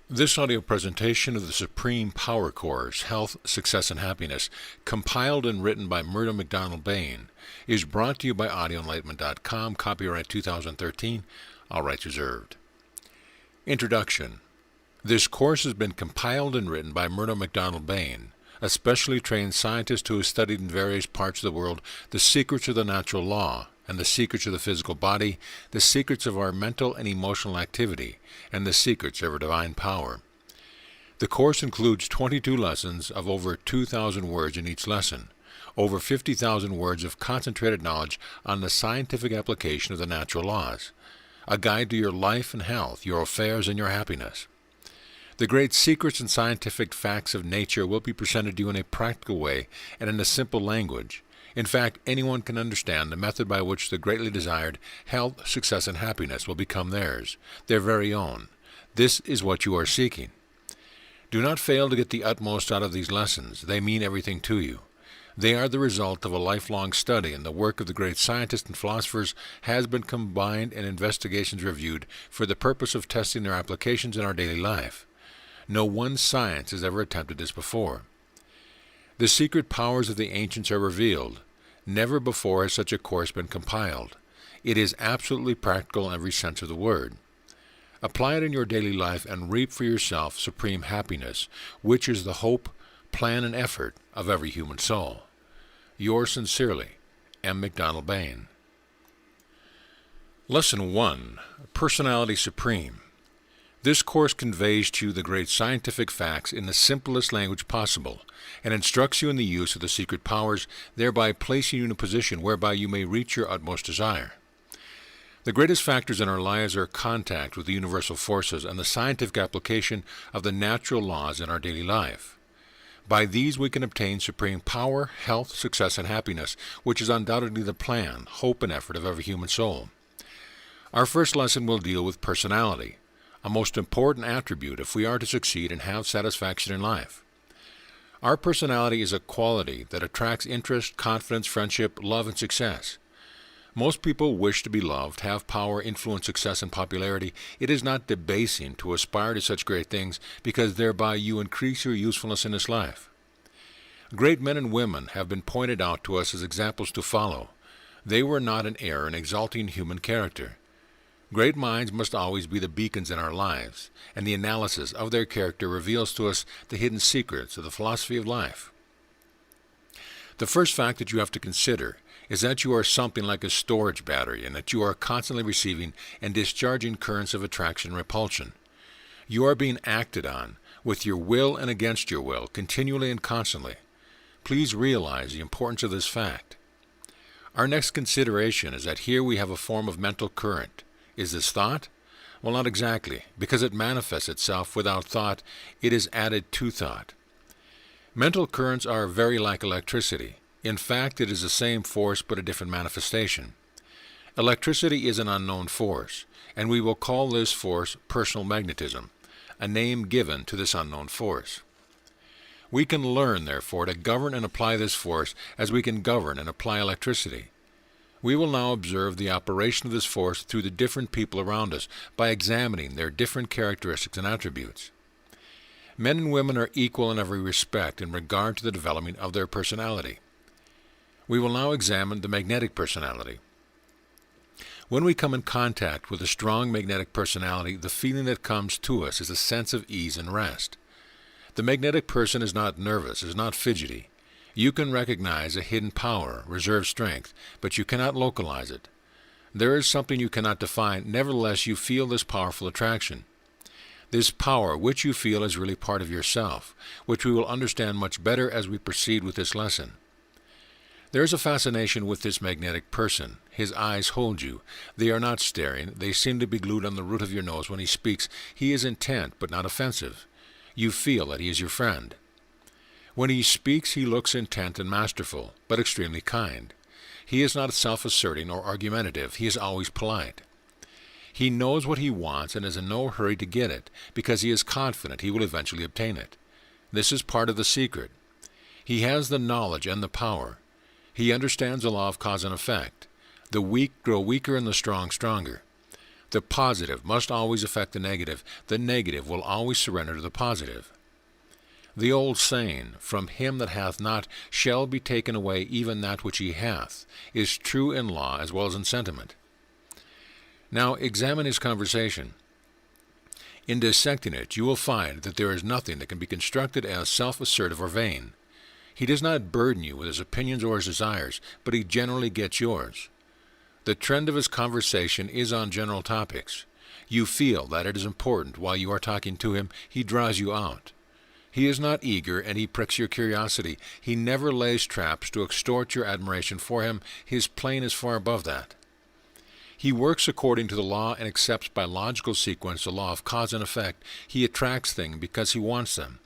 This audio presentation of the Supreme Power Course, Health, Success, and Happiness, compiled and written by Murdo MacDonald Bayne, is brought to you by audioenlightenment.com, copyright 2013, all rights reserved. Introduction. This course has been compiled and written by Murdo MacDonald Bayne, a specially trained scientist who has studied in various parts of the world the secrets of the natural law, and the secrets of the physical body, the secrets of our mental and emotional activity, and the secrets of our divine power. The course includes 22 lessons of over 2,000 words in each lesson, over 50,000 words of concentrated knowledge on the scientific application of the natural laws, a guide to your life and health, your affairs, and your happiness. The great secrets and scientific facts of nature will be presented to you in a practical way and in a simple language. In fact, anyone can understand the method by which the greatly desired health, success, and happiness will become theirs, their very own. This is what you are seeking. Do not fail to get the utmost out of these lessons. They mean everything to you. They are the result of a lifelong study, and the work of the great scientists and philosophers has been combined and investigations reviewed for the purpose of testing their applications in our daily life. No one science has ever attempted this before. The secret powers of the ancients are revealed. Never before has such a course been compiled. It is absolutely practical in every sense of the word. Apply it in your daily life and reap for yourself supreme happiness, which is the hope, plan, and effort of every human soul. Yours sincerely, M. MacDonald Bayne. Lesson 1. Personality Supreme. This course conveys to you the great scientific facts in the simplest language possible, and instructs you in the use of the secret powers, thereby placing you in a position whereby you may reach your utmost desire. The greatest factors in our lives are contact with the universal forces and the scientific application of the natural laws in our daily life. By these we can obtain supreme power, health, success, and happiness, which is undoubtedly the plan, hope, and effort of every human soul. Our first lesson will deal with personality, a most important attribute if we are to succeed and have satisfaction in life. Our personality is a quality that attracts interest, confidence, friendship, love, and success. Most people wish to be loved, have power, influence, success, and popularity. It is not debasing to aspire to such great things, because thereby you increase your usefulness in this life. Great men and women have been pointed out to us as examples to follow. They were not in error in exalting human character. Great minds must always be the beacons in our lives, and the analysis of their character reveals to us the hidden secrets of the philosophy of life. The first fact that you have to consider is that you are something like a storage battery, and that you are constantly receiving and discharging currents of attraction and repulsion. You are being acted on, with your will and against your will, continually and constantly. Please realize the importance of this fact. Our next consideration is that here we have a form of mental current. Is this thought? Well, not exactly, because it manifests itself without thought. It is added to thought. Mental currents are very like electricity. In fact, it is the same force but a different manifestation. Electricity is an unknown force, and we will call this force personal magnetism, a name given to this unknown force. We can learn, therefore, to govern and apply this force as we can govern and apply electricity. We will now observe the operation of this force through the different people around us by examining their different characteristics and attributes. Men and women are equal in every respect in regard to the development of their personality. We will now examine the magnetic personality. When we come in contact with a strong magnetic personality, the feeling that comes to us is a sense of ease and rest. The magnetic person is not nervous, is not fidgety. You can recognize a hidden power, reserved strength, but you cannot localize it. There is something you cannot define, nevertheless you feel this powerful attraction. This power which you feel is really part of yourself, which we will understand much better as we proceed with this lesson. There is a fascination with this magnetic person. His eyes hold you. They are not staring. They seem to be glued on the root of your nose when he speaks. He is intent, but not offensive. You feel that he is your friend. When he speaks, he looks intent and masterful, but extremely kind. He is not self-asserting or argumentative. He is always polite. He knows what he wants and is in no hurry to get it, because he is confident he will eventually obtain it. This is part of the secret. He has the knowledge and the power. He understands the law of cause and effect. The weak grow weaker and the strong stronger. The positive must always affect the negative. The negative will always surrender to the positive. The old saying, "From him that hath not shall be taken away even that which he hath," is true in law as well as in sentiment. Now examine his conversation. In dissecting it, you will find that there is nothing that can be constructed as self-assertive or vain. He does not burden you with his opinions or his desires, but he generally gets yours. The trend of his conversation is on general topics. You feel that it is important while you are talking to him. He draws you out. He is not eager, and he pricks your curiosity. He never lays traps to extort your admiration for him. His plane is far above that. He works according to the law and accepts by logical sequence the law of cause and effect. He attracts things because he wants them.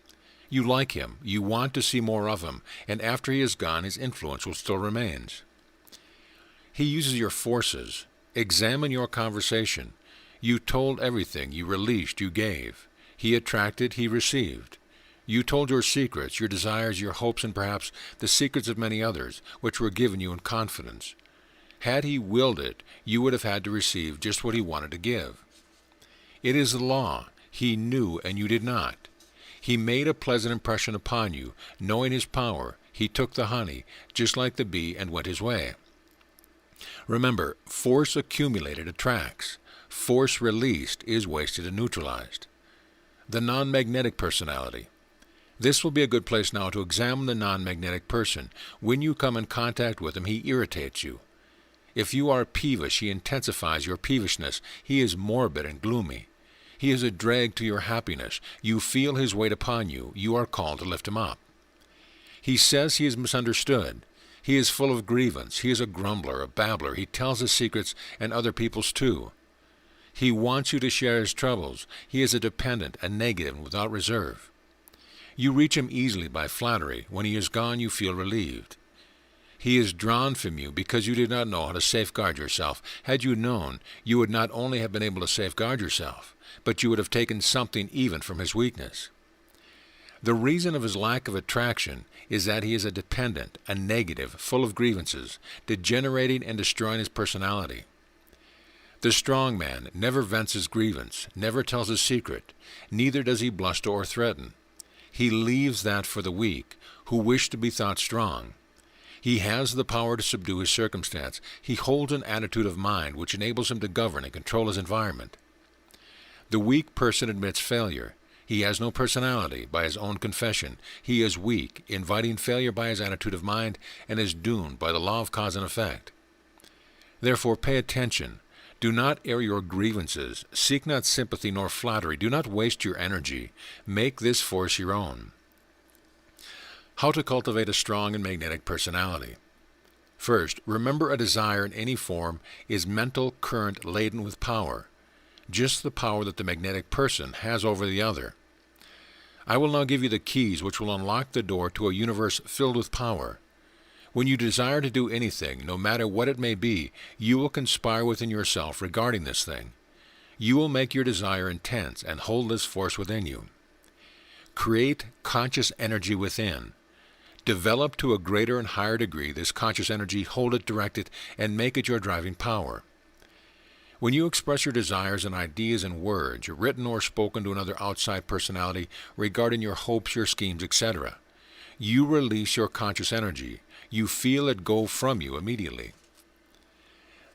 You like him, you want to see more of him, and after he is gone, his influence will still remain. He uses your forces. Examine your conversation. You told everything, you released, you gave. He attracted, he received. You told your secrets, your desires, your hopes, and perhaps the secrets of many others, which were given you in confidence. Had he willed it, you would have had to receive just what he wanted to give. It is the law. He knew, and you did not. He made a pleasant impression upon you. Knowing his power, he took the honey, just like the bee, and went his way. Remember, force accumulated attracts. Force released is wasted and neutralized. The non-magnetic personality. This will be a good place now to examine the non-magnetic person. When you come in contact with him, he irritates you. If you are peevish, he intensifies your peevishness. He is morbid and gloomy. He is a drag to your happiness. You feel his weight upon you. You are called to lift him up. He says he is misunderstood. He is full of grievance. He is a grumbler, a babbler. He tells his secrets and other people's too. He wants you to share his troubles. He is a dependent, a negative, and without reserve. You reach him easily by flattery. When he is gone, you feel relieved. He is drawn from you because you did not know how to safeguard yourself. Had you known, you would not only have been able to safeguard yourself, but you would have taken something even from his weakness. The reason of his lack of attraction is that he is a dependent, a negative, full of grievances, degenerating and destroying his personality. The strong man never vents his grievance, never tells his secret, neither does he bluster or threaten. He leaves that for the weak, who wish to be thought strong. He has the power to subdue his circumstance. He holds an attitude of mind which enables him to govern and control his environment. The weak person admits failure. He has no personality by his own confession. He is weak, inviting failure by his attitude of mind, and is doomed by the law of cause and effect. Therefore, pay attention. Do not air your grievances. Seek not sympathy nor flattery. Do not waste your energy. Make this force your own. How to cultivate a strong and magnetic personality. First, remember a desire in any form is mental current laden with power, just the power that the magnetic person has over the other. I will now give you the keys which will unlock the door to a universe filled with power. When you desire to do anything, no matter what it may be, you will conspire within yourself regarding this thing. You will make your desire intense and hold this force within you. Create conscious energy within. Develop to a greater and higher degree this conscious energy, hold it, direct it, and make it your driving power. When you express your desires and ideas in words, written or spoken to another outside personality regarding your hopes, your schemes, etc., you release your conscious energy. You feel it go from you immediately.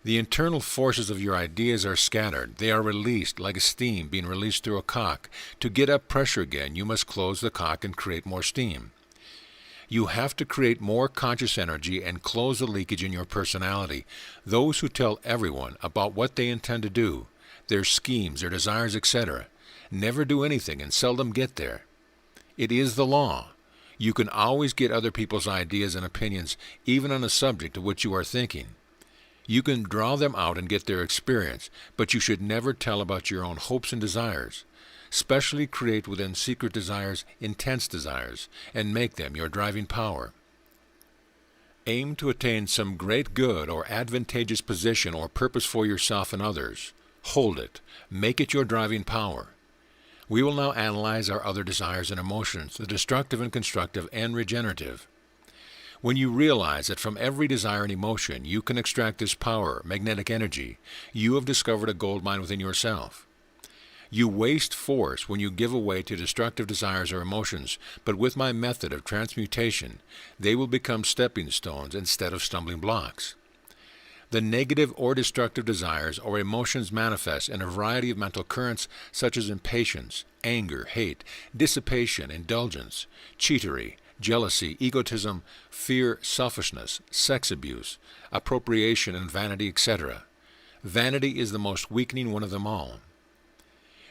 The internal forces of your ideas are scattered. They are released like a steam being released through a cock. To get up pressure again, you must close the cock and create more steam. You have to create more conscious energy and close the leakage in your personality. Those who tell everyone about what they intend to do, their schemes, their desires, etc., never do anything and seldom get there. It is the law. You can always get other people's ideas and opinions, even on a subject of which you are thinking. You can draw them out and get their experience, but you should never tell about your own hopes and desires. Specially create within secret desires intense desires, and make them your driving power. Aim to attain some great good or advantageous position or purpose for yourself and others. Hold it. Make it your driving power. We will now analyze our other desires and emotions, the destructive and constructive and regenerative. When you realize that from every desire and emotion you can extract this power, magnetic energy, you have discovered a gold mine within yourself. You waste force when you give away to destructive desires or emotions, but with my method of transmutation, they will become stepping stones instead of stumbling blocks. The negative or destructive desires or emotions manifest in a variety of mental currents such as impatience, anger, hate, dissipation, indulgence, cheatery, jealousy, egotism, fear, selfishness, sex abuse, appropriation, and vanity, etc. Vanity is the most weakening one of them all.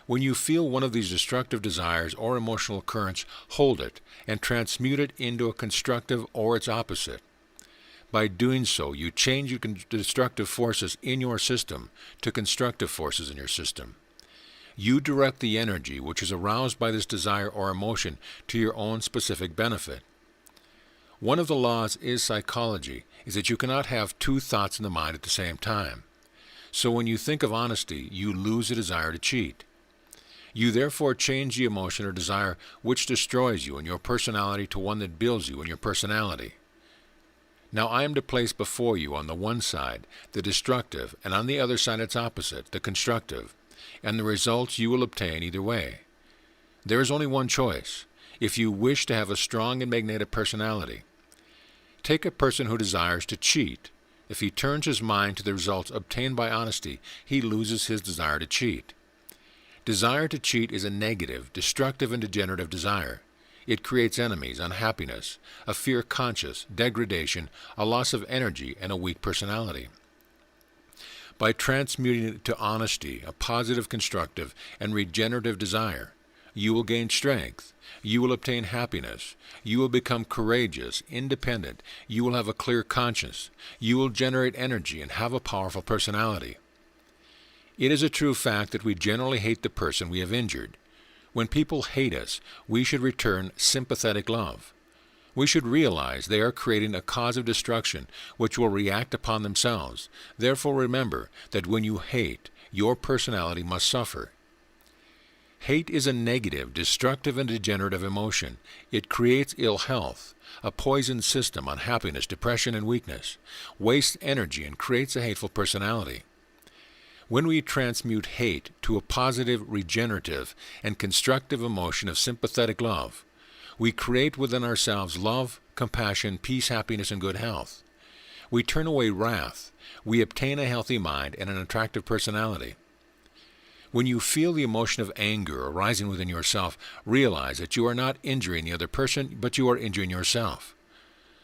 When you feel one of these destructive desires or emotional currents, hold it and transmute it into a constructive or its opposite. By doing so, you change your destructive forces in your system to constructive forces in your system. You direct the energy which is aroused by this desire or emotion to your own specific benefit. One of the laws is psychology is that you cannot have two thoughts in the mind at the same time. So when you think of honesty, you lose the desire to cheat. You therefore change the emotion or desire which destroys you and your personality to one that builds you and your personality. Now I am to place before you on the one side the destructive and on the other side its opposite, the constructive, and the results you will obtain either way. There is only one choice, if you wish to have a strong and magnetic personality. Take a person who desires to cheat. If he turns his mind to the results obtained by honesty, he loses his desire to cheat. Desire to cheat is a negative, destructive, and degenerative desire. It creates enemies, unhappiness, a fear conscious, degradation, a loss of energy, and a weak personality. By transmuting it to honesty, a positive, constructive, and regenerative desire, you will gain strength, you will obtain happiness, you will become courageous, independent, you will have a clear conscience, you will generate energy and have a powerful personality. It is a true fact that we generally hate the person we have injured. When people hate us, we should return sympathetic love. We should realize they are creating a cause of destruction which will react upon themselves. Therefore remember that when you hate, your personality must suffer. Hate is a negative, destructive, and degenerative emotion. It creates ill health, a poisoned system, unhappiness, depression, and weakness, wastes energy, and creates a hateful personality. When we transmute hate to a positive, regenerative, and constructive emotion of sympathetic love, we create within ourselves love, compassion, peace, happiness, and good health. We turn away wrath. We obtain a healthy mind and an attractive personality. When you feel the emotion of anger arising within yourself, realize that you are not injuring the other person, but you are injuring yourself.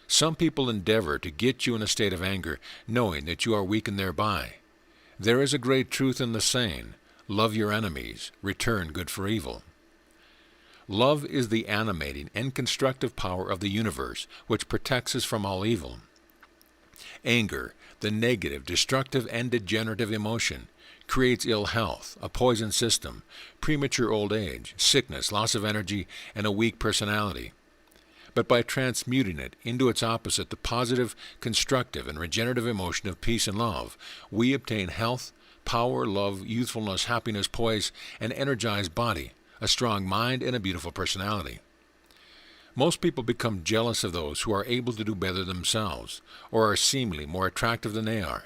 Some people endeavor to get you in a state of anger, knowing that you are weakened thereby. There is a great truth in the saying, love your enemies, return good for evil. Love is the animating and constructive power of the universe, which protects us from all evil. Anger, the negative, destructive, and degenerative emotion, creates ill health, a poisoned system, premature old age, sickness, loss of energy, and a weak personality. But by transmuting it into its opposite, the positive, constructive, and regenerative emotion of peace and love, we obtain health, power, love, youthfulness, happiness, poise, an energized body, a strong mind, and a beautiful personality. Most people become jealous of those who are able to do better themselves, or are seemingly more attractive than they are.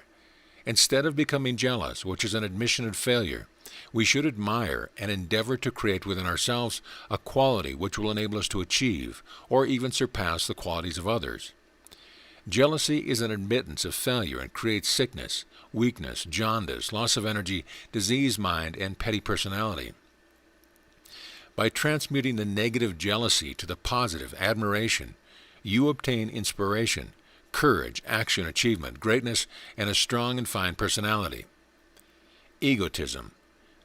Instead of becoming jealous, which is an admission of failure, we should admire and endeavor to create within ourselves a quality which will enable us to achieve or even surpass the qualities of others. Jealousy is an admittance of failure and creates sickness, weakness, jaundice, loss of energy, diseased mind, and petty personality. By transmuting the negative jealousy to the positive admiration, you obtain inspiration, courage, action, achievement, greatness, and a strong and fine personality. Egotism.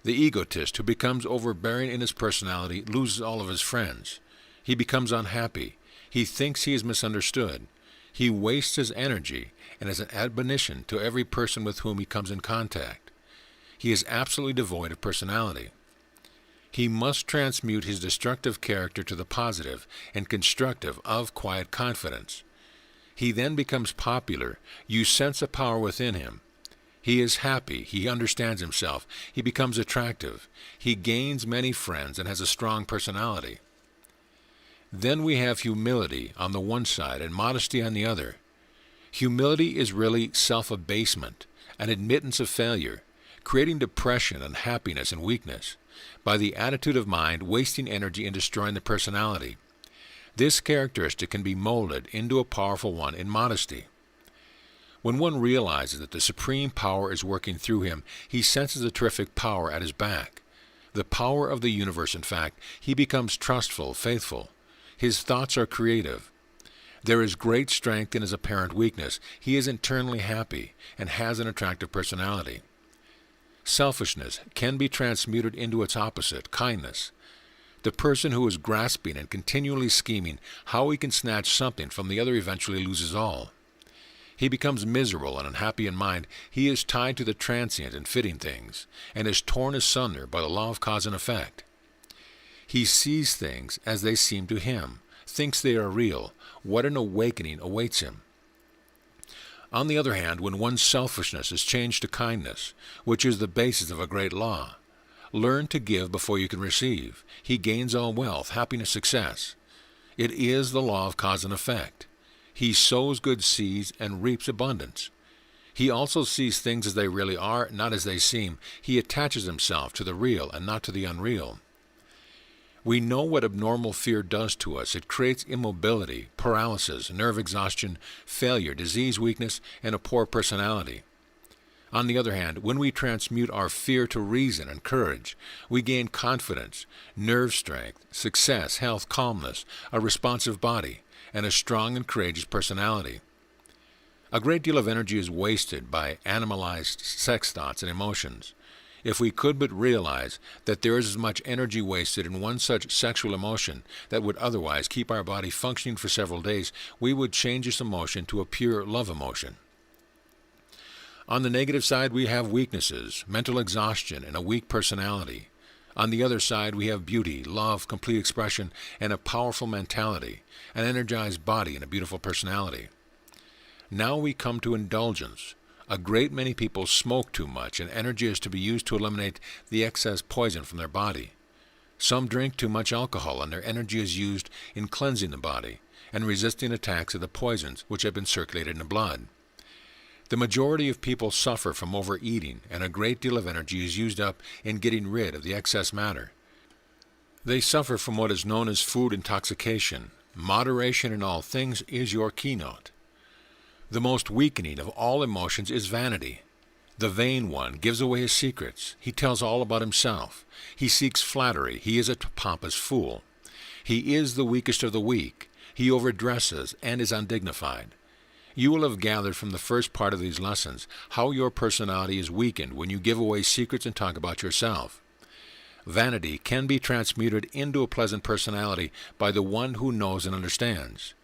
The egotist who becomes overbearing in his personality loses all of his friends. He becomes unhappy. He thinks he is misunderstood. He wastes his energy and is an admonition to every person with whom he comes in contact. He is absolutely devoid of personality. He must transmute his destructive character to the positive and constructive of quiet confidence. He then becomes popular. You sense a power within him. He is happy. He understands himself. He becomes attractive. He gains many friends and has a strong personality. Then we have humility on the one side and modesty on the other. Humility is really self-abasement, an admittance of failure, creating depression, unhappiness, and weakness, by the attitude of mind wasting energy and destroying the personality. This characteristic can be molded into a powerful one in modesty. When one realizes that the supreme power is working through him, he senses a terrific power at his back. The power of the universe, in fact, he becomes trustful, faithful. His thoughts are creative. There is great strength in his apparent weakness. He is internally happy and has an attractive personality. Selfishness can be transmuted into its opposite, kindness. The person who is grasping and continually scheming how he can snatch something from the other eventually loses all. He becomes miserable and unhappy in mind. He is tied to the transient and fitting things, and is torn asunder by the law of cause and effect. He sees things as they seem to him, thinks they are real. What an awakening awaits him! On the other hand, when one's selfishness is changed to kindness, which is the basis of a great law, learn to give before you can receive. He gains all wealth, happiness, success. It is the law of cause and effect. He sows good seeds and reaps abundance. He also sees things as they really are, not as they seem. He attaches himself to the real and not to the unreal. We know what abnormal fear does to us. It creates immobility, paralysis, nerve exhaustion, failure, disease, weakness, and a poor personality. On the other hand, when we transmute our fear to reason and courage, we gain confidence, nerve strength, success, health, calmness, a responsive body, and a strong and courageous personality. A great deal of energy is wasted by animalized sex thoughts and emotions. If we could but realize that there is as much energy wasted in one such sexual emotion that would otherwise keep our body functioning for several days, we would change this emotion to a pure love emotion. On the negative side, we have weaknesses, mental exhaustion, and a weak personality. On the other side, we have beauty, love, complete expression, and a powerful mentality, an energized body, and a beautiful personality. Now we come to indulgence. A great many people smoke too much, and energy is to be used to eliminate the excess poison from their body. Some drink too much alcohol, and their energy is used in cleansing the body and resisting attacks of the poisons which have been circulated in the blood. The majority of people suffer from overeating, and a great deal of energy is used up in getting rid of the excess matter. They suffer from what is known as food intoxication. Moderation in all things is your keynote. The most weakening of all emotions is vanity. The vain one gives away his secrets. He tells all about himself. He seeks flattery. He is a pompous fool. He is the weakest of the weak. He overdresses and is undignified. You will have gathered from the first part of these lessons how your personality is weakened when you give away secrets and talk about yourself. Vanity can be transmuted into a pleasant personality by the one who knows and understands.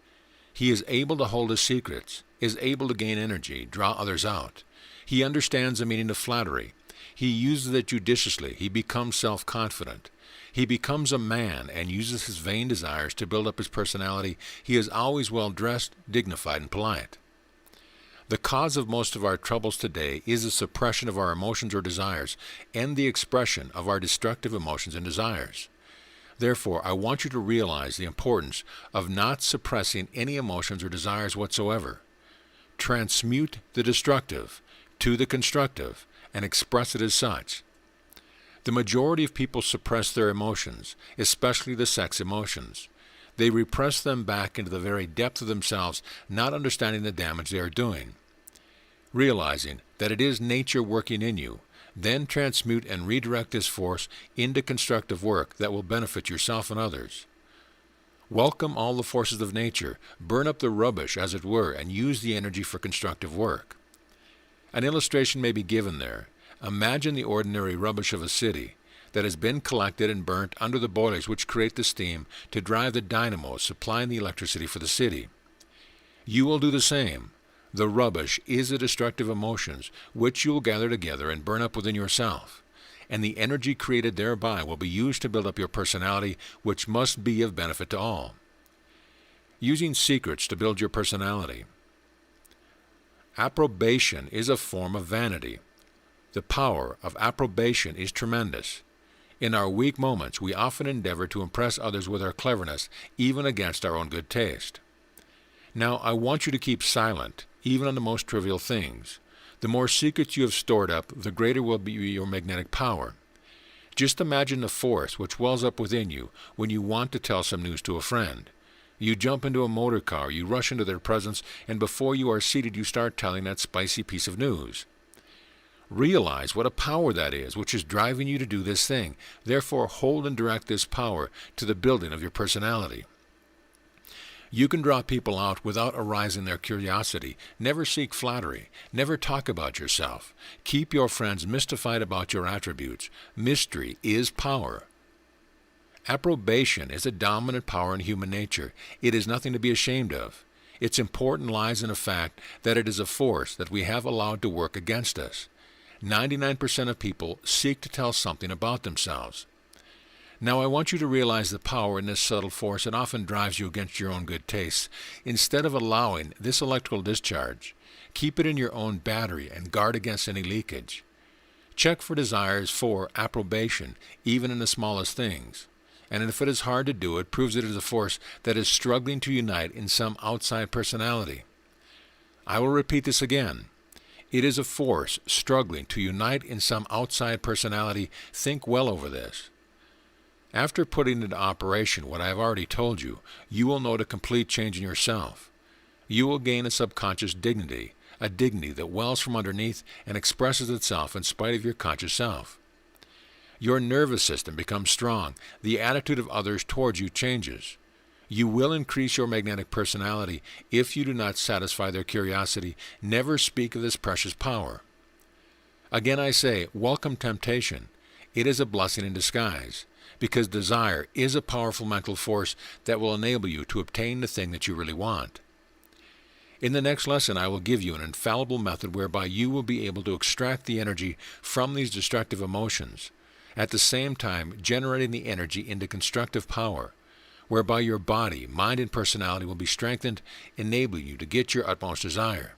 He is able to hold his secrets, is able to gain energy, draw others out. He understands the meaning of flattery. He uses it judiciously. He becomes self-confident. He becomes a man and uses his vain desires to build up his personality. He is always well-dressed, dignified, and polite. The cause of most of our troubles today is the suppression of our emotions or desires and the expression of our destructive emotions and desires. Therefore, I want you to realize the importance of not suppressing any emotions or desires whatsoever. Transmute the destructive to the constructive and express it as such. The majority of people suppress their emotions, especially the sex emotions. They repress them back into the very depth of themselves, not understanding the damage they are doing. Realizing that it is nature working in you, then transmute and redirect this force into constructive work that will benefit yourself and others. Welcome all the forces of nature, burn up the rubbish, as it were, and use the energy for constructive work. An illustration may be given there. Imagine the ordinary rubbish of a city that has been collected and burnt under the boilers which create the steam to drive the dynamos supplying the electricity for the city. You will do the same. The rubbish is the destructive emotions which you will gather together and burn up within yourself, and the energy created thereby will be used to build up your personality, which must be of benefit to all. Using secrets to build your personality. Approbation is a form of vanity. The power of approbation is tremendous. In our weak moments, we often endeavor to impress others with our cleverness, even against our own good taste. Now, I want you to keep silent, even on the most trivial things. The more secrets you have stored up, the greater will be your magnetic power. Just imagine the force which wells up within you when you want to tell some news to a friend. You jump into a motor car, you rush into their presence, and before you are seated you start telling that spicy piece of news. Realize what a power that is, which is driving you to do this thing. Therefore, hold and direct this power to the building of your personality. You can draw people out without arousing their curiosity. Never seek flattery. Never talk about yourself. Keep your friends mystified about your attributes. Mystery is power. Approbation is a dominant power in human nature. It is nothing to be ashamed of. Its importance lies in the fact that it is a force that we have allowed to work against us. 99% of people seek to tell something about themselves. Now I want you to realize the power in this subtle force that often drives you against your own good tastes. Instead of allowing this electrical discharge, keep it in your own battery and guard against any leakage. Check for desires for approbation, even in the smallest things. And if it is hard to do, it proves it is a force that is struggling to unite in some outside personality. I will repeat this again. It is a force struggling to unite in some outside personality. Think well over this. After putting into operation what I have already told you, you will note a complete change in yourself. You will gain a subconscious dignity, a dignity that wells from underneath and expresses itself in spite of your conscious self. Your nervous system becomes strong. The attitude of others towards you changes. You will increase your magnetic personality if you do not satisfy their curiosity. Never speak of this precious power. Again I say, welcome temptation. It is a blessing in disguise, because desire is a powerful mental force that will enable you to obtain the thing that you really want. In the next lesson, I will give you an infallible method whereby you will be able to extract the energy from these destructive emotions, at the same time generating the energy into constructive power, whereby your body, mind, and personality will be strengthened, enabling you to get your utmost desire.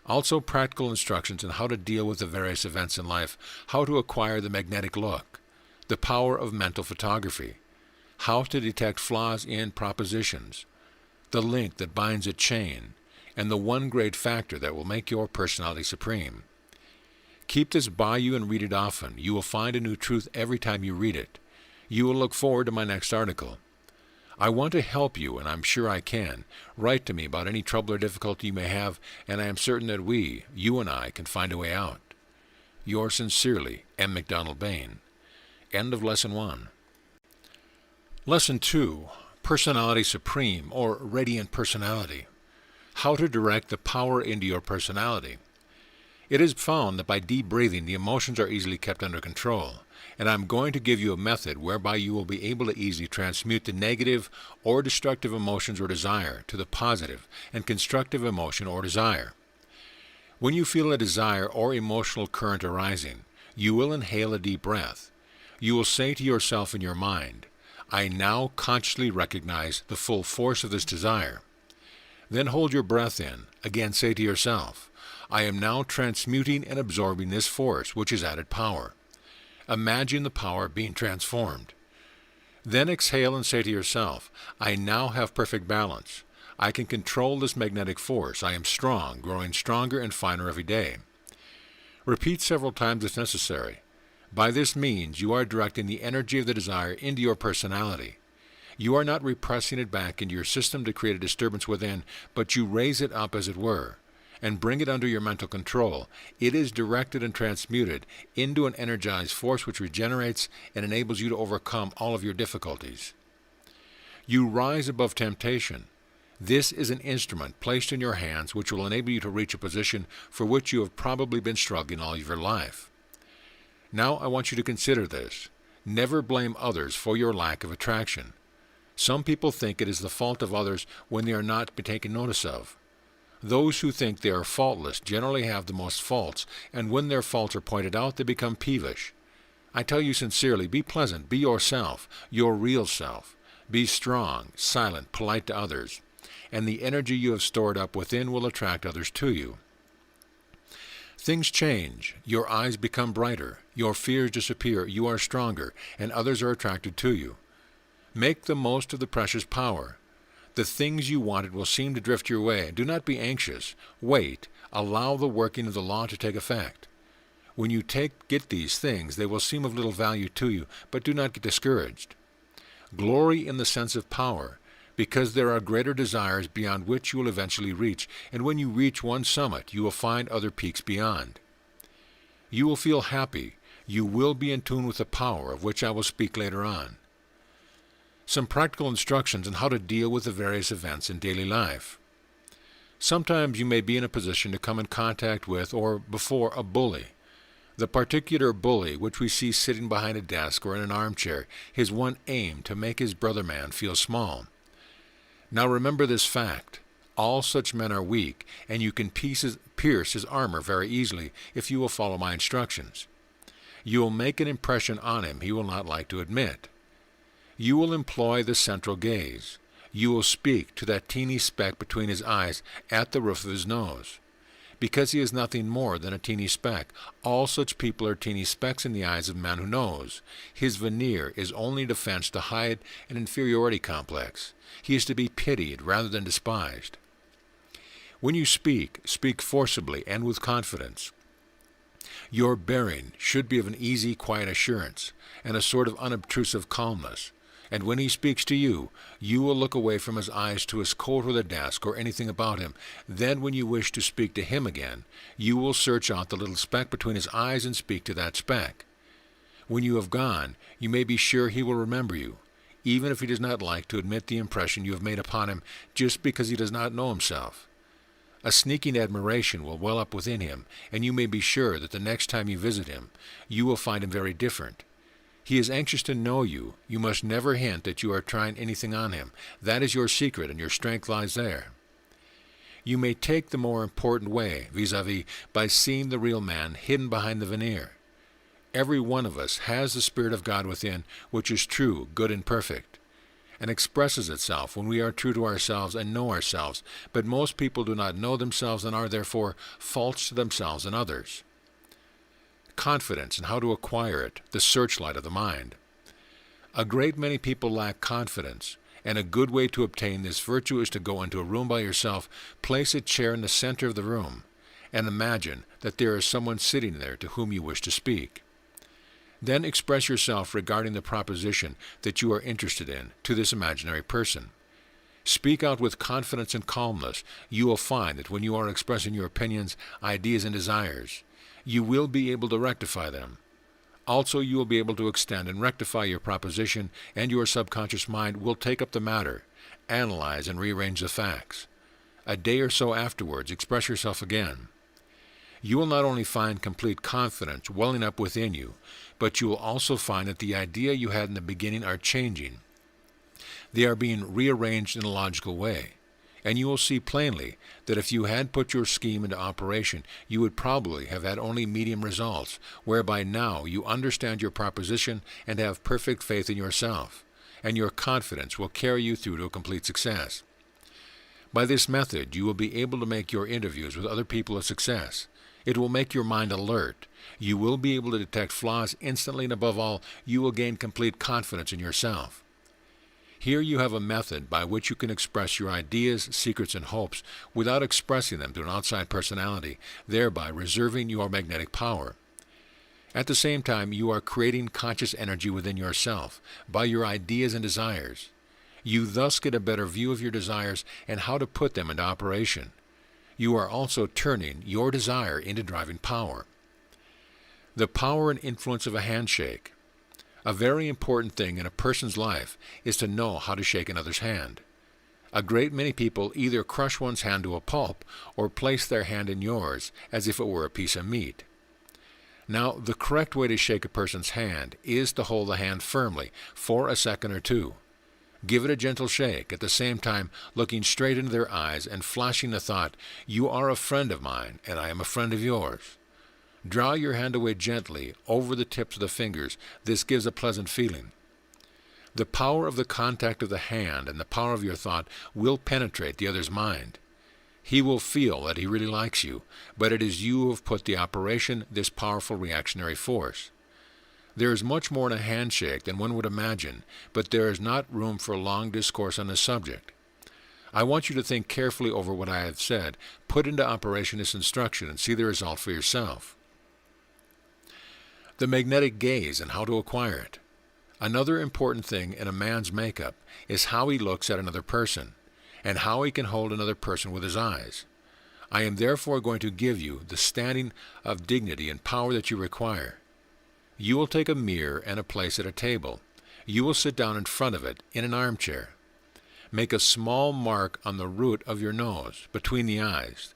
Also practical instructions on how to deal with the various events in life, how to acquire the magnetic look, the power of mental photography, how to detect flaws in propositions, the link that binds a chain, and the one great factor that will make your personality supreme. Keep this by you and read it often. You will find a new truth every time you read it. You will look forward to my next article. I want to help you, and I'm sure I can. Write to me about any trouble or difficulty you may have, and I am certain that you and I, can find a way out. Yours sincerely, M. MacDonald Bayne. End of Lesson 1. Lesson 2. Personality Supreme, or Radiant Personality. How to direct the power into your personality. It is found that by deep breathing, the emotions are easily kept under control, and I'm going to give you a method whereby you will be able to easily transmute the negative or destructive emotions or desire to the positive and constructive emotion or desire. When you feel a desire or emotional current arising, you will inhale a deep breath. You will say to yourself in your mind, I now consciously recognize the full force of this desire. Then hold your breath in. Again say to yourself, I am now transmuting and absorbing this force, which is added power. Imagine the power being transformed. Then exhale and say to yourself, I now have perfect balance. I can control this magnetic force. I am strong, growing stronger and finer every day. Repeat several times if necessary. By this means, you are directing the energy of the desire into your personality. You are not repressing it back into your system to create a disturbance within, but you raise it up, as it were, and bring it under your mental control. It is directed and transmuted into an energized force which regenerates and enables you to overcome all of your difficulties. You rise above temptation. This is an instrument placed in your hands which will enable you to reach a position for which you have probably been struggling all of your life. Now I want you to consider this. Never blame others for your lack of attraction. Some people think it is the fault of others when they are not taken notice of. Those who think they are faultless generally have the most faults, and when their faults are pointed out, they become peevish. I tell you sincerely, be pleasant, be yourself, your real self. Be strong, silent, polite to others, and the energy you have stored up within will attract others to you. Things change. Your eyes become brighter. Your fears disappear. You are stronger, and others are attracted to you. Make the most of the precious power. The things you wanted will seem to drift your way. Do not be anxious. Wait. Allow the working of the law to take effect. When you get these things, they will seem of little value to you, but do not get discouraged. Glory in the sense of power, because there are greater desires beyond which you will eventually reach, and when you reach one summit, you will find other peaks beyond. You will feel happy. You will be in tune with the power, of which I will speak later on. Some practical instructions on how to deal with the various events in daily life. Sometimes you may be in a position to come in contact with or before a bully. The particular bully which we see sitting behind a desk or in an armchair, his one aim to make his brother man feel small. Now remember this fact. All such men are weak, and you can pierce his armor very easily if you will follow my instructions. You will make an impression on him he will not like to admit. You will employ the central gaze. You will speak to that teeny speck between his eyes at the roof of his nose. Because he is nothing more than a teeny speck, all such people are teeny specks in the eyes of a man who knows. His veneer is only a defense to hide an inferiority complex. He is to be pitied rather than despised. When you speak, speak forcibly and with confidence. Your bearing should be of an easy, quiet assurance and a sort of unobtrusive calmness. And when he speaks to you, you will look away from his eyes to his coat or the desk or anything about him. Then when you wish to speak to him again, you will search out the little speck between his eyes and speak to that speck. When you have gone, you may be sure he will remember you, even if he does not like to admit the impression you have made upon him just because he does not know himself. A sneaking admiration will well up within him, and you may be sure that the next time you visit him, you will find him very different. He is anxious to know you. You must never hint that you are trying anything on him. That is your secret, and your strength lies there. You may take the more important way, vis-a-vis, by seeing the real man hidden behind the veneer. Every one of us has the Spirit of God within, which is true, good, and perfect, and expresses itself when we are true to ourselves and know ourselves. But most people do not know themselves and are therefore false to themselves and others. Confidence and how to acquire it, the searchlight of the mind. A great many people lack confidence, and a good way to obtain this virtue is to go into a room by yourself, place a chair in the center of the room, and imagine that there is someone sitting there to whom you wish to speak. Then express yourself regarding the proposition that you are interested in to this imaginary person. Speak out with confidence and calmness. You will find that when you are expressing your opinions, ideas, and desires, you will be able to rectify them. Also, you will be able to extend and rectify your proposition, and your subconscious mind will take up the matter, analyze, and rearrange the facts. A day or so afterwards, express yourself again. You will not only find complete confidence welling up within you, but you will also find that the idea you had in the beginning are changing. They are being rearranged in a logical way. And you will see plainly that if you had put your scheme into operation, you would probably have had only medium results, whereby now you understand your proposition and have perfect faith in yourself, and your confidence will carry you through to a complete success. By this method, you will be able to make your interviews with other people a success. It will make your mind alert. You will be able to detect flaws instantly, and above all, you will gain complete confidence in yourself. Here you have a method by which you can express your ideas, secrets, and hopes without expressing them to an outside personality, thereby reserving your magnetic power. At the same time, you are creating conscious energy within yourself by your ideas and desires. You thus get a better view of your desires and how to put them into operation. You are also turning your desire into driving power. The power and influence of a handshake. A very important thing in a person's life is to know how to shake another's hand. A great many people either crush one's hand to a pulp or place their hand in yours as if it were a piece of meat. Now, the correct way to shake a person's hand is to hold the hand firmly for a second or two. Give it a gentle shake, at the same time looking straight into their eyes and flashing the thought, "You are a friend of mine, and I am a friend of yours." Draw your hand away gently over the tips of the fingers. This gives a pleasant feeling. The power of the contact of the hand and the power of your thought will penetrate the other's mind. He will feel that he really likes you, but it is you who have put the operation this powerful reactionary force. There is much more in a handshake than one would imagine, but there is not room for a long discourse on this subject. I want you to think carefully over what I have said, put into operation this instruction, and see the result for yourself. The magnetic gaze and how to acquire it. Another important thing in a man's makeup is how he looks at another person, and how he can hold another person with his eyes. I am therefore going to give you the standing of dignity and power that you require. You will take a mirror and a place at a table. You will sit down in front of it in an armchair. Make a small mark on the root of your nose, between the eyes.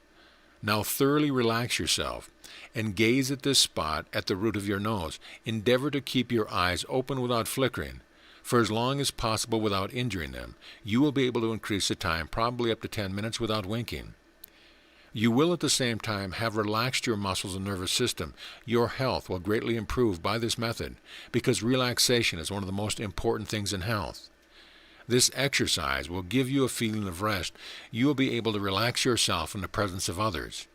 Now thoroughly relax yourself and gaze at this spot at the root of your nose. Endeavor to keep your eyes open without flickering, for as long as possible without injuring them. You will be able to increase the time probably up to 10 minutes without winking. You will at the same time have relaxed your muscles and nervous system. Your health will greatly improve by this method, because relaxation is one of the most important things in health. This exercise will give you a feeling of rest. You will be able to relax yourself in the presence of others.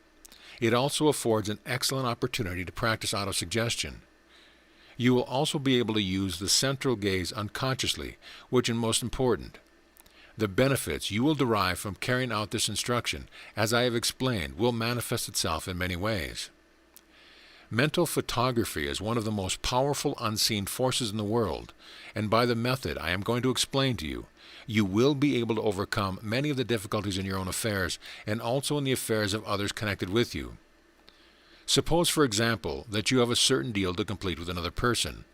It also affords an excellent opportunity to practice autosuggestion. You will also be able to use the central gaze unconsciously, which is most important. The benefits you will derive from carrying out this instruction, as I have explained, will manifest itself in many ways. Mental photography is one of the most powerful unseen forces in the world, and by the method I am going to explain to you, you will be able to overcome many of the difficulties in your own affairs and also in the affairs of others connected with you. Suppose, for example, that you have a certain deal to complete with another person,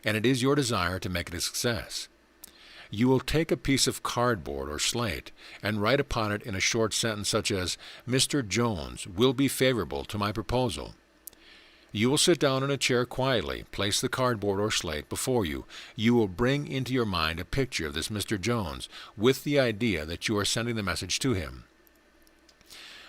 and it is your desire to make it a success. You will take a piece of cardboard or slate and write upon it in a short sentence such as, "Mr. Jones will be favorable to my proposal." You will sit down in a chair quietly, place the cardboard or slate before you. You will bring into your mind a picture of this Mr. Jones with the idea that you are sending the message to him.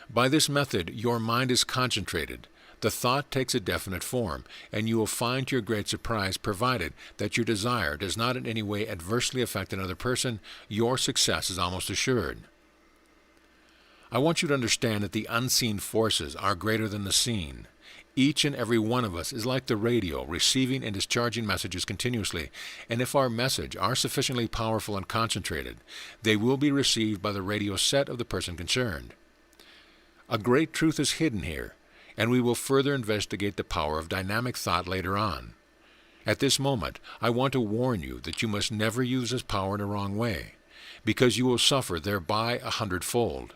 By this method, your mind is concentrated. The thought takes a definite form, and you will find to your great surprise, provided that your desire does not in any way adversely affect another person, your success is almost assured. I want you to understand that the unseen forces are greater than the seen. Each and every one of us is like the radio, receiving and discharging messages continuously, and if our message are sufficiently powerful and concentrated, they will be received by the radio set of the person concerned. A great truth is hidden here, and we will further investigate the power of dynamic thought later on. At this moment, I want to warn you that you must never use this power in a wrong way, because you will suffer thereby 100-fold.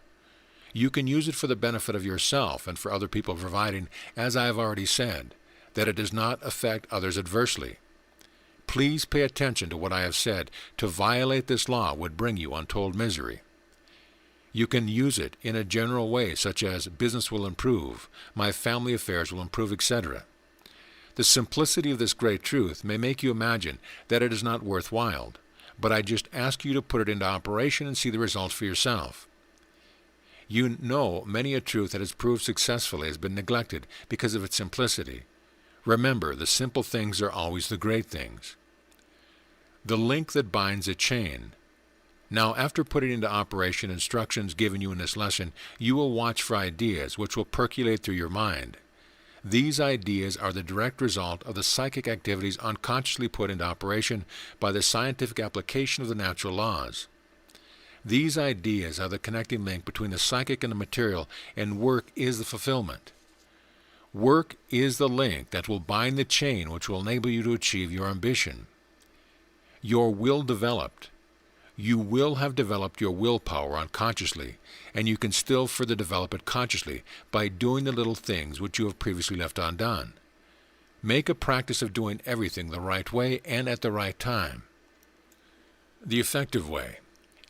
You can use it for the benefit of yourself and for other people, providing, as I have already said, that it does not affect others adversely. Please pay attention to what I have said. To violate this law would bring you untold misery. You can use it in a general way, such as business will improve, my family affairs will improve, etc. The simplicity of this great truth may make you imagine that it is not worthwhile, but I just ask you to put it into operation and see the results for yourself. You know many a truth that has proved successfully has been neglected because of its simplicity. Remember, the simple things are always the great things. The link that binds a chain. Now, after putting into operation instructions given you in this lesson, you will watch for ideas which will percolate through your mind. These ideas are the direct result of the psychic activities unconsciously put into operation by the scientific application of the natural laws. These ideas are the connecting link between the psychic and the material, and work is the fulfillment. Work is the link that will bind the chain which will enable you to achieve your ambition. Your will developed. You will have developed your willpower unconsciously, and you can still further develop it consciously by doing the little things which you have previously left undone. Make a practice of doing everything the right way and at the right time. The effective way.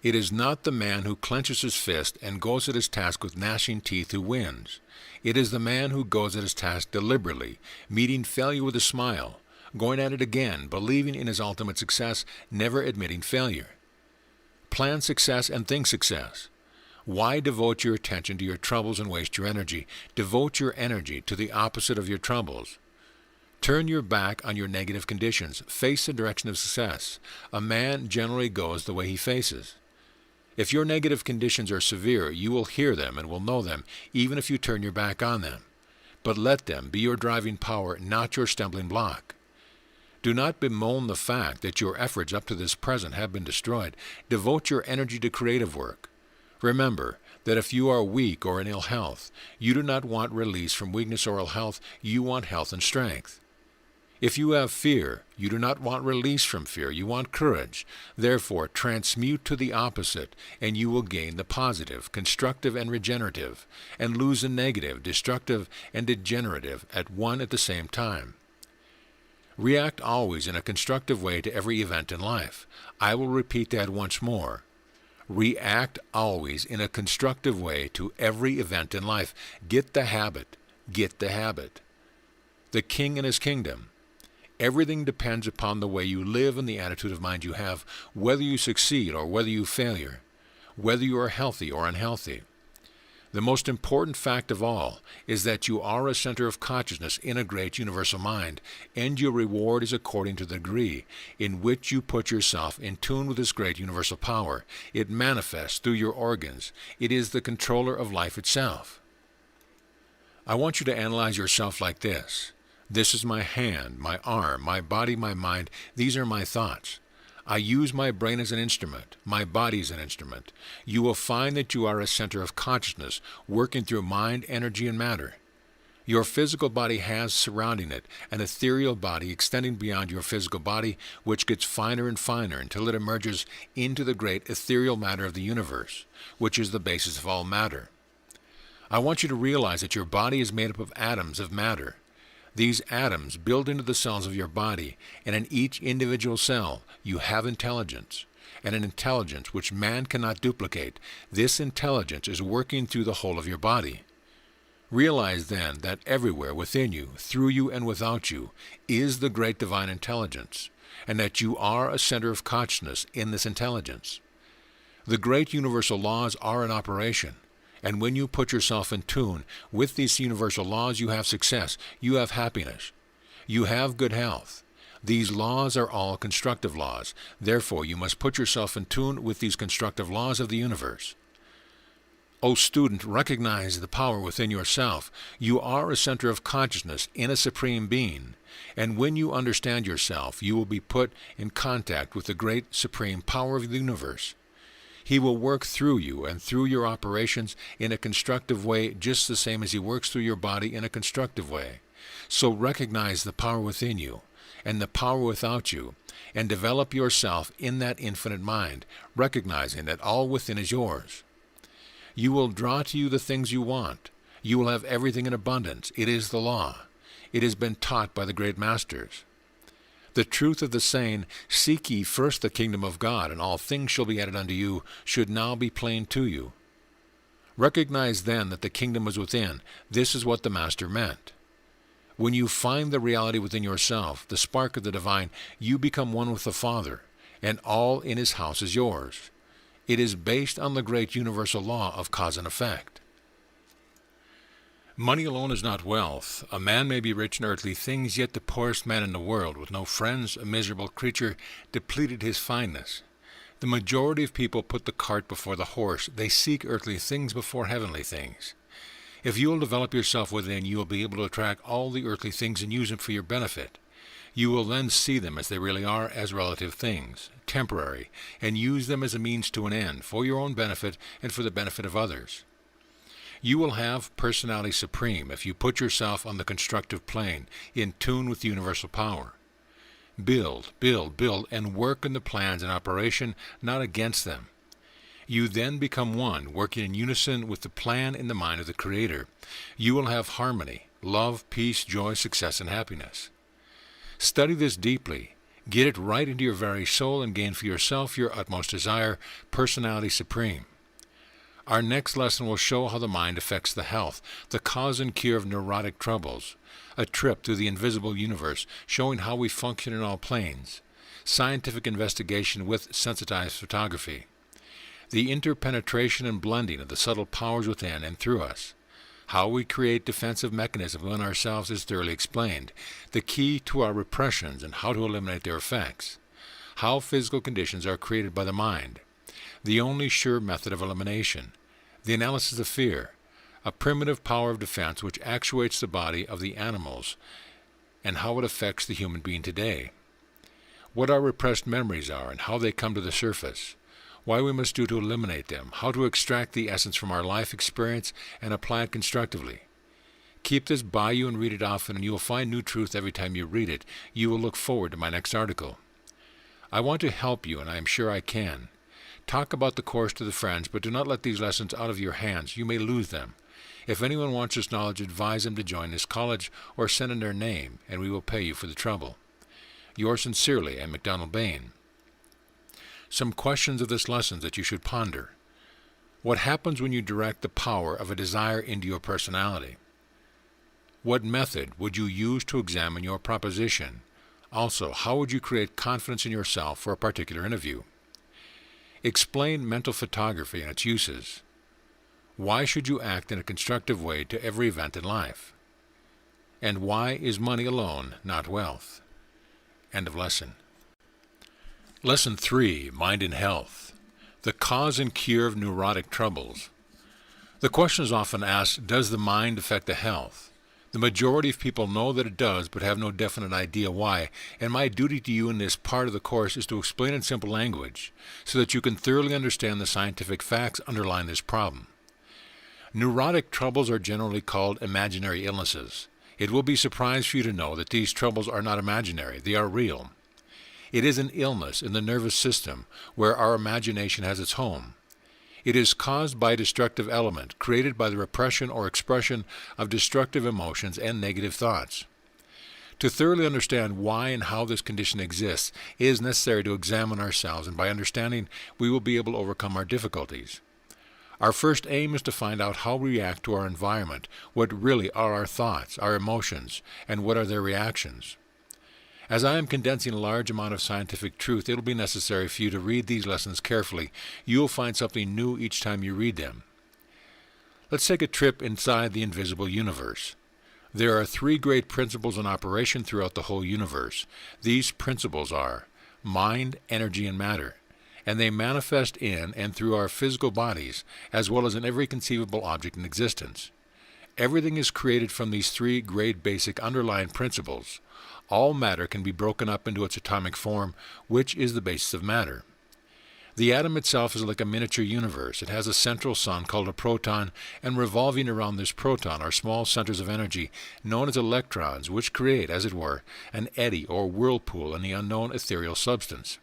It is not the man who clenches his fist and goes at his task with gnashing teeth who wins. It is the man who goes at his task deliberately, meeting failure with a smile, going at it again, believing in his ultimate success, never admitting failure. Plan success and think success. Why devote your attention to your troubles and waste your energy? Devote your energy to the opposite of your troubles. Turn your back on your negative conditions. Face the direction of success. A man generally goes the way he faces. If your negative conditions are severe, you will hear them and will know them, even if you turn your back on them. But let them be your driving power, not your stumbling block. Do not bemoan the fact that your efforts up to this present have been destroyed. Devote your energy to creative work. Remember that if you are weak or in ill health, you do not want release from weakness or ill health, you want health and strength. If you have fear, you do not want release from fear, you want courage. Therefore, transmute to the opposite, and you will gain the positive, constructive and regenerative, and lose the negative, destructive and degenerative at the same time. React always in a constructive way to every event in life. I will repeat that once more. React always in a constructive way to every event in life. Get the habit. Get the habit. The king and his kingdom. Everything depends upon the way you live and the attitude of mind you have, whether you succeed or whether you failure, whether you are healthy or unhealthy. The most important fact of all is that you are a center of consciousness in a great universal mind, and your reward is according to the degree in which you put yourself in tune with this great universal power. It manifests through your organs. It is the controller of life itself. I want you to analyze yourself like this. This is my hand, my arm, my body, my mind. These are my thoughts. I use my brain as an instrument, my body as an instrument. You will find that you are a center of consciousness, working through mind, energy, and matter. Your physical body has surrounding it an ethereal body extending beyond your physical body, which gets finer and finer until it emerges into the great ethereal matter of the universe, which is the basis of all matter. I want you to realize that your body is made up of atoms of matter. These atoms build into the cells of your body, and in each individual cell you have intelligence, and an intelligence which man cannot duplicate. This intelligence is working through the whole of your body. Realize then that everywhere within you, through you and without you, is the great divine intelligence, and that you are a center of consciousness in this intelligence. The great universal laws are in operation. And when you put yourself in tune with these universal laws, you have success, you have happiness, you have good health. These laws are all constructive laws. Therefore, you must put yourself in tune with these constructive laws of the universe. O student, recognize the power within yourself. You are a center of consciousness in a supreme being. And when you understand yourself, you will be put in contact with the great supreme power of the universe. He will work through you and through your operations in a constructive way, just the same as he works through your body in a constructive way. So recognize the power within you and the power without you, and develop yourself in that infinite mind, recognizing that all within is yours. You will draw to you the things you want. You will have everything in abundance. It is the law. It has been taught by the great masters. The truth of the saying, "Seek ye first the kingdom of God, and all things shall be added unto you," should now be plain to you. Recognize then that the kingdom is within. This is what the Master meant. When you find the reality within yourself, the spark of the divine, you become one with the Father, and all in his house is yours. It is based on the great universal law of cause and effect. Money alone is not wealth. A man may be rich in earthly things, yet the poorest man in the world, with no friends, a miserable creature, depleted his fineness. The majority of people put the cart before the horse. They seek earthly things before heavenly things. If you will develop yourself within, you will be able to attract all the earthly things and use them for your benefit. You will then see them as they really are, as relative things, temporary, and use them as a means to an end, for your own benefit and for the benefit of others. You will have personality supreme if you put yourself on the constructive plane, in tune with universal power. Build, build, build, and work in the plans in operation, not against them. You then become one, working in unison with the plan in the mind of the Creator. You will have harmony, love, peace, joy, success, and happiness. Study this deeply. Get it right into your very soul and gain for yourself your utmost desire, personality supreme. Our next lesson will show how the mind affects the health, the cause and cure of neurotic troubles, a trip through the invisible universe, showing how we function in all planes, scientific investigation with sensitized photography, the interpenetration and blending of the subtle powers within and through us, how we create defensive mechanisms within ourselves is thoroughly explained, the key to our repressions and how to eliminate their effects, how physical conditions are created by the mind, the only sure method of elimination, the analysis of fear, a primitive power of defense which actuates the body of the animals, and how it affects the human being today, what our repressed memories are and how they come to the surface, why we must do to eliminate them, how to extract the essence from our life experience and apply it constructively. Keep this by you and read it often, and you will find new truth every time you read it. You will look forward to my next article. I want to help you, and I am sure I can. Talk about the course to the friends, but do not let these lessons out of your hands. You may lose them. If anyone wants this knowledge, advise them to join this college or send in their name, and we will pay you for the trouble. Yours sincerely, MacDonald Bayne. Some questions of this lesson that you should ponder. What happens when you direct the power of a desire into your personality? What method would you use to examine your proposition? Also, how would you create confidence in yourself for a particular interview? Explain mental photography and its uses. Why should you act in a constructive way to every event in life? And why is money alone not wealth? End of lesson. Lesson 3, Mind and Health. The cause and cure of neurotic troubles. The question is often asked, does the mind affect the health? The majority of people know that it does, but have no definite idea why, and my duty to you in this part of the course is to explain in simple language, so that you can thoroughly understand the scientific facts underlying this problem. Neurotic troubles are generally called imaginary illnesses. It will be a surprise for you to know that these troubles are not imaginary, they are real. It is an illness in the nervous system where our imagination has its home. It is caused by a destructive element created by the repression or expression of destructive emotions and negative thoughts. To thoroughly understand why and how this condition exists, it is necessary to examine ourselves, and by understanding, we will be able to overcome our difficulties. Our first aim is to find out how we react to our environment, what really are our thoughts, our emotions, and what are their reactions. As I am condensing a large amount of scientific truth, it will be necessary for you to read these lessons carefully. You will find something new each time you read them. Let's take a trip inside the invisible universe. There are 3 great principles in operation throughout the whole universe. These principles are mind, energy, and matter, and they manifest in and through our physical bodies, as well as in every conceivable object in existence. Everything is created from these 3 great basic underlying principles. All matter can be broken up into its atomic form, which is the basis of matter. The atom itself is like a miniature universe. It has a central sun called a proton, and revolving around this proton are small centers of energy known as electrons, which create, as it were, an eddy or whirlpool in the unknown ethereal substance.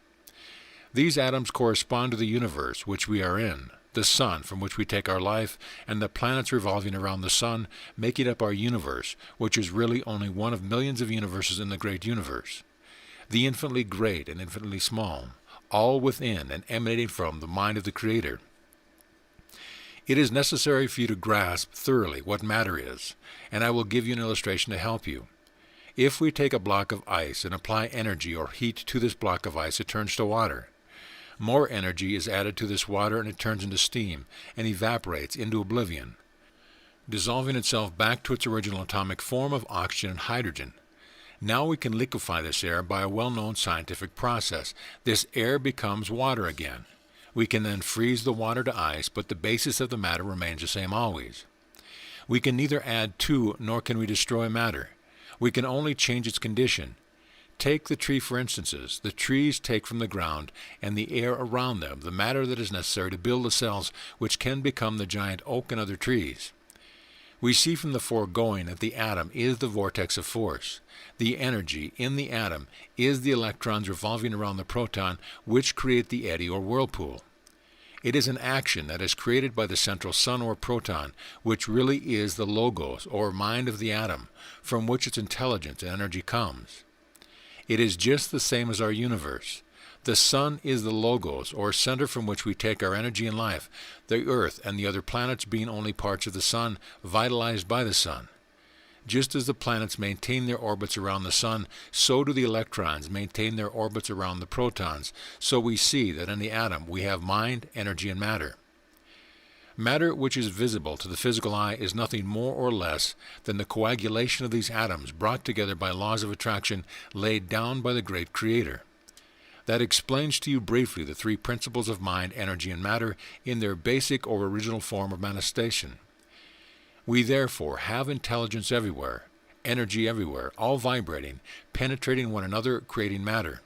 These atoms correspond to the universe which we are in, the sun from which we take our life, and the planets revolving around the sun, making up our universe, which is really only one of millions of universes in the great universe. The infinitely great and infinitely small, all within and emanating from the mind of the Creator. It is necessary for you to grasp thoroughly what matter is, and I will give you an illustration to help you. If we take a block of ice and apply energy or heat to this block of ice, it turns to water. More energy is added to this water and it turns into steam and evaporates into oblivion, dissolving itself back to its original atomic form of oxygen and hydrogen. Now we can liquefy this air by a well-known scientific process. This air becomes water again. We can then freeze the water to ice, but the basis of the matter remains the same always. We can neither add to nor can we destroy matter. We can only change its condition. Take the tree for instances. The trees take from the ground and the air around them the matter that is necessary to build the cells which can become the giant oak and other trees. We see from the foregoing that the atom is the vortex of force. The energy in the atom is the electrons revolving around the proton, which create the eddy or whirlpool. It is an action that is created by the central sun or proton, which really is the logos or mind of the atom, from which its intelligence and energy comes. It is just the same as our universe. The sun is the logos, or center from which we take our energy and life, the earth and the other planets being only parts of the sun, vitalized by the sun. Just as the planets maintain their orbits around the sun, so do the electrons maintain their orbits around the protons. So we see that in the atom we have mind, energy, and matter. Matter which is visible to the physical eye is nothing more or less than the coagulation of these atoms brought together by laws of attraction laid down by the great Creator. That explains to you briefly the three principles of mind, energy, and matter in their basic or original form of manifestation. We therefore have intelligence everywhere, energy everywhere, all vibrating, penetrating one another, creating matter.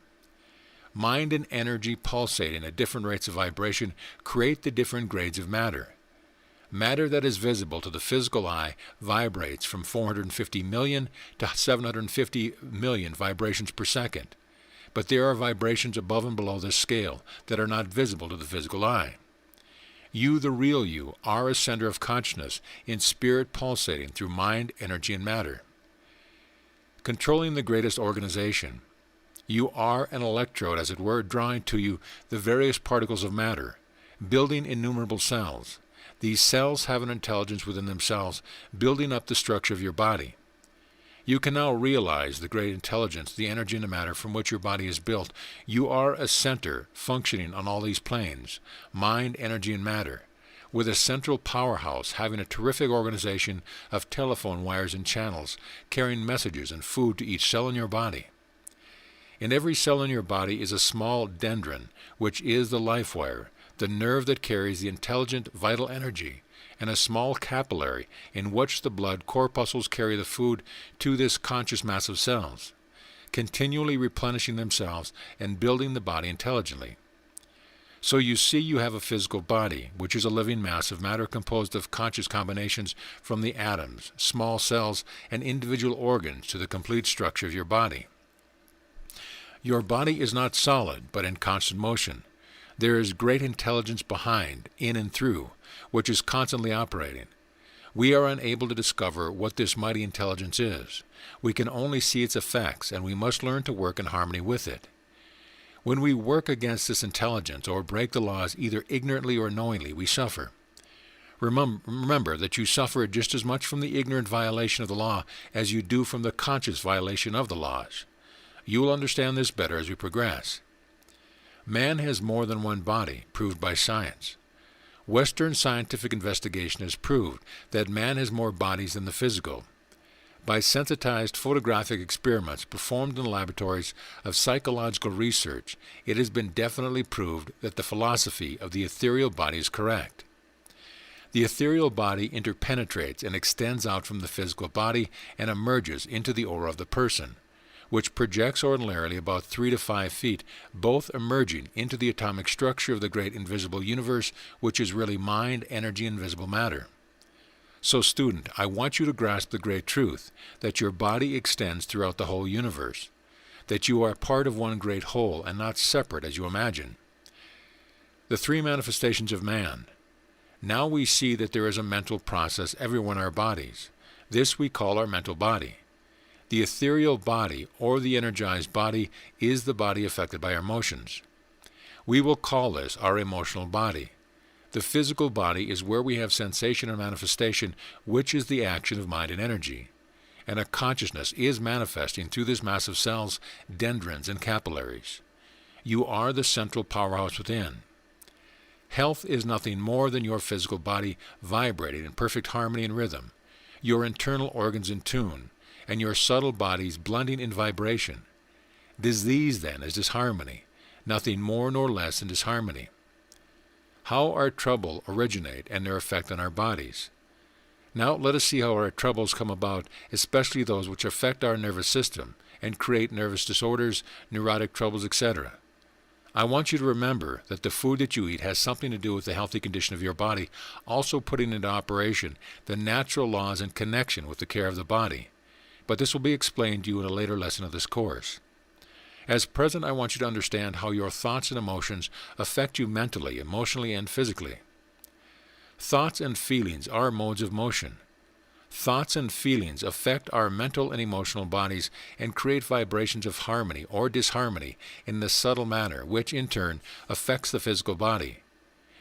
Mind and energy pulsating at different rates of vibration create the different grades of matter. Matter that is visible to the physical eye vibrates from 450 million to 750 million vibrations per second. But there are vibrations above and below this scale that are not visible to the physical eye. You, the real you, are a center of consciousness in spirit pulsating through mind, energy, and matter. Controlling the greatest organization, you are an electrode, as it were, drawing to you the various particles of matter, building innumerable cells. These cells have an intelligence within themselves, building up the structure of your body. You can now realize the great intelligence, the energy and the matter from which your body is built. You are a center functioning on all these planes, mind, energy, and matter, with a central powerhouse having a terrific organization of telephone wires and channels, carrying messages and food to each cell in your body. In every cell in your body is a small dendron, which is the life wire, the nerve that carries the intelligent, vital energy, and a small capillary in which the blood corpuscles carry the food to this conscious mass of cells, continually replenishing themselves and building the body intelligently. So you see you have a physical body, which is a living mass of matter composed of conscious combinations from the atoms, small cells, and individual organs to the complete structure of your body. Your body is not solid, but in constant motion. There is great intelligence behind, in and through, which is constantly operating. We are unable to discover what this mighty intelligence is. We can only see its effects, and we must learn to work in harmony with it. When we work against this intelligence or break the laws either ignorantly or knowingly, we suffer. Remember that you suffer just as much from the ignorant violation of the law as you do from the conscious violation of the laws. You will understand this better as we progress. Man has more than one body, proved by science. Western scientific investigation has proved that man has more bodies than the physical. By sensitized photographic experiments performed in the laboratories of psychological research, it has been definitely proved that the philosophy of the ethereal body is correct. The ethereal body interpenetrates and extends out from the physical body and emerges into the aura of the person, which projects ordinarily about 3 to 5 feet, both emerging into the atomic structure of the great invisible universe, which is really mind, energy, and visible matter. So, student, I want you to grasp the great truth, that your body extends throughout the whole universe, that you are part of one great whole and not separate as you imagine. The three manifestations of man. Now we see that there is a mental process everywhere in our bodies. This we call our mental body. The ethereal body, or the energized body, is the body affected by our emotions. We will call this our emotional body. The physical body is where we have sensation and manifestation, which is the action of mind and energy. And a consciousness is manifesting through this mass of cells, dendrons, and capillaries. You are the central powerhouse within. Health is nothing more than your physical body vibrating in perfect harmony and rhythm, your internal organs in tune, and your subtle bodies blending in vibration. Disease, then, is disharmony, nothing more nor less than disharmony. How our trouble originate and their effect on our bodies. Now let us see how our troubles come about, especially those which affect our nervous system and create nervous disorders, neurotic troubles, etc. I want you to remember that the food that you eat has something to do with the healthy condition of your body, also putting into operation the natural laws in connection with the care of the body. But this will be explained to you in a later lesson of this course. As present, I want you to understand how your thoughts and emotions affect you mentally, emotionally, and physically. Thoughts and feelings are modes of motion. Thoughts and feelings affect our mental and emotional bodies and create vibrations of harmony or disharmony in the subtle manner, which in turn affects the physical body,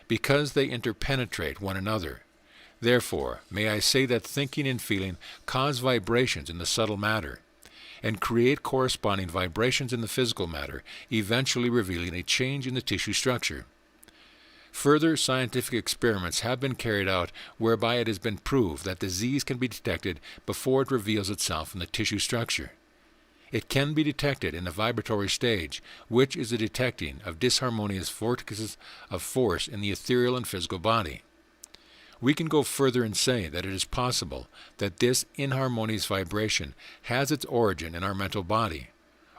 because they interpenetrate one another. Therefore, may I say that thinking and feeling cause vibrations in the subtle matter, and create corresponding vibrations in the physical matter, eventually revealing a change in the tissue structure. Further scientific experiments have been carried out whereby it has been proved that disease can be detected before it reveals itself in the tissue structure. It can be detected in the vibratory stage, which is the detecting of disharmonious vortices of force in the ethereal and physical body. We can go further and say that it is possible that this inharmonious vibration has its origin in our mental body,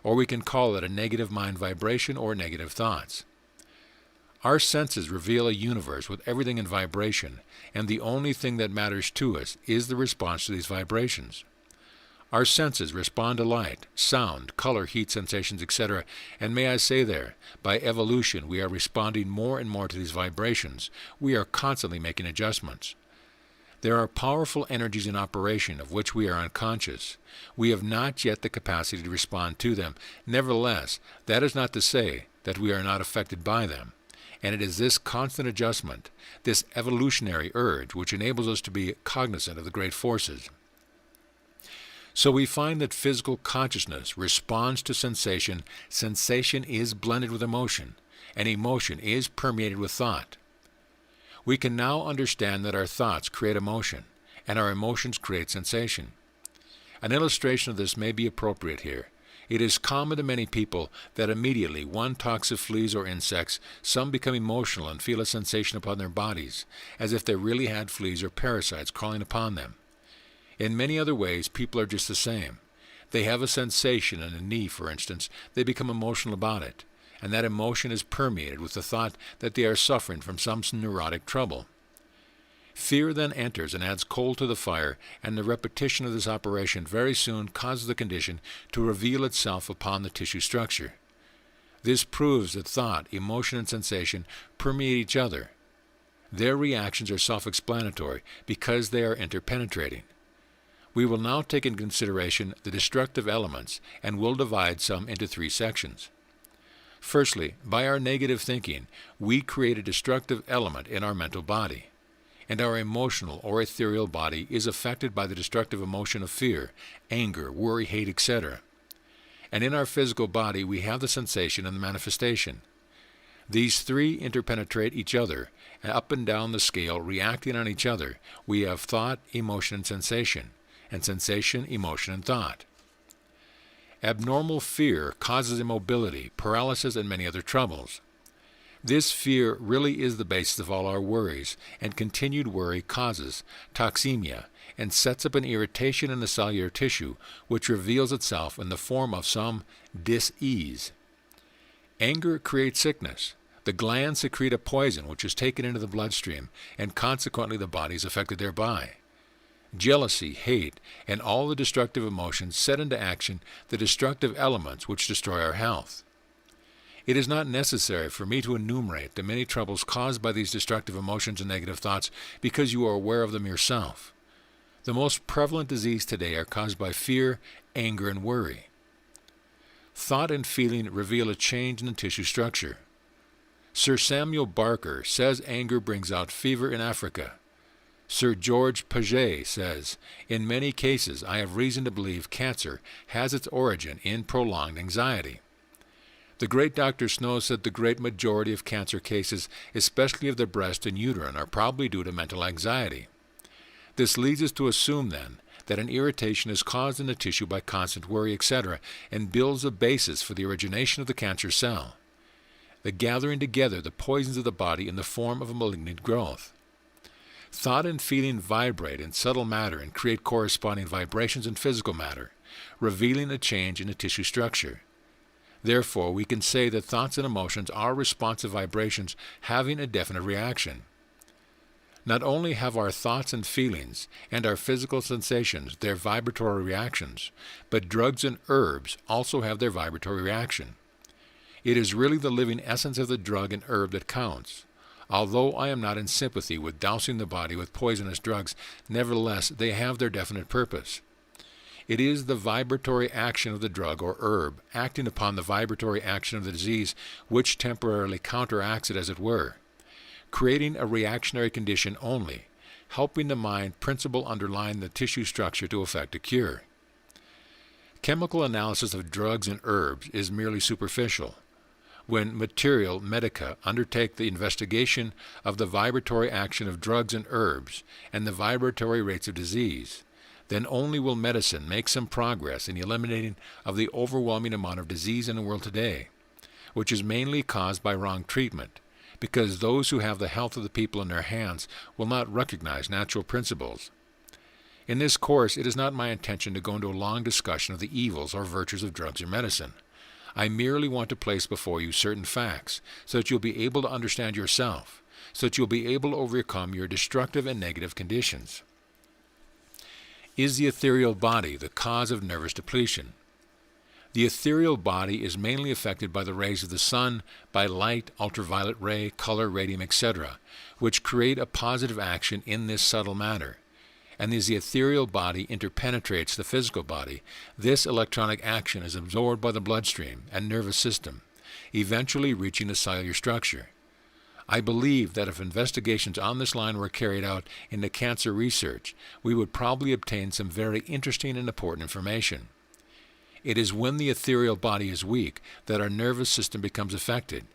or we can call it a negative mind vibration or negative thoughts. Our senses reveal a universe with everything in vibration, and the only thing that matters to us is the response to these vibrations. Our senses respond to light, sound, color, heat, sensations, etc., and may I say there, by evolution we are responding more and more to these vibrations. We are constantly making adjustments. There are powerful energies in operation of which we are unconscious. We have not yet the capacity to respond to them. Nevertheless, that is not to say that we are not affected by them. And it is this constant adjustment, this evolutionary urge, which enables us to be cognizant of the great forces. So we find that physical consciousness responds to sensation. Sensation is blended with emotion, and emotion is permeated with thought. We can now understand that our thoughts create emotion, and our emotions create sensation. An illustration of this may be appropriate here. It is common to many people that immediately one talks of fleas or insects, some become emotional and feel a sensation upon their bodies, as if they really had fleas or parasites crawling upon them. In many other ways, people are just the same. They have a sensation in a knee, for instance. They become emotional about it, and that emotion is permeated with the thought that they are suffering from some neurotic trouble. Fear then enters and adds coal to the fire, and the repetition of this operation very soon causes the condition to reveal itself upon the tissue structure. This proves that thought, emotion, and sensation permeate each other. Their reactions are self-explanatory because they are interpenetrating. We will now take into consideration the destructive elements and will divide some into three sections. Firstly, by our negative thinking, we create a destructive element in our mental body, and our emotional or ethereal body is affected by the destructive emotion of fear, anger, worry, hate, etc. And in our physical body we have the sensation and the manifestation. These three interpenetrate each other, and up and down the scale, reacting on each other, we have thought, emotion, and sensation, emotion, and thought. Abnormal fear causes immobility, paralysis, and many other troubles. This fear really is the basis of all our worries, and continued worry causes toxemia and sets up an irritation in the cellular tissue, which reveals itself in the form of some dis-ease. Anger creates sickness. The glands secrete a poison which is taken into the bloodstream, and consequently the body is affected thereby. Jealousy, hate, and all the destructive emotions set into action the destructive elements which destroy our health. It is not necessary for me to enumerate the many troubles caused by these destructive emotions and negative thoughts because you are aware of them yourself. The most prevalent diseases today are caused by fear, anger, and worry. Thought and feeling reveal a change in the tissue structure. Sir Samuel Barker says anger brings out fever in Africa. Sir George Paget says, in many cases I have reason to believe cancer has its origin in prolonged anxiety. The great Dr. Snow said the great majority of cancer cases, especially of the breast and uterine, are probably due to mental anxiety. This leads us to assume, then, that an irritation is caused in the tissue by constant worry, etc., and builds a basis for the origination of the cancer cell, the gathering together the poisons of the body in the form of a malignant growth. Thought and feeling vibrate in subtle matter and create corresponding vibrations in physical matter, revealing a change in the tissue structure. Therefore, we can say that thoughts and emotions are responsive vibrations having a definite reaction. Not only have our thoughts and feelings and our physical sensations their vibratory reactions, but drugs and herbs also have their vibratory reaction. It is really the living essence of the drug and herb that counts. Although I am not in sympathy with dousing the body with poisonous drugs, nevertheless they have their definite purpose. It is the vibratory action of the drug or herb acting upon the vibratory action of the disease which temporarily counteracts it, as it were, creating a reactionary condition only, helping the mind principle underlying the tissue structure to effect a cure. Chemical analysis of drugs and herbs is merely superficial. When Material Medica undertake the investigation of the vibratory action of drugs and herbs and the vibratory rates of disease, Then only will medicine make some progress in the eliminating of the overwhelming amount of disease in the world today, which is mainly caused by wrong treatment, because those who have the health of the people in their hands will not recognize natural principles. In this course, it is not my intention to go into a long discussion of the evils or virtues of drugs or medicine. I merely want to place before you certain facts, so that you'll be able to understand yourself, so that you'll be able to overcome your destructive and negative conditions. Is the ethereal body the cause of nervous depletion? The ethereal body is mainly affected by the rays of the sun, by light, ultraviolet ray, color, radium, etc., which create a positive action in this subtle matter. And as the ethereal body interpenetrates the physical body, this electronic action is absorbed by the bloodstream and nervous system, eventually reaching the cellular structure. I believe that if investigations on this line were carried out into cancer research, we would probably obtain some very interesting and important information. It is when the ethereal body is weak that our nervous system becomes affected.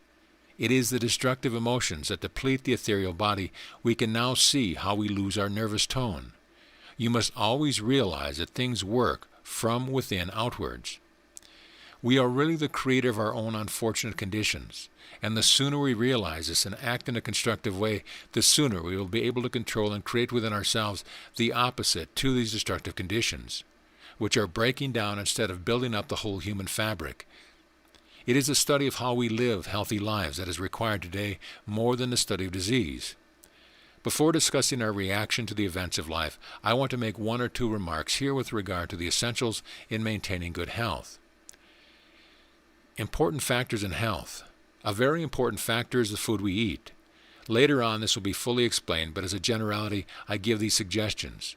It is the destructive emotions that deplete the ethereal body. We can now see how we lose our nervous tone. You must always realize that things work from within outwards. We are really the creator of our own unfortunate conditions, and the sooner we realize this and act in a constructive way, the sooner we will be able to control and create within ourselves the opposite to these destructive conditions, which are breaking down instead of building up the whole human fabric. It is the study of how we live healthy lives that is required today more than the study of disease. Before discussing our reaction to the events of life, I want to make one or two remarks here with regard to the essentials in maintaining good health. Important factors in health. A very important factor is the food we eat. Later on this will be fully explained, but as a generality I give these suggestions.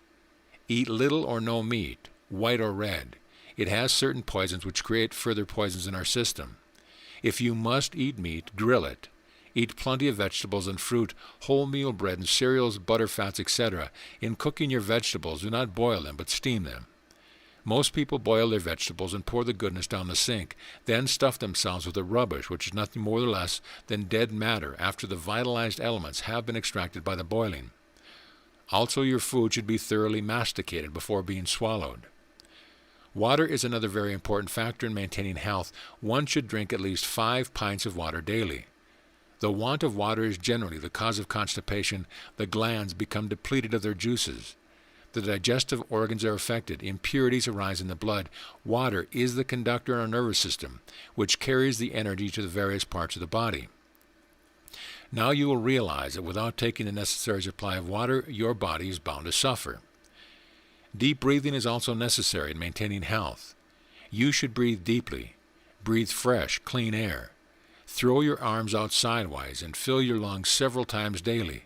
Eat little or no meat, white or red. It has certain poisons which create further poisons in our system. If you must eat meat, grill it. Eat plenty of vegetables and fruit, wholemeal bread and cereals, butter, fats, etc. In cooking your vegetables, do not boil them, but steam them. Most people boil their vegetables and pour the goodness down the sink, then stuff themselves with the rubbish, which is nothing more or less than dead matter after the vitalized elements have been extracted by the boiling. Also, your food should be thoroughly masticated before being swallowed. Water is another very important factor in maintaining health. One should drink at least 5 pints of water daily. The want of water is generally the cause of constipation. The glands become depleted of their juices. The digestive organs are affected. Impurities arise in the blood. Water is the conductor in our nervous system, which carries the energy to the various parts of the body. Now you will realize that without taking the necessary supply of water, your body is bound to suffer. Deep breathing is also necessary in maintaining health. You should breathe deeply. Breathe fresh, clean air. Throw your arms out sidewise and fill your lungs several times daily.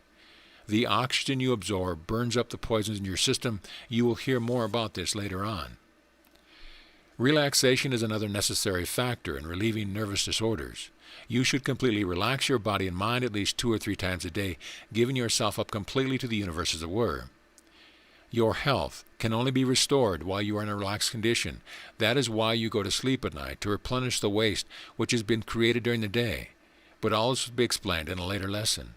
The oxygen you absorb burns up the poisons in your system. You will hear more about this later on. Relaxation is another necessary factor in relieving nervous disorders. You should completely relax your body and mind at least 2 or 3 times a day, giving yourself up completely to the universe as it were. Your health can only be restored while you are in a relaxed condition. That is why you go to sleep at night, to replenish the waste which has been created during the day. But all this will be explained in a later lesson.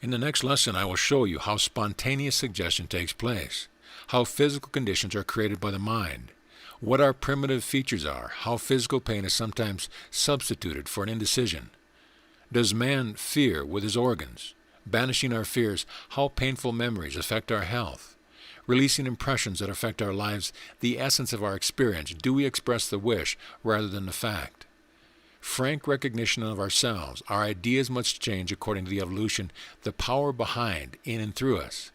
In the next lesson, I will show you how spontaneous suggestion takes place, how physical conditions are created by the mind, what our primitive features are, how physical pain is sometimes substituted for an indecision. Does man fear with his organs? Banishing our fears, how painful memories affect our health. Releasing impressions that affect our lives, the essence of our experience. Do we express the wish rather than the fact? Frank recognition of ourselves. Our ideas must change according to the evolution, the power behind, in and through us.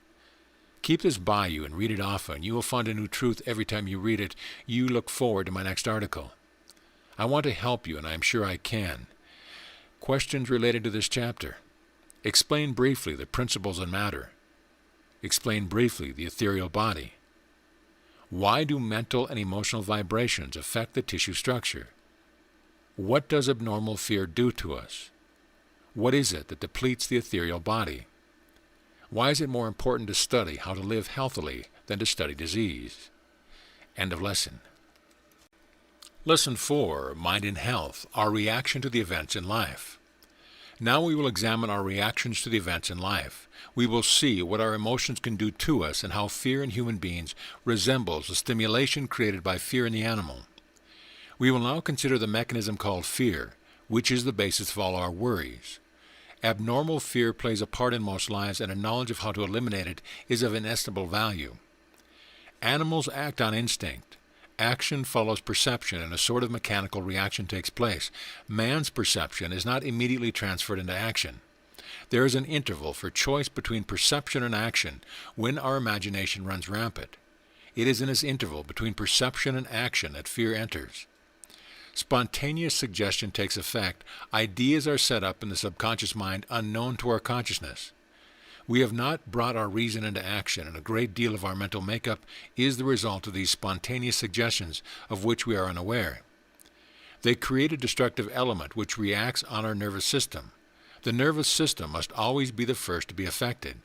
Keep this by you and read it often. You will find a new truth every time you read it. You look forward to my next article. I want to help you, and I am sure I can. Questions related to this chapter. Explain briefly the principles in matter. Explain briefly the ethereal body. Why do mental and emotional vibrations affect the tissue structure? What does abnormal fear do to us? What is it that depletes the ethereal body? Why is it more important to study how to live healthily than to study disease? End of lesson. Lesson 4, Mind and Health, our reaction to the events in life. Now we will examine our reactions to the events in life. We will see what our emotions can do to us and how fear in human beings resembles the stimulation created by fear in the animal. We will now consider the mechanism called fear, which is the basis of all our worries. Abnormal fear plays a part in most lives, and a knowledge of how to eliminate it is of inestimable value. Animals act on instinct. Action follows perception, and a sort of mechanical reaction takes place. Man's perception is not immediately transferred into action. There is an interval for choice between perception and action when our imagination runs rampant. It is in this interval between perception and action that fear enters. Spontaneous suggestion takes effect. Ideas are set up in the subconscious mind unknown to our consciousness. We have not brought our reason into action, and a great deal of our mental makeup is the result of these spontaneous suggestions of which we are unaware. They create a destructive element which reacts on our nervous system. The nervous system must always be the first to be affected.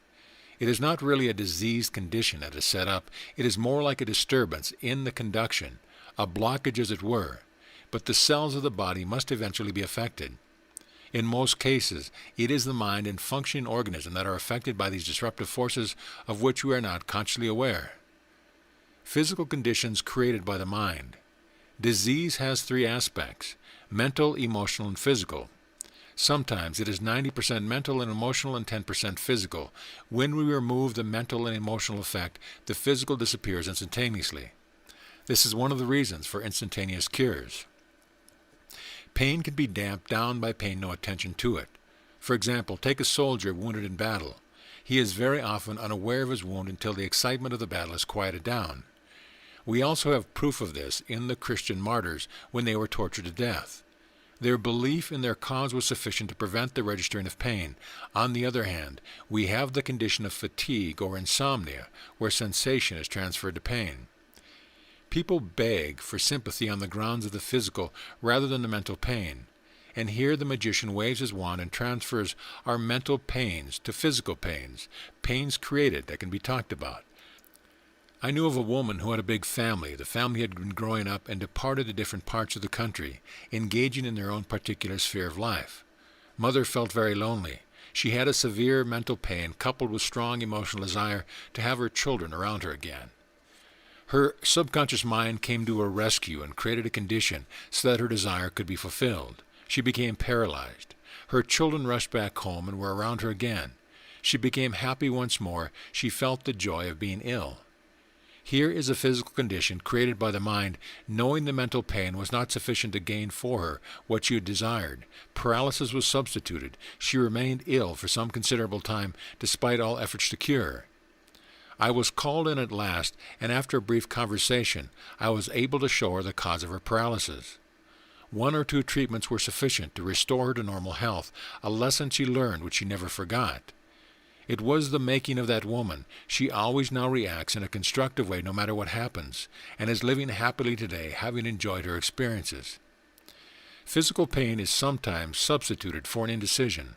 It is not really a diseased condition that is set up. It is more like a disturbance in the conduction, a blockage as it were. But the cells of the body must eventually be affected. In most cases, it is the mind and functioning organism that are affected by these disruptive forces of which we are not consciously aware. Physical conditions created by the mind. Disease has three aspects: mental, emotional, and physical. Sometimes it is 90% mental and emotional and 10% physical. When we remove the mental and emotional effect, the physical disappears instantaneously. This is one of the reasons for instantaneous cures. Pain can be damped down by paying no attention to it. For example, take a soldier wounded in battle. He is very often unaware of his wound until the excitement of the battle is quieted down. We also have proof of this in the Christian martyrs when they were tortured to death. Their belief in their cause was sufficient to prevent the registering of pain. On the other hand, we have the condition of fatigue or insomnia, where sensation is transferred to pain. People beg for sympathy on the grounds of the physical rather than the mental pain. And here the magician waves his wand and transfers our mental pains to physical pains, pains created that can be talked about. I knew of a woman who had a big family. The family had been growing up and departed to different parts of the country, engaging in their own particular sphere of life. Mother felt very lonely. She had a severe mental pain coupled with strong emotional desire to have her children around her again. Her subconscious mind came to her rescue and created a condition so that her desire could be fulfilled. She became paralyzed. Her children rushed back home and were around her again. She became happy once more. She felt the joy of being ill. Here is a physical condition created by the mind, knowing the mental pain was not sufficient to gain for her what she had desired. Paralysis was substituted. She remained ill for some considerable time, despite all efforts to cure her. I was called in at last, and after a brief conversation, I was able to show her the cause of her paralysis. 1 or 2 treatments were sufficient to restore her to normal health, a lesson she learned which she never forgot. It was the making of that woman. She always now reacts in a constructive way no matter what happens, and is living happily today, having enjoyed her experiences. Physical pain is sometimes substituted for an indecision.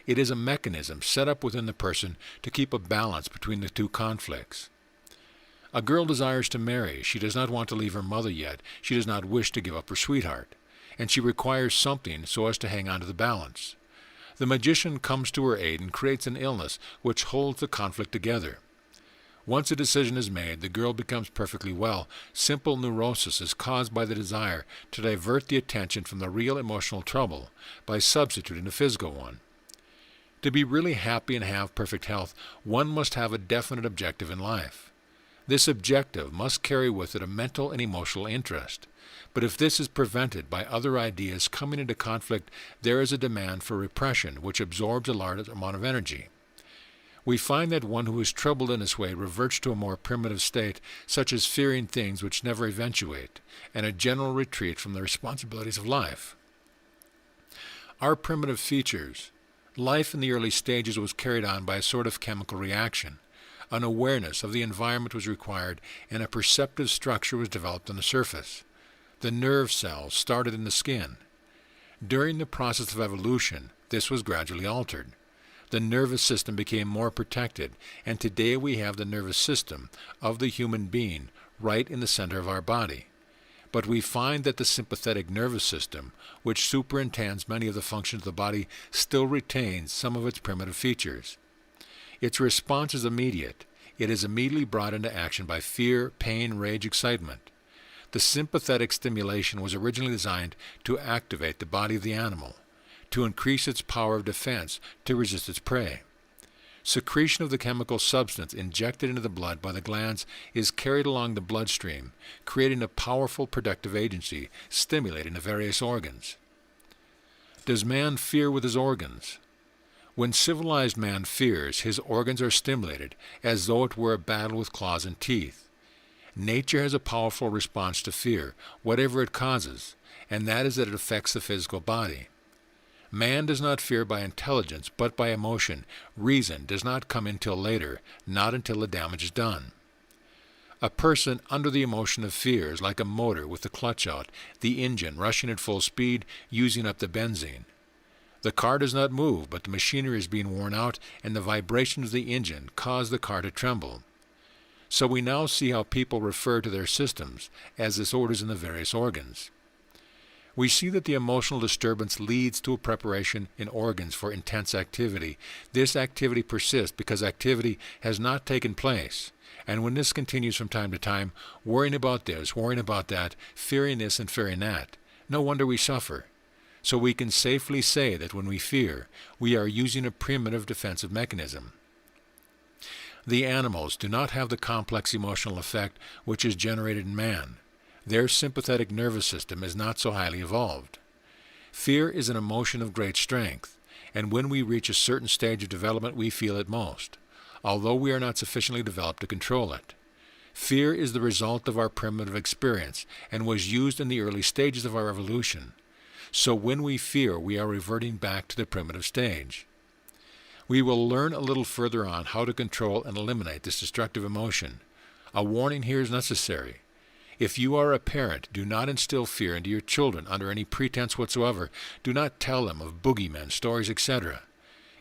It is a mechanism set up within the person to keep a balance between the two conflicts. A girl desires to marry. She does not want to leave her mother yet. She does not wish to give up her sweetheart. And she requires something so as to hang on to the balance. The magician comes to her aid and creates an illness which holds the conflict together. Once a decision is made, the girl becomes perfectly well. Simple neurosis is caused by the desire to divert the attention from the real emotional trouble by substituting a physical one. To be really happy and have perfect health, one must have a definite objective in life. This objective must carry with it a mental and emotional interest. But if this is prevented by other ideas coming into conflict, there is a demand for repression, which absorbs a large amount of energy. We find that one who is troubled in this way reverts to a more primitive state, such as fearing things which never eventuate, and a general retreat from the responsibilities of life. Our primitive features. Life in the early stages was carried on by a sort of chemical reaction. An awareness of the environment was required, and a perceptive structure was developed on the surface. The nerve cells started in the skin. During the process of evolution, this was gradually altered. The nervous system became more protected, and today we have the nervous system of the human being right in the center of our body. but we find that the sympathetic nervous system, which superintends many of the functions of the body, still retains some of its primitive features. Its response is immediate. It is immediately brought into action by fear, pain, rage, excitement. The sympathetic stimulation was originally designed to activate the body of the animal, to increase its power of defense, to resist its prey. Secretion of the chemical substance injected into the blood by the glands is carried along the bloodstream, creating a powerful protective agency, stimulating the various organs. Does man fear with his organs? When civilized man fears, his organs are stimulated as though it were a battle with claws and teeth. Nature has a powerful response to fear, whatever it causes, and that is that it affects the physical body. Man does not fear by intelligence, but by emotion. Reason does not come until later, not until the damage is done. A person under the emotion of fear is like a motor with the clutch out, the engine rushing at full speed, using up the benzene. The car does not move, but the machinery is being worn out, and the vibrations of the engine cause the car to tremble. So we now see how people refer to their systems as disorders in the various organs. We see that the emotional disturbance leads to a preparation in organs for intense activity. This activity persists because activity has not taken place. And when this continues from time to time, worrying about this, worrying about that, fearing this and fearing that, no wonder we suffer. So we can safely say that when we fear, we are using a primitive defensive mechanism. The animals do not have the complex emotional effect which is generated in man. Their sympathetic nervous system is not so highly evolved. Fear is an emotion of great strength, and when we reach a certain stage of development we feel it most, although we are not sufficiently developed to control it. Fear is the result of our primitive experience, and was used in the early stages of our evolution. So when we fear, we are reverting back to the primitive stage. We will learn a little further on how to control and eliminate this destructive emotion. A warning here is necessary. If you are a parent, do not instill fear into your children under any pretense whatsoever. Do not tell them of boogeymen, stories, etc.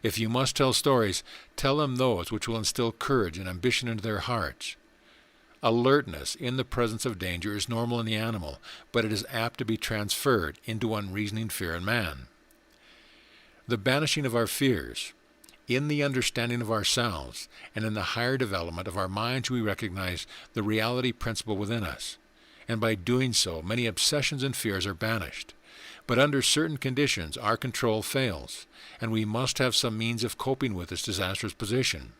If you must tell stories, tell them those which will instill courage and ambition into their hearts. Alertness in the presence of danger is normal in the animal, but it is apt to be transferred into unreasoning fear in man. The banishing of our fears. In the understanding of ourselves, and in the higher development of our minds, we recognize the reality principle within us. And by doing so, many obsessions and fears are banished. But under certain conditions, our control fails, and we must have some means of coping with this disastrous position.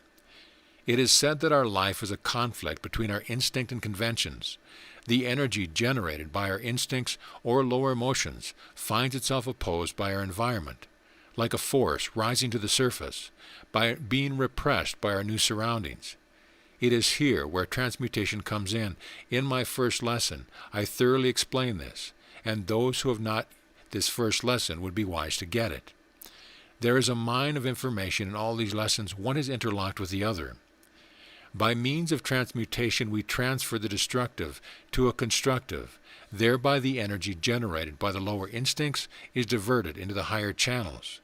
It is said that our life is a conflict between our instinct and conventions. The energy generated by our instincts or lower emotions finds itself opposed by our environment, like a force rising to the surface, by being repressed by our new surroundings. It is here where transmutation comes in. In my first lesson, I thoroughly explain this, and those who have not this first lesson would be wise to get it. There is a mine of information in all these lessons. One is interlocked with the other. By means of transmutation, we transfer the destructive to a constructive. Thereby the energy generated by the lower instincts is diverted into the higher channels.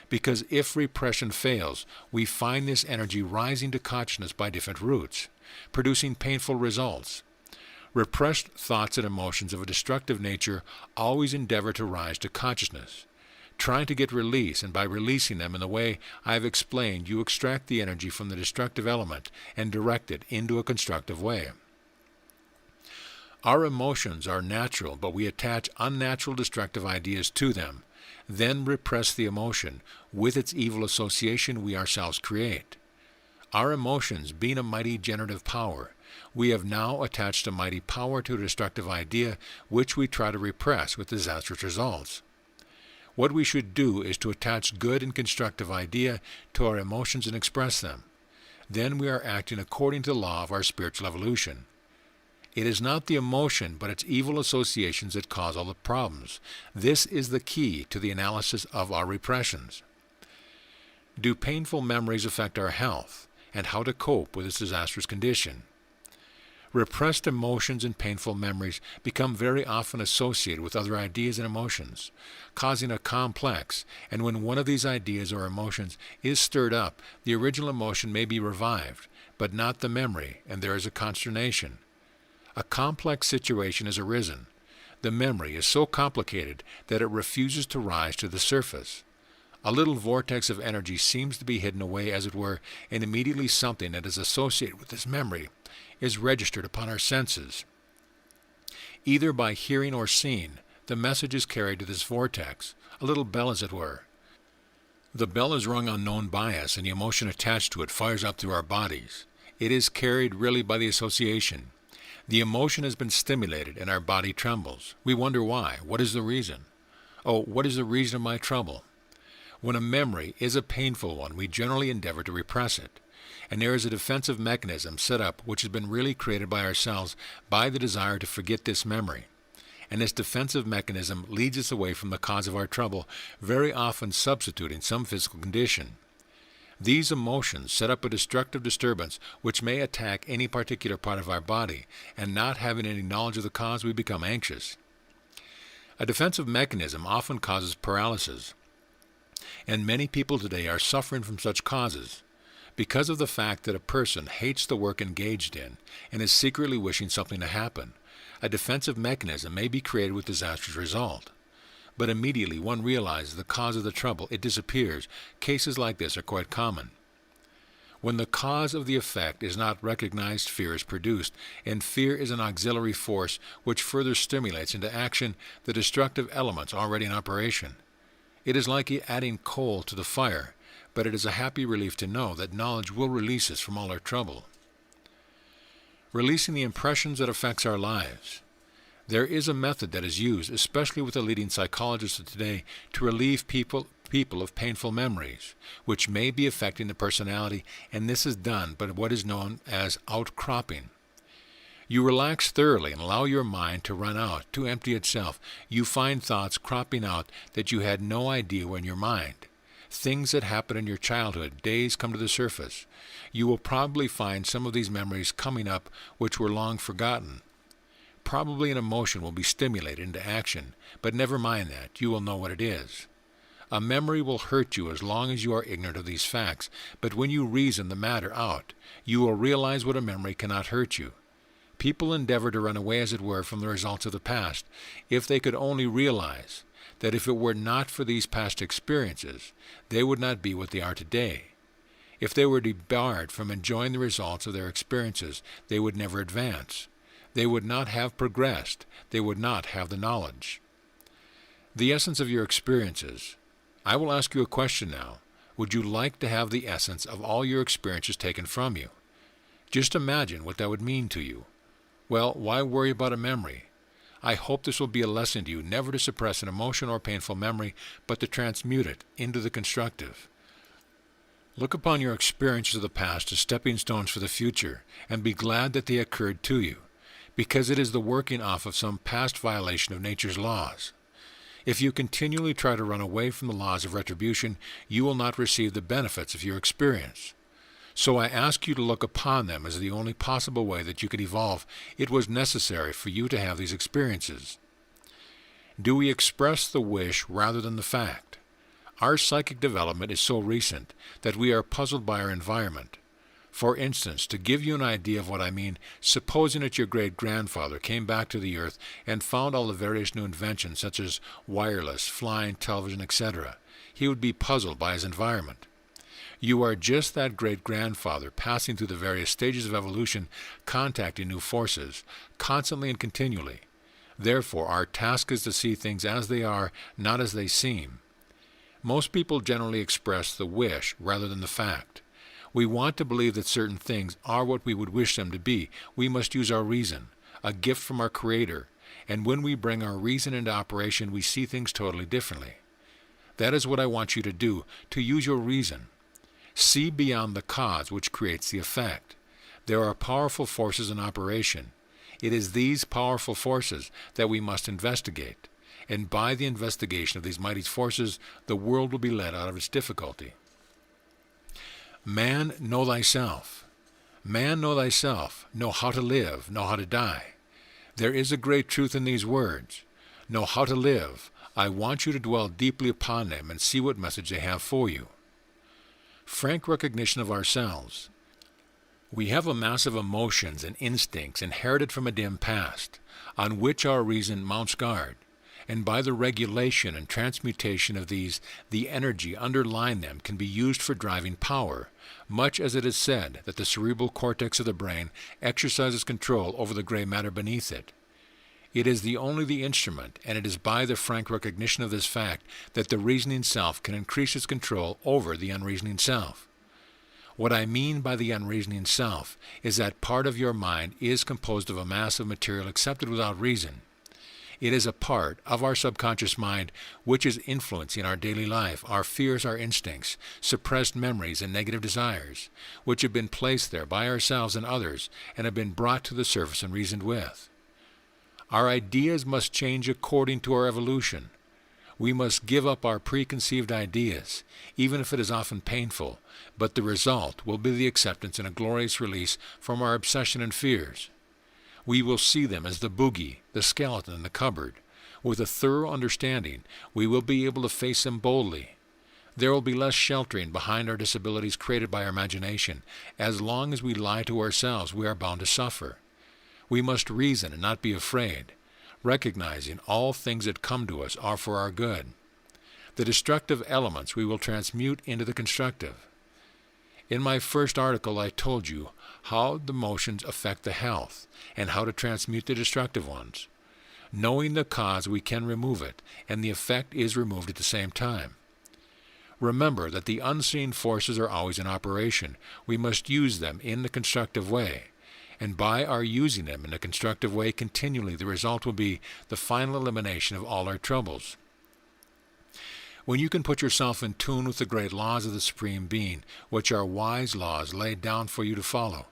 Because if repression fails, we find this energy rising to consciousness by different routes, producing painful results. Repressed thoughts and emotions of a destructive nature always endeavor to rise to consciousness, trying to get release, and by releasing them in the way I have explained, you extract the energy from the destructive element and direct it into a constructive way. Our emotions are natural, but we attach unnatural destructive ideas to them, then repress the emotion. With its evil association we ourselves create. Our emotions being a mighty generative power, we have now attached a mighty power to a destructive idea which we try to repress with disastrous results. What we should do is to attach good and constructive idea to our emotions and express them. Then we are acting according to the law of our spiritual evolution. It is not the emotion, but its evil associations that cause all the problems. This is the key to the analysis of our repressions. Do painful memories affect our health, and how to cope with this disastrous condition? Repressed emotions and painful memories become very often associated with other ideas and emotions, causing a complex, and when one of these ideas or emotions is stirred up, the original emotion may be revived, but not the memory, and there is a consternation. A complex situation has arisen. The memory is so complicated that it refuses to rise to the surface. A little vortex of energy seems to be hidden away, as it were, and immediately something that is associated with this memory is registered upon our senses. Either by hearing or seeing, the message is carried to this vortex, a little bell as it were. The bell is rung unknown by us, and the emotion attached to it fires up through our bodies. It is carried really by the association. The emotion has been stimulated, and our body trembles. We wonder why. What is the reason? Oh, what is the reason of my trouble? When a memory is a painful one, we generally endeavor to repress it. And there is a defensive mechanism set up which has been really created by ourselves by the desire to forget this memory. And this defensive mechanism leads us away from the cause of our trouble, very often substituting some physical condition. These emotions set up a destructive disturbance which may attack any particular part of our body, and not having any knowledge of the cause, we become anxious. A defensive mechanism often causes paralysis, and many people today are suffering from such causes because of the fact that a person hates the work engaged in and is secretly wishing something to happen. A defensive mechanism may be created with disastrous result. But immediately one realizes the cause of the trouble, it disappears. Cases like this are quite common. When the cause of the effect is not recognized, fear is produced, and fear is an auxiliary force which further stimulates into action the destructive elements already in operation. It is like adding coal to the fire, but it is a happy relief to know that knowledge will release us from all our trouble. Releasing the impressions that affects our lives. There is a method that is used, especially with the leading psychologists of today, to relieve people of painful memories, which may be affecting the personality, and this is done by what is known as outcropping. You relax thoroughly and allow your mind to run out, to empty itself. You find thoughts cropping out that you had no idea were in your mind. Things that happened in your childhood, days come to the surface. You will probably find some of these memories coming up which were long forgotten. Probably an emotion will be stimulated into action, but never mind that, you will know what it is. A memory will hurt you as long as you are ignorant of these facts, but when you reason the matter out, you will realize what a memory cannot hurt you. People endeavor to run away, as it were, from the results of the past, if they could only realize that if it were not for these past experiences, they would not be what they are today. If they were debarred from enjoying the results of their experiences, they would never advance. They would not have progressed. They would not have the knowledge. The essence of your experiences. I will ask you a question now. Would you like to have the essence of all your experiences taken from you? Just imagine what that would mean to you. Well, why worry about a memory? I hope this will be a lesson to you never to suppress an emotion or painful memory, but to transmute it into the constructive. Look upon your experiences of the past as stepping stones for the future, and be glad that they occurred to you, because it is the working off of some past violation of nature's laws. If you continually try to run away from the laws of retribution, you will not receive the benefits of your experience. So I ask you to look upon them as the only possible way that you could evolve. It was necessary for you to have these experiences. Do we express the wish rather than the fact? Our psychic development is so recent that we are puzzled by our environment. For instance, to give you an idea of what I mean, supposing that your great-grandfather came back to the earth and found all the various new inventions such as wireless, flying, television, etc., he would be puzzled by his environment. You are just that great-grandfather passing through the various stages of evolution, contacting new forces, constantly and continually. Therefore, our task is to see things as they are, not as they seem. Most people generally express the wish rather than the fact. We want to believe that certain things are what we would wish them to be. We must use our reason, a gift from our Creator, and when we bring our reason into operation, we see things totally differently. That is what I want you to do, to use your reason. See beyond the cause which creates the effect. There are powerful forces in operation. It is these powerful forces that we must investigate, and by the investigation of these mighty forces, the world will be led out of its difficulty. Man, know thyself. Man, know thyself. Know how to live, know how to die. There is a great truth in these words. Know how to live. I want you to dwell deeply upon them and see what message they have for you. Frank recognition of ourselves. We have a mass of emotions and instincts inherited from a dim past, on which our reason mounts guard, and by the regulation and transmutation of these, the energy underlying them can be used for driving power, much as it is said that the cerebral cortex of the brain exercises control over the gray matter beneath it. It is only the instrument, and it is by the frank recognition of this fact that the reasoning self can increase its control over the unreasoning self. What I mean by the unreasoning self is that part of your mind is composed of a mass of material accepted without reason. It is a part of our subconscious mind which is influencing our daily life, our fears, our instincts, suppressed memories, and negative desires, which have been placed there by ourselves and others and have been brought to the surface and reasoned with. Our ideas must change according to our evolution. We must give up our preconceived ideas, even if it is often painful, but the result will be the acceptance and a glorious release from our obsession and fears. We will see them as the boogie, the skeleton in the cupboard. With a thorough understanding, we will be able to face them boldly. There will be less sheltering behind our disabilities created by our imagination. As long as we lie to ourselves, we are bound to suffer. We must reason and not be afraid, recognizing all things that come to us are for our good. The destructive elements we will transmute into the constructive. In my first article, I told you how the emotions affect the health and how to transmute the destructive ones. Knowing the cause, we can remove it, and the effect is removed at the same time. Remember that the unseen forces are always in operation. We must use them in the constructive way. And by our using them in a constructive way continually, the result will be the final elimination of all our troubles. When you can put yourself in tune with the great laws of the Supreme Being, which are wise laws laid down for you to follow,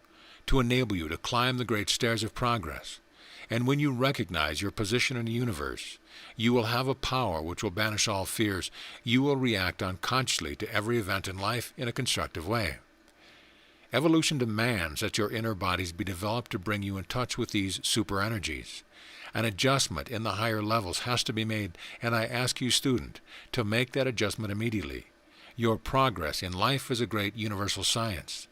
to enable you to climb the great stairs of progress, and when you recognize your position in the universe, you will have a power which will banish all fears. You will react unconsciously to every event in life in a constructive way. Evolution demands that your inner bodies be developed to bring you in touch with these super energies. An adjustment in the higher levels has to be made, and I ask you, student, to make that adjustment immediately. Your progress in life is a great universal science.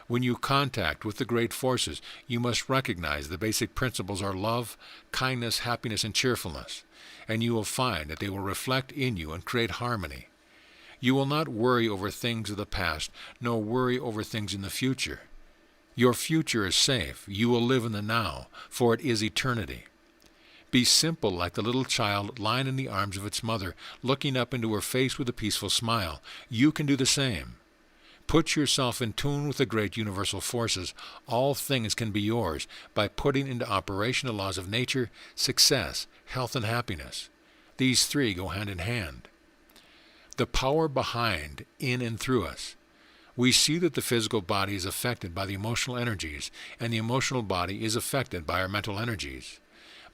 When you contact with the great forces, you must recognize the basic principles are love, kindness, happiness, and cheerfulness, and you will find that they will reflect in you and create harmony. You will not worry over things of the past, nor worry over things in the future. Your future is safe. You will live in the now, for it is eternity. Be simple like the little child lying in the arms of its mother, looking up into her face with a peaceful smile. You can do the same. Put yourself in tune with the great universal forces. All things can be yours by putting into operation the laws of nature, success, health, and happiness. These three go hand in hand. The power behind, in, and through us. We see that the physical body is affected by the emotional energies, and the emotional body is affected by our mental energies.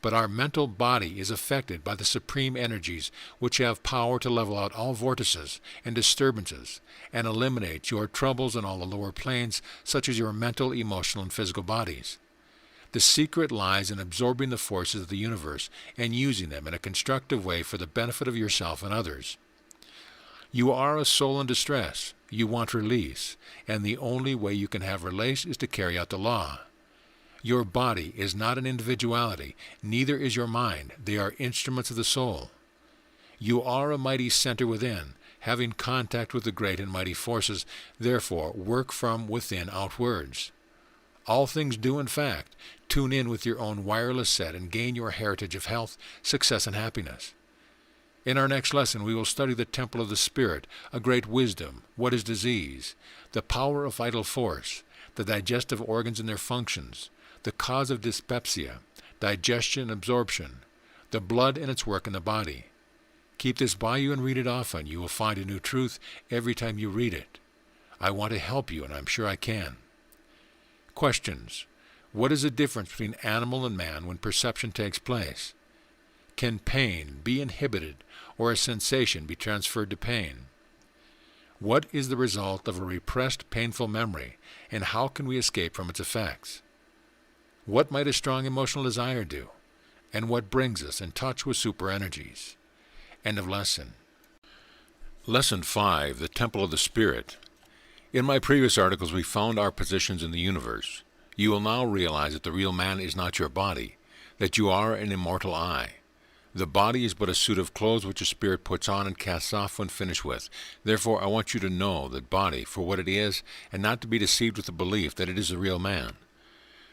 But our mental body is affected by the supreme energies, which have power to level out all vortices and disturbances, and eliminate your troubles in all the lower planes, such as your mental, emotional, and physical bodies. The secret lies in absorbing the forces of the universe and using them in a constructive way for the benefit of yourself and others. You are a soul in distress. You want release, and the only way you can have release is to carry out the law. Your body is not an individuality, neither is your mind. They are instruments of the soul. You are a mighty center within, having contact with the great and mighty forces, therefore work from within outwards. All things do, in fact, tune in with your own wireless set and gain your heritage of health, success, and happiness. In our next lesson, we will study the temple of the spirit, a great wisdom, what is disease, the power of vital force, the digestive organs and their functions, the cause of dyspepsia, digestion and absorption, the blood and its work in the body. Keep this by you and read it often. You will find a new truth every time you read it. I want to help you, and I'm sure I can. Questions. What is the difference between animal and man when perception takes place? Can pain be inhibited or a sensation be transferred to pain? What is the result of a repressed painful memory, and how can we escape from its effects? What might a strong emotional desire do, and what brings us in touch with super energies? End of lesson. Lesson 5, the Temple of the Spirit. In my previous articles, we found our positions in the universe. You will now realize that the real man is not your body, that you are an immortal I. The body is but a suit of clothes which a spirit puts on and casts off when finished with. Therefore, I want you to know that body for what it is, and not to be deceived with the belief that it is the real man.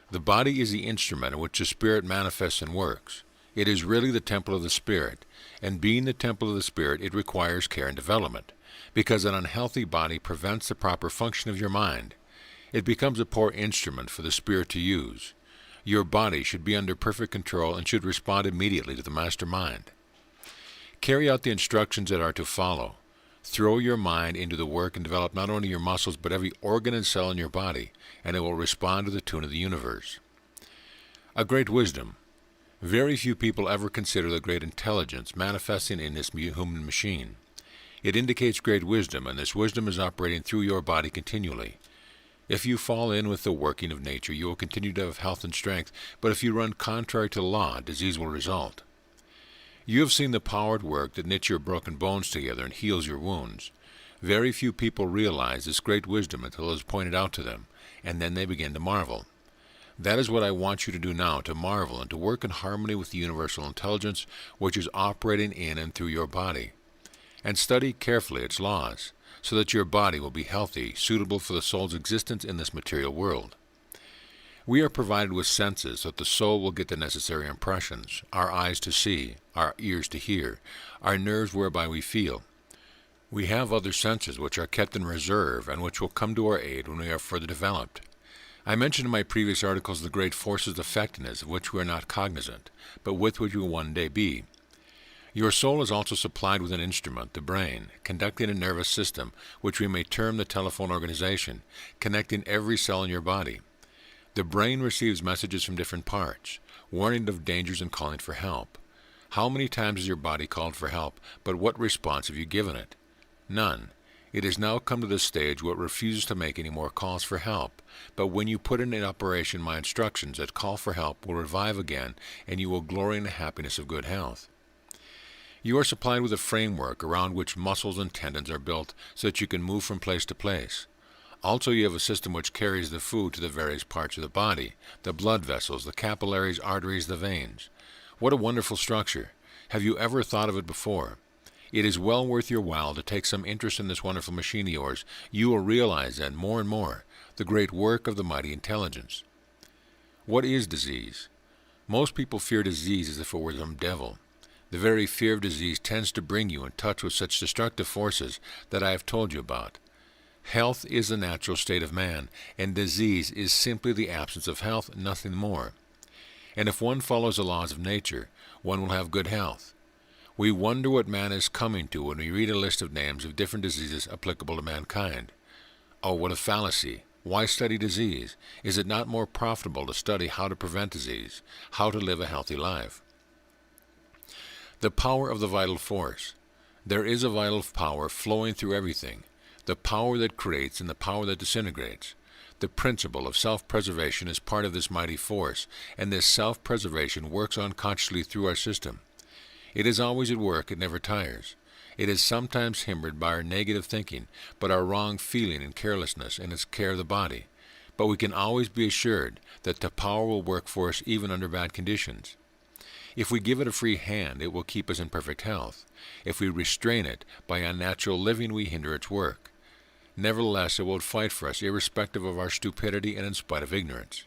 The body is the instrument in which the spirit manifests and works. It is really the temple of the spirit, and being the temple of the spirit, it requires care and development, because an unhealthy body prevents the proper function of your mind. It becomes a poor instrument for the spirit to use. Your body should be under perfect control and should respond immediately to the master mind. Carry out the instructions that are to follow. Throw your mind into the work and develop not only your muscles but every organ and cell in your body, and it will respond to the tune of the universe. A great wisdom. Very few people ever consider the great intelligence manifesting in this human machine. It indicates great wisdom, and this wisdom is operating through your body continually. If you fall in with the working of nature, you will continue to have health and strength, but if you run contrary to law, disease will result. You have seen the power at work that knits your broken bones together and heals your wounds. Very few people realize this great wisdom until it is pointed out to them, and then they begin to marvel. That is what I want you to do now, to marvel and to work in harmony with the universal intelligence which is operating in and through your body. And study carefully its laws, so that your body will be healthy, suitable for the soul's existence in this material world. We are provided with senses so that the soul will get the necessary impressions, our eyes to see, our ears to hear, our nerves whereby we feel. We have other senses which are kept in reserve and which will come to our aid when we are further developed. I mentioned in my previous articles the great forces affecting us of which we are not cognizant, but with which we will one day be. Your soul is also supplied with an instrument, the brain, conducting a nervous system, which we may term the telephone organization, connecting every cell in your body. The brain receives messages from different parts, warning of dangers and calling for help. How many times has your body called for help, but what response have you given it? None. It has now come to the stage where it refuses to make any more calls for help, but when you put in operation my instructions, that call for help will revive again, and you will glory in the happiness of good health. You are supplied with a framework around which muscles and tendons are built so that you can move from place to place. Also, you have a system which carries the food to the various parts of the body, the blood vessels, the capillaries, arteries, the veins. What a wonderful structure! Have you ever thought of it before? It is well worth your while to take some interest in this wonderful machine of yours. You will realize then more and more the great work of the mighty intelligence. What is disease? Most people fear disease as if it were some devil. The very fear of disease tends to bring you in touch with such destructive forces that I have told you about. Health is the natural state of man, and disease is simply the absence of health, nothing more. And if one follows the laws of nature, one will have good health. We wonder what man is coming to when we read a list of names of different diseases applicable to mankind. Oh, what a fallacy! Why study disease? Is it not more profitable to study how to prevent disease, how to live a healthy life? The power of the vital force. There is a vital power flowing through everything, the power that creates and the power that disintegrates. The principle of self-preservation is part of this mighty force, and this self-preservation works unconsciously through our system. It is always at work, it never tires. It is sometimes hindered by our negative thinking, but our wrong feeling and carelessness in its care of the body. But we can always be assured that the power will work for us even under bad conditions. If we give it a free hand, it will keep us in perfect health. If we restrain it by unnatural living, we hinder its work. Nevertheless, it will fight for us, irrespective of our stupidity and in spite of ignorance.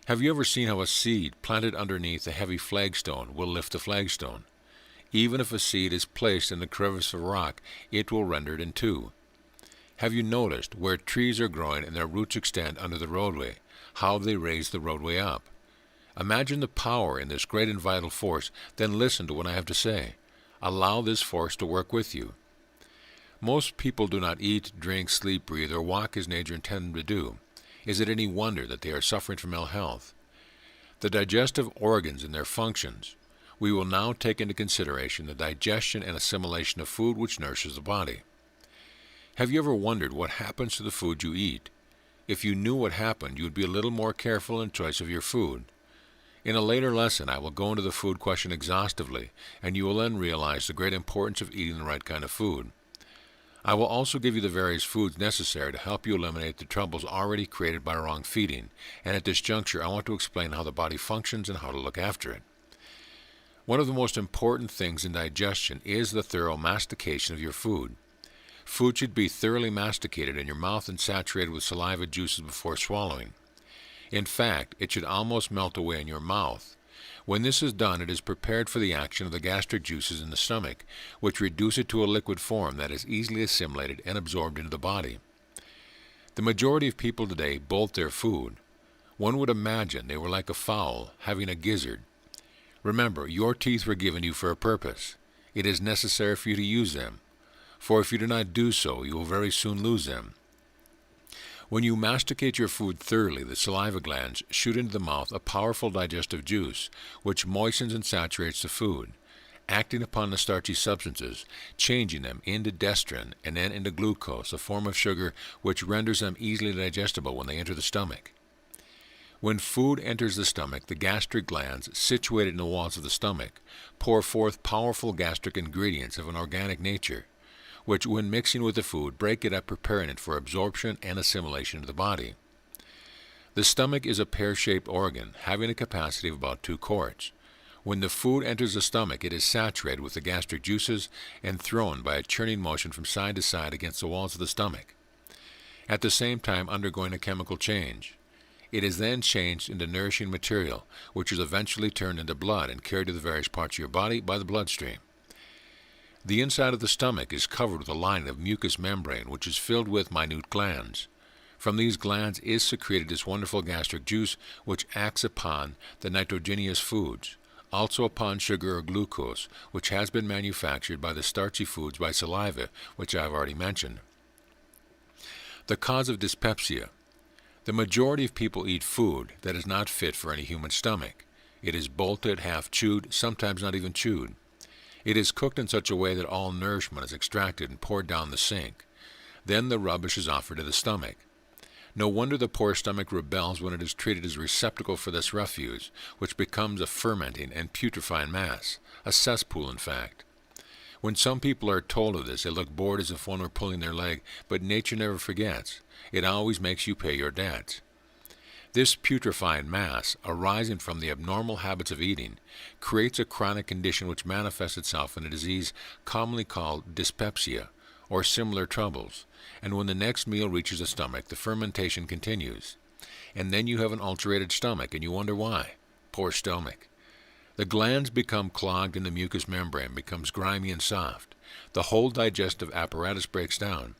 Have you ever seen how a seed planted underneath a heavy flagstone will lift the flagstone? Even if a seed is placed in the crevice of rock, it will render it in two. Have you noticed where trees are growing and their roots extend under the roadway, how they raise the roadway up? Imagine the power in this great and vital force, then listen to what I have to say. Allow this force to work with you. Most people do not eat, drink, sleep, breathe, or walk as nature intended them to do. Is it any wonder that they are suffering from ill health? The digestive organs and their functions. We will now take into consideration the digestion and assimilation of food which nourishes the body. Have you ever wondered what happens to the food you eat? If you knew what happened, you would be a little more careful in choice of your food. In a later lesson, I will go into the food question exhaustively, and you will then realize the great importance of eating the right kind of food. I will also give you the various foods necessary to help you eliminate the troubles already created by wrong feeding, and at this juncture I want to explain how the body functions and how to look after it. One of the most important things in digestion is the thorough mastication of your food. Food should be thoroughly masticated in your mouth and saturated with saliva juices before swallowing. In fact, it should almost melt away in your mouth. When this is done, it is prepared for the action of the gastric juices in the stomach, which reduce it to a liquid form that is easily assimilated and absorbed into the body. The majority of people today bolt their food. One would imagine they were like a fowl having a gizzard. Remember, your teeth were given you for a purpose. It is necessary for you to use them, for if you do not do so, you will very soon lose them. When you masticate your food thoroughly, the saliva glands shoot into the mouth a powerful digestive juice, which moistens and saturates the food, acting upon the starchy substances, changing them into dextrin and then into glucose, a form of sugar which renders them easily digestible when they enter the stomach. When food enters the stomach, the gastric glands, situated in the walls of the stomach, pour forth powerful gastric ingredients of an organic nature, which, when mixing with the food, break it up, preparing it for absorption and assimilation into the body. The stomach is a pear-shaped organ, having a capacity of about 2 quarts. When the food enters the stomach, it is saturated with the gastric juices and thrown by a churning motion from side to side against the walls of the stomach, at the same time undergoing a chemical change. It is then changed into nourishing material, which is eventually turned into blood and carried to the various parts of your body by the bloodstream. The inside of the stomach is covered with a lining of mucous membrane, which is filled with minute glands. From these glands is secreted this wonderful gastric juice, which acts upon the nitrogenous foods, also upon sugar or glucose, which has been manufactured by the starchy foods by saliva, which I have already mentioned. The cause of dyspepsia. The majority of people eat food that is not fit for any human stomach. It is bolted, half chewed, sometimes not even chewed. It is cooked in such a way that all nourishment is extracted and poured down the sink. Then the rubbish is offered to the stomach. No wonder the poor stomach rebels when it is treated as a receptacle for this refuse, which becomes a fermenting and putrefying mass, a cesspool in fact. When some people are told of this, they look bored as if one were pulling their leg, but nature never forgets. It always makes you pay your debts. This putrefying mass, arising from the abnormal habits of eating, creates a chronic condition which manifests itself in a disease commonly called dyspepsia, or similar troubles, and when the next meal reaches the stomach, the fermentation continues. And then you have an ulcerated stomach, and you wonder why. Poor stomach. The glands become clogged and the mucous membrane becomes grimy and soft. The whole digestive apparatus breaks down.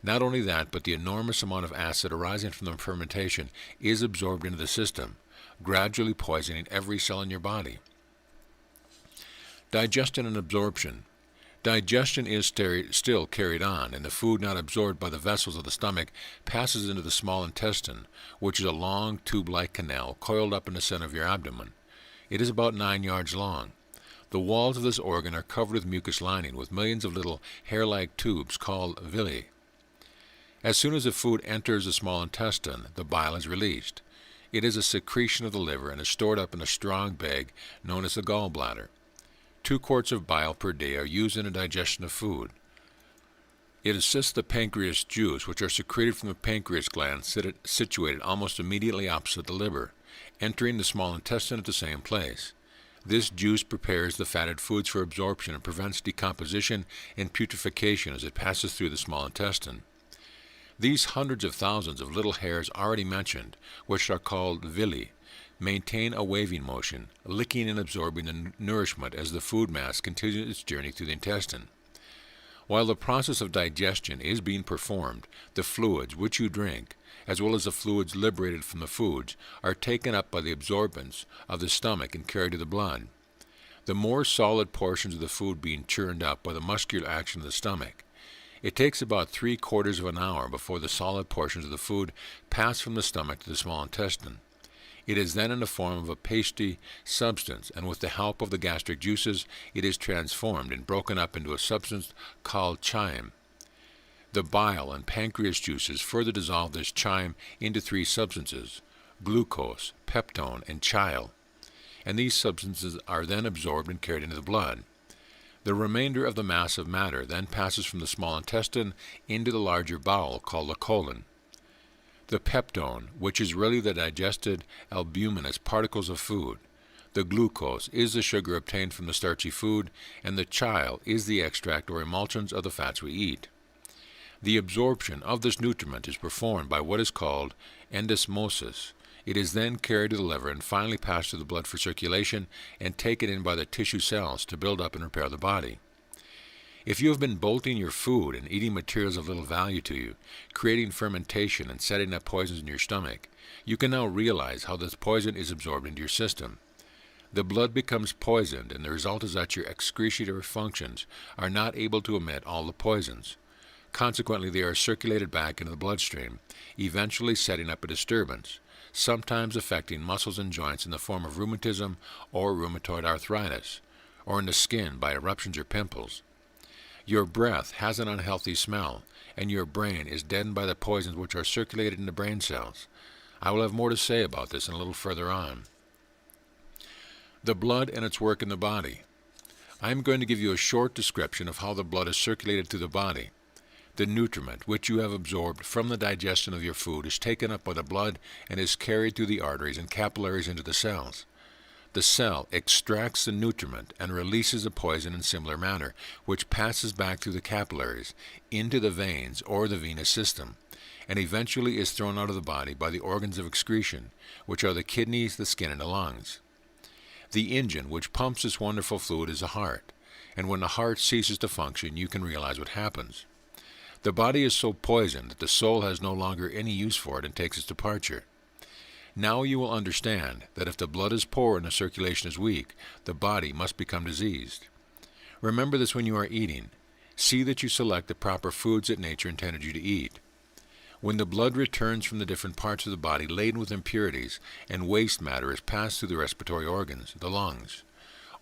Not only that, but the enormous amount of acid arising from the fermentation is absorbed into the system, gradually poisoning every cell in your body. Digestion and absorption. Digestion is still carried on, and the food not absorbed by the vessels of the stomach passes into the small intestine, which is a long tube-like canal coiled up in the center of your abdomen. It is about 9 yards long. The walls of this organ are covered with mucous lining, with millions of little hair-like tubes called villi. As soon as the food enters the small intestine, the bile is released. It is a secretion of the liver and is stored up in a strong bag known as the gallbladder. 2 quarts of bile per day are used in the digestion of food. It assists the pancreas juice, which are secreted from the pancreas glands situated almost immediately opposite the liver, entering the small intestine at the same place. This juice prepares the fatted foods for absorption and prevents decomposition and putrefaction as it passes through the small intestine. These hundreds of thousands of little hairs already mentioned, which are called villi, maintain a waving motion, licking and absorbing the nourishment as the food mass continues its journey through the intestine. While the process of digestion is being performed, the fluids which you drink, as well as the fluids liberated from the foods, are taken up by the absorbents of the stomach and carried to the blood. The more solid portions of the food being churned up by the muscular action of the stomach. It takes about 3/4 of an hour before the solid portions of the food pass from the stomach to the small intestine. It is then in the form of a pasty substance, and with the help of the gastric juices, it is transformed and broken up into a substance called chyme. The bile and pancreas juices further dissolve this chyme into 3 substances, glucose, peptone, and chyle, and these substances are then absorbed and carried into the blood. The remainder of the mass of matter then passes from the small intestine into the larger bowel called the colon. The peptone, which is really the digested albuminous particles of food, the glucose is the sugar obtained from the starchy food, and the chyle is the extract or emulsions of the fats we eat. The absorption of this nutriment is performed by what is called endosmosis. It is then carried to the liver and finally passed to the blood for circulation and taken in by the tissue cells to build up and repair the body. If you have been bolting your food and eating materials of little value to you, creating fermentation and setting up poisons in your stomach, you can now realize how this poison is absorbed into your system. The blood becomes poisoned, and the result is that your excretory functions are not able to emit all the poisons. Consequently, they are circulated back into the bloodstream, eventually setting up a disturbance, sometimes affecting muscles and joints in the form of rheumatism or rheumatoid arthritis, or in the skin by eruptions or pimples. Your breath has an unhealthy smell, and your brain is deadened by the poisons which are circulated in the brain cells. I will have more to say about this a little further on. The blood and its work in the body. I am going to give you a short description of how the blood is circulated through the body. The nutriment which you have absorbed from the digestion of your food is taken up by the blood and is carried through the arteries and capillaries into the cells. The cell extracts the nutriment and releases the poison in similar manner, which passes back through the capillaries into the veins or the venous system, and eventually is thrown out of the body by the organs of excretion, which are the kidneys, the skin, and the lungs. The engine which pumps this wonderful fluid is the heart, and when the heart ceases to function, you can realize what happens. The body is so poisoned that the soul has no longer any use for it and takes its departure. Now you will understand that if the blood is poor and the circulation is weak, the body must become diseased. Remember this when you are eating. See that you select the proper foods that nature intended you to eat. When the blood returns from the different parts of the body laden with impurities, and waste matter is passed through the respiratory organs, the lungs,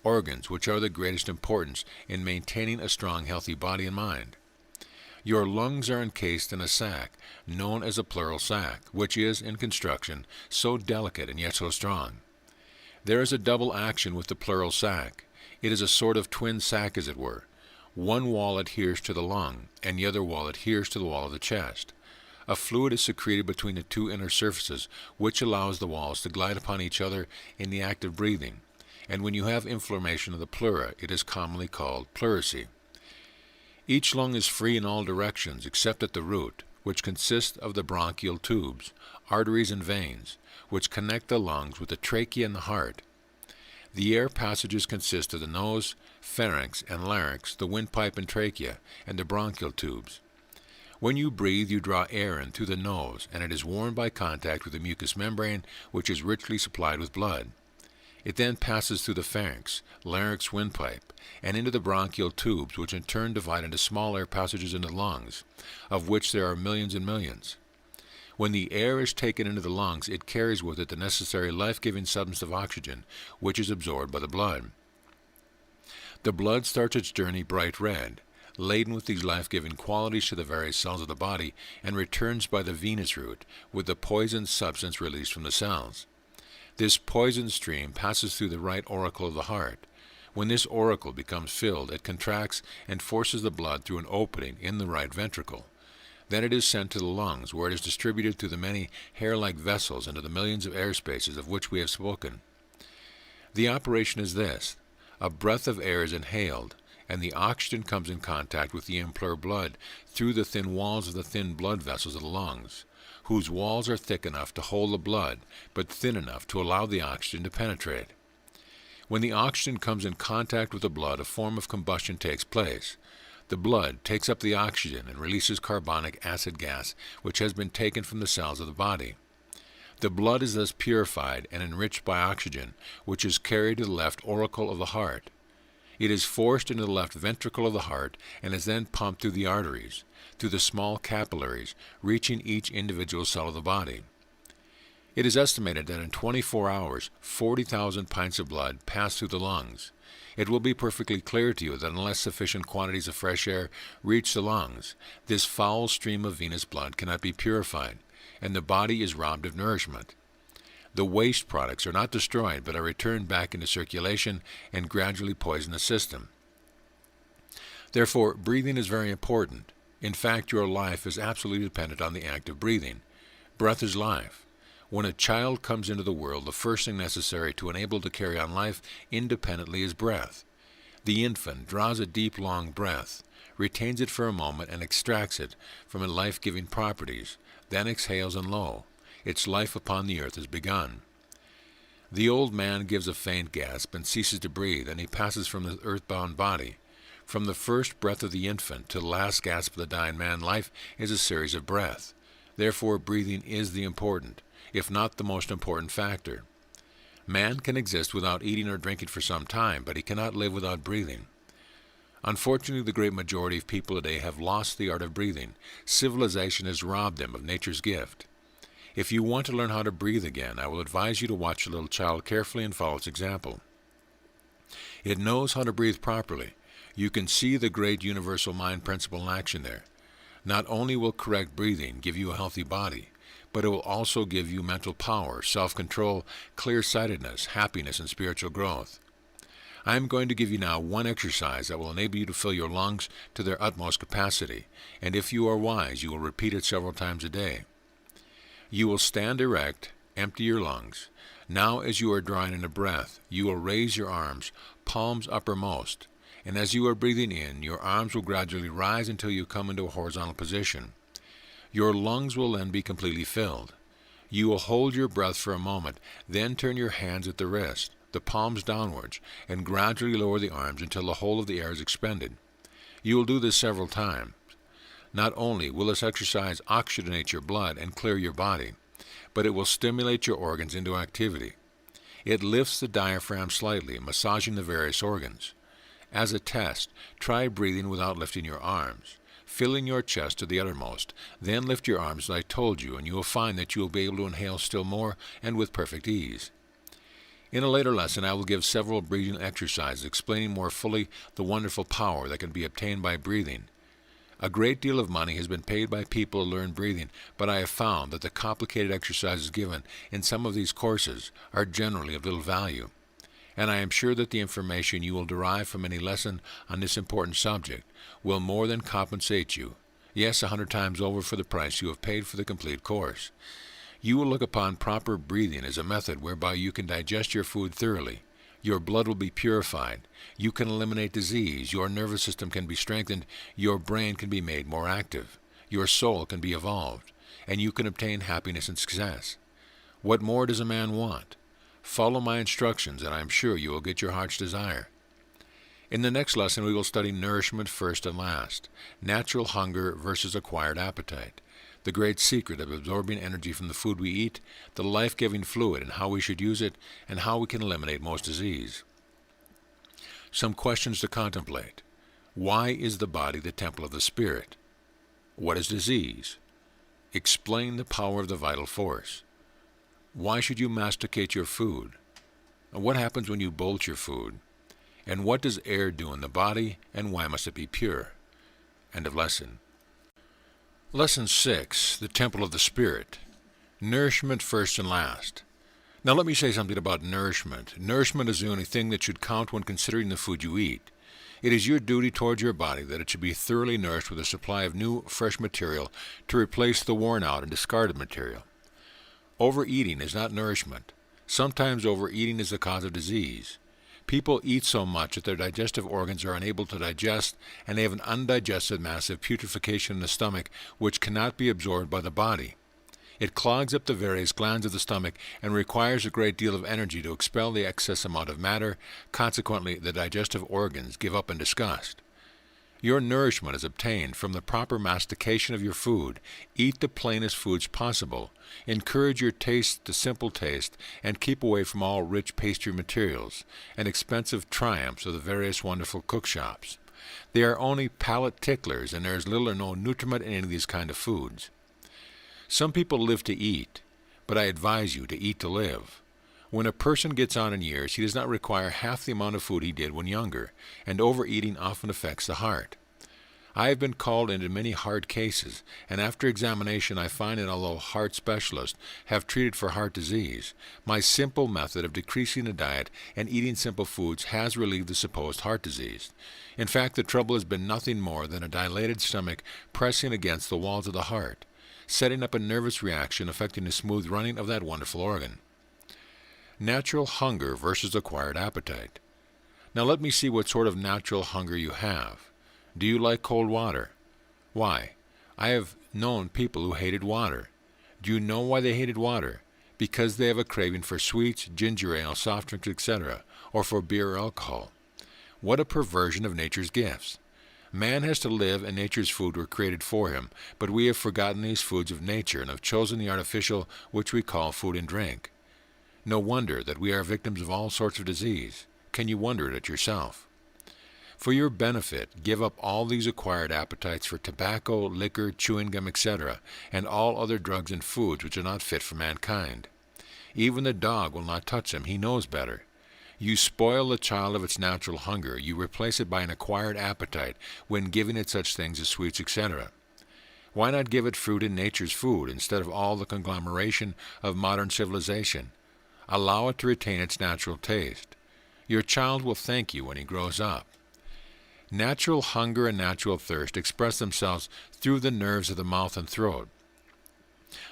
organs which are the greatest importance in maintaining a strong, healthy body and mind. Your lungs are encased in a sac, known as a pleural sac, which is, in construction, so delicate and yet so strong. There is a double action with the pleural sac. It is a sort of twin sac, as it were. One wall adheres to the lung, and the other wall adheres to the wall of the chest. A fluid is secreted between the two inner surfaces, which allows the walls to glide upon each other in the act of breathing, and when you have inflammation of the pleura, it is commonly called pleurisy. Each lung is free in all directions except at the root, which consists of the bronchial tubes, arteries and veins, which connect the lungs with the trachea and the heart. The air passages consist of the nose, pharynx, and larynx, the windpipe and trachea, and the bronchial tubes. When you breathe, you draw air in through the nose, and it is warmed by contact with the mucous membrane, which is richly supplied with blood. It then passes through the pharynx, larynx, windpipe, and into the bronchial tubes, which in turn divide into small air passages in the lungs, of which there are millions and millions. When the air is taken into the lungs, it carries with it the necessary life-giving substance of oxygen, which is absorbed by the blood. The blood starts its journey bright red, laden with these life-giving qualities to the various cells of the body, and returns by the venous route, with the poisoned substance released from the cells. This poison stream passes through the right auricle of the heart. When this auricle becomes filled, it contracts and forces the blood through an opening in the right ventricle. Then it is sent to the lungs, where it is distributed through the many hair-like vessels into the millions of air spaces of which we have spoken. The operation is this. A breath of air is inhaled, and the oxygen comes in contact with the impure blood through the thin walls of the thin blood vessels of the lungs, whose walls are thick enough to hold the blood, but thin enough to allow the oxygen to penetrate. When the oxygen comes in contact with the blood, a form of combustion takes place. The blood takes up the oxygen and releases carbonic acid gas, which has been taken from the cells of the body. The blood is thus purified and enriched by oxygen, which is carried to the left auricle of the heart. It is forced into the left ventricle of the heart and is then pumped through the arteries, through the small capillaries, reaching each individual cell of the body. It is estimated that in 24 hours, 40,000 pints of blood pass through the lungs. It will be perfectly clear to you that unless sufficient quantities of fresh air reach the lungs, this foul stream of venous blood cannot be purified, and the body is robbed of nourishment. The waste products are not destroyed, but are returned back into circulation and gradually poison the system. Therefore, breathing is very important. In fact, your life is absolutely dependent on the act of breathing. Breath is life. When a child comes into the world, the first thing necessary to enable to carry on life independently is breath. The infant draws a deep, long breath, retains it for a moment, and extracts it from its life-giving properties, then exhales, and lo, its life upon the earth has begun. The old man gives a faint gasp and ceases to breathe, and he passes from the earthbound body. From the first breath of the infant to the last gasp of the dying man, life is a series of breath. Therefore, breathing is the important, if not the most important factor. Man can exist without eating or drinking for some time, but he cannot live without breathing. Unfortunately, the great majority of people today have lost the art of breathing. Civilization has robbed them of nature's gift. If you want to learn how to breathe again, I will advise you to watch a little child carefully and follow its example. It knows how to breathe properly. You can see the great universal mind principle in action there. Not only will correct breathing give you a healthy body, but it will also give you mental power, self-control, clear-sightedness, happiness, and spiritual growth. I am going to give you now one exercise that will enable you to fill your lungs to their utmost capacity, and if you are wise, you will repeat it several times a day. You will stand erect, empty your lungs. Now as you are drawing in a breath, you will raise your arms, palms uppermost, and as you are breathing in, your arms will gradually rise until you come into a horizontal position. Your lungs will then be completely filled. You will hold your breath for a moment, then turn your hands at the wrist, the palms downwards, and gradually lower the arms until the whole of the air is expended. You will do this several times. Not only will this exercise oxygenate your blood and clear your body, but it will stimulate your organs into activity. It lifts the diaphragm slightly, massaging the various organs. As a test, try breathing without lifting your arms, filling your chest to the uttermost. Then lift your arms as I told you, and you will find that you will be able to inhale still more and with perfect ease. In a later lesson, I will give several breathing exercises explaining more fully the wonderful power that can be obtained by breathing. A great deal of money has been paid by people to learn breathing, but I have found that the complicated exercises given in some of these courses are generally of little value. And I am sure that the information you will derive from any lesson on this important subject will more than compensate you, yes, 100 times over for the price you have paid for the complete course. You will look upon proper breathing as a method whereby you can digest your food thoroughly. Your blood will be purified. You can eliminate disease. Your nervous system can be strengthened. Your brain can be made more active. Your soul can be evolved. And you can obtain happiness and success. What more does a man want? Follow my instructions, and I am sure you will get your heart's desire. In the next lesson, we will study nourishment first and last, natural hunger versus acquired appetite, the great secret of absorbing energy from the food we eat, the life-giving fluid and how we should use it, and how we can eliminate most disease. Some questions to contemplate. Why is the body the temple of the spirit? What is disease? Explain the power of the vital force. Why should you masticate your food? What happens when you bolt your food? And what does air do in the body, and why must it be pure? End of lesson. Lesson 6, the temple of the spirit. Nourishment first and last. Now let me say something about nourishment. Nourishment is the only thing that should count when considering the food you eat. It is your duty towards your body that it should be thoroughly nourished with a supply of new, fresh material to replace the worn-out and discarded material. Overeating is not nourishment. Sometimes overeating is the cause of disease. People eat so much that their digestive organs are unable to digest, and they have an undigested massive putrefaction in the stomach which cannot be absorbed by the body. It clogs up the various glands of the stomach and requires a great deal of energy to expel the excess amount of matter. Consequently, the digestive organs give up in disgust. Your nourishment is obtained from the proper mastication of your food. Eat the plainest foods possible. Encourage your taste to simple taste, and keep away from all rich pastry materials and expensive triumphs of the various wonderful cook shops. They are only palate ticklers, and there is little or no nutriment in any of these kind of foods. Some people live to eat, but I advise you to eat to live. When a person gets on in years, he does not require half the amount of food he did when younger, and overeating often affects the heart. I have been called into many heart cases, and after examination I find that although heart specialists have treated for heart disease, my simple method of decreasing the diet and eating simple foods has relieved the supposed heart disease. In fact, the trouble has been nothing more than a dilated stomach pressing against the walls of the heart, setting up a nervous reaction affecting the smooth running of that wonderful organ. Natural hunger versus acquired appetite. Now let me see what sort of natural hunger you have. Do you like cold water? Why? I have known people who hated water. Do you know why they hated water? Because they have a craving for sweets, ginger ale, soft drinks, etc., or for beer or alcohol. What a perversion of nature's gifts. Man has to live, and nature's food were created for him, but we have forgotten these foods of nature and have chosen the artificial, which we call food and drink. No wonder that we are victims of all sorts of disease. Can you wonder it at yourself? For your benefit, give up all these acquired appetites for tobacco, liquor, chewing gum, etc., and all other drugs and foods which are not fit for mankind. Even the dog will not touch them. He knows better. You spoil the child of its natural hunger. You replace it by an acquired appetite when giving it such things as sweets, etc. Why not give it fruit in nature's food instead of all the conglomeration of modern civilization? Allow it to retain its natural taste. Your child will thank you when he grows up. Natural hunger and natural thirst express themselves through the nerves of the mouth and throat.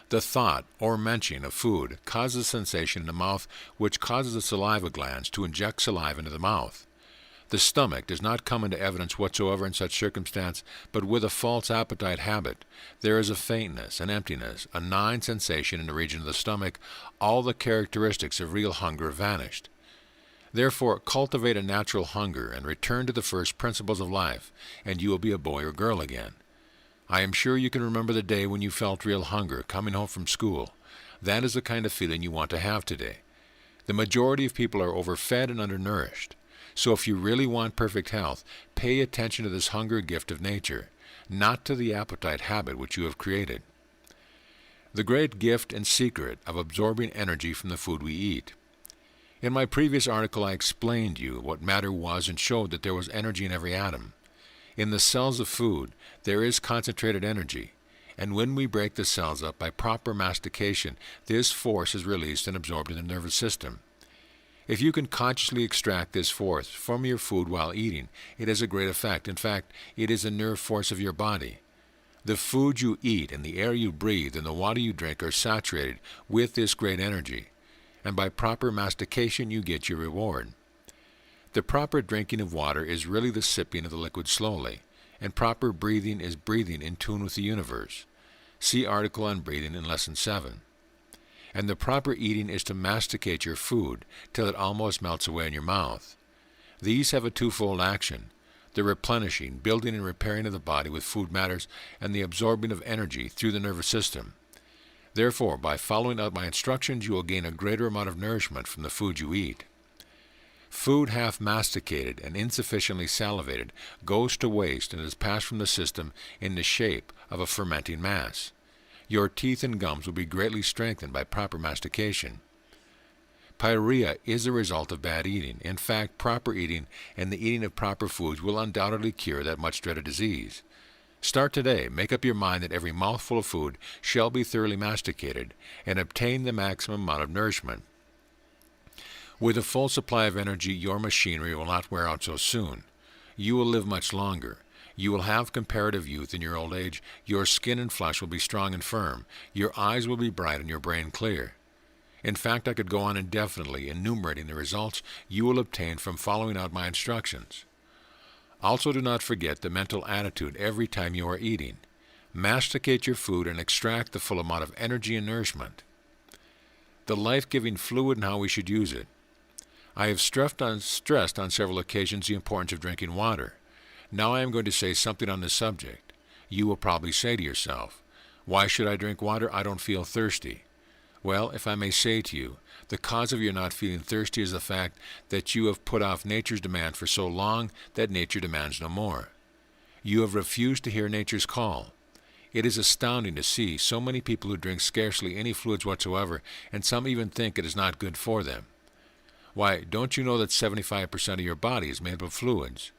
The thought or mention of food causes a sensation in the mouth which causes the saliva glands to inject saliva into the mouth. The stomach does not come into evidence whatsoever in such circumstance, but with a false appetite habit, there is a faintness, an emptiness, a gnawing sensation in the region of the stomach. All the characteristics of real hunger have vanished. Therefore, cultivate a natural hunger and return to the first principles of life, and you will be a boy or girl again. I am sure you can remember the day when you felt real hunger coming home from school. That is the kind of feeling you want to have today. The majority of people are overfed and undernourished. So if you really want perfect health, pay attention to this hunger gift of nature, not to the appetite habit which you have created. The great gift and secret of absorbing energy from the food we eat. In my previous article I explained to you what matter was and showed that there was energy in every atom. In the cells of food there is concentrated energy, and when we break the cells up by proper mastication, this force is released and absorbed in the nervous system. If you can consciously extract this force from your food while eating, it has a great effect. In fact, it is the nerve force of your body. The food you eat and the air you breathe and the water you drink are saturated with this great energy, and by proper mastication you get your reward. The proper drinking of water is really the sipping of the liquid slowly, and proper breathing is breathing in tune with the universe. See article on breathing in Lesson 7. And the proper eating is to masticate your food till it almost melts away in your mouth. These have a twofold action: the replenishing, building, and repairing of the body with food matters, and the absorbing of energy through the nervous system. Therefore, by following out my instructions, you will gain a greater amount of nourishment from the food you eat. Food half masticated and insufficiently salivated goes to waste and is passed from the system in the shape of a fermenting mass. Your teeth and gums will be greatly strengthened by proper mastication. Pyorrhea is the result of bad eating. In fact, proper eating and the eating of proper foods will undoubtedly cure that much dreaded disease. Start today. Make up your mind that every mouthful of food shall be thoroughly masticated, and obtain the maximum amount of nourishment. With a full supply of energy, your machinery will not wear out so soon. You will live much longer. You will have comparative youth in your old age. Your skin and flesh will be strong and firm. Your eyes will be bright and your brain clear. In fact, I could go on indefinitely enumerating the results you will obtain from following out my instructions. Also, do not forget the mental attitude every time you are eating. Masticate your food and extract the full amount of energy and nourishment. The life-giving fluid and how we should use it. I have stressed on several occasions the importance of drinking water. Now I am going to say something on this subject. You will probably say to yourself, "Why should I drink water? I don't feel thirsty." Well, if I may say to you, the cause of your not feeling thirsty is the fact that you have put off nature's demand for so long that nature demands no more. You have refused to hear nature's call. It is astounding to see so many people who drink scarcely any fluids whatsoever, and some even think it is not good for them. Why, don't you know that 75% of your body is made up of fluids?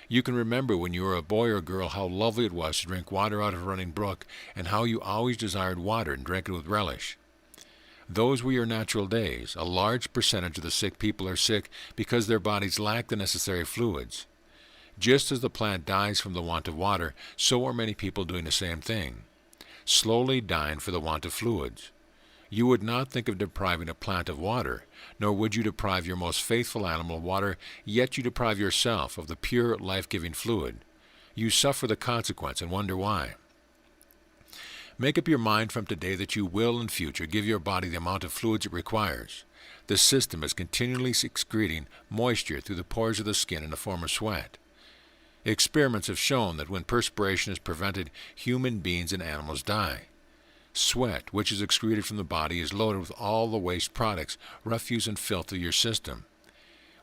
You can remember when you were a boy or girl how lovely it was to drink water out of a running brook, and how you always desired water and drank it with relish. Those were your natural days. A large percentage of the sick people are sick because their bodies lack the necessary fluids. Just as the plant dies from the want of water, so are many people doing the same thing, slowly dying for the want of fluids. You would not think of depriving a plant of water, nor would you deprive your most faithful animal of water, yet you deprive yourself of the pure, life-giving fluid. You suffer the consequence and wonder why. Make up your mind from today that you will in future give your body the amount of fluids it requires. The system is continually excreting moisture through the pores of the skin in the form of sweat. Experiments have shown that when perspiration is prevented, human beings and animals die. Sweat, which is excreted from the body, is loaded with all the waste products, refuse, and filth of your system.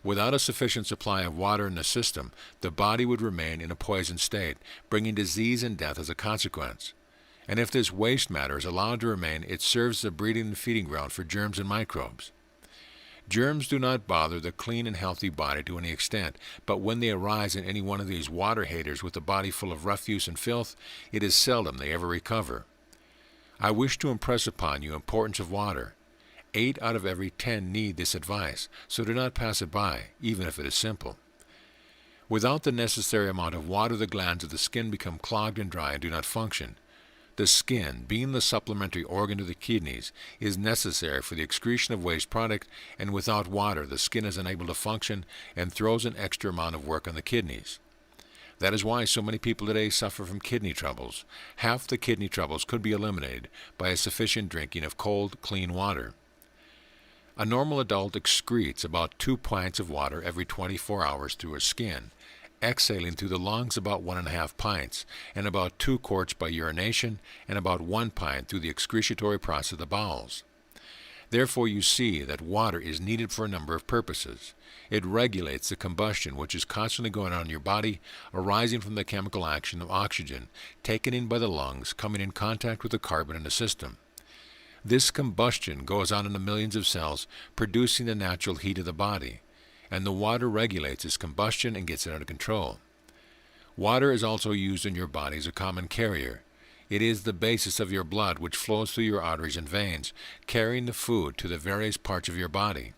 Without a sufficient supply of water in the system, the body would remain in a poisoned state, bringing disease and death as a consequence. And if this waste matter is allowed to remain, it serves as a breeding and feeding ground for germs and microbes. Germs do not bother the clean and healthy body to any extent, but when they arise in any one of these water haters with a body full of refuse and filth, it is seldom they ever recover. I wish to impress upon you the importance of water. 8 out of every 10 need this advice, so do not pass it by, even if it is simple. Without the necessary amount of water, the glands of the skin become clogged and dry and do not function. The skin, being the supplementary organ to the kidneys, is necessary for the excretion of waste product, and without water the skin is unable to function and throws an extra amount of work on the kidneys. That is why so many people today suffer from kidney troubles. Half the kidney troubles could be eliminated by a sufficient drinking of cold, clean water. A normal adult excretes about 2 pints of water every 24 hours through his skin, exhaling through the lungs about 1.5 pints, and about 2 quarts by urination, and about 1 pint through the excretory process of the bowels. Therefore you see that water is needed for a number of purposes. It regulates the combustion which is constantly going on in your body, arising from the chemical action of oxygen, taken in by the lungs, coming in contact with the carbon in the system. This combustion goes on in the millions of cells, producing the natural heat of the body, and the water regulates its combustion and gets it under control. Water is also used in your body as a common carrier. It is the basis of your blood which flows through your arteries and veins, carrying the food to the various parts of your body.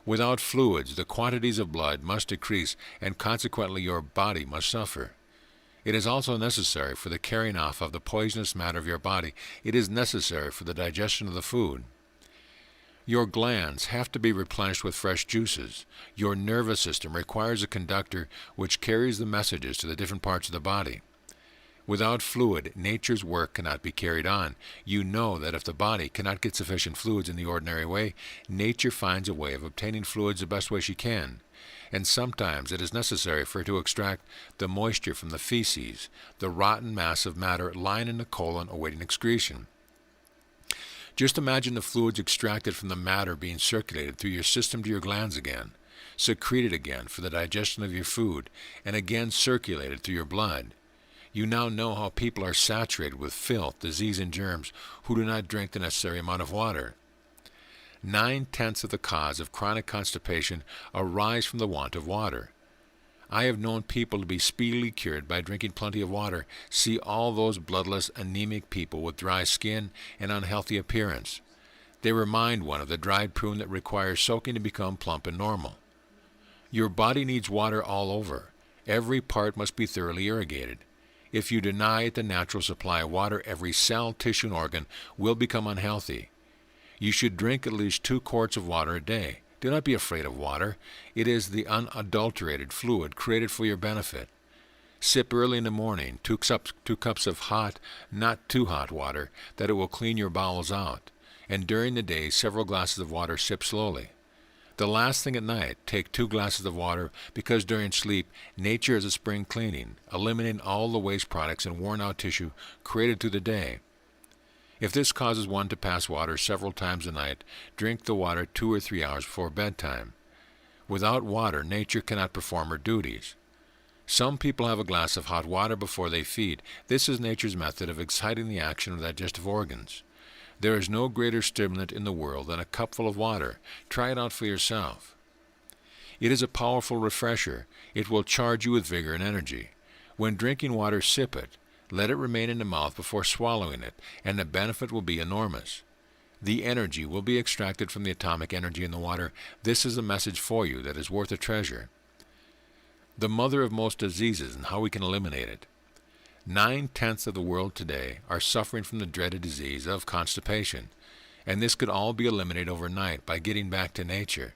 Without fluids, the quantities of blood must decrease, and consequently your body must suffer. It is also necessary for the carrying off of the poisonous matter of your body. It is necessary for the digestion of the food. Your glands have to be replenished with fresh juices. Your nervous system requires a conductor which carries the messages to the different parts of the body. Without fluid, nature's work cannot be carried on. You know that if the body cannot get sufficient fluids in the ordinary way, nature finds a way of obtaining fluids the best way she can. And sometimes it is necessary for her to extract the moisture from the feces, the rotten mass of matter lying in the colon awaiting excretion. Just imagine the fluids extracted from the matter being circulated through your system to your glands again, secreted again for the digestion of your food, and again circulated through your blood. You now know how people are saturated with filth, disease, and germs who do not drink the necessary amount of water. 9/10 of the cause of chronic constipation arise from the want of water. I have known people to be speedily cured by drinking plenty of water. See all those bloodless, anemic people with dry skin and unhealthy appearance. They remind one of the dried prune that requires soaking to become plump and normal. Your body needs water all over. Every part must be thoroughly irrigated. If you deny it the natural supply of water, every cell, tissue, and organ will become unhealthy. You should drink at least 2 quarts of water a day. Do not be afraid of water. It is the unadulterated fluid created for your benefit. Sip early in the morning 2 cups of hot, not too hot water, that it will clean your bowels out. And during the day, several glasses of water. Sip slowly. The last thing at night, take 2 glasses of water, because during sleep, nature is a spring cleaning, eliminating all the waste products and worn-out tissue created through the day. If this causes one to pass water several times a night, drink the water 2 or 3 hours before bedtime. Without water, nature cannot perform her duties. Some people have a glass of hot water before they feed. This is nature's method of exciting the action of the digestive organs. There is no greater stimulant in the world than a cupful of water. Try it out for yourself. It is a powerful refresher. It will charge you with vigor and energy. When drinking water, sip it. Let it remain in the mouth before swallowing it, and the benefit will be enormous. The energy will be extracted from the atomic energy in the water. This is a message for you that is worth a treasure. The mother of most diseases and how we can eliminate it. 9/10 of the world today are suffering from the dreaded disease of constipation, and this could all be eliminated overnight by getting back to nature.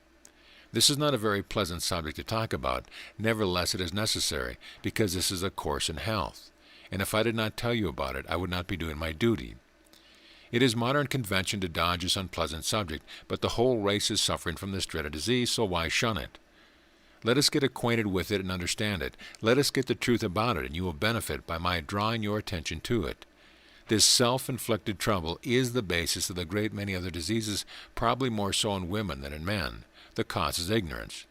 This is not a very pleasant subject to talk about. Nevertheless, it is necessary, because this is a course in health, and if I did not tell you about it, I would not be doing my duty. It is modern convention to dodge this unpleasant subject, but the whole race is suffering from this dreaded disease, so why shun it? Let us get acquainted with it and understand it. Let us get the truth about it, and you will benefit by my drawing your attention to it. This self-inflicted trouble is the basis of the great many other diseases, probably more so in women than in men. The cause is ignorance.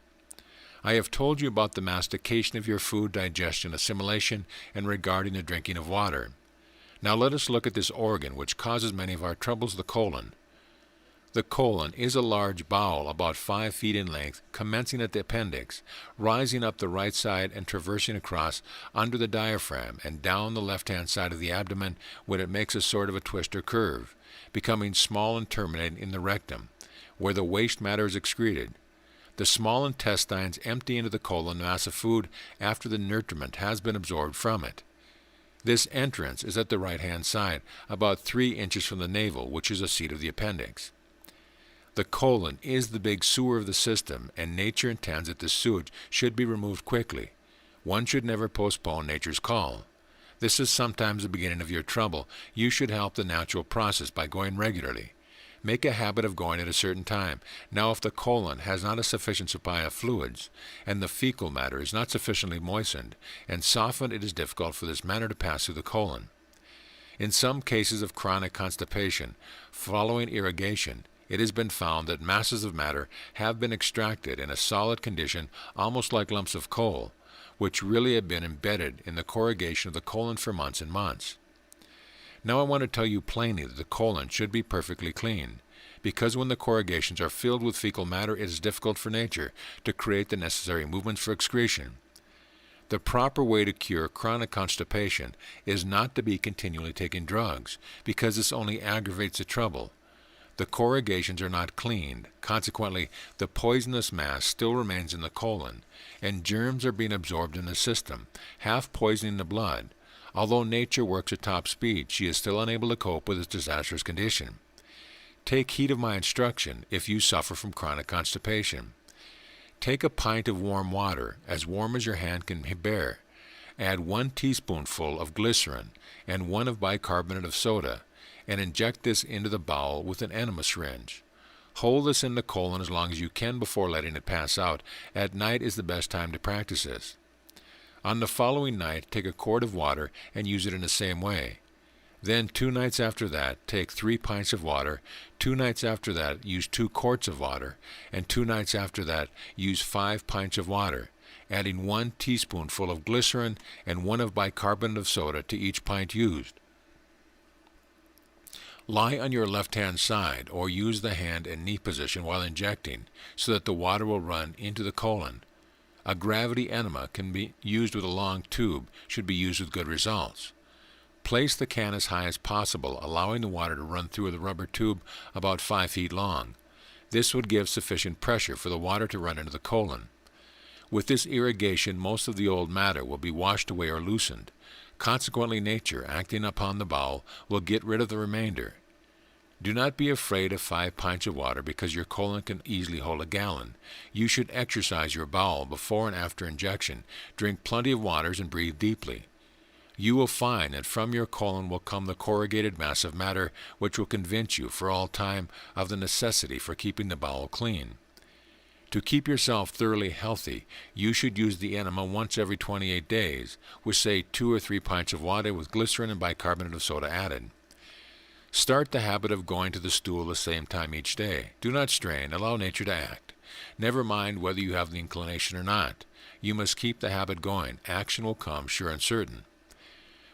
I have told you about the mastication of your food, digestion, assimilation, and regarding the drinking of water. Now let us look at this organ which causes many of our troubles, the colon. The colon is a large bowel about 5 feet in length, commencing at the appendix, rising up the right side and traversing across under the diaphragm and down the left-hand side of the abdomen when it makes a sort of a twist or curve, becoming small and terminating in the rectum, where the waste matter is excreted. The small intestines empty into the colon the mass of food after the nutriment has been absorbed from it. This entrance is at the right-hand side, about 3 inches from the navel, which is a seat of the appendix. The colon is the big sewer of the system, and nature intends that this sewage should be removed quickly. One should never postpone nature's call. This is sometimes the beginning of your trouble. You should help the natural process by going regularly. Make a habit of going at a certain time. Now, if the colon has not a sufficient supply of fluids, and the fecal matter is not sufficiently moistened and softened, it is difficult for this matter to pass through the colon. In some cases of chronic constipation, following irrigation, it has been found that masses of matter have been extracted in a solid condition, almost like lumps of coal, which really have been embedded in the corrugation of the colon for months and months. Now I want to tell you plainly that the colon should be perfectly clean, because when the corrugations are filled with fecal matter, it is difficult for nature to create the necessary movements for excretion. The proper way to cure chronic constipation is not to be continually taking drugs, because this only aggravates the trouble. The corrugations are not cleaned. Consequently, the poisonous mass still remains in the colon, and germs are being absorbed in the system, half poisoning the blood. Although nature works at top speed, she is still unable to cope with this disastrous condition. Take heed of my instruction if you suffer from chronic constipation. Take a pint of warm water, as warm as your hand can bear. Add 1 teaspoonful of glycerin and 1 of bicarbonate of soda, and inject this into the bowel with an enema syringe. Hold this in the colon as long as you can before letting it pass out. At night is the best time to practice this. On the following night, take a quart of water and use it in the same way. Then 2 nights after that, take 3 pints of water. 2 nights after that, use 2 quarts of water. And 2 nights after that, use 5 pints of water, adding 1 teaspoonful of glycerin and 1 of bicarbonate of soda to each pint used. Lie on your left-hand side or use the hand and knee position while injecting so that the water will run into the colon. A gravity enema can be used with a long tube, should be used with good results. Place the can as high as possible, allowing the water to run through the rubber tube about 5 feet long. This would give sufficient pressure for the water to run into the colon. With this irrigation, most of the old matter will be washed away or loosened. Consequently, nature, acting upon the bowel, will get rid of the remainder. Do not be afraid of 5 pints of water, because your colon can easily hold a gallon. You should exercise your bowel before and after injection. Drink plenty of waters and breathe deeply. You will find that from your colon will come the corrugated mass of matter, which will convince you for all time of the necessity for keeping the bowel clean. To keep yourself thoroughly healthy, you should use the enema once every 28 days, with say 2 or 3 pints of water with glycerin and bicarbonate of soda added. Start the habit of going to the stool the same time each day. Do not strain, allow nature to act. Never mind whether you have the inclination or not. You must keep the habit going. Action will come, sure and certain.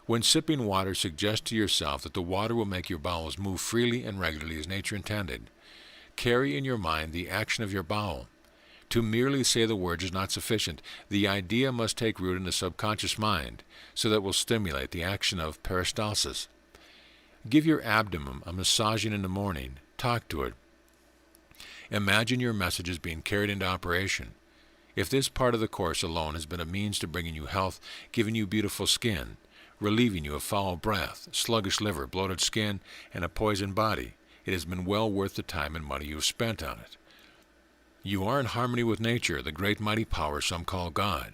When sipping water, suggest to yourself that the water will make your bowels move freely and regularly as nature intended. Carry in your mind the action of your bowel. To merely say the words is not sufficient. The idea must take root in the subconscious mind, so that it will stimulate the action of peristalsis. Give your abdomen a massaging in the morning. Talk to it. Imagine your messages being carried into operation. If this part of the course alone has been a means to bringing you health, giving you beautiful skin, relieving you of foul breath, sluggish liver, bloated skin, and a poisoned body, it has been well worth the time and money you have spent on it. You are in harmony with nature, the great mighty power some call God.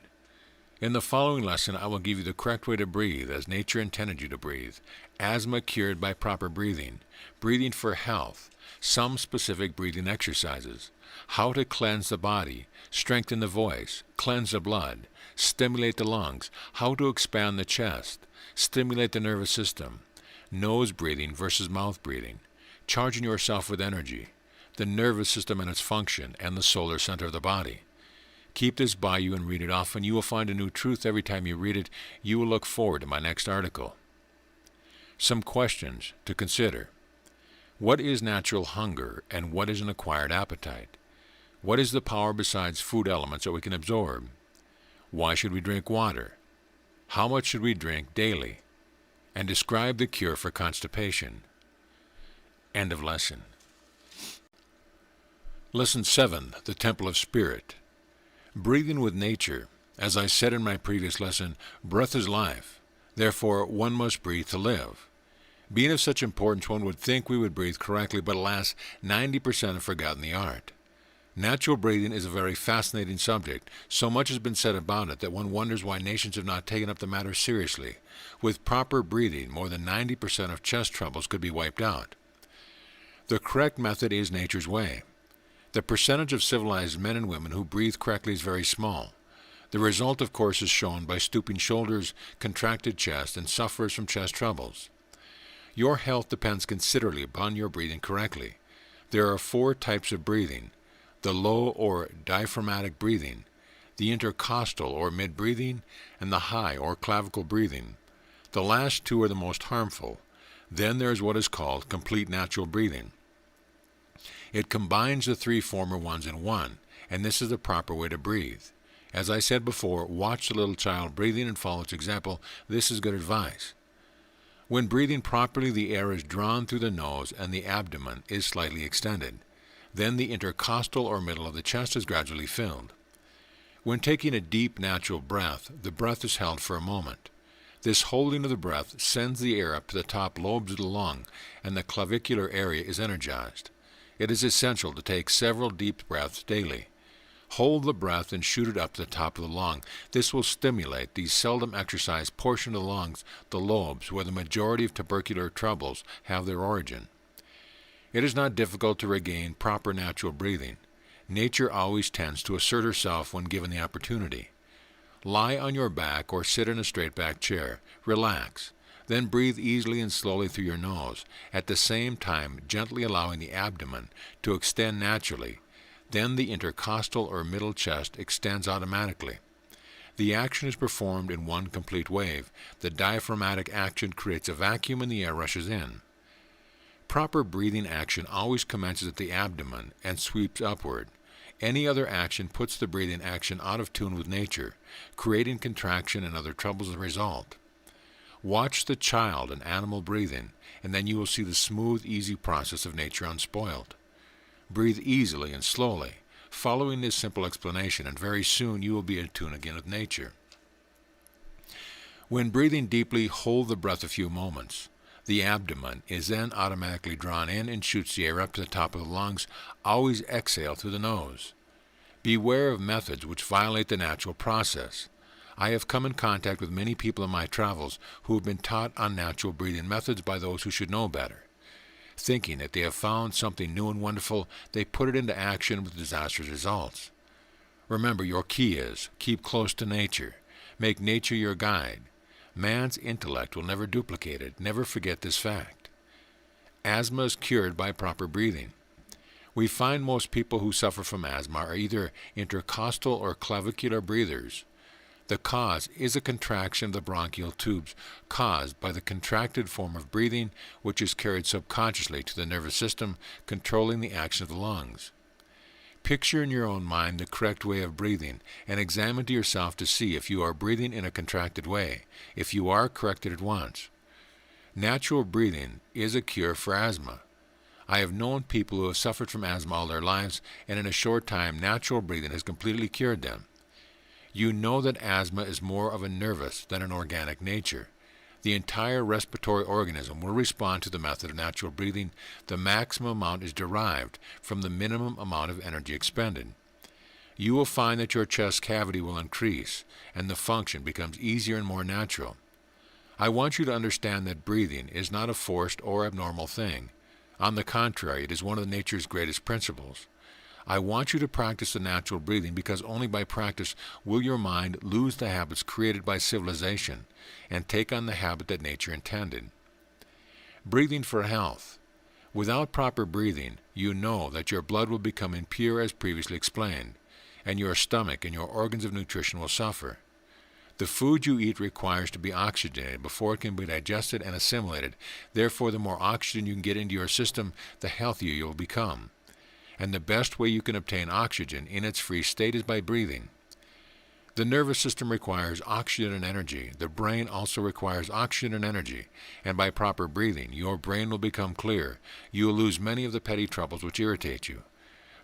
In the following lesson, I will give you the correct way to breathe as nature intended you to breathe. Asthma cured by proper breathing, breathing for health, some specific breathing exercises, how to cleanse the body, strengthen the voice, cleanse the blood, stimulate the lungs, how to expand the chest, stimulate the nervous system, nose breathing versus mouth breathing, charging yourself with energy, the nervous system and its function, and the solar center of the body. Keep this by you and read it often. You will find a new truth every time you read it. You will look forward to my next article. Some questions to consider. What is natural hunger and what is an acquired appetite? What is the power besides food elements that we can absorb? Why should we drink water? How much should we drink daily? And describe the cure for constipation. End of lesson. Lesson 7, the Temple of Spirit. Breathing with nature. As I said in my previous lesson, breath is life. Therefore, one must breathe to live. Being of such importance, one would think we would breathe correctly, but alas, 90% have forgotten the art. Natural breathing is a very fascinating subject. So much has been said about it that one wonders why nations have not taken up the matter seriously. With proper breathing, more than 90% of chest troubles could be wiped out. The correct method is nature's way. The percentage of civilized men and women who breathe correctly is very small. The result, of course, is shown by stooping shoulders, contracted chest, and sufferers from chest troubles. Your health depends considerably upon your breathing correctly. There are 4 types of breathing: the low or diaphragmatic breathing, the intercostal or mid-breathing, and the high or clavicle breathing. The last 2 are the most harmful. Then there is what is called complete natural breathing. It combines the 3 former ones in one, and this is the proper way to breathe. As I said before, watch the little child breathing and follow its example. This is good advice. When breathing properly, the air is drawn through the nose and the abdomen is slightly extended. Then the intercostal or middle of the chest is gradually filled. When taking a deep natural breath, the breath is held for a moment. This holding of the breath sends the air up to the top lobes of the lung, and the clavicular area is energized. It is essential to take several deep breaths daily. Hold the breath and shoot it up to the top of the lung. This will stimulate the seldom exercised portion of the lungs, the lobes, where the majority of tubercular troubles have their origin. It is not difficult to regain proper natural breathing. Nature always tends to assert herself when given the opportunity. Lie on your back or sit in a straight-back chair. Relax. Then breathe easily and slowly through your nose, at the same time gently allowing the abdomen to extend naturally. Then the intercostal or middle chest extends automatically. The action is performed in one complete wave. The diaphragmatic action creates a vacuum and the air rushes in. Proper breathing action always commences at the abdomen and sweeps upward. Any other action puts the breathing action out of tune with nature, creating contraction and other troubles as a result. Watch the child and animal breathing, and then you will see the smooth, easy process of nature unspoiled. Breathe easily and slowly, following this simple explanation, and very soon you will be in tune again with nature. When breathing deeply, hold the breath a few moments. The abdomen is then automatically drawn in and shoots the air up to the top of the lungs. Always exhale through the nose. Beware of methods which violate the natural process. I have come in contact with many people in my travels who have been taught unnatural breathing methods by those who should know better. Thinking that they have found something new and wonderful, they put it into action with disastrous results. Remember, your key is, keep close to nature. Make nature your guide. Man's intellect will never duplicate it. Never forget this fact. Asthma is cured by proper breathing. We find most people who suffer from asthma are either intercostal or clavicular breathers. The cause is a contraction of the bronchial tubes caused by the contracted form of breathing, which is carried subconsciously to the nervous system, controlling the action of the lungs. Picture in your own mind the correct way of breathing and examine to yourself to see if you are breathing in a contracted way. If you are, correct it at once. Natural breathing is a cure for asthma. I have known people who have suffered from asthma all their lives, and in a short time, natural breathing has completely cured them. You know that asthma is more of a nervous than an organic nature. The entire respiratory organism will respond to the method of natural breathing. The maximum amount is derived from the minimum amount of energy expended. You will find that your chest cavity will increase, and the function becomes easier and more natural. I want you to understand that breathing is not a forced or abnormal thing. On the contrary, it is one of nature's greatest principles. I want you to practice the natural breathing because only by practice will your mind lose the habits created by civilization and take on the habit that nature intended. Breathing for health. Without proper breathing, you know that your blood will become impure as previously explained, and your stomach and your organs of nutrition will suffer. The food you eat requires to be oxygenated before it can be digested and assimilated. Therefore, the more oxygen you can get into your system, the healthier you will become. And the best way you can obtain oxygen in its free state is by breathing. The nervous system requires oxygen and energy. The brain also requires oxygen and energy. And by proper breathing, your brain will become clear. You will lose many of the petty troubles which irritate you.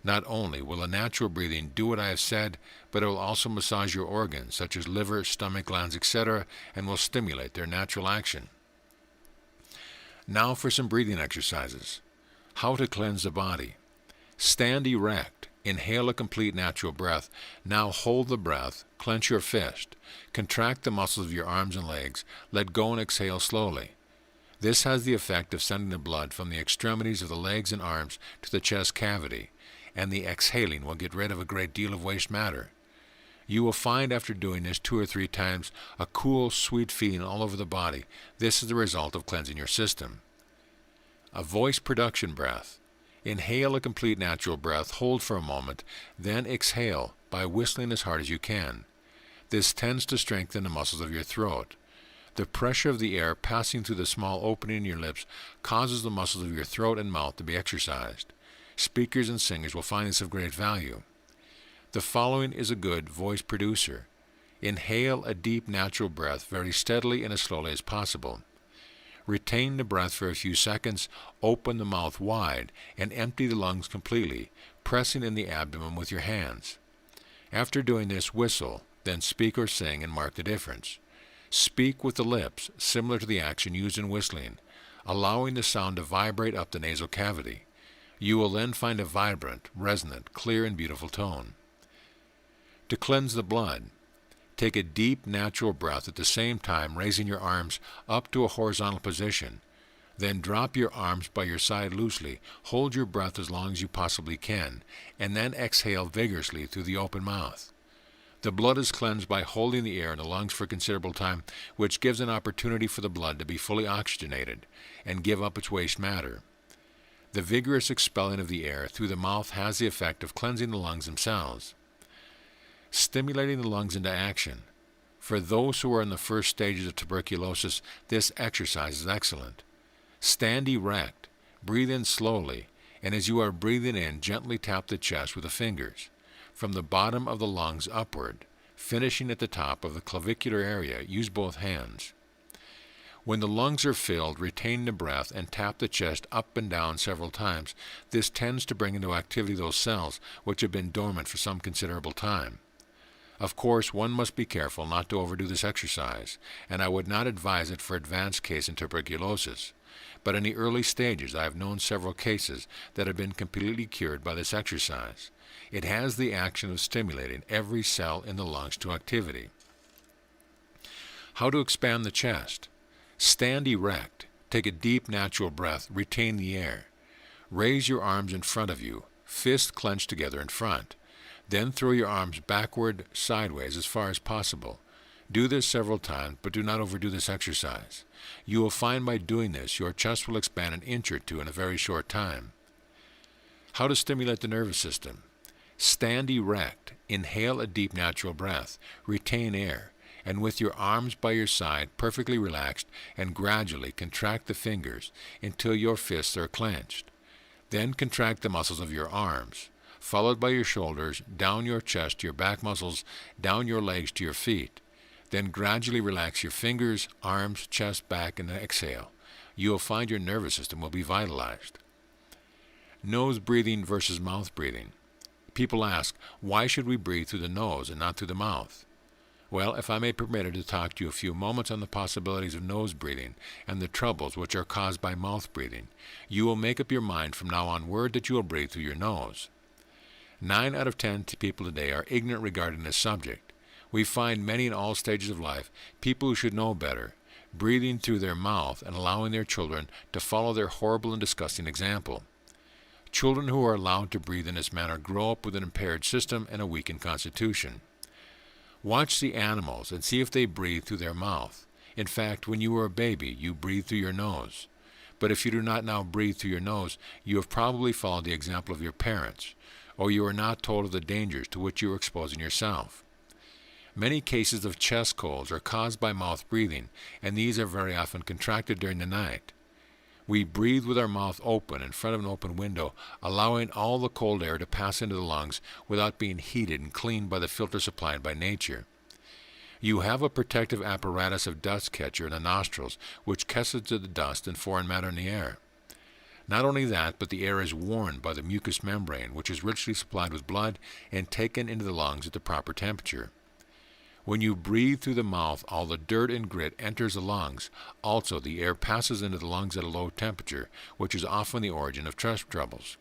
Not only will the natural breathing do what I have said, but it will also massage your organs, such as liver, stomach, glands, etc., and will stimulate their natural action. Now for some breathing exercises. How to cleanse the body. Stand erect. Inhale a complete natural breath. Now hold the breath. Clench your fist. Contract the muscles of your arms and legs. Let go and exhale slowly. This has the effect of sending the blood from the extremities of the legs and arms to the chest cavity, and the exhaling will get rid of a great deal of waste matter. You will find after doing this 2 or 3 times a cool, sweet feeling all over the body. This is the result of cleansing your system. A voice production breath. Inhale a complete natural breath, hold for a moment, then exhale by whistling as hard as you can. This tends to strengthen the muscles of your throat. The pressure of the air passing through the small opening in your lips causes the muscles of your throat and mouth to be exercised. Speakers and singers will find this of great value. The following is a good voice producer. Inhale a deep natural breath very steadily and as slowly as possible. Retain the breath for a few seconds, open the mouth wide, and empty the lungs completely, pressing in the abdomen with your hands. After doing this, whistle, then speak or sing and mark the difference. Speak with the lips, similar to the action used in whistling, allowing the sound to vibrate up the nasal cavity. You will then find a vibrant, resonant, clear, and beautiful tone. To cleanse the blood, take a deep, natural breath at the same time raising your arms up to a horizontal position. Then drop your arms by your side loosely, hold your breath as long as you possibly can, and then exhale vigorously through the open mouth. The blood is cleansed by holding the air in the lungs for a considerable time, which gives an opportunity for the blood to be fully oxygenated and give up its waste matter. The vigorous expelling of the air through the mouth has the effect of cleansing the lungs themselves. Stimulating the lungs into action. For those who are in the first stages of tuberculosis, this exercise is excellent. Stand erect, breathe in slowly, and as you are breathing in, gently tap the chest with the fingers, from the bottom of the lungs upward, finishing at the top of the clavicular area. Use both hands. When the lungs are filled, retain the breath and tap the chest up and down several times. This tends to bring into activity those cells which have been dormant for some considerable time. Of course, one must be careful not to overdo this exercise, and I would not advise it for advanced case in tuberculosis. But in the early stages, I have known several cases that have been completely cured by this exercise. It has the action of stimulating every cell in the lungs to activity. How to expand the chest. Stand erect. Take a deep, natural breath. Retain the air. Raise your arms in front of you, fists clenched together in front. Then throw your arms backward, sideways, as far as possible. Do this several times, but do not overdo this exercise. You will find by doing this, your chest will expand an inch or 2 in a very short time. How to stimulate the nervous system. Stand erect. Inhale a deep, natural breath. Retain air. And with your arms by your side, perfectly relaxed, and gradually contract the fingers until your fists are clenched. Then contract the muscles of your arms. followed by your shoulders, down your chest to your back muscles, down your legs to your feet. Then gradually relax your fingers, arms, chest, back, and exhale. You will find your nervous system will be vitalized. Nose breathing versus mouth breathing. People ask, why should we breathe through the nose and not through the mouth? Well, if I may be permitted to talk to you a few moments on the possibilities of nose breathing and the troubles which are caused by mouth breathing, you will make up your mind from now onward that you will breathe through your nose. 9 out of 10 people today are ignorant regarding this subject. We find many in all stages of life, people who should know better, breathing through their mouth and allowing their children to follow their horrible and disgusting example. Children who are allowed to breathe in this manner grow up with an impaired system and a weakened constitution. Watch the animals and see if they breathe through their mouth. In fact, when you were a baby, you breathed through your nose. But if you do not now breathe through your nose, you have probably followed the example of your parents, or you are not told of the dangers to which you are exposing yourself. Many cases of chest colds are caused by mouth breathing, and these are very often contracted during the night. We breathe with our mouth open in front of an open window, allowing all the cold air to pass into the lungs without being heated and cleaned by the filter supplied by nature. You have a protective apparatus of dust catcher in the nostrils, which catches the dust and foreign matter in the air. Not only that, but the air is warmed by the mucous membrane, which is richly supplied with blood and taken into the lungs at the proper temperature. When you breathe through the mouth, all the dirt and grit enters the lungs. Also, the air passes into the lungs at a low temperature, which is often the origin of chest troubles.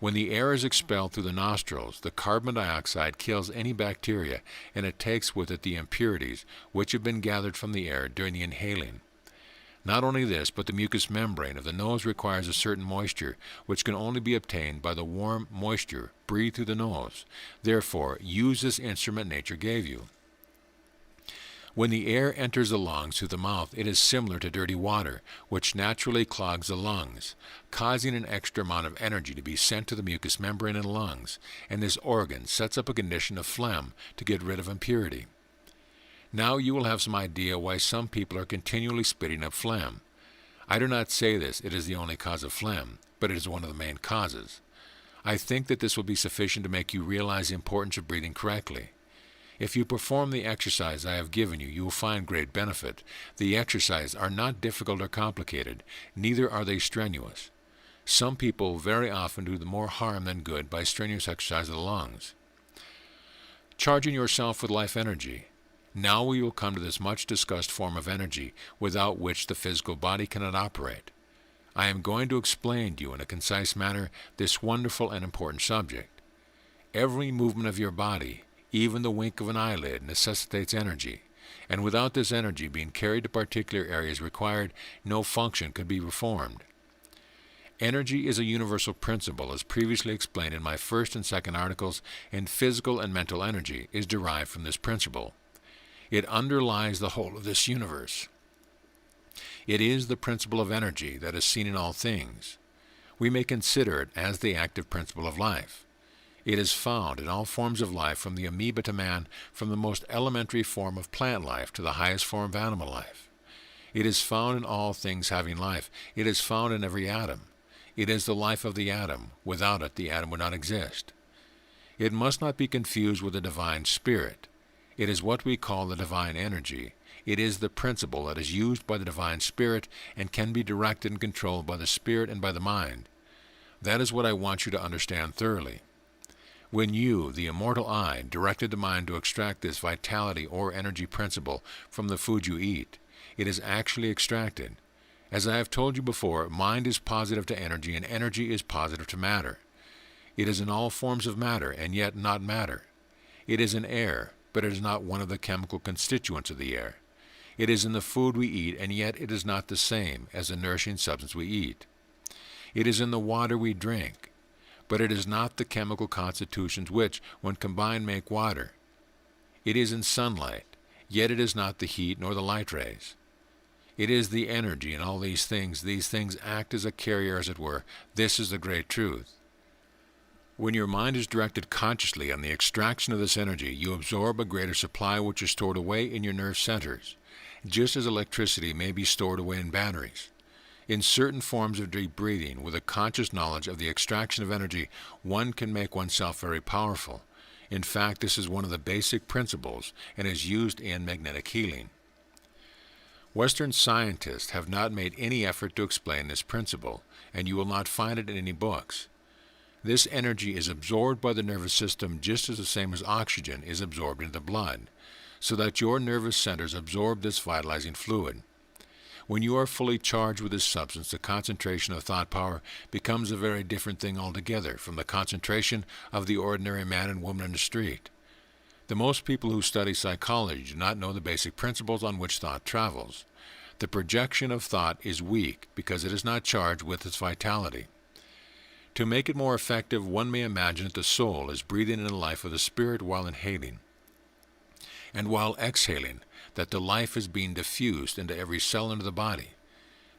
When the air is expelled through the nostrils, the carbon dioxide kills any bacteria, and it takes with it the impurities which have been gathered from the air during the inhaling. Not only this, but the mucous membrane of the nose requires a certain moisture, which can only be obtained by the warm moisture breathed through the nose. Therefore, use this instrument nature gave you. When the air enters the lungs through the mouth, it is similar to dirty water, which naturally clogs the lungs, causing an extra amount of energy to be sent to the mucous membrane in the lungs, and this organ sets up a condition of phlegm to get rid of impurity. Now you will have some idea why some people are continually spitting up phlegm. I do not say this, it is the only cause of phlegm, but it is one of the main causes. I think that this will be sufficient to make you realize the importance of breathing correctly. If you perform the exercise I have given you, you will find great benefit. The exercises are not difficult or complicated, neither are they strenuous. Some people very often do more harm than good by strenuous exercise of the lungs. Charging yourself with life energy. Now we will come to this much discussed form of energy, without which the physical body cannot operate. I am going to explain to you in a concise manner this wonderful and important subject. Every movement of your body, even the wink of an eyelid, necessitates energy, and without this energy being carried to particular areas required, no function could be performed. Energy is a universal principle, as previously explained in my first and second articles, and physical and mental energy is derived from this principle. It underlies the whole of this universe. It is the principle of energy that is seen in all things. We may consider it as the active principle of life. It is found in all forms of life, from the amoeba to man, from the most elementary form of plant life to the highest form of animal life. It is found in all things having life. It is found in every atom. It is the life of the atom. Without it, the atom would not exist. It must not be confused with the divine spirit. It is what we call the divine energy. It is the principle that is used by the divine spirit and can be directed and controlled by the spirit and by the mind. That is what I want you to understand thoroughly. When you, the immortal I, directed the mind to extract this vitality or energy principle from the food you eat, it is actually extracted. As I have told you before, mind is positive to energy and energy is positive to matter. It is in all forms of matter and yet not matter. It is in air, but it is not one of the chemical constituents of the air. It is in the food we eat, and yet it is not the same as the nourishing substance we eat. It is in the water we drink, but it is not the chemical constitutions which, when combined, make water. It is in sunlight, yet it is not the heat nor the light rays. It is the energy in all these things. These things act as a carrier, as it were. This is the great truth. When your mind is directed consciously on the extraction of this energy, you absorb a greater supply which is stored away in your nerve centers, just as electricity may be stored away in batteries. In certain forms of deep breathing, with a conscious knowledge of the extraction of energy, one can make oneself very powerful. In fact, this is one of the basic principles and is used in magnetic healing. Western scientists have not made any effort to explain this principle, and you will not find it in any books. This energy is absorbed by the nervous system just as the same as oxygen is absorbed into the blood, so that your nervous centers absorb this vitalizing fluid. When you are fully charged with this substance, the concentration of thought power becomes a very different thing altogether from the concentration of the ordinary man and woman in the street. The most people who study psychology do not know the basic principles on which thought travels. The projection of thought is weak because it is not charged with its vitality. To make it more effective, one may imagine that the soul is breathing in the life of the spirit while inhaling, and while exhaling, that the life is being diffused into every cell into the body.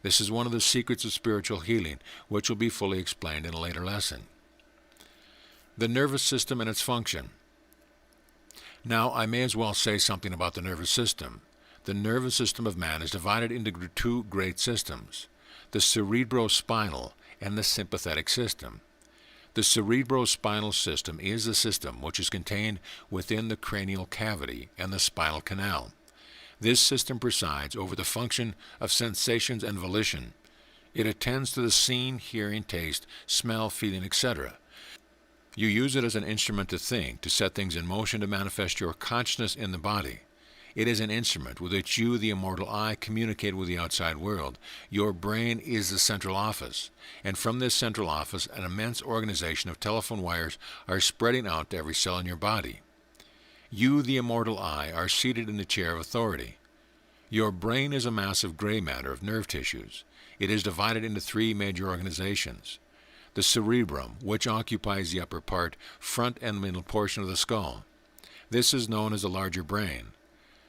This is one of the secrets of spiritual healing, which will be fully explained in a later lesson. The nervous system and its function. Now, I may as well say something about the nervous system. The nervous system of man is divided into two great systems, the cerebrospinal and the sympathetic system. The cerebrospinal system is the system which is contained within the cranial cavity and the spinal canal. This system presides over the function of sensations and volition. It attends to the seeing, hearing, taste, smell, feeling, etc. You use it as an instrument to think, to set things in motion, to manifest your consciousness in the body. It is an instrument with which you, the immortal I, communicate with the outside world. Your brain is the central office, and from this central office an immense organization of telephone wires are spreading out to every cell in your body. You, the immortal I, are seated in the chair of authority. Your brain is a mass of gray matter of nerve tissues. It is divided into three major organizations. The cerebrum, which occupies the upper part, front and middle portion of the skull. This is known as the larger brain.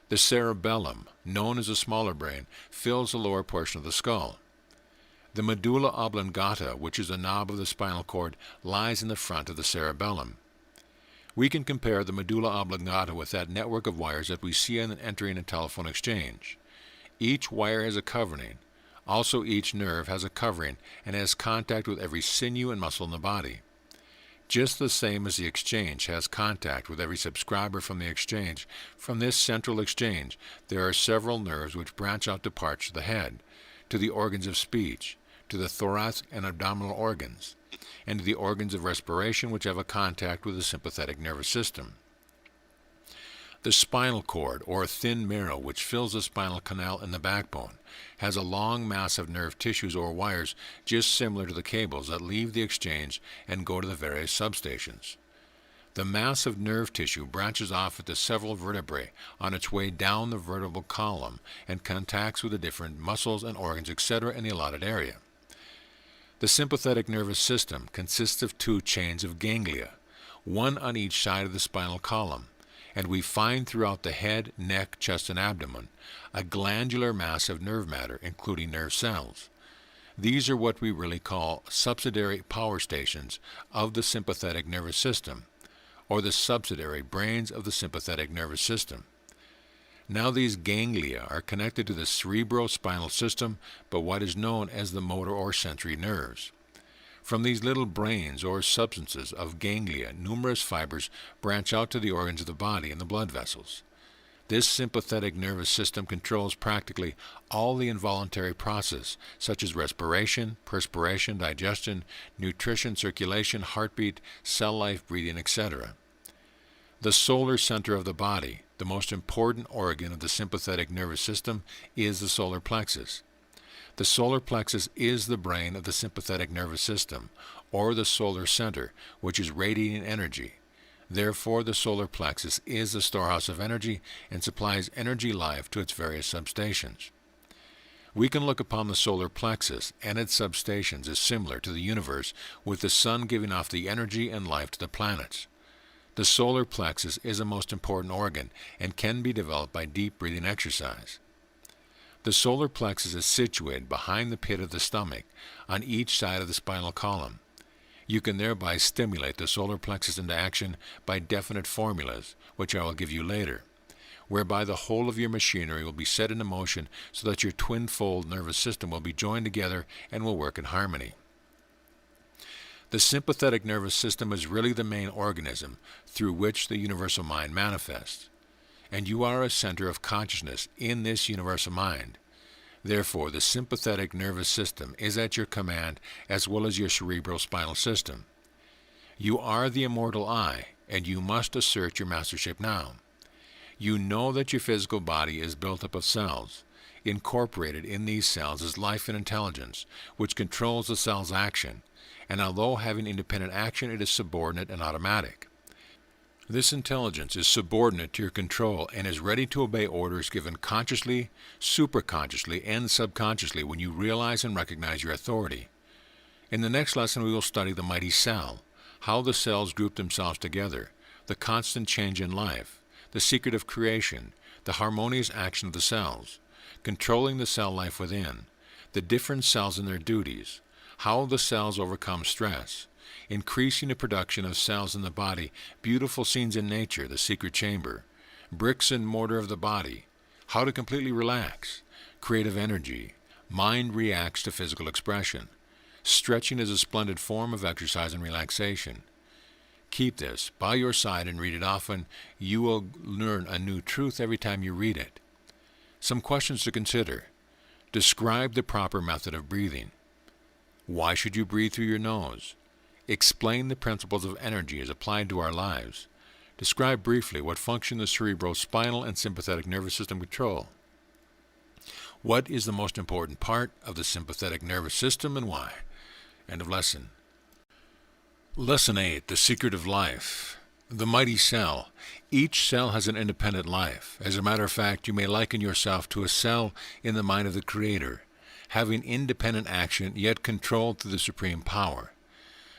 The cerebellum, known as the smaller brain, fills the lower portion of the skull. The medulla oblongata, which is the knob of the spinal cord, lies in the front of the cerebellum. We can compare the medulla oblongata with that network of wires that we see entering a telephone exchange. Each wire has a covering. Also, each nerve has a covering and has contact with every sinew and muscle in the body. Just the same as the exchange has contact with every subscriber from the exchange, from this central exchange there are several nerves which branch out to parts of the head, to the organs of speech, to the thoracic and abdominal organs, and to the organs of respiration which have a contact with the sympathetic nervous system. The spinal cord, or thin marrow, which fills the spinal canal and the backbone, has a long mass of nerve tissues or wires just similar to the cables that leave the exchange and go to the various substations. The mass of nerve tissue branches off into several vertebrae on its way down the vertebral column and contacts with the different muscles and organs, etc. in the allotted area. The sympathetic nervous system consists of two chains of ganglia, one on each side of the spinal column, and we find throughout the head, neck, chest, and abdomen a glandular mass of nerve matter, including nerve cells. These are what we really call subsidiary power stations of the sympathetic nervous system, or the subsidiary brains of the sympathetic nervous system. Now these ganglia are connected to the cerebrospinal system by what is known as the motor or sensory nerves. From these little brains or substances of ganglia, numerous fibers branch out to the organs of the body and the blood vessels. This sympathetic nervous system controls practically all the involuntary processes, such as respiration, perspiration, digestion, nutrition, circulation, heartbeat, cell life, breathing, etc. The solar center of the body, the most important organ of the sympathetic nervous system, is the solar plexus. The solar plexus is the brain of the sympathetic nervous system, or the solar center, which is radiating energy. Therefore, the solar plexus is the storehouse of energy and supplies energy life to its various substations. We can look upon the solar plexus and its substations as similar to the universe, with the sun giving off the energy and life to the planets. The solar plexus is a most important organ and can be developed by deep breathing exercise. The solar plexus is situated behind the pit of the stomach, on each side of the spinal column. You can thereby stimulate the solar plexus into action by definite formulas, which I will give you later. whereby the whole of your machinery will be set into motion so that your twin-fold nervous system will be joined together and will work in harmony. The sympathetic nervous system is really the main organism through which the universal mind manifests, and you are a center of consciousness in this universal mind. Therefore, the sympathetic nervous system is at your command as well as your cerebrospinal system. You are the immortal I, and you must assert your mastership now. You know that your physical body is built up of cells. Incorporated in these cells is life and intelligence, which controls the cell's action, and although having independent action, it is subordinate and automatic. This intelligence is subordinate to your control and is ready to obey orders given consciously, superconsciously, and subconsciously when you realize and recognize your authority. In the next lesson, we will study the mighty cell, how the cells group themselves together, the constant change in life, the secret of creation, the harmonious action of the cells, controlling the cell life within, the different cells and their duties, how the cells overcome stress, increasing the production of cells in the body, beautiful scenes in nature, the secret chamber, bricks and mortar of the body, how to completely relax, creative energy, mind reacts to physical expression. Stretching is a splendid form of exercise and relaxation. Keep this by your side and read it often. You will learn a new truth every time you read it. Some questions to consider. Describe the proper method of breathing. Why should you breathe through your nose? Explain the principles of energy as applied to our lives. Describe briefly what function the cerebrospinal and sympathetic nervous system control. What is the most important part of the sympathetic nervous system and why? End of lesson. Lesson 8, The Secret of Life. The mighty cell. Each cell has an independent life. As a matter of fact, you may liken yourself to a cell in the mind of the Creator, having independent action yet controlled through the supreme power.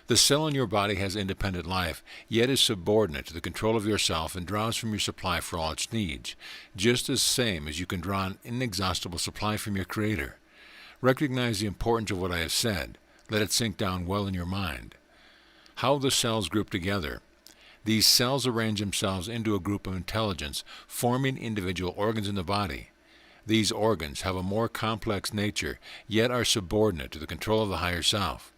The cell in your body has independent life, yet is subordinate to the control of yourself and draws from your supply for all its needs, just the same as you can draw an inexhaustible supply from your Creator. Recognize the importance of what I have said. Let it sink down well in your mind. How the cells group together. These cells arrange themselves into a group of intelligence, forming individual organs in the body. These organs have a more complex nature, yet are subordinate to the control of the higher self.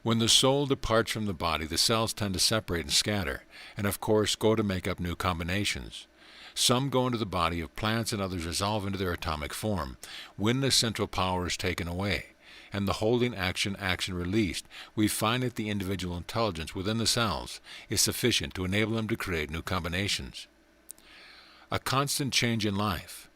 When the soul departs from the body, the cells tend to separate and scatter, and of course go to make up new combinations. Some go into the body of plants and others resolve into their atomic form. When the central power is taken away, and the holding action released, we find that the individual intelligence within the cells is sufficient to enable them to create new combinations. A constant change in life.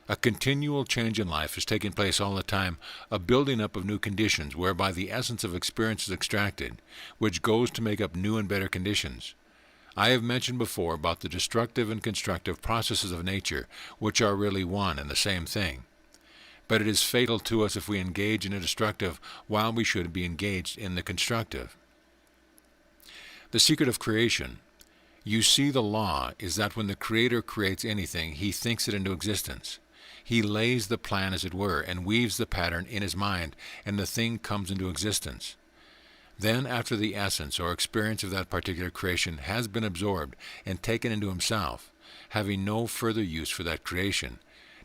A continual change in life is taking place all the time, a building up of new conditions whereby the essence of experience is extracted, which goes to make up new and better conditions. I have mentioned before about the destructive and constructive processes of nature, which are really one and the same thing. But it is fatal to us if we engage in the destructive while we should be engaged in the constructive. The secret of creation. You see, the law is that when the Creator creates anything, He thinks it into existence. He lays the plan, as it were, and weaves the pattern in His mind, and the thing comes into existence. Then, after the essence or experience of that particular creation has been absorbed and taken into Himself, having no further use for that creation,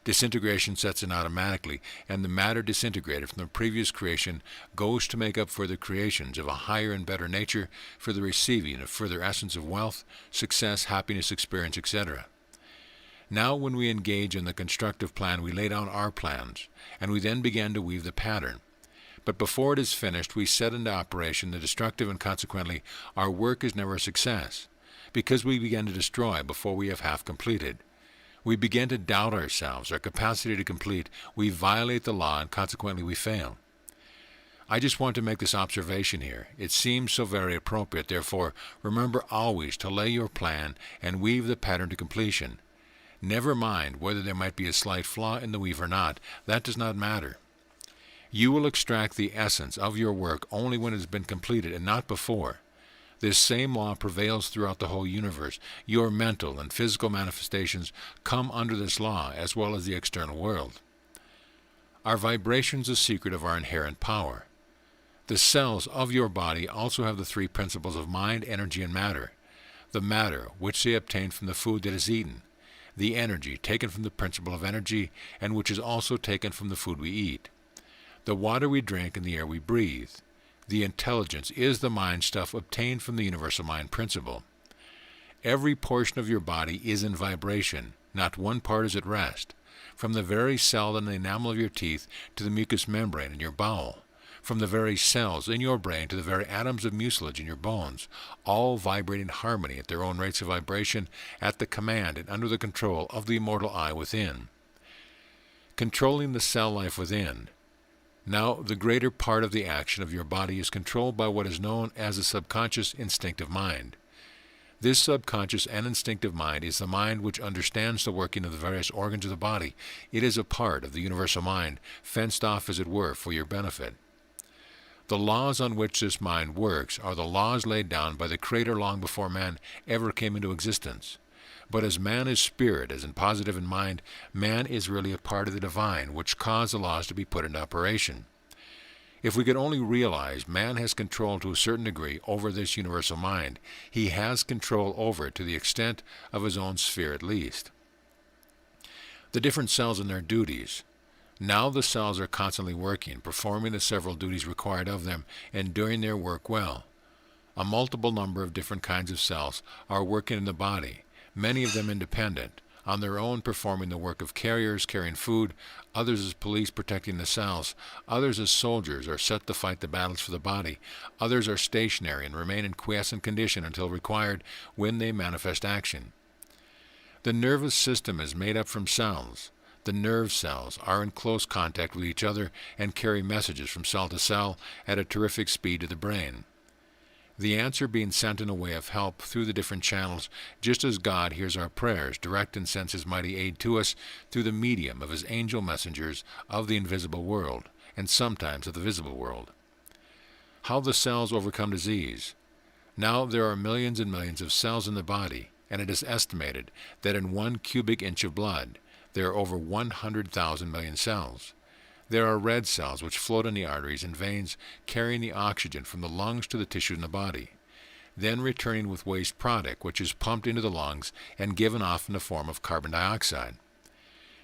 disintegration sets in automatically, and the matter disintegrated from the previous creation goes to make up for the creations of a higher and better nature for the receiving of further essence of wealth, success, happiness, experience, etc. Now when we engage in the constructive plan, we lay down our plans, and we then begin to weave the pattern. But before it is finished, we set into operation the destructive, and consequently our work is never a success, because we begin to destroy before we have half completed. We begin to doubt ourselves, our capacity to complete. We violate the law, and consequently we fail. I just want to make this observation here. It seems so very appropriate. Therefore, remember always to lay your plan and weave the pattern to completion. Never mind whether there might be a slight flaw in the weave or not. That does not matter. You will extract the essence of your work only when it has been completed and not before. This same law prevails throughout the whole universe. Your mental and physical manifestations come under this law, as well as the external world. Our vibrations are the secret of our inherent power. The cells of your body also have the three principles of mind, energy, and matter. The matter, which they obtain from the food that is eaten. the energy taken from the principle of energy, and which is also taken from the food we eat, the water we drink and the air we breathe. The intelligence is the mind stuff obtained from the universal mind principle. Every portion of your body is in vibration, not one part is at rest, from the very cell in the enamel of your teeth to the mucous membrane in your bowel, from the very cells in your brain to the very atoms of mucilage in your bones, all vibrate in harmony at their own rates of vibration, at the command and under the control of the immortal I within. Controlling the cell life within. Now, the greater part of the action of your body is controlled by what is known as the subconscious instinctive mind. This subconscious and instinctive mind is the mind which understands the working of the various organs of the body. It is a part of the universal mind, fenced off as it were for your benefit. The laws on which this mind works are the laws laid down by the Creator long before man ever came into existence. But as man is spirit, as in positive in mind, man is really a part of the divine, which caused the laws to be put into operation. If we could only realize man has control to a certain degree over this universal mind, he has control over it to the extent of his own sphere at least. The different cells and their duties. Now the cells are constantly working, performing the several duties required of them, and doing their work well. A multiple number of different kinds of cells are working in the body, many of them independent, on their own performing the work of carriers carrying food, others as police protecting the cells, others as soldiers are set to fight the battles for the body, others are stationary and remain in quiescent condition until required when they manifest action. The nervous system is made up from cells. The nerve cells are in close contact with each other and carry messages from cell to cell at a terrific speed to the brain. The answer being sent in a way of help through the different channels, just as God hears our prayers, direct and sends His mighty aid to us through the medium of His angel messengers of the invisible world, and sometimes of the visible world. How the cells overcome disease. Now there are millions and millions of cells in the body, and it is estimated that in 1 cubic inch of blood there are over 100,000 million cells. There are red cells which float in the arteries and veins, carrying the oxygen from the lungs to the tissue in the body, then returning with waste product which is pumped into the lungs and given off in the form of carbon dioxide.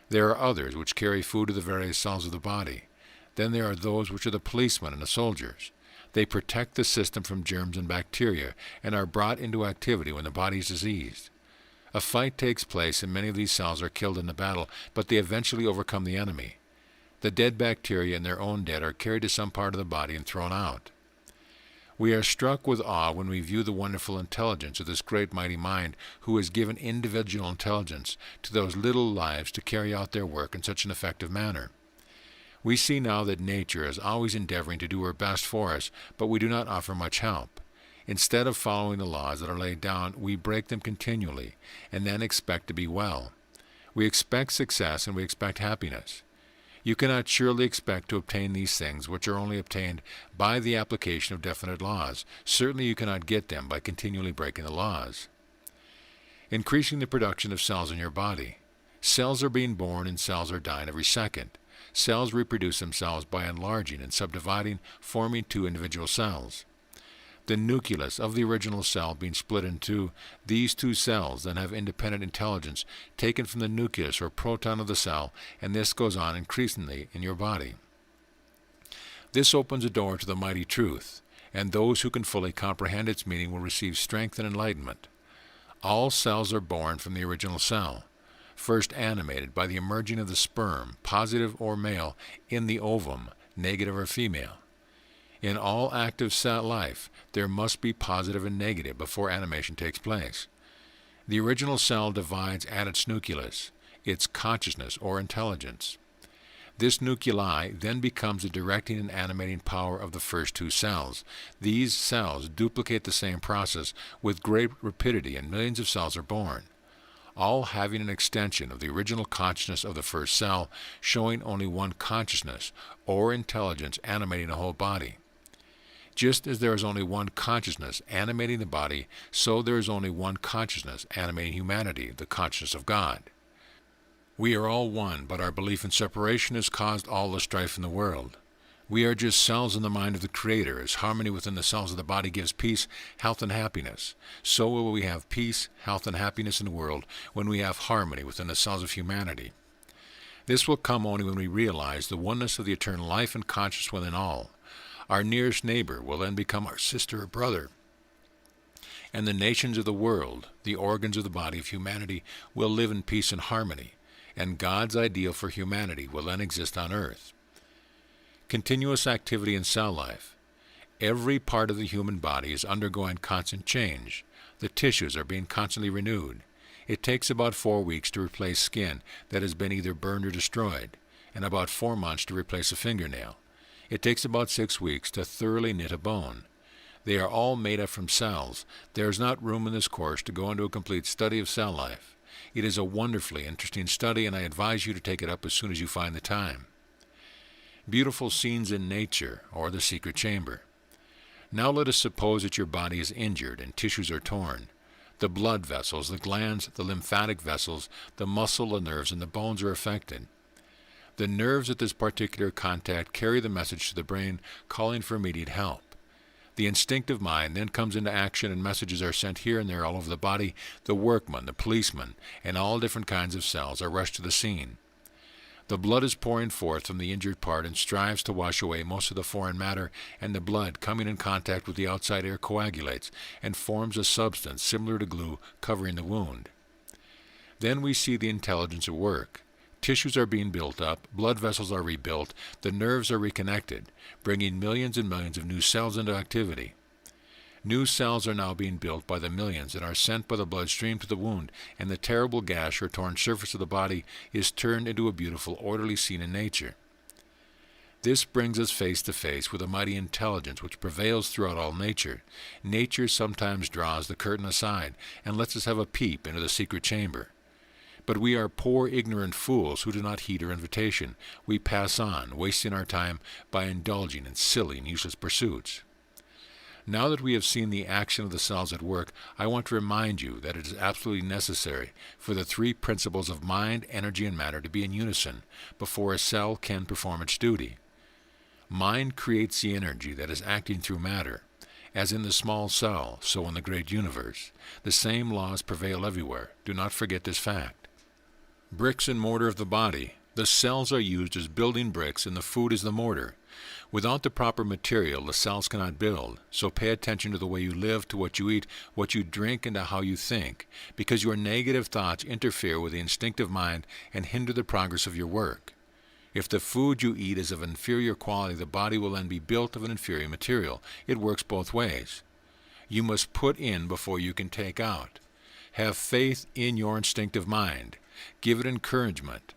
There are others which carry food to the various cells of the body. Then there are those which are the policemen and the soldiers. They protect the system from germs and bacteria and are brought into activity when the body is diseased. A fight takes place and many of these cells are killed in the battle, but they eventually overcome the enemy. The dead bacteria and their own dead are carried to some part of the body and thrown out. We are struck with awe when we view the wonderful intelligence of this great mighty mind who has given individual intelligence to those little lives to carry out their work in such an effective manner. We see now that nature is always endeavoring to do her best for us, but we do not offer much help. Instead of following the laws that are laid down, we break them continually, and then expect to be well. We expect success and we expect happiness. You cannot surely expect to obtain these things which are only obtained by the application of definite laws. Certainly you cannot get them by continually breaking the laws. Increasing the production of cells in your body. Cells are being born and cells are dying every second. Cells reproduce themselves by enlarging and subdividing, forming 2 individual cells. The nucleus of the original cell being split in 2, these 2 cells then have independent intelligence taken from the nucleus or proton of the cell, and this goes on increasingly in your body. This opens a door to the mighty truth, and those who can fully comprehend its meaning will receive strength and enlightenment. All cells are born from the original cell, first animated by the emerging of the sperm, positive or male, in the ovum, negative or female. In all active cell life, there must be positive and negative before animation takes place. The original cell divides at its nucleus, its consciousness or intelligence. This nuclei then becomes the directing and animating power of the first 2 cells. These cells duplicate the same process with great rapidity, and millions of cells are born, all having an extension of the original consciousness of the first cell, showing only one consciousness or intelligence animating the whole body. Just as there is only one consciousness animating the body, so there is only one consciousness animating humanity, the consciousness of God. We are all one, but our belief in separation has caused all the strife in the world. We are just cells in the mind of the Creator. As harmony within the cells of the body gives peace, health, and happiness, so will we have peace, health, and happiness in the world when we have harmony within the cells of humanity. This will come only when we realize the oneness of the eternal life and consciousness within all. Our nearest neighbor will then become our sister or brother. And the nations of the world, the organs of the body of humanity, will live in peace and harmony, and God's ideal for humanity will then exist on earth. Continuous activity in cell life. Every part of the human body is undergoing constant change. The tissues are being constantly renewed. It takes about 4 weeks to replace skin that has been either burned or destroyed, and about 4 months to replace a fingernail. It takes about 6 weeks to thoroughly knit a bone. They are all made up from cells. There is not room in this course to go into a complete study of cell life. It is a wonderfully interesting study, and I advise you to take it up as soon as you find the time. Beautiful scenes in nature, or the secret chamber. Now let us suppose that your body is injured and tissues are torn. The blood vessels, the glands, the lymphatic vessels, the muscle, the nerves, and the bones are affected. The nerves at this particular contact carry the message to the brain calling for immediate help. The instinctive mind then comes into action and messages are sent here and there all over the body. The workman, the policeman, and all different kinds of cells are rushed to the scene. The blood is pouring forth from the injured part and strives to wash away most of the foreign matter, and the blood, coming in contact with the outside air, coagulates and forms a substance similar to glue covering the wound. Then we see the intelligence at work. Tissues are being built up, blood vessels are rebuilt, the nerves are reconnected, bringing millions and millions of new cells into activity. New cells are now being built by the millions and are sent by the bloodstream to the wound, and the terrible gash or torn surface of the body is turned into a beautiful, orderly scene in nature. This brings us face to face with a mighty intelligence which prevails throughout all nature. Nature sometimes draws the curtain aside and lets us have a peep into the secret chamber. But we are poor, ignorant fools who do not heed her invitation. We pass on, wasting our time by indulging in silly and useless pursuits. Now that we have seen the action of the cells at work, I want to remind you that it is absolutely necessary for the 3 principles of mind, energy, and matter to be in unison before a cell can perform its duty. Mind creates the energy that is acting through matter. As in the small cell, so in the great universe. The same laws prevail everywhere. Do not forget this fact. Bricks and mortar of the body. The cells are used as building bricks and the food is the mortar. Without the proper material, the cells cannot build. So pay attention to the way you live, to what you eat, what you drink, and to how you think, because your negative thoughts interfere with the instinctive mind and hinder the progress of your work. If the food you eat is of inferior quality, the body will then be built of an inferior material. It works both ways. You must put in before you can take out. Have faith in your instinctive mind. Give it encouragement.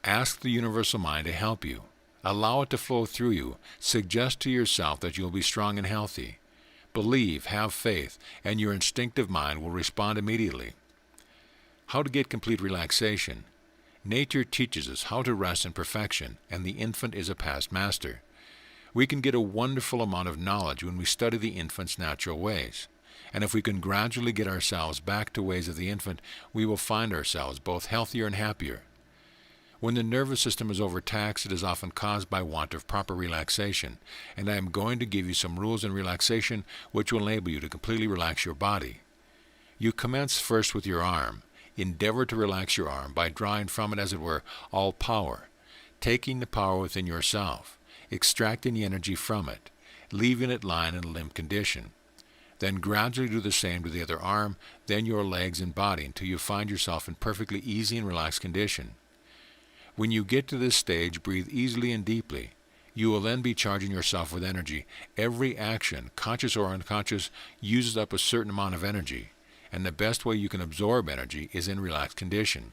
Ask the universal mind to help you. Allow it to flow through you. Suggest to yourself that you will be strong and healthy. Believe, have faith, and your instinctive mind will respond immediately. How to get complete relaxation. Nature teaches us how to rest in perfection, and the infant is a past master. We can get a wonderful amount of knowledge when we study the infant's natural ways. And if we can gradually get ourselves back to ways of the infant, we will find ourselves both healthier and happier. When the nervous system is overtaxed, it is often caused by want of proper relaxation, and I am going to give you some rules in relaxation which will enable you to completely relax your body. You commence first with your arm. Endeavor to relax your arm by drawing from it, as it were, all power, taking the power within yourself, extracting the energy from it, leaving it lying in a limp condition. Then gradually do the same to the other arm, then your legs and body, until you find yourself in perfectly easy and relaxed condition. When you get to this stage, breathe easily and deeply. You will then be charging yourself with energy. Every action, conscious or unconscious, uses up a certain amount of energy, and the best way you can absorb energy is in relaxed condition.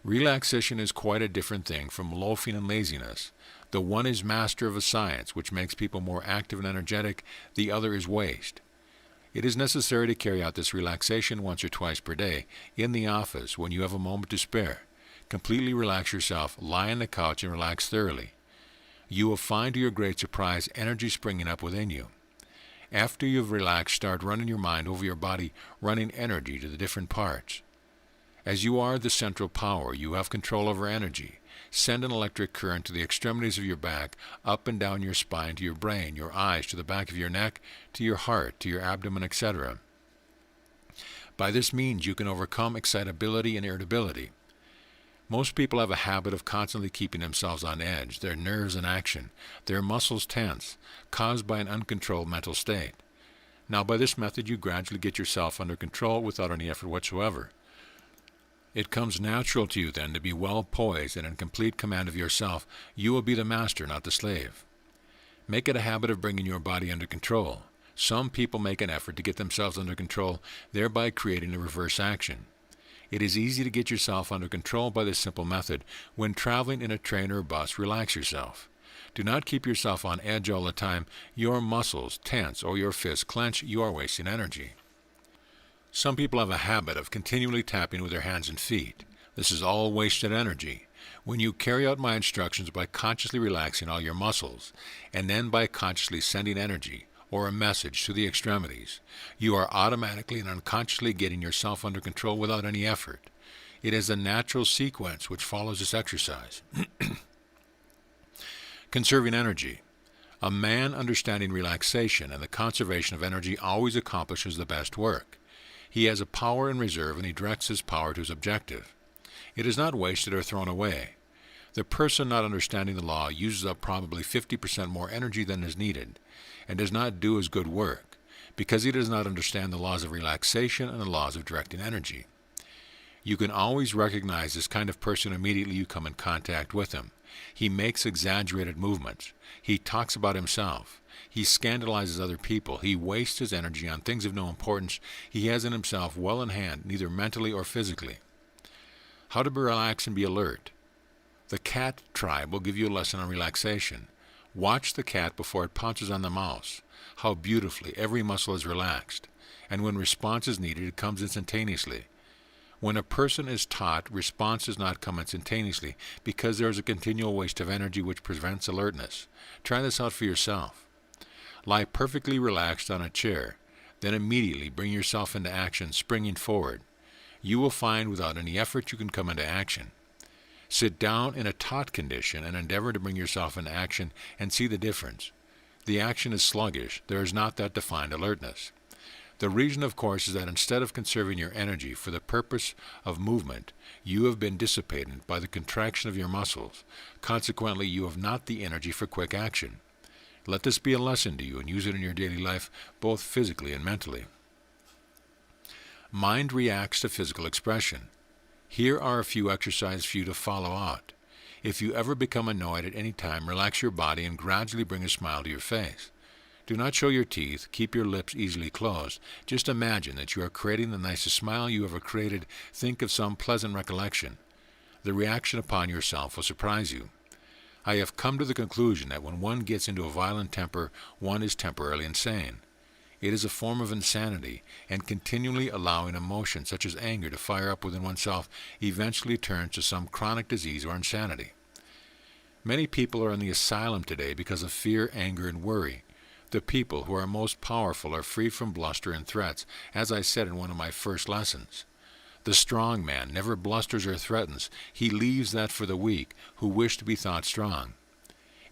Relaxation is quite a different thing from loafing and laziness. The one is master of a science which makes people more active and energetic, the other is waste. It is necessary to carry out this relaxation once or twice per day, in the office, when you have a moment to spare. Completely relax yourself, lie on the couch and relax thoroughly. You will find to your great surprise energy springing up within you. After you've relaxed, start running your mind over your body, running energy to the different parts. As you are the central power, you have control over energy. send an electric current to the extremities of your back, up and down your spine, to your brain, your eyes, to the back of your neck, to your heart, to your abdomen, etc. By this means, you can overcome excitability and irritability. Most people have a habit of constantly keeping themselves on edge, their nerves in action, their muscles tense, caused by an uncontrolled mental state. Now, by this method, you gradually get yourself under control without any effort whatsoever. It comes natural to you then to be well poised and in complete command of yourself. You will be the master, not the slave. Make it a habit of bringing your body under control. Some people make an effort to get themselves under control, thereby creating a reverse action. It is easy to get yourself under control by this simple method. When traveling in a train or bus, relax yourself. Do not keep yourself on edge all the time. Your muscles tense or your fists clench. You are wasting energy. Some people have a habit of continually tapping with their hands and feet. This is all wasted energy. When you carry out my instructions by consciously relaxing all your muscles, and then by consciously sending energy or a message to the extremities, you are automatically and unconsciously getting yourself under control without any effort. It is a natural sequence which follows this exercise. Conserving energy. A man understanding relaxation and the conservation of energy always accomplishes the best work. He has a power in reserve and he directs his power to his objective. It is not wasted or thrown away. The person not understanding the law uses up probably 50% more energy than is needed and does not do as good work because he does not understand the laws of relaxation and the laws of directing energy. You can always recognize this kind of person immediately you come in contact with him. He makes exaggerated movements. He talks about himself. He scandalizes other people. He wastes his energy on things of no importance. He has in himself well in hand, neither mentally or physically. How to relax and be alert. The cat tribe will give you a lesson on relaxation. Watch the cat before it pounces on the mouse. How beautifully every muscle is relaxed. And when response is needed, it comes instantaneously. When a person is taught, response does not come instantaneously because there is a continual waste of energy which prevents alertness. Try this out for yourself. Lie perfectly relaxed on a chair, then immediately bring yourself into action, springing forward. You will find without any effort you can come into action. Sit down in a taut condition and endeavor to bring yourself into action and see the difference. The action is sluggish. There is not that defined alertness. The reason, of course, is that instead of conserving your energy for the purpose of movement, you have been dissipated by the contraction of your muscles. Consequently, you have not the energy for quick action. Let this be a lesson to you and use it in your daily life, both physically and mentally. Mind reacts to physical expression. Here are a few exercises for you to follow out. If you ever become annoyed at any time, relax your body and gradually bring a smile to your face. Do not show your teeth. Keep your lips easily closed. Just imagine that you are creating the nicest smile you ever created. Think of some pleasant recollection. The reaction upon yourself will surprise you. I have come to the conclusion that when one gets into a violent temper, one is temporarily insane. It is a form of insanity, and continually allowing emotions such as anger to fire up within oneself eventually turns to some chronic disease or insanity. Many people are in the asylum today because of fear, anger, and worry. The people who are most powerful are free from bluster and threats, as I said in one of my first lessons. The strong man never blusters or threatens. He leaves that for the weak, who wish to be thought strong.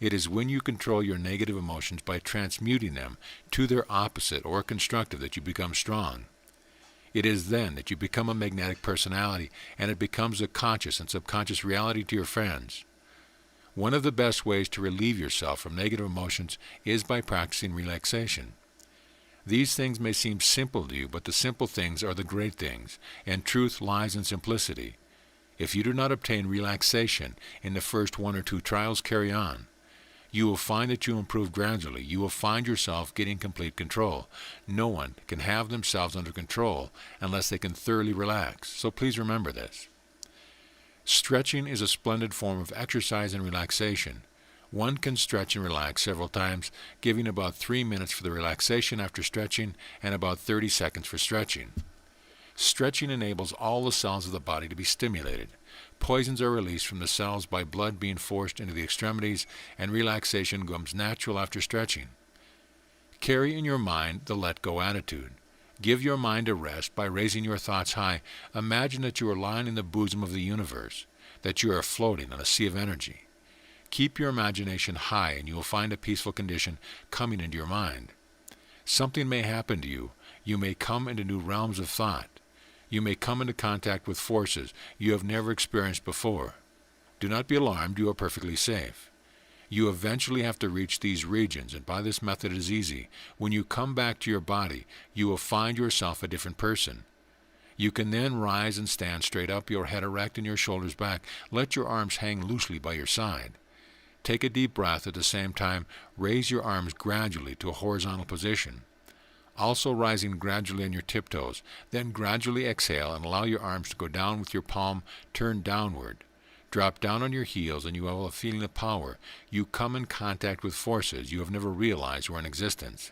It is when you control your negative emotions by transmuting them to their opposite or constructive that you become strong. It is then that you become a magnetic personality, and it becomes a conscious and subconscious reality to your friends. One of the best ways to relieve yourself from negative emotions is by practicing relaxation. These things may seem simple to you, but the simple things are the great things, and truth lies in simplicity. If you do not obtain relaxation in the first 1 or 2 trials, carry on. You will find that you improve gradually. You will find yourself getting complete control. No one can have themselves under control unless they can thoroughly relax, so please remember this. Stretching is a splendid form of exercise and relaxation. One can stretch and relax several times, giving about 3 minutes for the relaxation after stretching and about 30 seconds for stretching. Stretching enables all the cells of the body to be stimulated. Poisons are released from the cells by blood being forced into the extremities, and relaxation comes natural after stretching. Carry in your mind the let-go attitude. Give your mind a rest by raising your thoughts high. Imagine that you are lying in the bosom of the universe. that you are floating on a sea of energy. Keep your imagination high and you will find a peaceful condition coming into your mind. Something may happen to you. You may come into new realms of thought. You may come into contact with forces you have never experienced before. Do not be alarmed, you are perfectly safe. You eventually have to reach these regions, and by this method it is easy. When you come back to your body, you will find yourself a different person. You can then rise and stand straight up, your head erect and your shoulders back. Let your arms hang loosely by your side. Take a deep breath at the same time. Raise your arms gradually to a horizontal position, also rising gradually on your tiptoes. Then gradually exhale and allow your arms to go down with your palm turned downward. Drop down on your heels and you will have a feeling of power. You come in contact with forces you have never realized were in existence.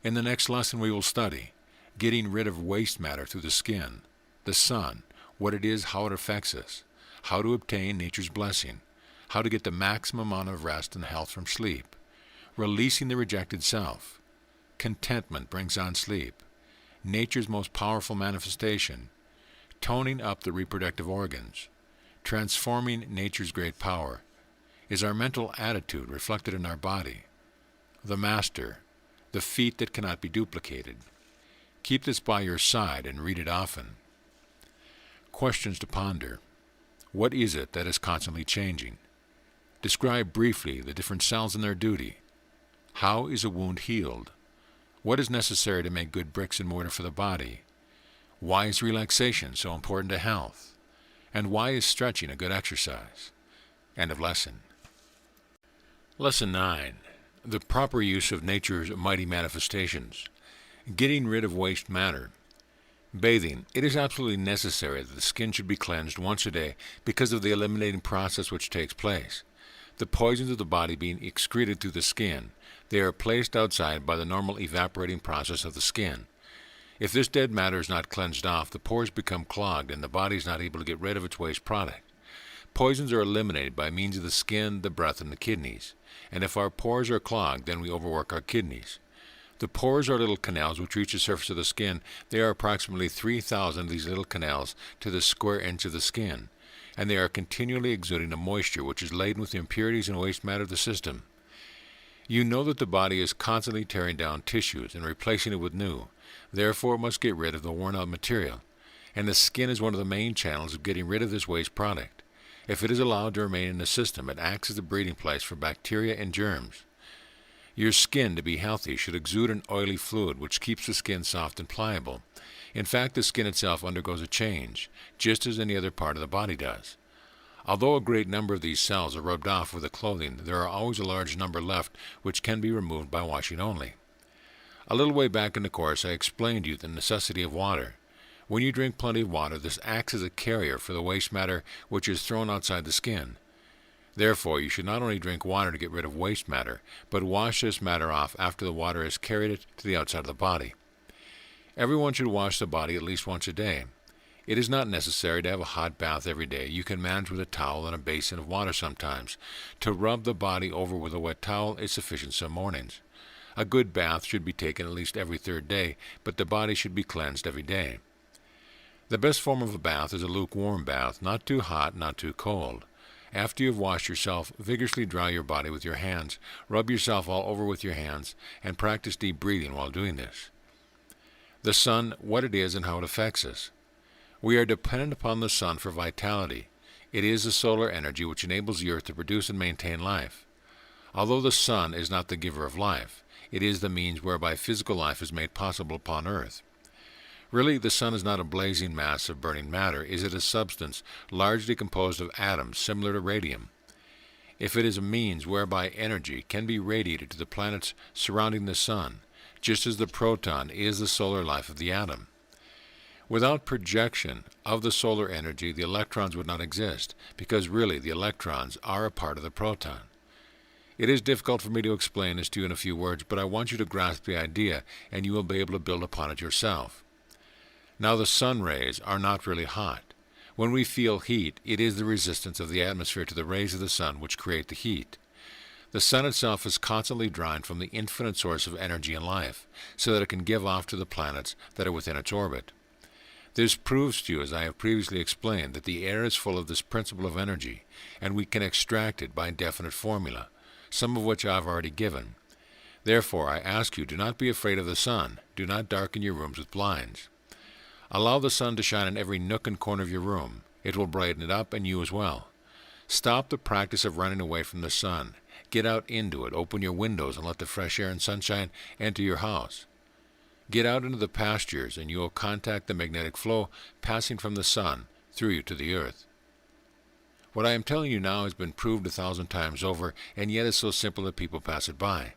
In the next lesson we will study getting rid of waste matter through the skin, the sun, what it is, how it affects us, how to obtain nature's blessing, how to get the maximum amount of rest and health from sleep, releasing the rejected self. Contentment brings on sleep, nature's most powerful manifestation, toning up the reproductive organs, transforming nature's great power. Is our mental attitude reflected in our body? The master, the feat that cannot be duplicated. Keep this by your side and read it often. Questions to ponder. What is it that is constantly changing? Describe briefly the different cells and their duty. How is a wound healed? What is necessary to make good bricks and mortar for the body? Why is relaxation so important to health? And why is stretching a good exercise? End of lesson. Lesson 9. The proper use of nature's mighty manifestations. Getting rid of waste matter. Bathing. It is absolutely necessary that the skin should be cleansed once a day because of the eliminating process which takes place. The poisons of the body being excreted through the skin, they are placed outside by the normal evaporating process of the skin. If this dead matter is not cleansed off, the pores become clogged and the body is not able to get rid of its waste product. Poisons are eliminated by means of the skin, the breath, and the kidneys. And if our pores are clogged, then we overwork our kidneys. The pores are little canals which reach the surface of the skin. There are approximately 3,000 of these little canals to the square inch of the skin, and they are continually exuding a moisture which is laden with the impurities and waste matter of the system. You know that the body is constantly tearing down tissues and replacing it with new. Therefore, it must get rid of the worn-out material, and the skin is one of the main channels of getting rid of this waste product. If it is allowed to remain in the system, it acts as a breeding place for bacteria and germs. Your skin, to be healthy, should exude an oily fluid which keeps the skin soft and pliable. In fact, the skin itself undergoes a change, just as any other part of the body does. Although a great number of these cells are rubbed off with the clothing, there are always a large number left which can be removed by washing only. A little way back in the course, I explained to you the necessity of water. When you drink plenty of water, this acts as a carrier for the waste matter which is thrown outside the skin. Therefore, you should not only drink water to get rid of waste matter, but wash this matter off after the water has carried it to the outside of the body. Everyone should wash the body at least once a day. It is not necessary to have a hot bath every day. You can manage with a towel and a basin of water sometimes. To rub the body over with a wet towel is sufficient some mornings. A good bath should be taken at least every third day, but the body should be cleansed every day. The best form of a bath is a lukewarm bath, not too hot, not too cold. After you have washed yourself, vigorously dry your body with your hands, rub yourself all over with your hands, and practice deep breathing while doing this. The sun, what it is and how it affects us. We are dependent upon the sun for vitality. It is the solar energy which enables the earth to produce and maintain life. Although the sun is not the giver of life, it is the means whereby physical life is made possible upon earth. Really, the sun is not a blazing mass of burning matter. Is it a substance largely composed of atoms similar to radium? If it is a means whereby energy can be radiated to the planets surrounding the sun, just as the proton is the solar life of the atom. Without projection of the solar energy, the electrons would not exist, because really the electrons are a part of the proton. It is difficult for me to explain this to you in a few words, but I want you to grasp the idea, and you will be able to build upon it yourself. Now, the sun rays are not really hot. When we feel heat, it is the resistance of the atmosphere to the rays of the sun which create the heat. The sun itself is constantly drawing from the infinite source of energy and life, so that it can give off to the planets that are within its orbit. This proves to you, as I have previously explained, that the air is full of this principle of energy, and we can extract it by definite formula, some of which I have already given. Therefore, I ask you, do not be afraid of the sun. Do not darken your rooms with blinds. Allow the sun to shine in every nook and corner of your room. It will brighten it up, and you as well. Stop the practice of running away from the sun. Get out into it. Open your windows and let the fresh air and sunshine enter your house. Get out into the pastures, and you will contact the magnetic flow passing from the sun through you to the earth. What I am telling you now has been proved 1,000 times over, and yet is so simple that people pass it by.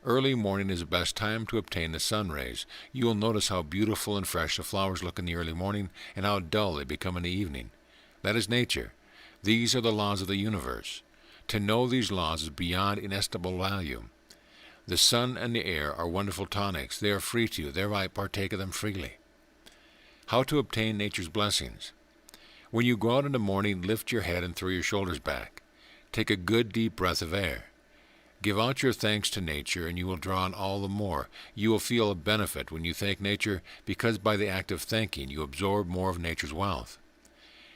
Early morning is the best time to obtain the sun rays. You will notice how beautiful and fresh the flowers look in the early morning, and how dull they become in the evening. That is nature. These are the laws of the universe. To know these laws is beyond inestimable value. The sun and the air are wonderful tonics. They are free to you, thereby partake of them freely. How to obtain nature's blessings. When you go out in the morning, lift your head and throw your shoulders back. Take a good deep breath of air. Give out your thanks to nature, and you will draw on all the more. You will feel a benefit when you thank nature, because by the act of thanking you absorb more of nature's wealth.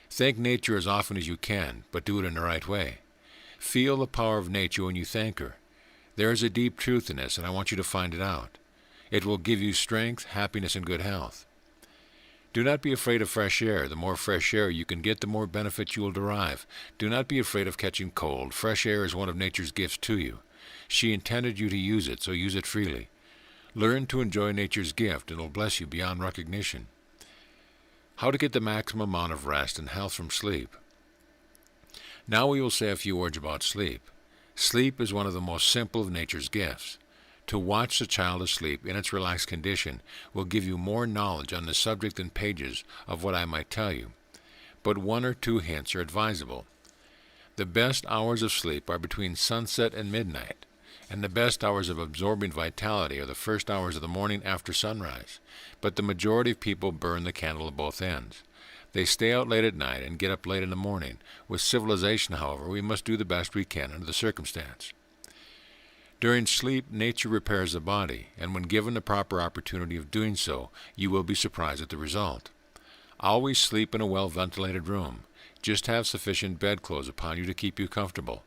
Thank nature as often as you can, but do it in the right way. Feel the power of nature when you thank her. There is a deep truth in this, and I want you to find it out. It will give you strength, happiness, and good health. Do not be afraid of fresh air. The more fresh air you can get, the more benefits you will derive. Do not be afraid of catching cold. Fresh air is one of nature's gifts to you. She intended you to use it, so use it freely. Learn to enjoy nature's gift, and it will bless you beyond recognition. How to get the maximum amount of rest and health from sleep. Now we will say a few words about sleep. Sleep is one of the most simple of nature's gifts. To watch the child asleep in its relaxed condition will give you more knowledge on the subject than pages of what I might tell you, but 1 or 2 hints are advisable. The best hours of sleep are between sunset and midnight, and the best hours of absorbing vitality are the first hours of the morning after sunrise, but the majority of people burn the candle at both ends. They stay out late at night and get up late in the morning. With civilization, however, we must do the best we can under the circumstance. During sleep, nature repairs the body, and when given the proper opportunity of doing so, you will be surprised at the result. Always sleep in a well-ventilated room. Just have sufficient bedclothes upon you to keep you comfortable.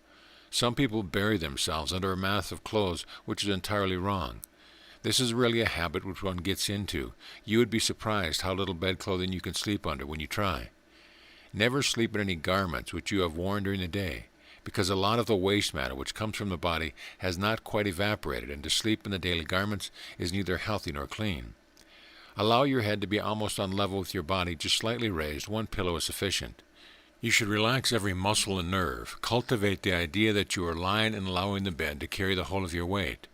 Some people bury themselves under a mass of clothes, which is entirely wrong. This is really a habit which one gets into. You would be surprised how little bedclothing you can sleep under when you try. Never sleep in any garments which you have worn during the day, because a lot of the waste matter which comes from the body has not quite evaporated, and to sleep in the daily garments is neither healthy nor clean. Allow your head to be almost on level with your body, just slightly raised. 1 pillow is sufficient. You should relax every muscle and nerve. Cultivate the idea that you are lying and allowing the bed to carry the whole of your weight.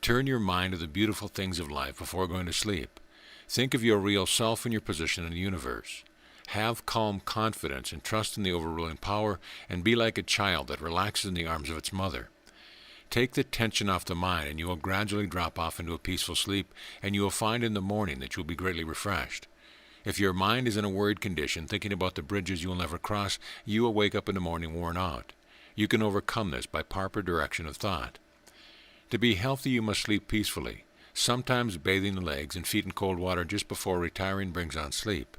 Turn your mind to the beautiful things of life before going to sleep. Think of your real self and your position in the universe. Have calm confidence and trust in the overruling power, and be like a child that relaxes in the arms of its mother. Take the tension off the mind, and you will gradually drop off into a peaceful sleep, and you will find in the morning that you will be greatly refreshed. If your mind is in a worried condition, thinking about the bridges you will never cross, you will wake up in the morning worn out. You can overcome this by proper direction of thought. To be healthy, you must sleep peacefully. Sometimes bathing the legs and feet in cold water just before retiring brings on sleep.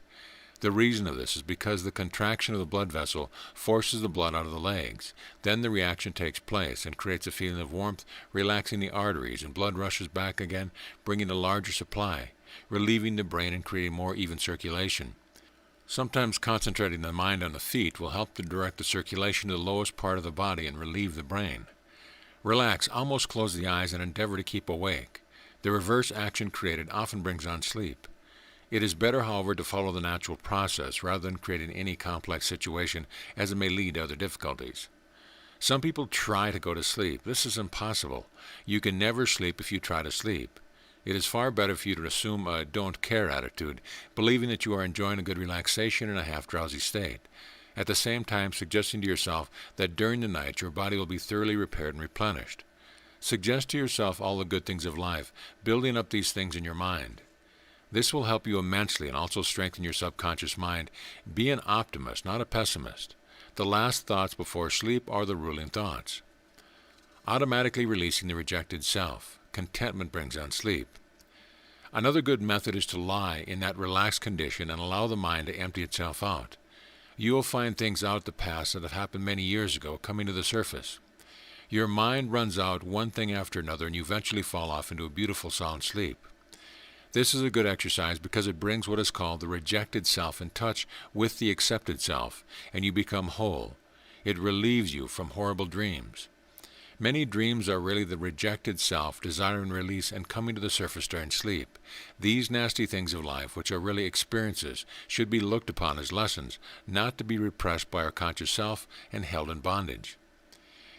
The reason of this is because the contraction of the blood vessel forces the blood out of the legs. Then the reaction takes place and creates a feeling of warmth, relaxing the arteries, and blood rushes back again, bringing a larger supply, relieving the brain and creating more even circulation. Sometimes concentrating the mind on the feet will help to direct the circulation to the lowest part of the body and relieve the brain. Relax, almost close the eyes, and endeavor to keep awake. The reverse action created often brings on sleep. It is better, however, to follow the natural process rather than creating any complex situation, as it may lead to other difficulties. Some people try to go to sleep. This is impossible. You can never sleep if you try to sleep. It is far better for you to assume a don't care attitude, believing that you are enjoying a good relaxation in a half-drowsy state, at the same time suggesting to yourself that during the night your body will be thoroughly repaired and replenished. Suggest to yourself all the good things of life, building up these things in your mind. This will help you immensely and also strengthen your subconscious mind. Be an optimist, not a pessimist. The last thoughts before sleep are the ruling thoughts. Automatically releasing the rejected self. Contentment brings on sleep. Another good method is to lie in that relaxed condition and allow the mind to empty itself out. You will find things out the past that have happened many years ago coming to the surface. Your mind runs out one thing after another, and you eventually fall off into a beautiful sound sleep. This is a good exercise because it brings what is called the rejected self in touch with the accepted self, and you become whole. It relieves you from horrible dreams. Many dreams are really the rejected self desiring release and coming to the surface during sleep. These nasty things of life, which are really experiences, should be looked upon as lessons, not to be repressed by our conscious self and held in bondage.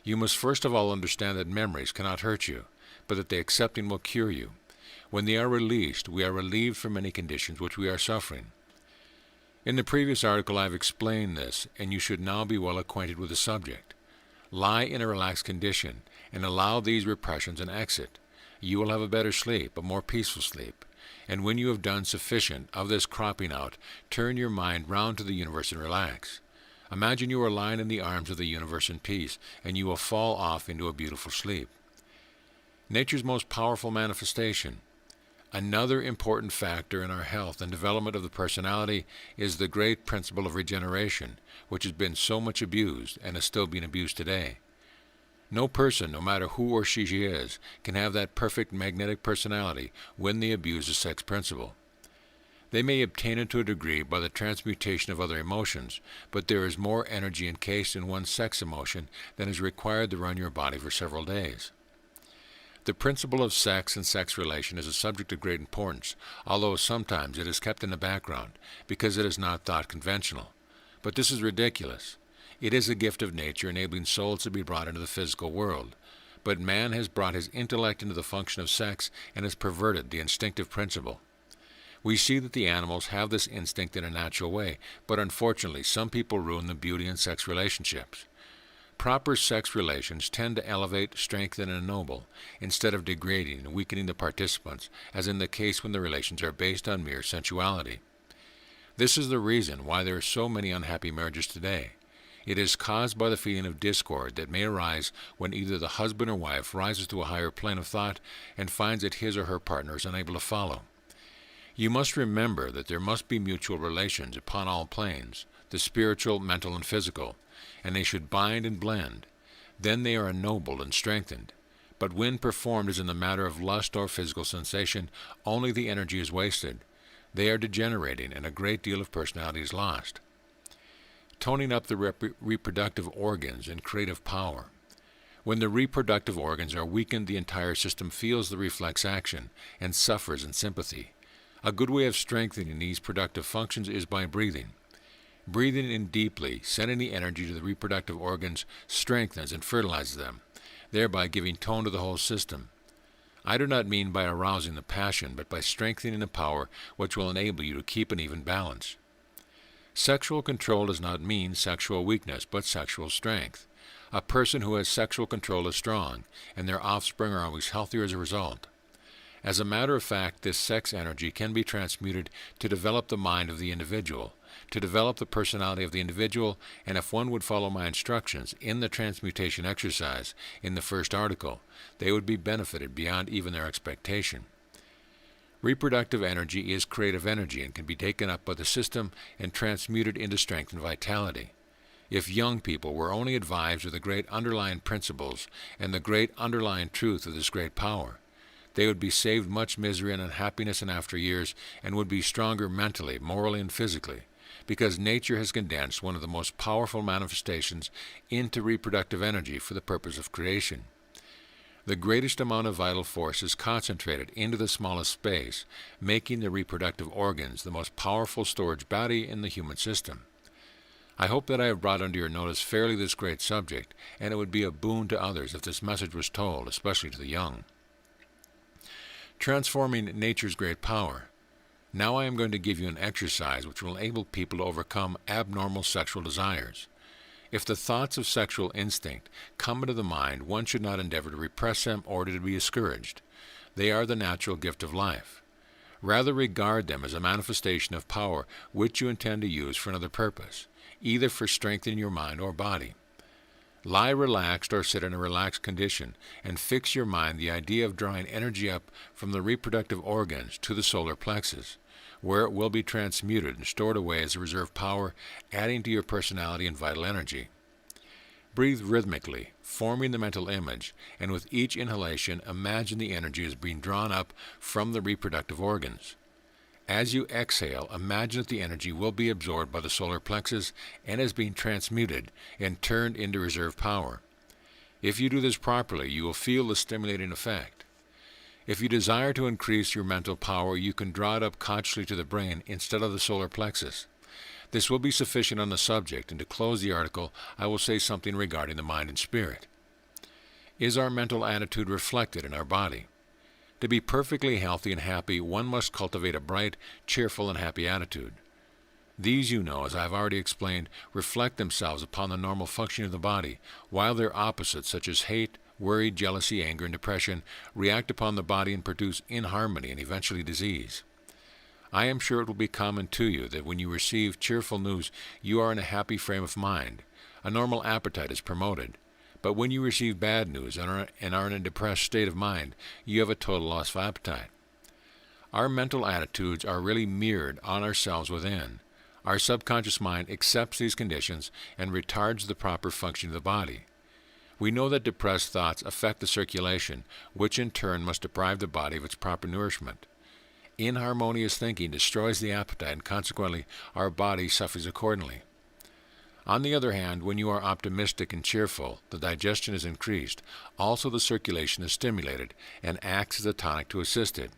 You must first of all understand that memories cannot hurt you, but that the accepting will cure you. When they are released, we are relieved from many conditions which we are suffering. In the previous article I have explained this, and you should now be well acquainted with the subject. Lie in a relaxed condition, and allow these repressions an exit. You will have a better sleep, a more peaceful sleep. And when you have done sufficient of this cropping out, turn your mind round to the universe and relax. Imagine you are lying in the arms of the universe in peace, and you will fall off into a beautiful sleep. Nature's most powerful manifestation. Another important factor in our health and development of the personality is the great principle of regeneration, which has been so much abused and is still being abused today. No person, no matter who or she is, can have that perfect magnetic personality when they abuse the sex principle. They may obtain it to a degree by the transmutation of other emotions, but there is more energy encased in one sex emotion than is required to run your body for several days. The principle of sex and sex relation is a subject of great importance, although sometimes it is kept in the background because it is not thought conventional. But this is ridiculous. It is a gift of nature enabling souls to be brought into the physical world. But man has brought his intellect into the function of sex and has perverted the instinctive principle. We see that the animals have this instinct in a natural way, but unfortunately some people ruin the beauty in sex relationships. Proper sex relations tend to elevate, strengthen, and ennoble, instead of degrading and weakening the participants, as in the case when the relations are based on mere sensuality. This is the reason why there are so many unhappy marriages today. It is caused by the feeling of discord that may arise when either the husband or wife rises to a higher plane of thought and finds that his or her partner is unable to follow. You must remember that there must be mutual relations upon all planes, the spiritual, mental, and physical, and they should bind and blend. Then they are ennobled and strengthened. But when performed as in the matter of lust or physical sensation, only the energy is wasted. They are degenerating, and a great deal of personality is lost. Toning up the reproductive organs and creative power. When the reproductive organs are weakened, the entire system feels the reflex action and suffers in sympathy. A good way of strengthening these productive functions is by breathing. Breathing in deeply, sending the energy to the reproductive organs, strengthens and fertilizes them, thereby giving tone to the whole system. I do not mean by arousing the passion, but by strengthening the power which will enable you to keep an even balance. Sexual control does not mean sexual weakness, but sexual strength. A person who has sexual control is strong, and their offspring are always healthier as a result. As a matter of fact, this sex energy can be transmuted to develop the mind of the individual, to develop the personality of the individual, and if one would follow my instructions in the transmutation exercise in the first article, they would be benefited beyond even their expectation. Reproductive energy is creative energy and can be taken up by the system and transmuted into strength and vitality. If young people were only advised of the great underlying principles and the great underlying truth of this great power, they would be saved much misery and unhappiness in after years and would be stronger mentally, morally, and physically, because nature has condensed one of the most powerful manifestations into reproductive energy for the purpose of creation. The greatest amount of vital force is concentrated into the smallest space, making the reproductive organs the most powerful storage body in the human system. I hope that I have brought under your notice fairly this great subject, and it would be a boon to others if this message was told, especially to the young. Transforming nature's great power. Now I am going to give you an exercise which will enable people to overcome abnormal sexual desires. If the thoughts of sexual instinct come into the mind, one should not endeavor to repress them or to be discouraged. They are the natural gift of life. Rather regard them as a manifestation of power which you intend to use for another purpose, either for strengthening your mind or body. Lie relaxed or sit in a relaxed condition and fix your mind the idea of drawing energy up from the reproductive organs to the solar plexus, where it will be transmuted and stored away as a reserve power, adding to your personality and vital energy. Breathe rhythmically, forming the mental image, and with each inhalation, imagine the energy as being drawn up from the reproductive organs. As you exhale, imagine that the energy will be absorbed by the solar plexus and is being transmuted and turned into reserve power. If you do this properly, you will feel the stimulating effect. If you desire to increase your mental power, you can draw it up consciously to the brain instead of the solar plexus. This will be sufficient on the subject, and to close the article, I will say something regarding the mind and spirit. Is our mental attitude reflected in our body? To be perfectly healthy and happy, one must cultivate a bright, cheerful, and happy attitude. These, you know, as I have already explained, reflect themselves upon the normal functioning of the body, while their opposites, such as hate, worry, jealousy, anger, and depression, react upon the body and produce inharmony and eventually disease. I am sure it will be common to you that when you receive cheerful news, you are in a happy frame of mind. A normal appetite is promoted. But when you receive bad news and are in a depressed state of mind, you have a total loss of appetite. Our mental attitudes are really mirrored on ourselves within. Our subconscious mind accepts these conditions and retards the proper function of the body. We know that depressed thoughts affect the circulation, which in turn must deprive the body of its proper nourishment. Inharmonious thinking destroys the appetite, and consequently our body suffers accordingly. On the other hand, when you are optimistic and cheerful, the digestion is increased, also the circulation is stimulated, and acts as a tonic to assist it.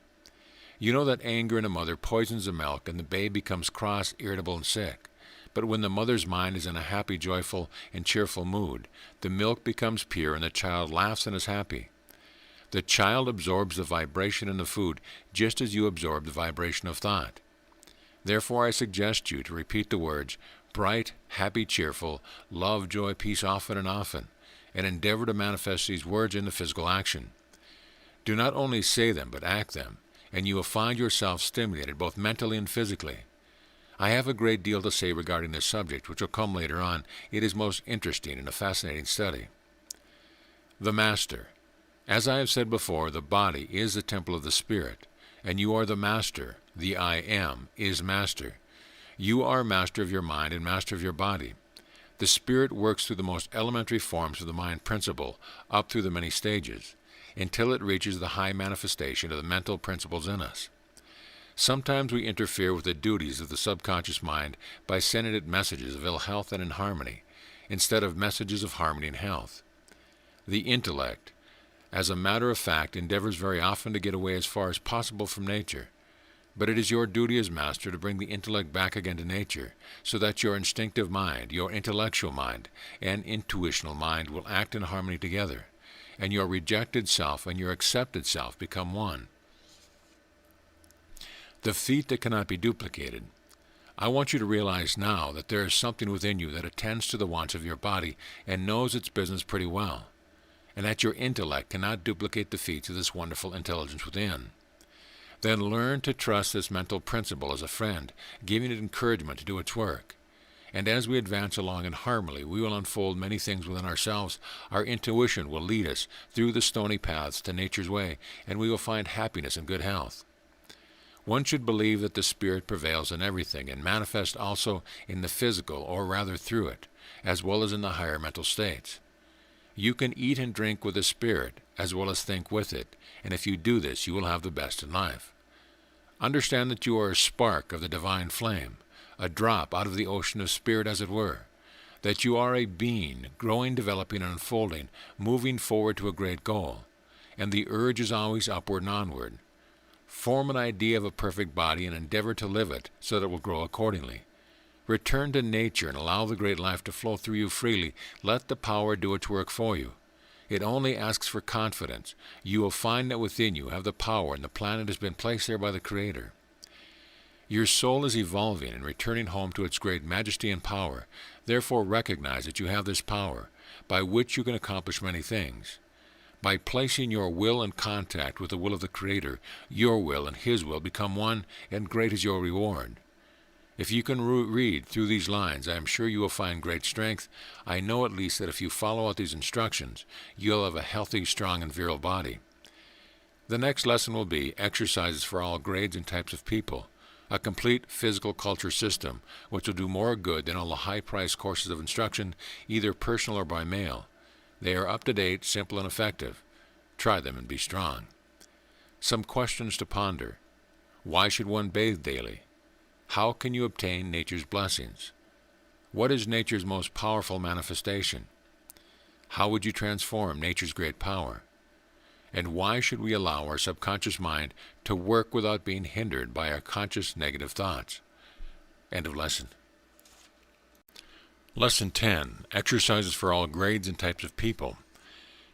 You know that anger in a mother poisons the milk, and the babe becomes cross, irritable, and sick. But when the mother's mind is in a happy, joyful, and cheerful mood, the milk becomes pure, and the child laughs and is happy. The child absorbs the vibration in the food, just as you absorb the vibration of thought. Therefore I suggest you to repeat the words, bright, happy, cheerful, love, joy, peace often and often, and endeavor to manifest these words into physical action. Do not only say them, but act them, and you will find yourself stimulated both mentally and physically. I have a great deal to say regarding this subject, which will come later on. It is most interesting and a fascinating study. The Master. As I have said before, the body is the temple of the Spirit, and you are the Master. The I Am is Master. You are master of your mind and master of your body. The Spirit works through the most elementary forms of the mind principle, up through the many stages, until it reaches the high manifestation of the mental principles in us. Sometimes we interfere with the duties of the subconscious mind by sending it messages of ill health and inharmony, instead of messages of harmony and health. The intellect, as a matter of fact, endeavors very often to get away as far as possible from nature. But it is your duty as master to bring the intellect back again to nature, so that your instinctive mind, your intellectual mind, and intuitional mind will act in harmony together, and your rejected self and your accepted self become one. The feat that cannot be duplicated. I want you to realize now that there is something within you that attends to the wants of your body and knows its business pretty well, and that your intellect cannot duplicate the feats of this wonderful intelligence within. Then learn to trust this mental principle as a friend, giving it encouragement to do its work. And as we advance along in harmony, we will unfold many things within ourselves. Our intuition will lead us through the stony paths to nature's way, and we will find happiness and good health. One should believe that the Spirit prevails in everything and manifests also in the physical, or rather through it, as well as in the higher mental states. You can eat and drink with the Spirit, as well as think with it, and if you do this, you will have the best in life. Understand that you are a spark of the divine flame, a drop out of the ocean of Spirit, as it were, that you are a being, growing, developing, and unfolding, moving forward to a great goal, and the urge is always upward and onward. Form an idea of a perfect body and endeavor to live it so that it will grow accordingly. Return to nature and allow the great life to flow through you freely. Let the power do its work for you. It only asks for confidence. You will find that within you have the power, and the planet has been placed there by the Creator. Your soul is evolving and returning home to its great majesty and power. Therefore recognize that you have this power, by which you can accomplish many things. By placing your will in contact with the will of the Creator, your will and His will become one, and great is your reward. If you can read through these lines, I am sure you will find great strength. I know at least that if you follow out these instructions, you'll have a healthy, strong, and virile body. The next lesson will be exercises for all grades and types of people, a complete physical culture system, which will do more good than all the high-priced courses of instruction, either personal or by mail. They are up-to-date, simple, and effective. Try them and be strong. Some questions to ponder. Why should one bathe daily? How can you obtain nature's blessings? What is nature's most powerful manifestation? How would you transform nature's great power? And why should we allow our subconscious mind to work without being hindered by our conscious negative thoughts? End of lesson. Lesson 10. Exercises for all grades and types of people.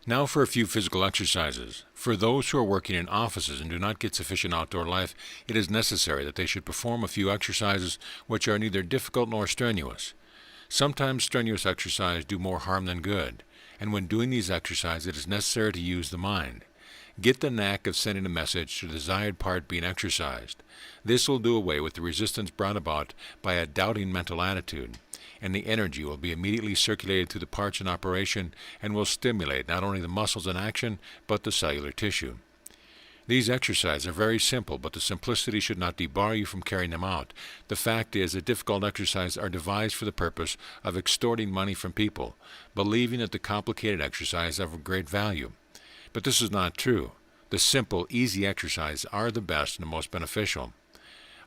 Now for a few physical exercises. For those who are working in offices and do not get sufficient outdoor life, it is necessary that they should perform a few exercises which are neither difficult nor strenuous. Sometimes strenuous exercises do more harm than good, and when doing these exercises it is necessary to use the mind. Get the knack of sending a message to the desired part being exercised. This will do away with the resistance brought about by a doubting mental attitude, and the energy will be immediately circulated through the parts in operation and will stimulate not only the muscles in action, but the cellular tissue. These exercises are very simple, but the simplicity should not debar you from carrying them out. The fact is that difficult exercises are devised for the purpose of extorting money from people, believing that the complicated exercises are of great value. But this is not true. The simple, easy exercises are the best and the most beneficial.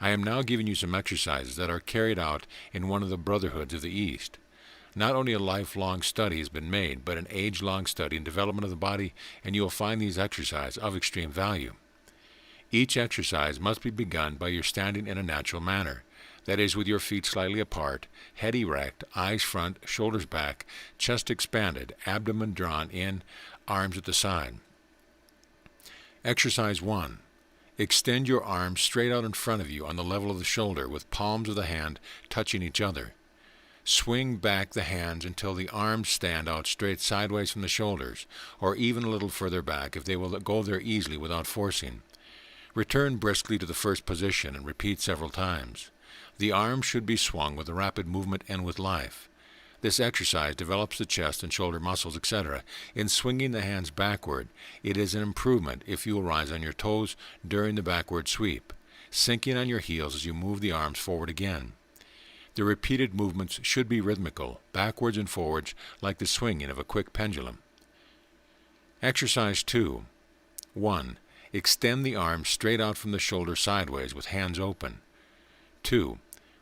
I am now giving you some exercises that are carried out in one of the brotherhoods of the East. Not only a lifelong study has been made, but an age-long study in development of the body, and you will find these exercises of extreme value. Each exercise must be begun by your standing in a natural manner, that is, with your feet slightly apart, head erect, eyes front, shoulders back, chest expanded, abdomen drawn in, arms at the side. Exercise 1. Extend your arms straight out in front of you on the level of the shoulder with palms of the hand touching each other. Swing back the hands until the arms stand out straight sideways from the shoulders, or even a little further back if they will go there easily without forcing. Return briskly to the first position and repeat several times. The arms should be swung with a rapid movement and with life. This exercise develops the chest and shoulder muscles, etc. In swinging the hands backward, it is an improvement if you will rise on your toes during the backward sweep, sinking on your heels as you move the arms forward again. The repeated movements should be rhythmical, backwards and forwards, like the swinging of a quick pendulum. Exercise 2. 1. Extend the arms straight out from the shoulder sideways with hands open. 2.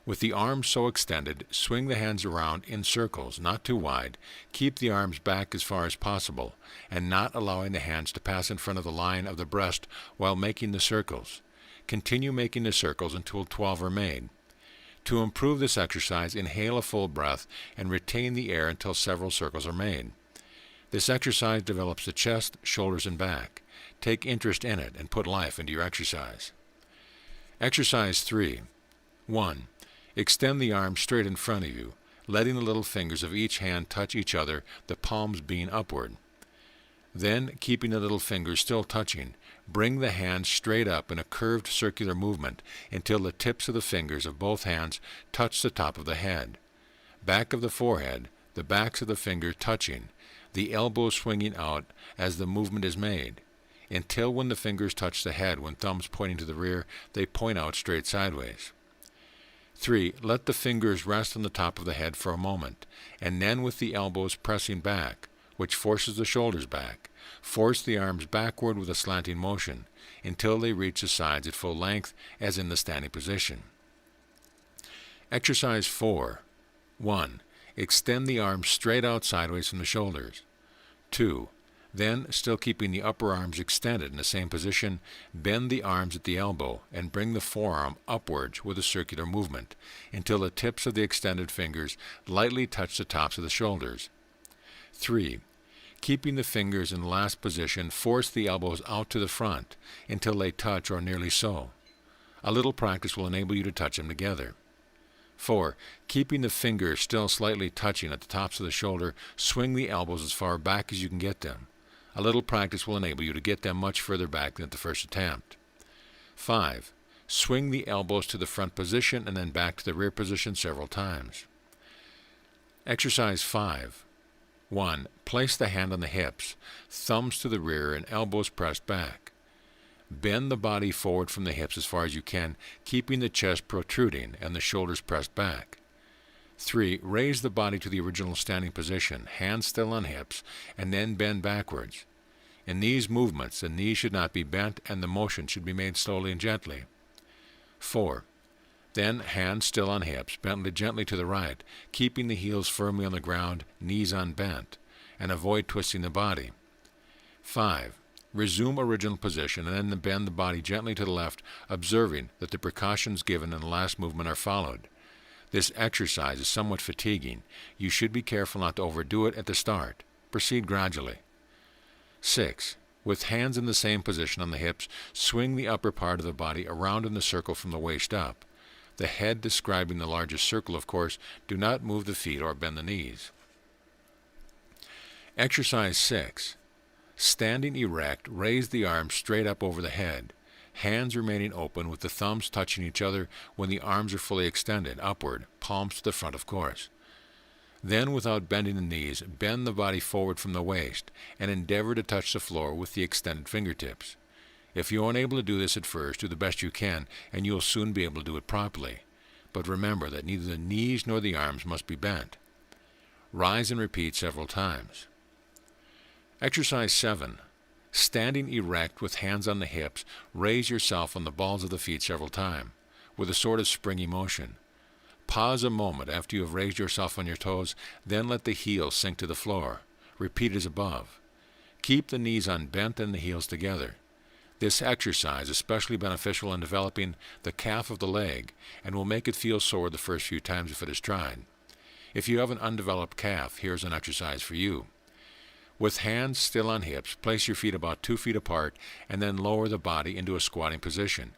With the arms so extended, swing the hands around in circles, not too wide. Keep the arms back as far as possible, and not allowing the hands to pass in front of the line of the breast while making the circles. Continue making the circles until 12 are made. To improve this exercise, inhale a full breath and retain the air until several circles are made. This exercise develops the chest, shoulders, and back. Take interest in it and put life into your exercise. Exercise 3. 1. Extend the arms straight in front of you, letting the little fingers of each hand touch each other, the palms being upward. Then, keeping the little fingers still touching, bring the hands straight up in a curved circular movement until the tips of the fingers of both hands touch the top of the head. Back of the forehead, the backs of the fingers touching, the elbows swinging out as the movement is made, until when the fingers touch the head, when thumbs pointing to the rear, they point out straight sideways. 3. Let the fingers rest on the top of the head for a moment, and then with the elbows pressing back, which forces the shoulders back, force the arms backward with a slanting motion, until they reach the sides at full length, as in the standing position. Exercise 4. 1. Extend the arms straight out sideways from the shoulders. 2. Then, still keeping the upper arms extended in the same position, bend the arms at the elbow and bring the forearm upwards with a circular movement until the tips of the extended fingers lightly touch the tops of the shoulders. 3. Keeping the fingers in the last position, force the elbows out to the front until they touch or nearly so. A little practice will enable you to touch them together. 4. Keeping the fingers still slightly touching at the tops of the shoulder, swing the elbows as far back as you can get them. A little practice will enable you to get them much further back than at the first attempt. 5. Swing the elbows to the front position and then back to the rear position several times. Exercise 5. 1. Place the hand on the hips, thumbs to the rear and elbows pressed back. Bend the body forward from the hips as far as you can, keeping the chest protruding and the shoulders pressed back. 3. Raise the body to the original standing position, hands still on hips, and then bend backwards. In these movements, the knees should not be bent and the motion should be made slowly and gently. 4. Then, hands still on hips, bent gently to the right, keeping the heels firmly on the ground, knees unbent, and avoid twisting the body. 5. Resume original position and then bend the body gently to the left, observing that the precautions given in the last movement are followed. This exercise is somewhat fatiguing. You should be careful not to overdo it at the start. Proceed gradually. 6. With hands in the same position on the hips, swing the upper part of the body around in the circle from the waist up. The head describing the largest circle, of course. Do not move the feet or bend the knees. Exercise 6. Standing erect, raise the arms straight up over the head. Hands remaining open with the thumbs touching each other when the arms are fully extended, upward, palms to the front, of course. Then, without bending the knees, bend the body forward from the waist and endeavor to touch the floor with the extended fingertips. If you are unable to do this at first, do the best you can, and you will soon be able to do it properly. But remember that neither the knees nor the arms must be bent. Rise and repeat several times. Exercise 7. Standing erect with hands on the hips, raise yourself on the balls of the feet several times, with a sort of springy motion. Pause a moment after you have raised yourself on your toes, then let the heels sink to the floor. Repeat as above. Keep the knees unbent and the heels together. This exercise is especially beneficial in developing the calf of the leg and will make it feel sore the first few times if it is tried. If you have an undeveloped calf, here's an exercise for you. With hands still on hips, place your feet about 2 feet apart and then lower the body into a squatting position,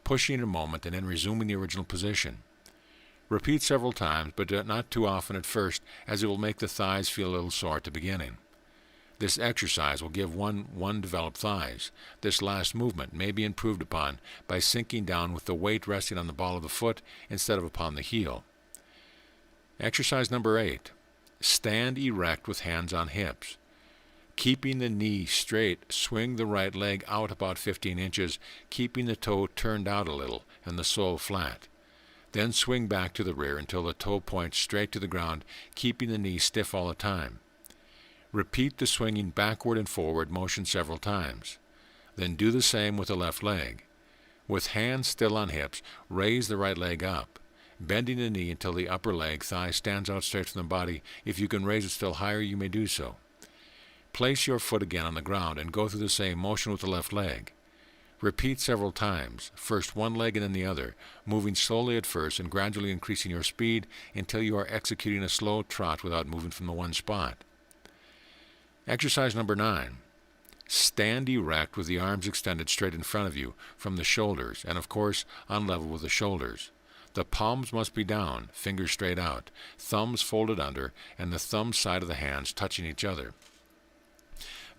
pushing a moment and then resuming the original position. Repeat several times, but not too often at first, as it will make the thighs feel a little sore at the beginning. This exercise will give one developed thighs. This last movement may be improved upon by sinking down with the weight resting on the ball of the foot instead of upon the heel. Exercise number 8. Stand erect with hands on hips. Keeping the knee straight, swing the right leg out about 15 inches, keeping the toe turned out a little and the sole flat. Then swing back to the rear until the toe points straight to the ground, keeping the knee stiff all the time. Repeat the swinging backward and forward motion several times. Then do the same with the left leg. With hands still on hips, raise the right leg up, bending the knee until the upper leg thigh stands out straight from the body. If you can raise it still higher, you may do so. Place your foot again on the ground and go through the same motion with the left leg. Repeat several times, first one leg and then the other, moving slowly at first and gradually increasing your speed until you are executing a slow trot without moving from the one spot. Exercise number 9. Stand erect with the arms extended straight in front of you from the shoulders and, of course, on level with the shoulders. The palms must be down, fingers straight out, thumbs folded under, and the thumb side of the hands touching each other.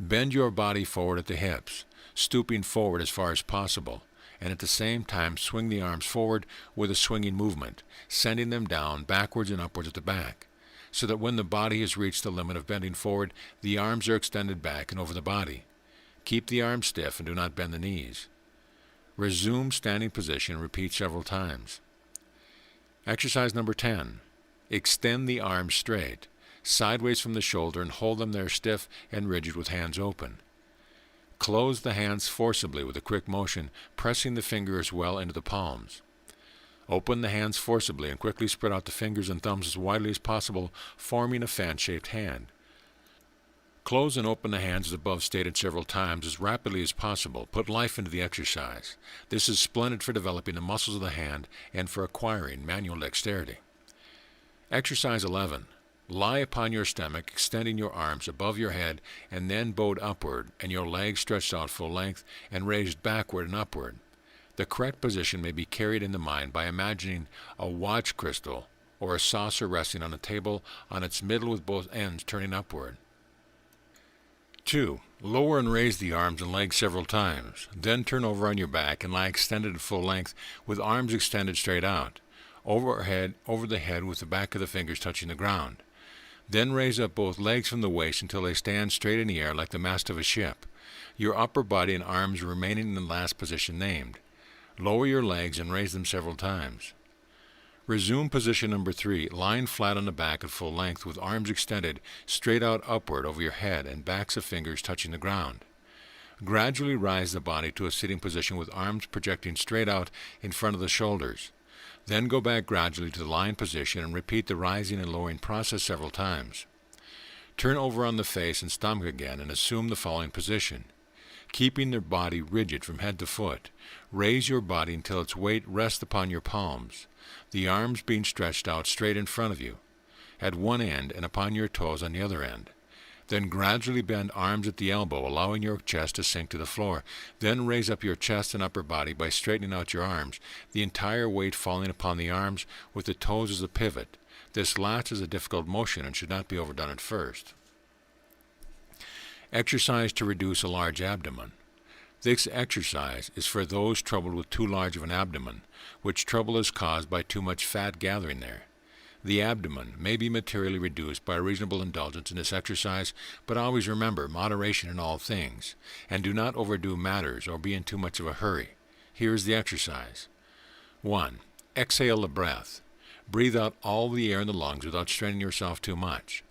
Bend your body forward at the hips, stooping forward as far as possible, and at the same time swing the arms forward with a swinging movement, sending them down backwards and upwards at the back, so that when the body has reached the limit of bending forward, the arms are extended back and over the body. Keep the arms stiff and do not bend the knees. Resume standing position and repeat several times. Exercise number 10. Extend the arms straight, sideways from the shoulder, and hold them there stiff and rigid with hands open. Close the hands forcibly with a quick motion, pressing the fingers well into the palms. Open the hands forcibly and quickly spread out the fingers and thumbs as widely as possible, forming a fan-shaped hand. Close and open the hands as above stated several times as rapidly as possible. Put life into the exercise. This is splendid for developing the muscles of the hand and for acquiring manual dexterity. Exercise 11. Lie upon your stomach, extending your arms above your head and then bowed upward and your legs stretched out full length and raised backward and upward. The correct position may be carried in the mind by imagining a watch crystal or a saucer resting on a table on its middle with both ends turning upward. 2. Lower and raise the arms and legs several times. Then turn over on your back and lie extended at full length with arms extended straight out, over the head with the back of the fingers touching the ground. Then raise up both legs from the waist until they stand straight in the air like the mast of a ship, your upper body and arms remaining in the last position named. Lower your legs and raise them several times. Resume position number 3, lying flat on the back at full length with arms extended straight out upward over your head and backs of fingers touching the ground. Gradually rise the body to a sitting position with arms projecting straight out in front of the shoulders. Then go back gradually to the lying position and repeat the rising and lowering process several times. Turn over on the face and stomach again and assume the following position. Keeping the body rigid from head to foot, raise your body until its weight rests upon your palms, the arms being stretched out straight in front of you, at one end and upon your toes on the other end. Then gradually bend arms at the elbow, allowing your chest to sink to the floor. Then raise up your chest and upper body by straightening out your arms, the entire weight falling upon the arms with the toes as a pivot. This last is a difficult motion and should not be overdone at first. Exercise to reduce a large abdomen. This exercise is for those troubled with too large of an abdomen, which trouble is caused by too much fat gathering there. The abdomen may be materially reduced by reasonable indulgence in this exercise, but always remember moderation in all things, and do not overdo matters or be in too much of a hurry. Here is the exercise. 1. Exhale the breath. Breathe out all the air in the lungs without straining yourself too much.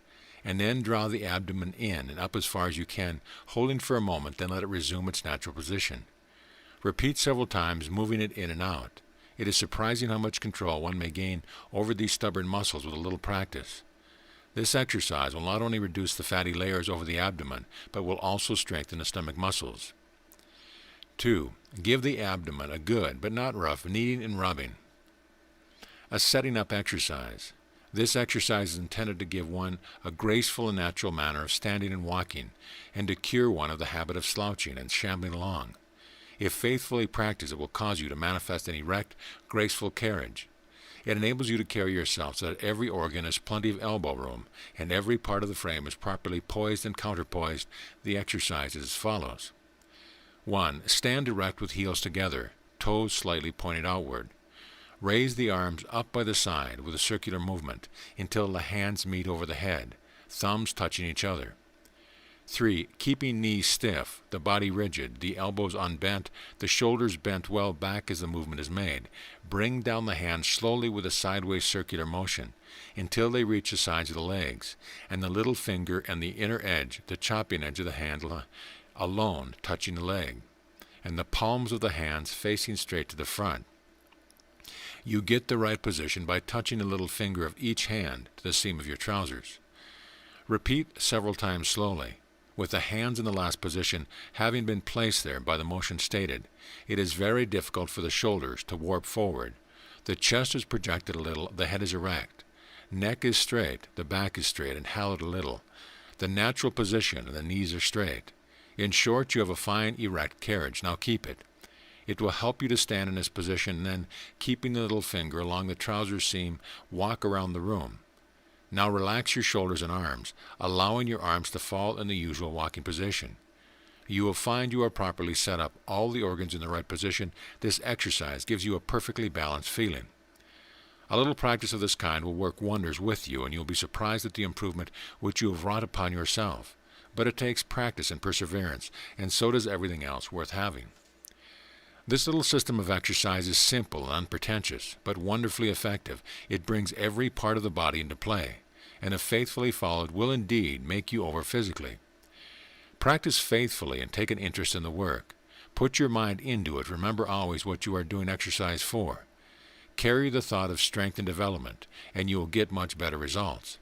And then draw the abdomen in and up as far as you can, holding for a moment, then let it resume its natural position. Repeat several times, moving it in and out. It is surprising how much control one may gain over these stubborn muscles with a little practice. This exercise will not only reduce the fatty layers over the abdomen, but will also strengthen the stomach muscles. 2. Give the abdomen a good, but not rough, kneading and rubbing. A setting up exercise. This exercise is intended to give one a graceful and natural manner of standing and walking, and to cure one of the habit of slouching and shambling along. If faithfully practiced, it will cause you to manifest an erect, graceful carriage. It enables you to carry yourself so that every organ has plenty of elbow room, and every part of the frame is properly poised and counterpoised. The exercise is as follows. 1. Stand erect with heels together, toes slightly pointed outward. Raise the arms up by the side with a circular movement until the hands meet over the head, thumbs touching each other. 3. Keeping knees stiff, the body rigid, the elbows unbent, the shoulders bent well back as the movement is made. Bring down the hands slowly with a sideways circular motion until they reach the sides of the legs, and the little finger and the inner edge, the chopping edge of the hand alone touching the leg, and the palms of the hands facing straight to the front. You get the right position by touching the little finger of each hand to the seam of your trousers. Repeat several times slowly. With the hands in the last position having been placed there by the motion stated, it is very difficult for the shoulders to warp forward. The chest is projected a little, the head is erect. Neck is straight, the back is straight and hollowed a little. The natural position and the knees are straight. In short, you have a fine erect carriage. Now keep it. It will help you to stand in this position and then, keeping the little finger along the trousers seam, walk around the room. Now relax your shoulders and arms, allowing your arms to fall in the usual walking position. You will find you are properly set up, all the organs in the right position. This exercise gives you a perfectly balanced feeling. A little practice of this kind will work wonders with you, and you will be surprised at the improvement which you have wrought upon yourself. But it takes practice and perseverance, and so does everything else worth having. This little system of exercise is simple and unpretentious, but wonderfully effective. It brings every part of the body into play, and if faithfully followed, will indeed make you over physically. Practice faithfully and take an interest in the work. Put your mind into it. Remember always what you are doing exercise for. Carry the thought of strength and development, and you will get much better results.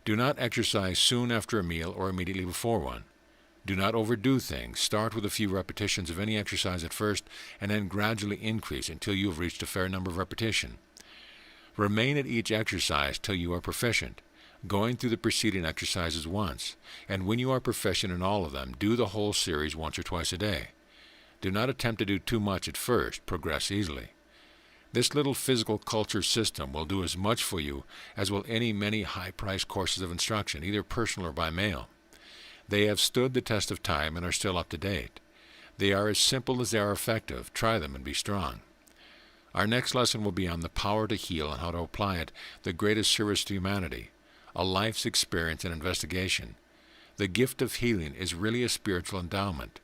Do not exercise soon after a meal or immediately before one. Do not overdo things. Start with a few repetitions of any exercise at first, and then gradually increase until you have reached a fair number of repetitions. Remain at each exercise till you are proficient, going through the preceding exercises once, and when you are proficient in all of them, do the whole series once or twice a day. Do not attempt to do too much at first. Progress easily. This little physical culture system will do as much for you as will many high-priced courses of instruction, either personal or by mail. They have stood the test of time and are still up to date. They are as simple as they are effective. Try them and be strong. Our next lesson will be on the power to heal and how to apply it, the greatest service to humanity, a life's experience and investigation. The gift of healing is really a spiritual endowment.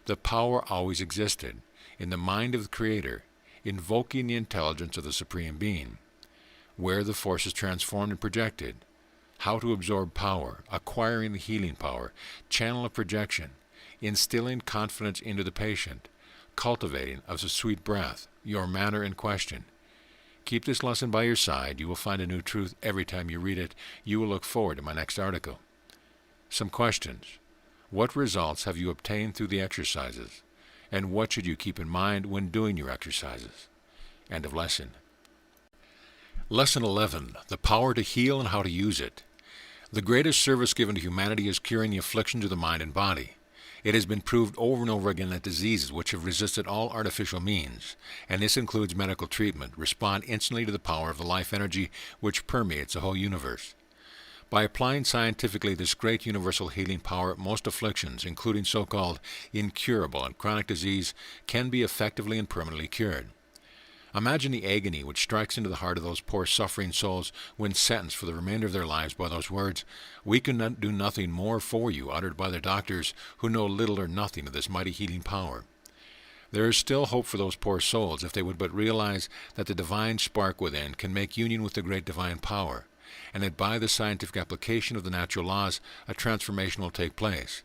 The power always existed, in the mind of the Creator, invoking the intelligence of the Supreme Being. Where the force is transformed and projected, how to absorb power, acquiring the healing power, channel of projection, instilling confidence into the patient, cultivating of the sweet breath, your manner in question. Keep this lesson by your side. You will find a new truth every time you read it. You will look forward to my next article. Some questions. What results have you obtained through the exercises? And what should you keep in mind when doing your exercises? End of lesson. Lesson 11. The power to heal and how to use it. The greatest service given to humanity is curing the afflictions of the mind and body. It has been proved over and over again that diseases which have resisted all artificial means, and this includes medical treatment, respond instantly to the power of the life energy which permeates the whole universe. By applying scientifically this great universal healing power, most afflictions, including so-called incurable and chronic disease, can be effectively and permanently cured. Imagine the agony which strikes into the heart of those poor suffering souls when sentenced for the remainder of their lives by those words, "We can do nothing more for you," uttered by their doctors who know little or nothing of this mighty healing power. There is still hope for those poor souls if they would but realize that the divine spark within can make union with the great divine power, and that by the scientific application of the natural laws a transformation will take place.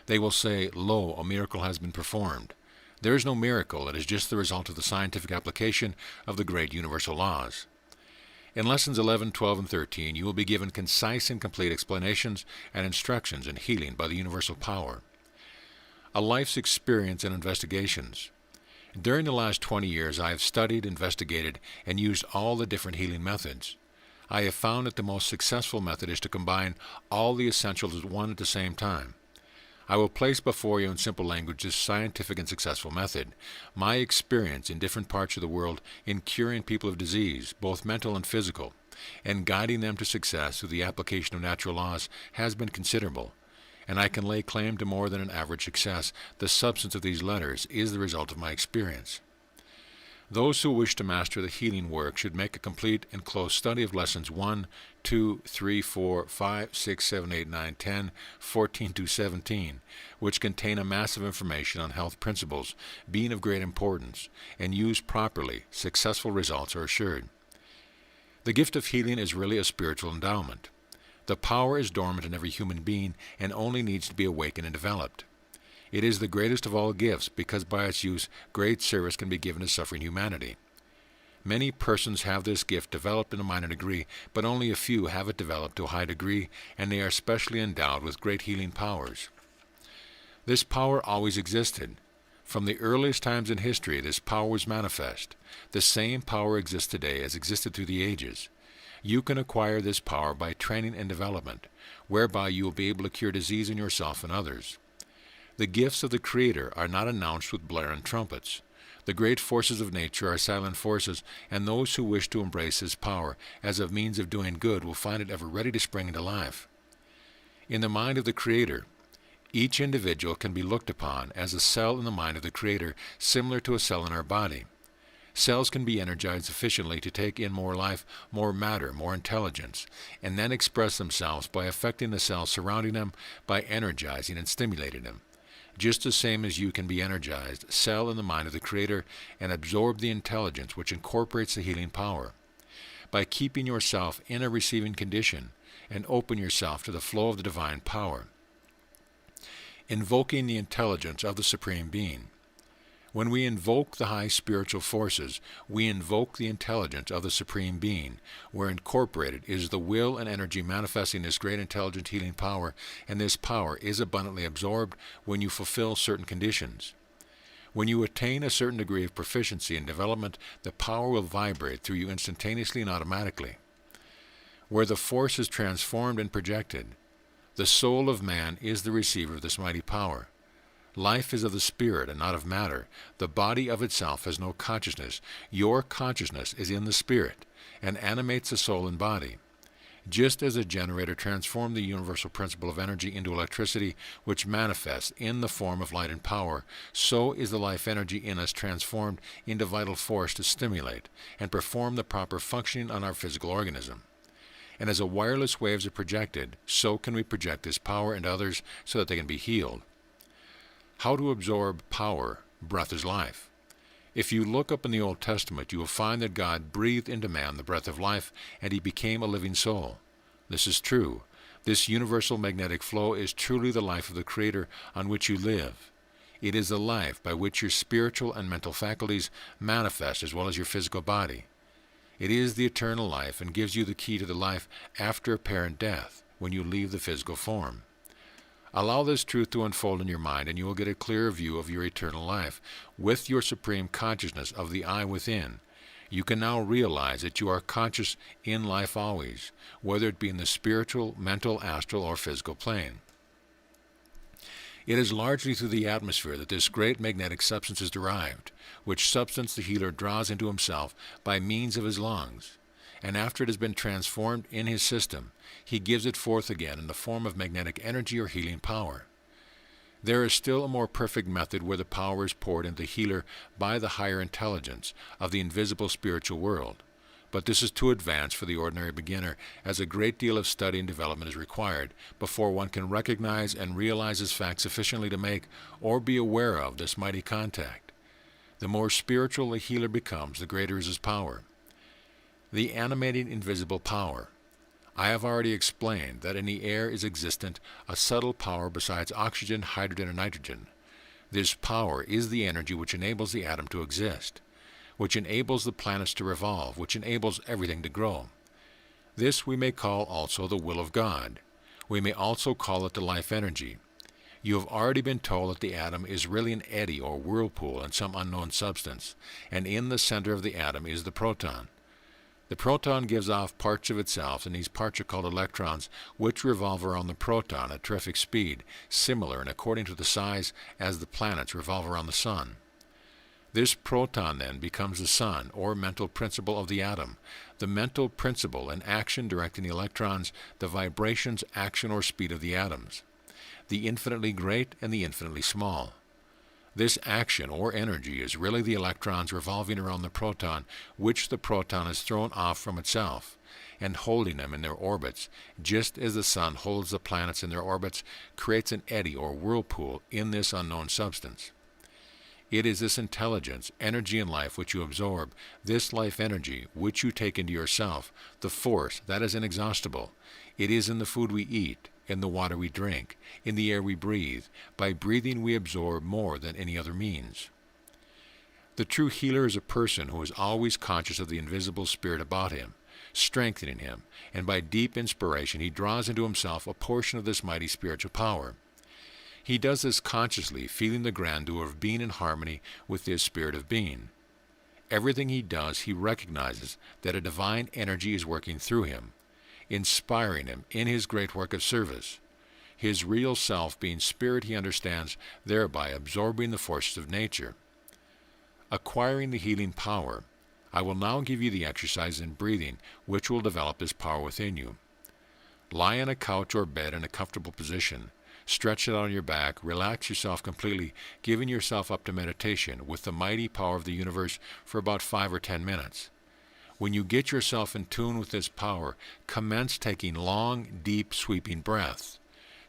They will say, "Lo, a miracle has been performed." There is no miracle, it is just the result of the scientific application of the great universal laws. In lessons 11, 12, and 13, you will be given concise and complete explanations and instructions in healing by the universal power. A life's experience and investigations. During the last 20 years, I have studied, investigated, and used all the different healing methods. I have found that the most successful method is to combine all the essentials at one at the same time. I will place before you in simple language this scientific and successful method. My experience in different parts of the world in curing people of disease, both mental and physical, and guiding them to success through the application of natural laws has been considerable, and I can lay claim to more than an average success. The substance of these letters is the result of my experience. Those who wish to master the healing work should make a complete and close study of lessons 1, 2, 3, 4, 5, 6, 7, 8, 9, 10, 14 to 17, which contain a mass of information on health principles, being of great importance, and used properly, successful results are assured. The gift of healing is really a spiritual endowment. The power is dormant in every human being and only needs to be awakened and developed. It is the greatest of all gifts because by its use great service can be given to suffering humanity. Many persons have this gift developed in a minor degree, but only a few have it developed to a high degree, and they are specially endowed with great healing powers. This power always existed. From the earliest times in history, this power was manifest. The same power exists today as existed through the ages. You can acquire this power by training and development, whereby you will be able to cure disease in yourself and others. The gifts of the Creator are not announced with blare and trumpets. The great forces of nature are silent forces, and those who wish to embrace His power as a means of doing good will find it ever ready to spring into life. In the mind of the Creator, each individual can be looked upon as a cell in the mind of the Creator, similar to a cell in our body. Cells can be energized sufficiently to take in more life, more matter, more intelligence, and then express themselves by affecting the cells surrounding them, by energizing and stimulating them. Just the same as you can be energized, cell in the mind of the Creator, and absorb the intelligence which incorporates the healing power. By keeping yourself in a receiving condition, and open yourself to the flow of the divine power. Invoking the intelligence of the Supreme Being. When we invoke the high spiritual forces, we invoke the intelligence of the Supreme Being, where incorporated is the will and energy manifesting this great intelligent healing power, and this power is abundantly absorbed when you fulfill certain conditions. When you attain a certain degree of proficiency and development, the power will vibrate through you instantaneously and automatically. Where the force is transformed and projected, the soul of man is the receiver of this mighty power. Life is of the spirit and not of matter. The body of itself has no consciousness. Your consciousness is in the spirit and animates the soul and body. Just as a generator transformed the universal principle of energy into electricity, which manifests in the form of light and power, so is the life energy in us transformed into vital force to stimulate and perform the proper functioning on our physical organism. And as a wireless waves are projected, so can we project this power into others so that they can be healed. How to absorb power? Breath is life. If you look up in the Old Testament, you will find that God breathed into man the breath of life, and he became a living soul. This is true. This universal magnetic flow is truly the life of the Creator on which you live. It is the life by which your spiritual and mental faculties manifest as well as your physical body. It is the eternal life and gives you the key to the life after apparent death, when you leave the physical form. Allow this truth to unfold in your mind, and you will get a clearer view of your eternal life. With your supreme consciousness of the I within, you can now realize that you are conscious in life always, whether it be in the spiritual, mental, astral, or physical plane. It is largely through the atmosphere that this great magnetic substance is derived, which substance the healer draws into himself by means of his lungs. And after it has been transformed in his system, he gives it forth again in the form of magnetic energy or healing power. There is still a more perfect method where the power is poured into the healer by the higher intelligence of the invisible spiritual world. But this is too advanced for the ordinary beginner, as a great deal of study and development is required before one can recognize and realize this fact sufficiently to make or be aware of this mighty contact. The more spiritual the healer becomes, the greater is his power. The animating invisible power. I have already explained that in the air is existent a subtle power besides oxygen, hydrogen, and nitrogen. This power is the energy which enables the atom to exist, which enables the planets to revolve, which enables everything to grow. This we may call also the will of God. We may also call it the life energy. You have already been told that the atom is really an eddy or whirlpool in some unknown substance, and in the center of the atom is the proton. The proton gives off parts of itself, and these parts are called electrons, which revolve around the proton at terrific speed, similar and according to the size as the planets revolve around the sun. This proton then becomes the sun, or mental principle of the atom, the mental principle and action directing the electrons, the vibrations, action, or speed of the atoms, the infinitely great and the infinitely small. This action or energy is really the electrons revolving around the proton, which the proton is thrown off from itself, and holding them in their orbits, just as the sun holds the planets in their orbits, creates an eddy or whirlpool in this unknown substance. It is this intelligence, energy, and life which you absorb, this life energy which you take into yourself, the force that is inexhaustible. It is in the food we eat, in the water we drink, in the air we breathe. By breathing we absorb more than any other means. The true healer is a person who is always conscious of the invisible spirit about him, strengthening him, and by deep inspiration he draws into himself a portion of this mighty spiritual power. He does this consciously, feeling the grandeur of being in harmony with his spirit of being. Everything he does, he recognizes that a divine energy is working through him, inspiring him in his great work of service. His real self being spirit he understands, thereby absorbing the forces of nature. Acquiring the healing power. I will now give you the exercise in breathing, which will develop this power within you. Lie on a couch or bed in a comfortable position. Stretch it out on your back, relax yourself completely, giving yourself up to meditation with the mighty power of the universe for about 5 or 10 minutes. When you get yourself in tune with this power, commence taking long, deep, sweeping breaths.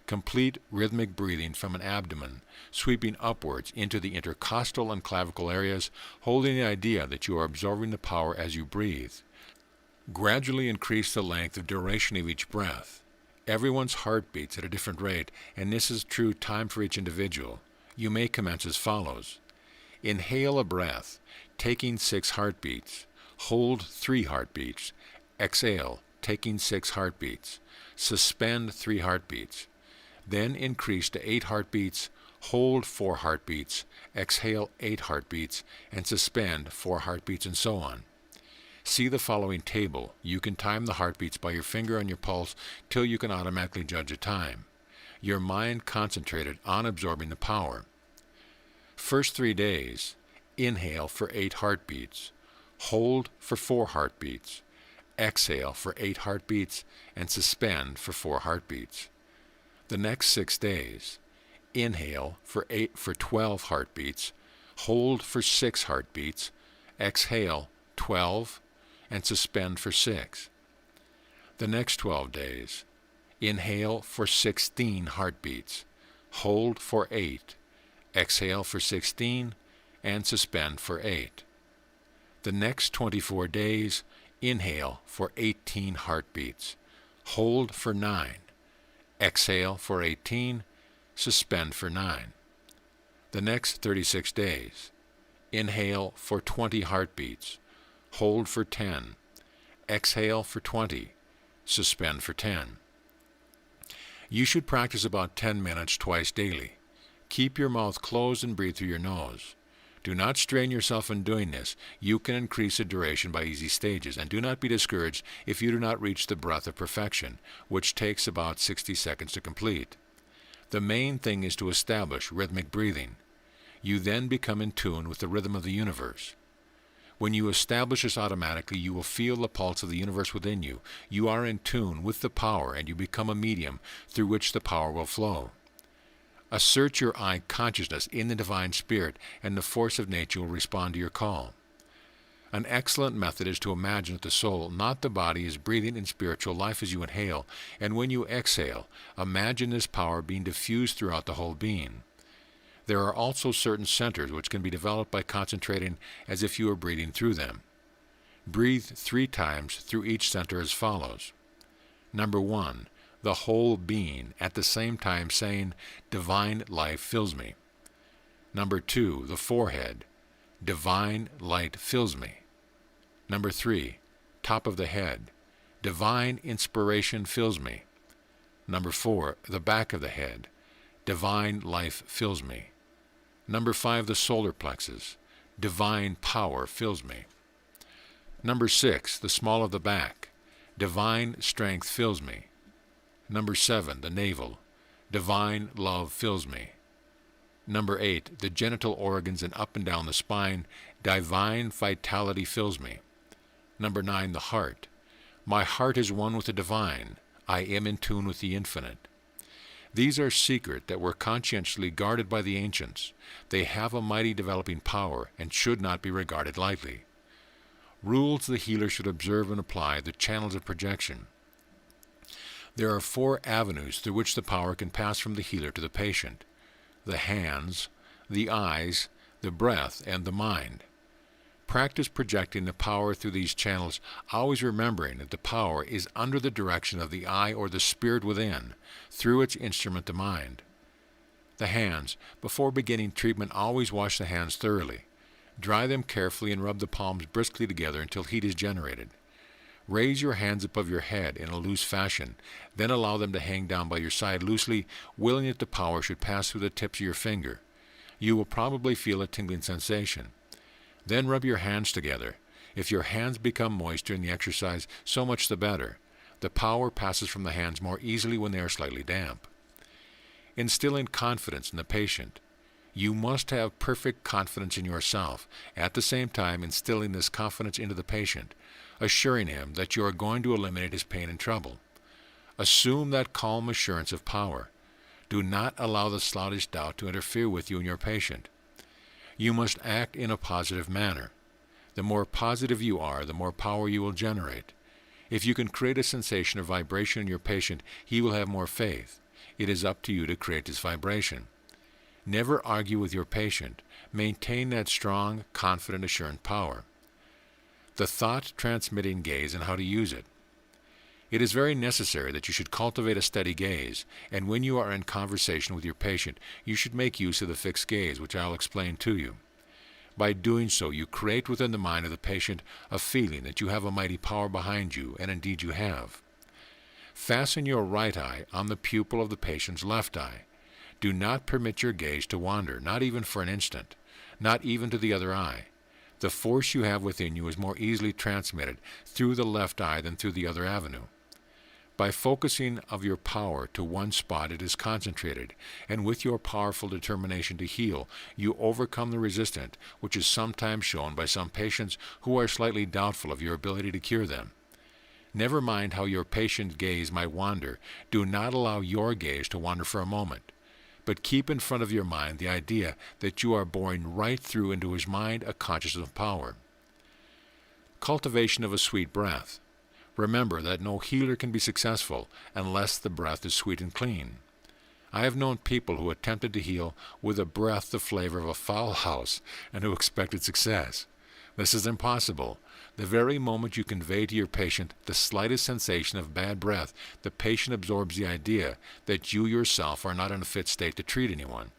Complete rhythmic breathing from an abdomen, sweeping upwards into the intercostal and clavicle areas, holding the idea that you are absorbing the power as you breathe. Gradually increase the length of duration of each breath. Everyone's heart beats at a different rate, and this is true time for each individual. You may commence as follows. Inhale a breath, taking 6 heartbeats. Hold 3 heartbeats. Exhale, taking 6 heartbeats. Suspend 3 heartbeats. Then increase to 8 heartbeats. Hold 4 heartbeats. Exhale 8 heartbeats, and suspend 4 heartbeats, and so on. See the following table. You can time the heartbeats by your finger on your pulse till you can automatically judge a time. Your mind concentrated on absorbing the power. First 3 days, inhale for 8 heartbeats. Hold for 4 heartbeats. exhale for 8 heartbeats, and suspend for 4 heartbeats. The next 6 days, inhale for 12 heartbeats, hold for 6 heartbeats, exhale 12, and suspend for 6. The next 12 days, inhale for 16 heartbeats, hold for 8, exhale for 16, and suspend for 8. The next 24 days, inhale for 18 heartbeats, hold for 9, exhale for 18, suspend for 9. The next 36 days, inhale for 20 heartbeats, hold for 10, exhale for 20, suspend for 10. You should practice about 10 minutes twice daily. Keep your mouth closed and breathe through your nose. Do not strain yourself in doing this. You can increase the duration by easy stages, and do not be discouraged if you do not reach the breath of perfection, which takes about 60 seconds to complete. The main thing is to establish rhythmic breathing. You then become in tune with the rhythm of the universe. When you establish this automatically, you will feel the pulse of the universe within you. You are in tune with the power, and you become a medium through which the power will flow. Assert your I consciousness in the divine spirit, and the force of nature will respond to your call. An excellent method is to imagine that the soul, not the body, is breathing in spiritual life as you inhale, and when you exhale, imagine this power being diffused throughout the whole being. There are also certain centers which can be developed by concentrating as if you were breathing through them. Breathe 3 times through each center as follows. Number 1, the whole being, at the same time saying, divine life fills me. Number 2, the forehead, divine light fills me. Number 3, top of the head, divine inspiration fills me. Number 4, the back of the head, divine life fills me. Number 5, the solar plexus, divine power fills me. Number 6, the small of the back, divine strength fills me. Number 7, the navel, divine love fills me. Number 8, the genital organs and up and down the spine, divine vitality fills me. Number 9, the heart. My heart is one with the divine. I am in tune with the infinite. These are secrets that were conscientiously guarded by the ancients. They have a mighty developing power and should not be regarded lightly. Rules the healer should observe and apply: the channels of projection. There are 4 avenues through which the power can pass from the healer to the patient: the hands, the eyes, the breath, and the mind. Practice projecting the power through these channels, always remembering that the power is under the direction of the eye or the spirit within, through its instrument, the mind. The hands. Before beginning treatment, always wash the hands thoroughly. Dry them carefully and rub the palms briskly together until heat is generated. Raise your hands above your head in a loose fashion, then allow them to hang down by your side loosely, willing that the power should pass through the tips of your finger. You will probably feel a tingling sensation. Then rub your hands together. If your hands become moist during the exercise, so much the better. The power passes from the hands more easily when they are slightly damp. Instilling confidence in the patient. You must have perfect confidence in yourself, at the same time instilling this confidence into the patient, assuring him that you are going to eliminate his pain and trouble. Assume that calm assurance of power. Do not allow the slightest doubt to interfere with you and your patient. You must act in a positive manner. The more positive you are, the more power you will generate. If you can create a sensation of vibration in your patient, he will have more faith. It is up to you to create this vibration. Never argue with your patient. Maintain that strong, confident, assurant power. The thought-transmitting gaze and how to use it. It is very necessary that you should cultivate a steady gaze, and when you are in conversation with your patient, you should make use of the fixed gaze, which I will explain to you. By doing so, you create within the mind of the patient a feeling that you have a mighty power behind you, and indeed you have. Fasten your right eye on the pupil of the patient's left eye. Do not permit your gaze to wander, not even for an instant, not even to the other eye. The force you have within you is more easily transmitted through the left eye than through the other avenue. By focusing of your power to one spot, it is concentrated, and with your powerful determination to heal, you overcome the resistance, which is sometimes shown by some patients who are slightly doubtful of your ability to cure them. Never mind how your patient's gaze might wander. Do not allow your gaze to wander for a moment, but keep in front of your mind the idea that you are boring right through into his mind a consciousness of power. Cultivation of a sweet breath. Remember that no healer can be successful unless the breath is sweet and clean. I have known people who attempted to heal with a breath the flavor of a foul house and who expected success. This is impossible. The very moment you convey to your patient the slightest sensation of bad breath, the patient absorbs the idea that you yourself are not in a fit state to treat anyone.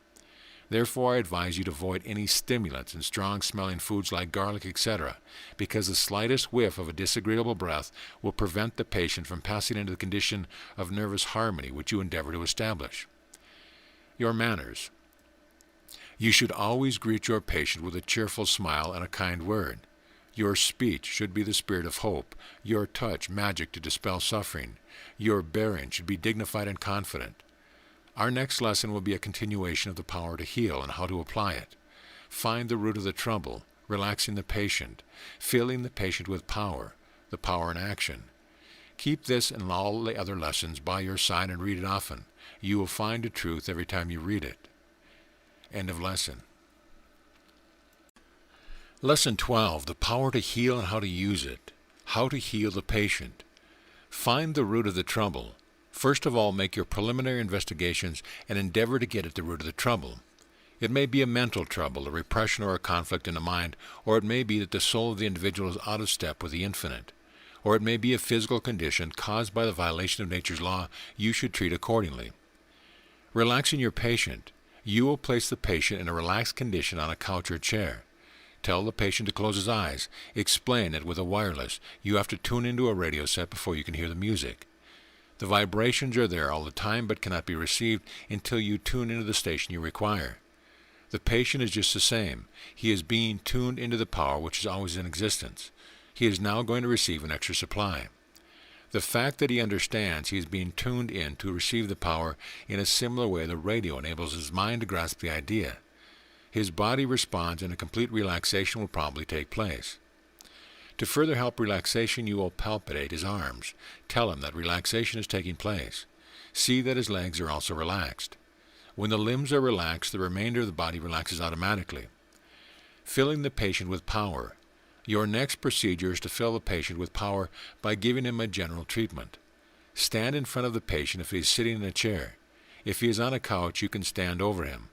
Therefore, I advise you to avoid any stimulants and strong-smelling foods like garlic, etc., because the slightest whiff of a disagreeable breath will prevent the patient from passing into the condition of nervous harmony which you endeavor to establish. Your manners. You should always greet your patient with a cheerful smile and a kind word. Your speech should be the spirit of hope, your touch magic to dispel suffering. Your bearing should be dignified and confident. Our next lesson will be a continuation of the power to heal and how to apply it. Find the root of the trouble, relaxing the patient, filling the patient with power, the power in action. Keep this and all the other lessons by your side and read it often. You will find a truth every time you read it. End of lesson. Lesson 12, the power to heal and how to use it. How to heal the patient. Find the root of the trouble. First of all, make your preliminary investigations and endeavor to get at the root of the trouble. It may be a mental trouble, a repression or a conflict in the mind, or it may be that the soul of the individual is out of step with the infinite. Or it may be a physical condition caused by the violation of nature's law. You should treat accordingly. Relaxing your patient. You will place the patient in a relaxed condition on a couch or chair. Tell the patient to close his eyes. Explain it with a wireless. You have to tune into a radio set before you can hear the music. The vibrations are there all the time but cannot be received until you tune into the station you require. The patient is just the same. He is being tuned into the power which is always in existence. He is now going to receive an extra supply. The fact that he understands he is being tuned in to receive the power in a similar way the radio enables his mind to grasp the idea. His body responds and a complete relaxation will probably take place. To further help relaxation, you will palpate his arms. Tell him that relaxation is taking place. See that his legs are also relaxed. When the limbs are relaxed, the remainder of the body relaxes automatically. Filling the patient with power. Your next procedure is to fill the patient with power by giving him a general treatment. Stand in front of the patient if he is sitting in a chair. If he is on a couch, you can stand over him.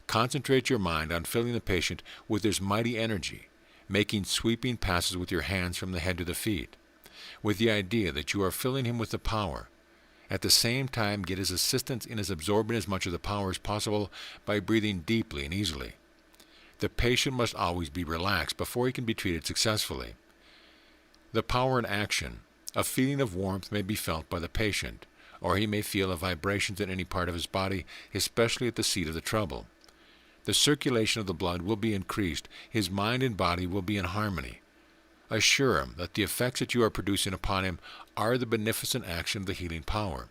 Concentrate your mind on filling the patient with this mighty energy, making sweeping passes with your hands from the head to the feet, with the idea that you are filling him with the power. At the same time, get his assistance in his absorbing as much of the power as possible by breathing deeply and easily. The patient must always be relaxed before he can be treated successfully. The power in action. A feeling of warmth may be felt by the patient, or he may feel vibrations in any part of his body, especially at the seat of the trouble. The circulation of the blood will be increased. His mind and body will be in harmony. Assure him that the effects that you are producing upon him are the beneficent action of the healing power.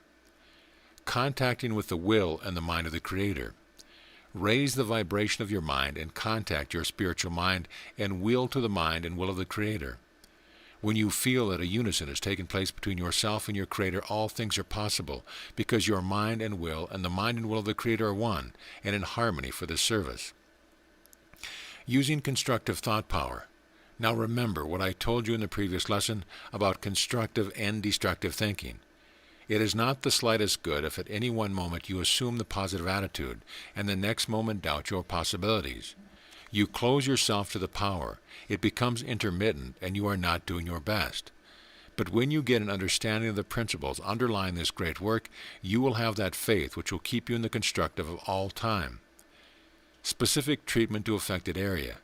Contacting with the will and the mind of the Creator. Raise the vibration of your mind and contact your spiritual mind and will to the mind and will of the Creator. When you feel that a unison has taken place between yourself and your Creator, all things are possible, because your mind and the mind and will of the Creator are one and in harmony for this service. Using constructive thought power. Now remember what I told you in the previous lesson about constructive and destructive thinking. It is not the slightest good if at any one moment you assume the positive attitude and the next moment doubt your possibilities. You close yourself to the power. It becomes intermittent and you are not doing your best. But when you get an understanding of the principles underlying this great work, you will have that faith which will keep you in the constructive of all time. Specific treatment to affected area.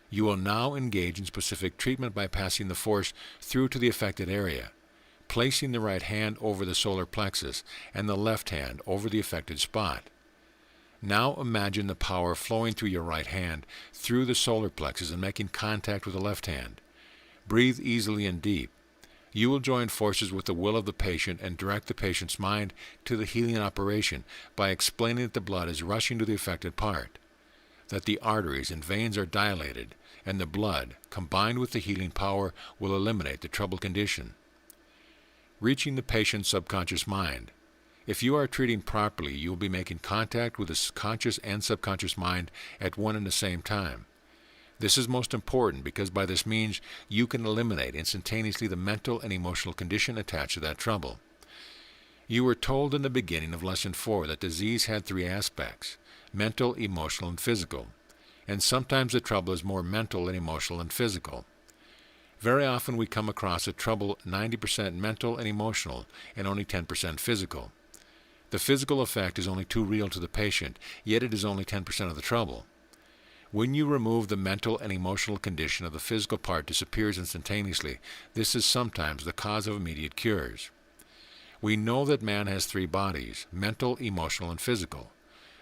You will now engage in specific treatment by passing the force through to the affected area, placing the right hand over the solar plexus and the left hand over the affected spot. Now imagine the power flowing through your right hand, through the solar plexus and making contact with the left hand. Breathe easily and deep. You will join forces with the will of the patient and direct the patient's mind to the healing operation by explaining that the blood is rushing to the affected part, that the arteries and veins are dilated, and the blood, combined with the healing power, will eliminate the troubled condition. Reaching the patient's subconscious mind. If you are treating properly, you will be making contact with the conscious and subconscious mind at one and the same time. This is most important because by this means you can eliminate instantaneously the mental and emotional condition attached to that trouble. You were told in the beginning of Lesson 4 that disease had three aspects: mental, emotional, and physical. And sometimes the trouble is more mental and emotional than physical. Very often we come across a trouble 90% mental and emotional and only 10% physical. The physical effect is only too real to the patient, yet it is only 10% of the trouble. When you remove the mental and emotional condition of the physical part disappears instantaneously. This is sometimes the cause of immediate cures. We know that man has three bodies: mental, emotional, and physical.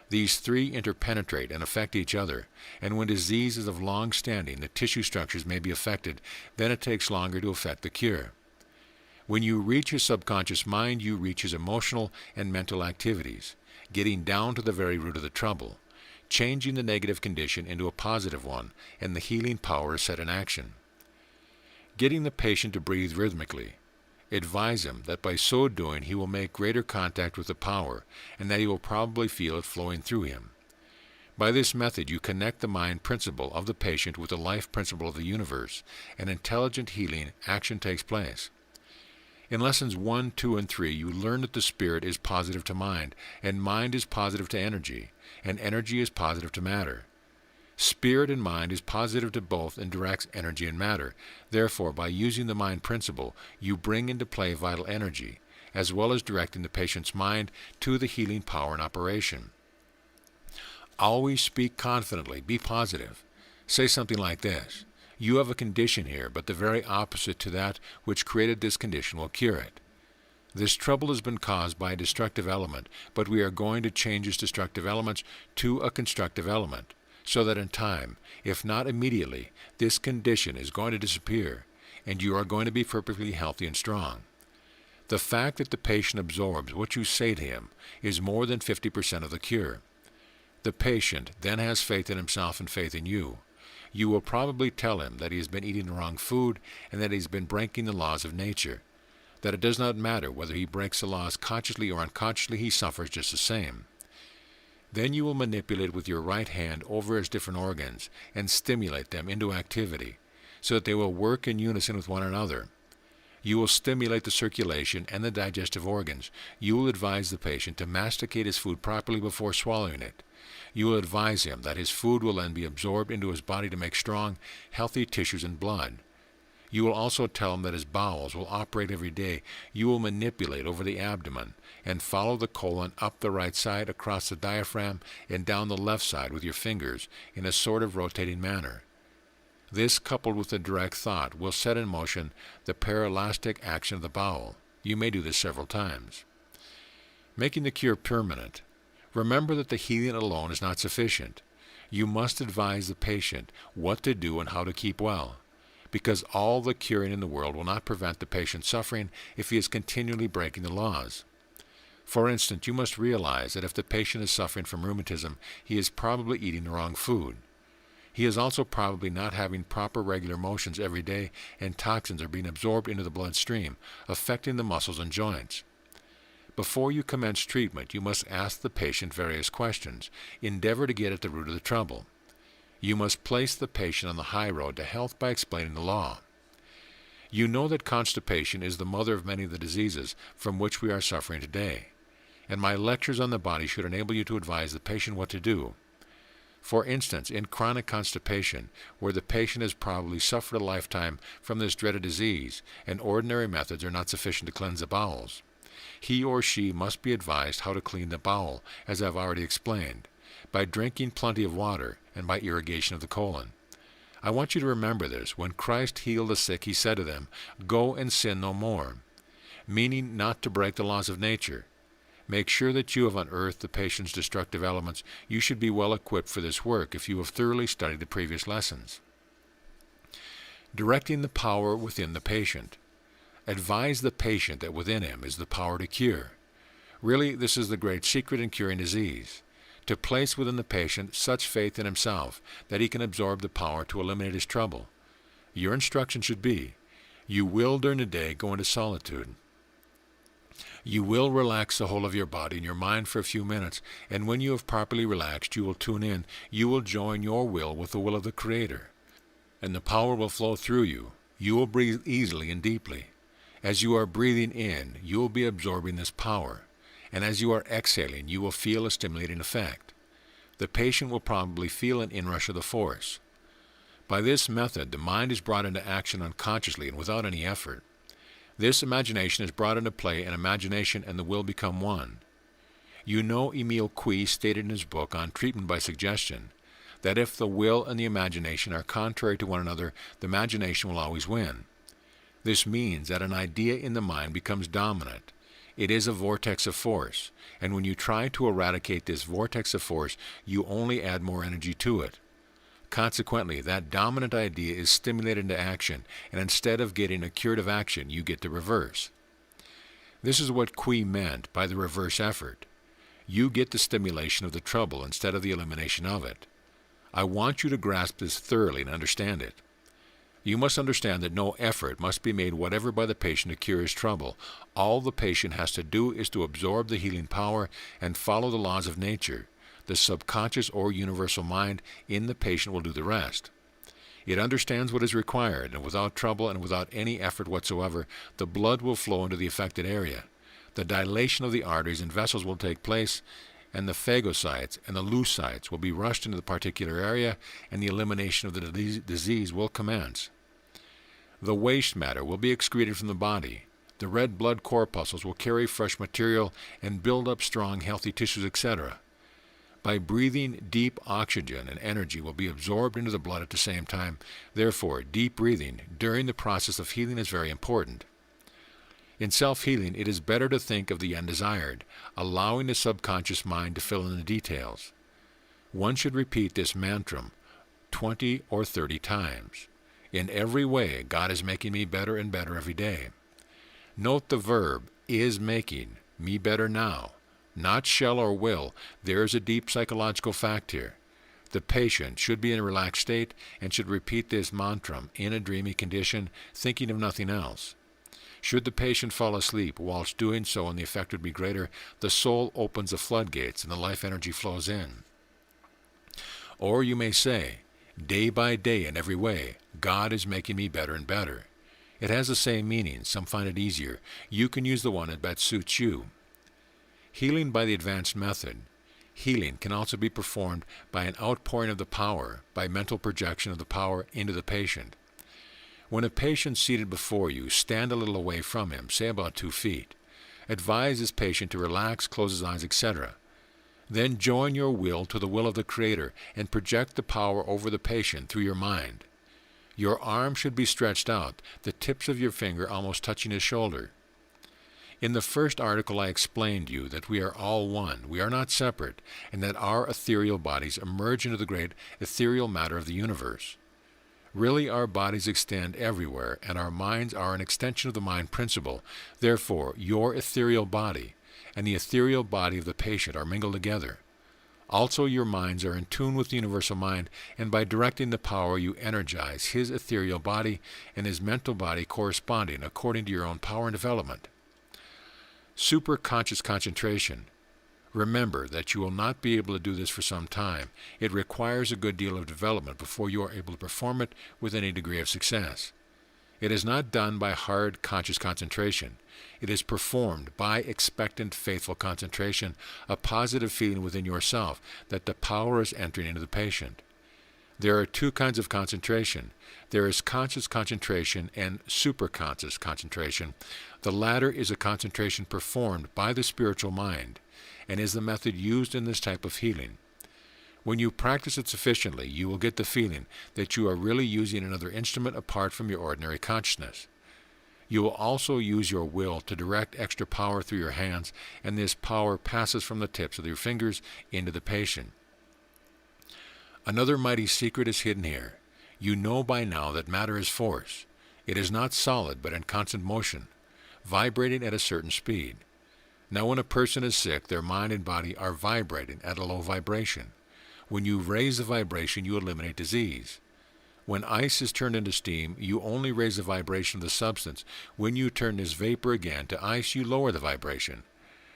These three interpenetrate and affect each other, and when disease is of long standing, the tissue structures may be affected, then it takes longer to effect the cure. When you reach his subconscious mind, you reach his emotional and mental activities, getting down to the very root of the trouble, changing the negative condition into a positive one, and the healing power is set in action. Getting the patient to breathe rhythmically. Advise him that by so doing he will make greater contact with the power, and that he will probably feel it flowing through him. By this method you connect the mind principle of the patient with the life principle of the universe, and intelligent healing action takes place. In Lessons 1, 2, and 3 you learn that the spirit is positive to mind, and mind is positive to energy, and energy is positive to matter. Spirit and mind is positive to both and directs energy and matter. Therefore, by using the mind principle, you bring into play vital energy, as well as directing the patient's mind to the healing power in operation. Always speak confidently. Be positive. Say something like this: "You have a condition here, but the very opposite to that which created this condition will cure it. This trouble has been caused by a destructive element, but we are going to change its destructive elements to a constructive element, so that in time, if not immediately, this condition is going to disappear, and you are going to be perfectly healthy and strong." The fact that the patient absorbs what you say to him is more than 50% of the cure. The patient then has faith in himself and faith in you. You will probably tell him that he has been eating the wrong food and that he has been breaking the laws of nature, that it does not matter whether he breaks the laws consciously or unconsciously, he suffers just the same. Then you will manipulate with your right hand over his different organs and stimulate them into activity, so that they will work in unison with one another. You will stimulate the circulation and the digestive organs. You will advise the patient to masticate his food properly before swallowing it. You will advise him that his food will then be absorbed into his body to make strong, healthy tissues and blood. You will also tell him that his bowels will operate every day. You will manipulate over the abdomen and follow the colon up the right side, across the diaphragm, and down the left side with your fingers in a sort of rotating manner. This, coupled with a direct thought, will set in motion the paraelastic action of the bowel. You may do this several times. Making the cure permanent. Remember that the healing alone is not sufficient. You must advise the patient what to do and how to keep well, because all the curing in the world will not prevent the patient's suffering if he is continually breaking the laws. For instance, you must realize that if the patient is suffering from rheumatism, he is probably eating the wrong food. He is also probably not having proper regular motions every day, and toxins are being absorbed into the bloodstream, affecting the muscles and joints. Before you commence treatment, you must ask the patient various questions. Endeavor to get at the root of the trouble. You must place the patient on the high road to health by explaining the law. You know that constipation is the mother of many of the diseases from which we are suffering today, and my lectures on the body should enable you to advise the patient what to do. For instance, in chronic constipation, where the patient has probably suffered a lifetime from this dreaded disease, and ordinary methods are not sufficient to cleanse the bowels, he or she must be advised how to clean the bowel, as I have already explained, by drinking plenty of water and by irrigation of the colon. I want you to remember this. When Christ healed the sick, he said to them, "Go and sin no more," meaning not to break the laws of nature. Make sure that you have unearthed the patient's destructive elements. You should be well equipped for this work if you have thoroughly studied the previous lessons. Directing the power within the patient. Advise the patient that within him is the power to cure. Really, this is the great secret in curing disease: to place within the patient such faith in himself that he can absorb the power to eliminate his trouble. Your instruction should be, you will during the day go into solitude. You will relax the whole of your body and your mind for a few minutes, and when you have properly relaxed, you will tune in. You will join your will with the will of the Creator, and the power will flow through you. You will breathe easily and deeply. As you are breathing in, you will be absorbing this power, and as you are exhaling, you will feel a stimulating effect. The patient will probably feel an inrush of the force. By this method, the mind is brought into action unconsciously and without any effort. This imagination is brought into play, and imagination and the will become one. You know Emile Coué stated in his book on treatment by suggestion that if the will and the imagination are contrary to one another, the imagination will always win. This means that an idea in the mind becomes dominant. It is a vortex of force, and when you try to eradicate this vortex of force, you only add more energy to it. Consequently, that dominant idea is stimulated into action, and instead of getting a curative action, you get the reverse. This is what Coué meant by the reverse effort. You get the stimulation of the trouble instead of the elimination of it. I want you to grasp this thoroughly and understand it. You must understand that no effort must be made whatever by the patient to cure his trouble. All the patient has to do is to absorb the healing power and follow the laws of nature. The subconscious or universal mind in the patient will do the rest. It understands what is required, and without trouble and without any effort whatsoever, the blood will flow into the affected area. The dilation of the arteries and vessels will take place, and the phagocytes and the leukocytes will be rushed into the particular area, and the elimination of the disease will commence. The waste matter will be excreted from the body. The red blood corpuscles will carry fresh material and build up strong, healthy tissues, etc. By breathing, deep oxygen and energy will be absorbed into the blood at the same time. Therefore, deep breathing during the process of healing is very important. In self-healing, it is better to think of the undesired, allowing the subconscious mind to fill in the details. One should repeat this mantra 20 or 30 times. In every way, God is making me better and better every day. Note the verb, is making, me better now. Not shall or will. There is a deep psychological fact here. The patient should be in a relaxed state and should repeat this mantra in a dreamy condition, thinking of nothing else. Should the patient fall asleep whilst doing so and the effect would be greater, the soul opens the floodgates and the life energy flows in. Or you may say, day by day in every way, God is making me better and better. It has the same meaning. Some find it easier. You can use the one that best suits you. Healing by the advanced method. Healing can also be performed by an outpouring of the power, by mental projection of the power into the patient. When a patient seated before you, stand a little away from him, say about 2 feet. Advise this patient to relax, close his eyes, etc. Then join your will to the will of the Creator and project the power over the patient through your mind. Your arm should be stretched out, the tips of your finger almost touching his shoulder. In the first article I explained to you that we are all one, we are not separate, and that our ethereal bodies emerge into the great ethereal matter of the universe. Really, our bodies extend everywhere, and our minds are an extension of the mind principle. Therefore, your ethereal body and the ethereal body of the patient are mingled together. Also, your minds are in tune with the universal mind, and by directing the power you energize his ethereal body and his mental body corresponding according to your own power and development. Superconscious concentration. Remember that you will not be able to do this for some time. It requires a good deal of development before you are able to perform it with any degree of success. It is not done by hard conscious concentration. It is performed by expectant, faithful concentration, a positive feeling within yourself that the power is entering into the patient. There are 2 kinds of concentration. There is conscious concentration and superconscious concentration. The latter is a concentration performed by the spiritual mind, and is the method used in this type of healing. When you practice it sufficiently, you will get the feeling that you are really using another instrument apart from your ordinary consciousness. You will also use your will to direct extra power through your hands, and this power passes from the tips of your fingers into the patient. Another mighty secret is hidden here. You know by now that matter is force. It is not solid, but in constant motion, vibrating at a certain speed. Now when a person is sick, their mind and body are vibrating at a low vibration. When you raise the vibration, you eliminate disease. When ice is turned into steam, you only raise the vibration of the substance. When you turn this vapor again to ice, you lower the vibration.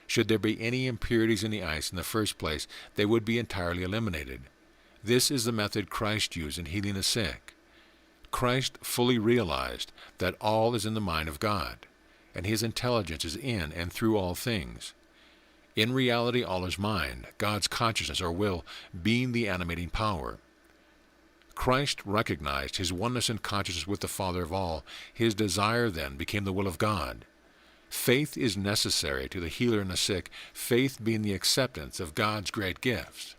Should there be any impurities in the ice in the first place, they would be entirely eliminated. This is the method Christ used in healing the sick. Christ fully realized that all is in the mind of God, and his intelligence is in and through all things. In reality, all is mind, God's consciousness or will being the animating power. Christ recognized his oneness in consciousness with the Father of all. His desire then became the will of God. Faith is necessary to the healer and the sick, faith being the acceptance of God's great gifts.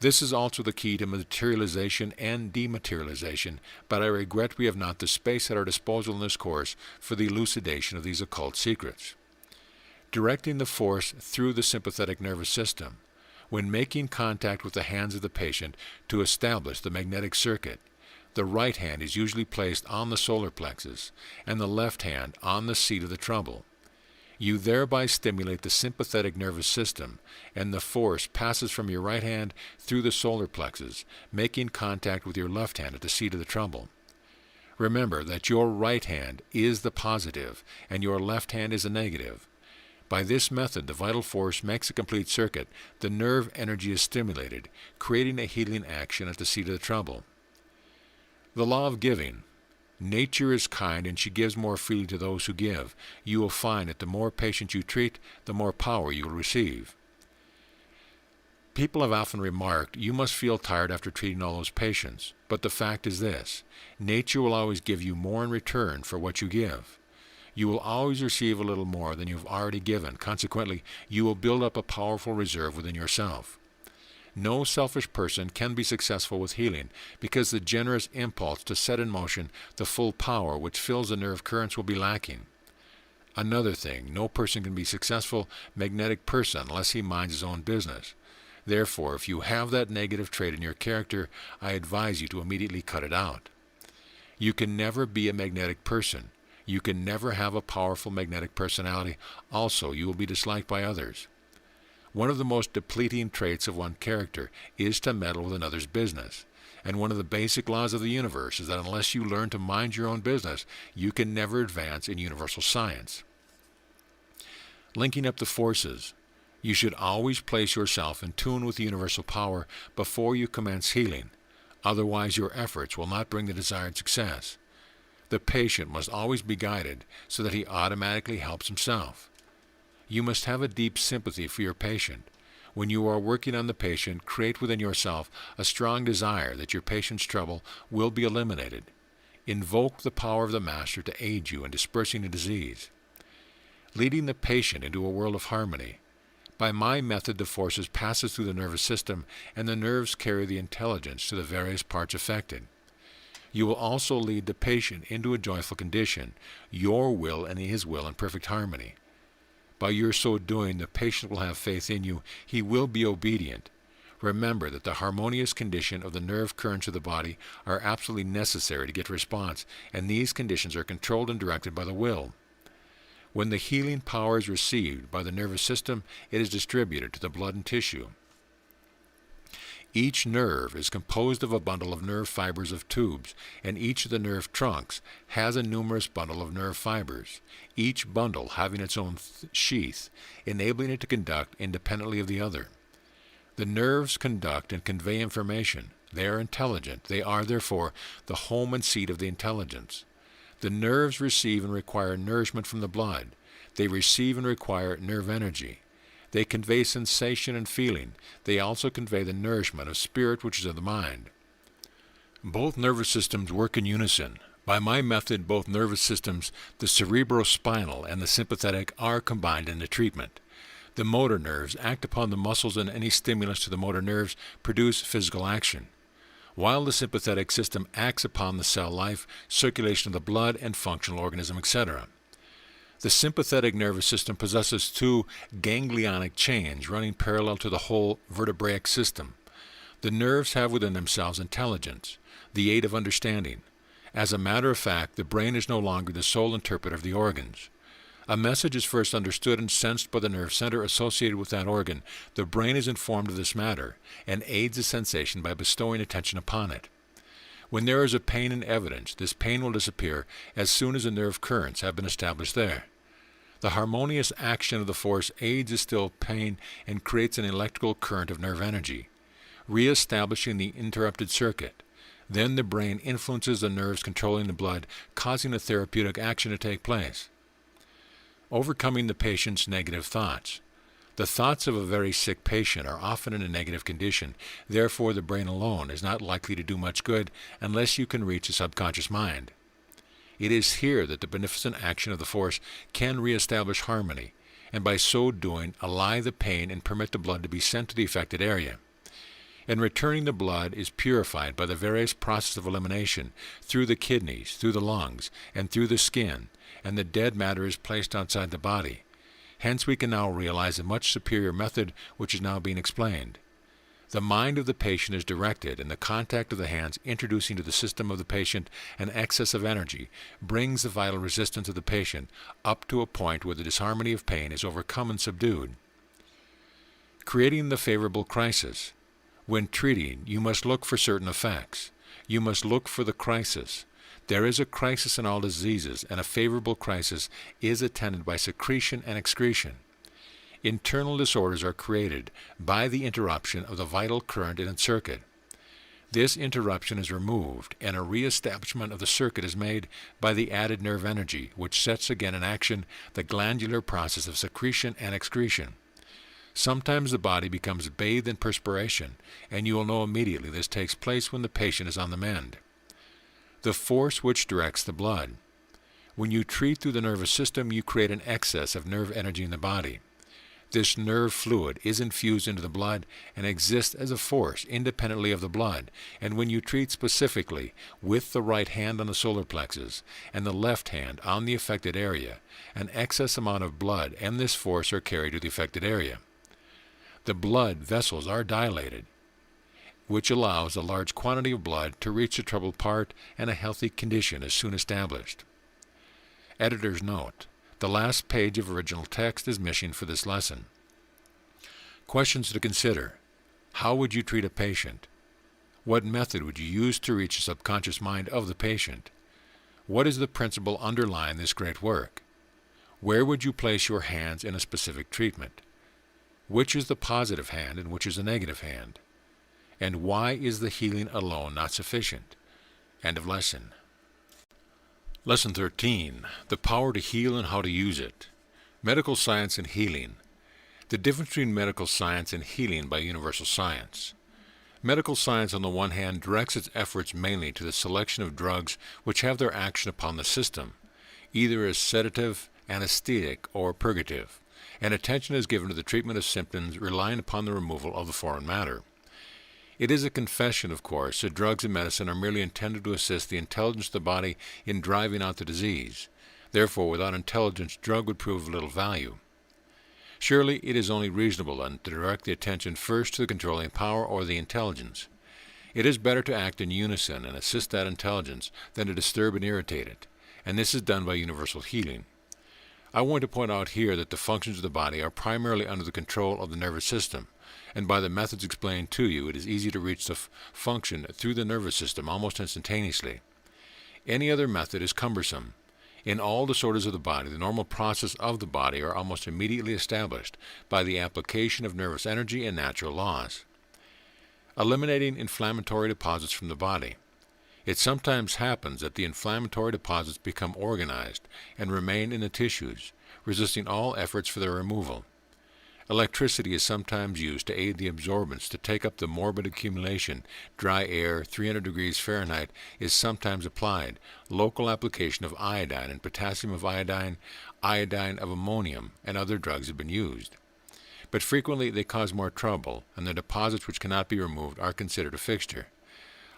This is also the key to materialization and dematerialization, but I regret we have not the space at our disposal in this course for the elucidation of these occult secrets. Directing the force through the sympathetic nervous system, when making contact with the hands of the patient to establish the magnetic circuit, the right hand is usually placed on the solar plexus and the left hand on the seat of the trouble. You thereby stimulate the sympathetic nervous system, and the force passes from your right hand through the solar plexus, making contact with your left hand at the seat of the trouble. Remember that your right hand is the positive, and your left hand is the negative. By this method, the vital force makes a complete circuit. The nerve energy is stimulated, creating a healing action at the seat of the trouble. The law of giving. Nature is kind, and she gives more freely to those who give. You will find that the more patients you treat, the more power you will receive. People have often remarked, you must feel tired after treating all those patients. But the fact is this, nature will always give you more in return for what you give. You will always receive a little more than you have already given. Consequently, you will build up a powerful reserve within yourself. No selfish person can be successful with healing because the generous impulse to set in motion the full power which fills the nerve currents will be lacking. Another thing, no person can be a successful magnetic person unless he minds his own business. Therefore, if you have that negative trait in your character, I advise you to immediately cut it out. You can never be a magnetic person. You can never have a powerful magnetic personality. Also, you will be disliked by others. One of the most depleting traits of one character is to meddle with another's business. And one of the basic laws of the universe is that unless you learn to mind your own business, you can never advance in universal science. Linking up the forces. You should always place yourself in tune with the universal power before you commence healing. Otherwise, your efforts will not bring the desired success. The patient must always be guided so that he automatically helps himself. You must have a deep sympathy for your patient. When you are working on the patient, create within yourself a strong desire that your patient's trouble will be eliminated. Invoke the power of the Master to aid you in dispersing the disease. Leading the patient into a world of harmony. By my method, the forces passes through the nervous system, and the nerves carry the intelligence to the various parts affected. You will also lead the patient into a joyful condition, your will and his will in perfect harmony. By your so doing, the patient will have faith in you. He will be obedient. Remember that the harmonious condition of the nerve currents of the body are absolutely necessary to get response, and these conditions are controlled and directed by the will. When the healing power is received by the nervous system, it is distributed to the blood and tissue. Each nerve is composed of a bundle of nerve fibers of tubes, and each of the nerve trunks has a numerous bundle of nerve fibers, each bundle having its own sheath, enabling it to conduct independently of the other. The nerves conduct and convey information. They are intelligent. They are, therefore, the home and seat of the intelligence. The nerves receive and require nourishment from the blood. They receive and require nerve energy. They convey sensation and feeling. They also convey the nourishment of spirit, which is of the mind. Both nervous systems work in unison. By my method, both nervous systems, the cerebrospinal and the sympathetic, are combined in the treatment. The motor nerves act upon the muscles, and any stimulus to the motor nerves produce physical action, while the sympathetic system acts upon the cell life, circulation of the blood, and functional organism, etc. The sympathetic nervous system possesses two ganglionic chains running parallel to the whole vertebraic system. The nerves have within themselves intelligence, the aid of understanding. As a matter of fact, the brain is no longer the sole interpreter of the organs. A message is first understood and sensed by the nerve center associated with that organ. The brain is informed of this matter and aids the sensation by bestowing attention upon it. When there is a pain in evidence, this pain will disappear as soon as the nerve currents have been established there. The harmonious action of the force aids the still pain and creates an electrical current of nerve energy, re-establishing the interrupted circuit. Then the brain influences the nerves controlling the blood, causing a therapeutic action to take place. Overcoming the patient's negative thoughts. The thoughts of a very sick patient are often in a negative condition. Therefore, the brain alone is not likely to do much good unless you can reach the subconscious mind. It is here that the beneficent action of the force can reestablish harmony, and by so doing, allay the pain and permit the blood to be sent to the affected area. In returning, the blood is purified by the various processes of elimination through the kidneys, through the lungs, and through the skin, and the dead matter is placed outside the body. Hence we can now realize a much superior method which is now being explained. The mind of the patient is directed, and the contact of the hands introducing to the system of the patient an excess of energy brings the vital resistance of the patient up to a point where the disharmony of pain is overcome and subdued. Creating the favorable crisis. When treating, you must look for certain effects. You must look for the crisis. There is a crisis in all diseases, and a favorable crisis is attended by secretion and excretion. Internal disorders are created by the interruption of the vital current in its circuit. This interruption is removed, and a re-establishment of the circuit is made by the added nerve energy, which sets again in action the glandular process of secretion and excretion. Sometimes the body becomes bathed in perspiration, and you will know immediately this takes place when the patient is on the mend. The force which directs the blood. When you treat through the nervous system, you create an excess of nerve energy in the body. This nerve fluid is infused into the blood and exists as a force independently of the blood, and when you treat specifically with the right hand on the solar plexus and the left hand on the affected area, an excess amount of blood and this force are carried to the affected area. The blood vessels are dilated, which allows a large quantity of blood to reach the troubled part, and a healthy condition is soon established. Editor's note: the last page of original text is missing for this lesson. Questions to consider. How would you treat a patient? What method would you use to reach the subconscious mind of the patient? What is the principle underlying this great work? Where would you place your hands in a specific treatment? Which is the positive hand and which is the negative hand? And why is the healing alone not sufficient? End of lesson. Lesson 13. The power to heal and how to use it. Medical science and healing. The difference between medical science and healing by universal science. Medical science, on the one hand, directs its efforts mainly to the selection of drugs which have their action upon the system, either as sedative, anesthetic, or purgative, and attention is given to the treatment of symptoms relying upon the removal of the foreign matter. It is a confession, of course, that drugs and medicine are merely intended to assist the intelligence of the body in driving out the disease. Therefore, without intelligence, drug would prove of little value. Surely, it is only reasonable, then, to direct the attention first to the controlling power or the intelligence. It is better to act in unison and assist that intelligence than to disturb and irritate it, and this is done by universal healing. I want to point out here that the functions of the body are primarily under the control of the nervous system, and by the methods explained to you, it is easy to reach the function through the nervous system almost instantaneously. Any other method is cumbersome. In all disorders of the body, the normal process of the body are almost immediately established by the application of nervous energy and natural laws. Eliminating inflammatory deposits from the body. It sometimes happens that the inflammatory deposits become organized and remain in the tissues, resisting all efforts for their removal. Electricity is sometimes used to aid the absorbents to take up the morbid accumulation. Dry air, 300 degrees Fahrenheit, is sometimes applied. Local application of iodine and potassium of iodine, iodine of ammonium, and other drugs have been used. But frequently they cause more trouble, and the deposits which cannot be removed are considered a fixture.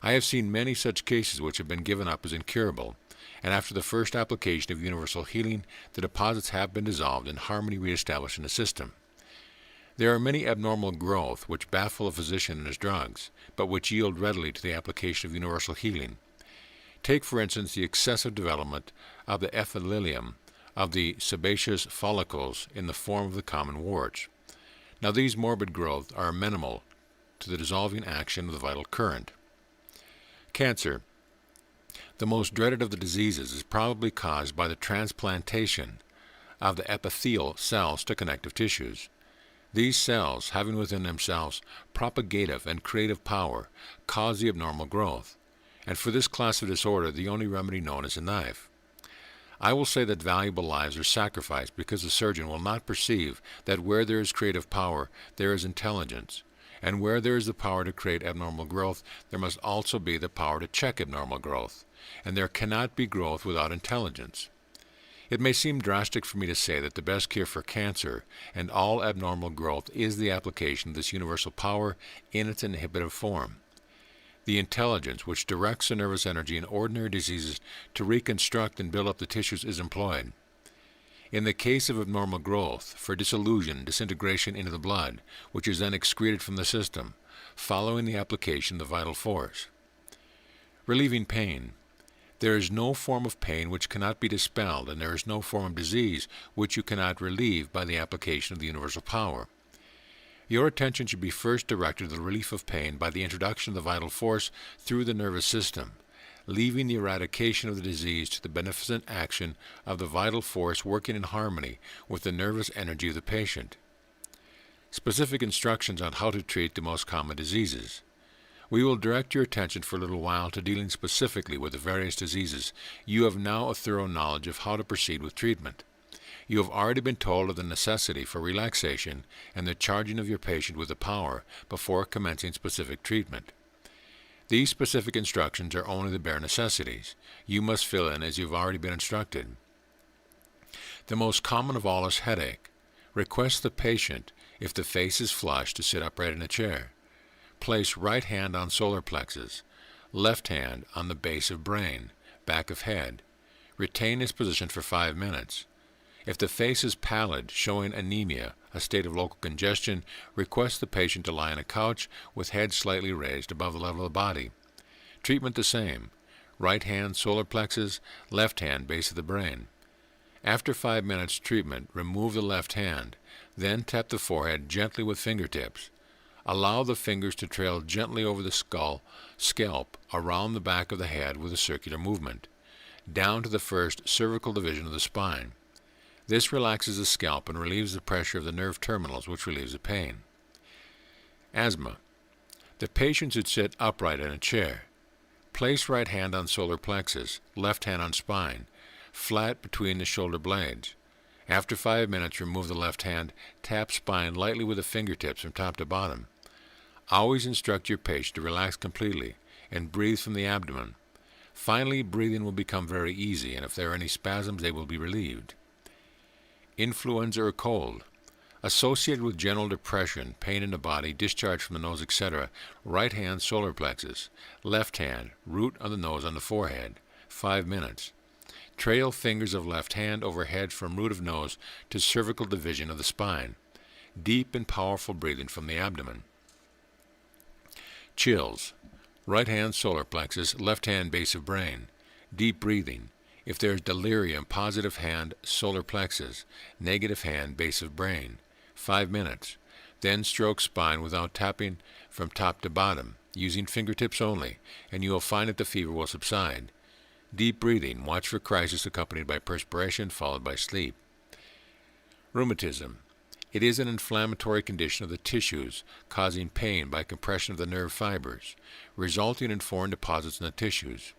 I have seen many such cases which have been given up as incurable, and after the first application of universal healing, the deposits have been dissolved and harmony reestablished in the system. There are many abnormal growths which baffle a physician and his drugs, but which yield readily to the application of universal healing. Take, for instance, the excessive development of the epithelium of the sebaceous follicles in the form of the common warts. Now these morbid growths are amenable to the dissolving action of the vital current. Cancer. The most dreaded of the diseases is probably caused by the transplantation of the epithelial cells to connective tissues. These cells, having within themselves propagative and creative power, cause the abnormal growth, and for this class of disorder the only remedy known is a knife. I will say that valuable lives are sacrificed because the surgeon will not perceive that where there is creative power, there is intelligence, and where there is the power to create abnormal growth, there must also be the power to check abnormal growth, and there cannot be growth without intelligence. It may seem drastic for me to say that the best cure for cancer and all abnormal growth is the application of this universal power in its inhibitive form. The intelligence which directs the nervous energy in ordinary diseases to reconstruct and build up the tissues is employed. In the case of abnormal growth, for dissolution, disintegration into the blood, which is then excreted from the system, following the application of the vital force. Relieving pain. There is no form of pain which cannot be dispelled, and there is no form of disease which you cannot relieve by the application of the universal power. Your attention should be first directed to the relief of pain by the introduction of the vital force through the nervous system, leaving the eradication of the disease to the beneficent action of the vital force working in harmony with the nervous energy of the patient. Specific instructions on how to treat the most common diseases. We will direct your attention for a little while to dealing specifically with the various diseases. You have now a thorough knowledge of how to proceed with treatment. You have already been told of the necessity for relaxation and the charging of your patient with the power before commencing specific treatment. These specific instructions are only the bare necessities. You must fill in as you have already been instructed. The most common of all is headache. Request the patient, if the face is flushed, to sit upright in a chair. Place right hand on solar plexus, left hand on the base of brain, back of head. Retain this position for 5 minutes. If the face is pallid, showing anemia, a state of local congestion, request the patient to lie on a couch with head slightly raised above the level of the body. Treatment the same. Right hand solar plexus, left hand base of the brain. After 5 minutes treatment, remove the left hand, then tap the forehead gently with fingertips. Allow the fingers to trail gently over the scalp, around the back of the head with a circular movement, down to the first cervical division of the spine. This relaxes the scalp and relieves the pressure of the nerve terminals, which relieves the pain. Asthma. The patient should sit upright in a chair. Place right hand on solar plexus, left hand on spine, flat between the shoulder blades. After 5 minutes, remove the left hand, tap spine lightly with the fingertips from top to bottom. Always instruct your patient to relax completely and breathe from the abdomen. Finally, breathing will become very easy, and if there are any spasms, they will be relieved. Influenza or cold. Associated with general depression, pain in the body, discharge from the nose, etc., right hand solar plexus, left hand, root on the nose on the forehead, 5 minutes. Trail fingers of left hand overhead from root of nose to cervical division of the spine. Deep and powerful breathing from the abdomen. Chills. Right hand solar plexus, left hand base of brain. Deep breathing. If there is delirium, positive hand solar plexus, negative hand base of brain. 5 minutes. Then stroke spine without tapping from top to bottom, using fingertips only, and you will find that the fever will subside. Deep breathing. Watch for crisis accompanied by perspiration followed by sleep. Rheumatism. It is an inflammatory condition of the tissues, causing pain by compression of the nerve fibers, resulting in foreign deposits in the tissues.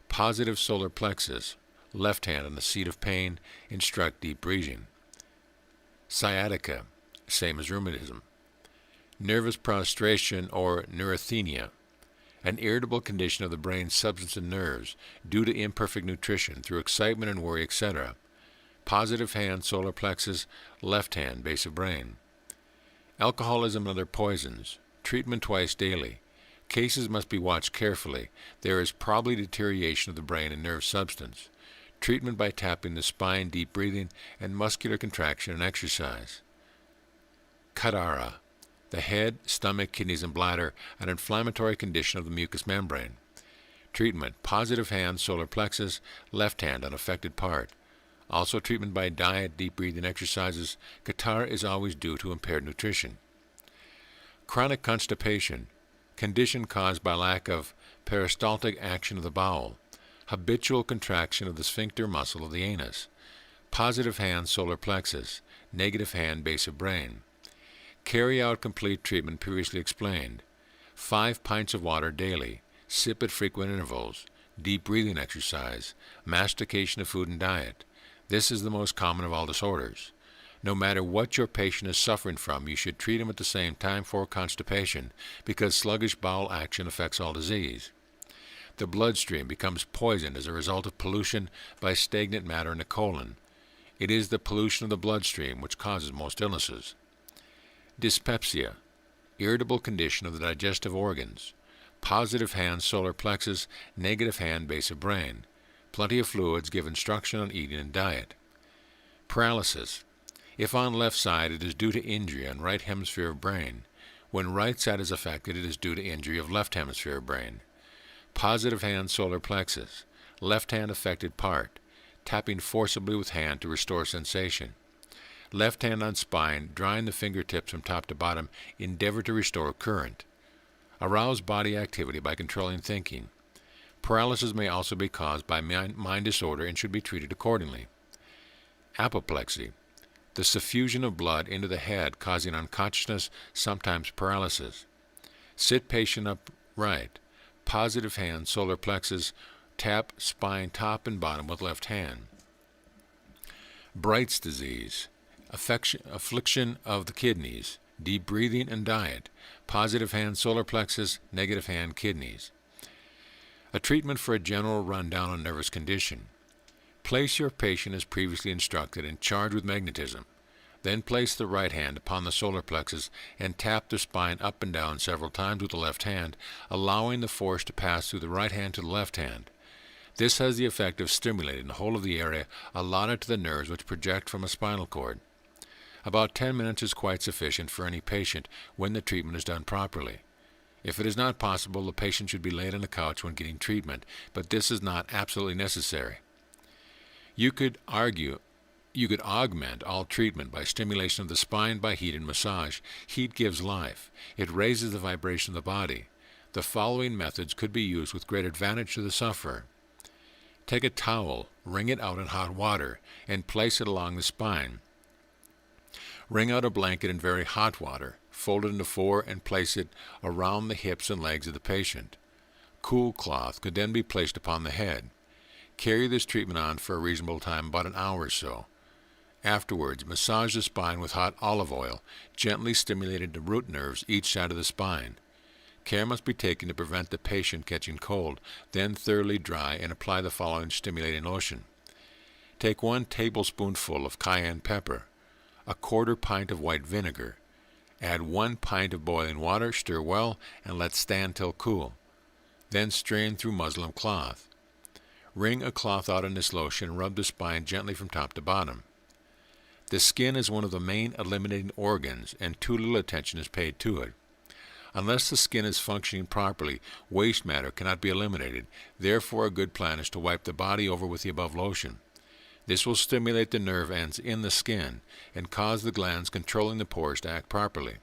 Positive solar plexus, left hand on the seat of pain, instruct deep breathing. Sciatica, same as rheumatism. Nervous prostration or neurasthenia, an irritable condition of the brain's substance and nerves due to imperfect nutrition through excitement and worry, etc. Positive hand solar plexus, left hand base of brain. Alcoholism and other poisons, treatment twice daily. Cases must be watched carefully. There is probably deterioration of the brain and nerve substance. Treatment by tapping the spine, deep breathing, and muscular contraction and exercise. Cadara, the head, stomach, kidneys, and bladder, an inflammatory condition of the mucous membrane. Treatment, positive hand solar plexus, left hand on affected part. Also treatment by diet, deep breathing exercises. Catarrh is always due to impaired nutrition. Chronic constipation, condition caused by lack of peristaltic action of the bowel. habitual contraction of the sphincter muscle of the anus, positive hand solar plexus, negative hand base of brain. Carry out complete treatment previously explained. 5 pints of water daily, sip at frequent intervals, deep breathing exercise, mastication of food and diet. This is the most common of all disorders. No matter what your patient is suffering from, you should treat him at the same time for constipation, because sluggish bowel action affects all disease. The bloodstream becomes poisoned as a result of pollution by stagnant matter in the colon. It is the pollution of the bloodstream which causes most illnesses. Dyspepsia, irritable condition of the digestive organs, positive hand solar plexus, negative hand base of brain. Plenty of fluids, give instruction on eating and diet. Paralysis. If on left side, it is due to injury on right hemisphere of brain. When right side is affected, it is due to injury of left hemisphere of brain. Positive hand solar plexus, left hand affected part, tapping forcibly with hand to restore sensation. Left hand on spine, drying the fingertips from top to bottom, endeavor to restore current. Arouse body activity by controlling thinking. Paralysis may also be caused by mind disorder and should be treated accordingly. Apoplexy, the suffusion of blood into the head causing unconsciousness, sometimes paralysis. Sit patient upright. Positive hand solar plexus, tap spine top and bottom with left hand. Bright's disease, affliction of the kidneys, deep breathing and diet, positive hand solar plexus, negative hand kidneys. A treatment for a general rundown on nervous condition. Place your patient as previously instructed and charge with magnetism. Then place the right hand upon the solar plexus and tap the spine up and down several times with the left hand, allowing the force to pass through the right hand to the left hand. This has the effect of stimulating the whole of the area allotted to the nerves which project from a spinal cord. About 10 minutes is quite sufficient for any patient when the treatment is done properly. If it is not possible, the patient should be laid on the couch when getting treatment, but this is not absolutely necessary. You could augment all treatment by stimulation of the spine by heat and massage. Heat gives life. It raises the vibration of the body. The following methods could be used with great advantage to the sufferer. Take a towel, wring it out in hot water, and place it along the spine. Wring out a blanket in very hot water, fold it into 4, and place it around the hips and legs of the patient. Cool cloth could then be placed upon the head. Carry this treatment on for a reasonable time, about an hour or so. Afterwards, massage the spine with hot olive oil, gently stimulating the root nerves each side of the spine. Care must be taken to prevent the patient catching cold, then thoroughly dry and apply the following stimulating lotion. Take 1 tablespoonful of cayenne pepper, a 1/4 pint of white vinegar. Add 1 pint of boiling water, stir well, and let stand till cool. Then strain through muslin cloth. Wring a cloth out in this lotion and rub the spine gently from top to bottom. The skin is one of the main eliminating organs, and too little attention is paid to it. Unless the skin is functioning properly, waste matter cannot be eliminated. Therefore, a good plan is to wipe the body over with the above lotion. This will stimulate the nerve ends in the skin and cause the glands controlling the pores to act properly.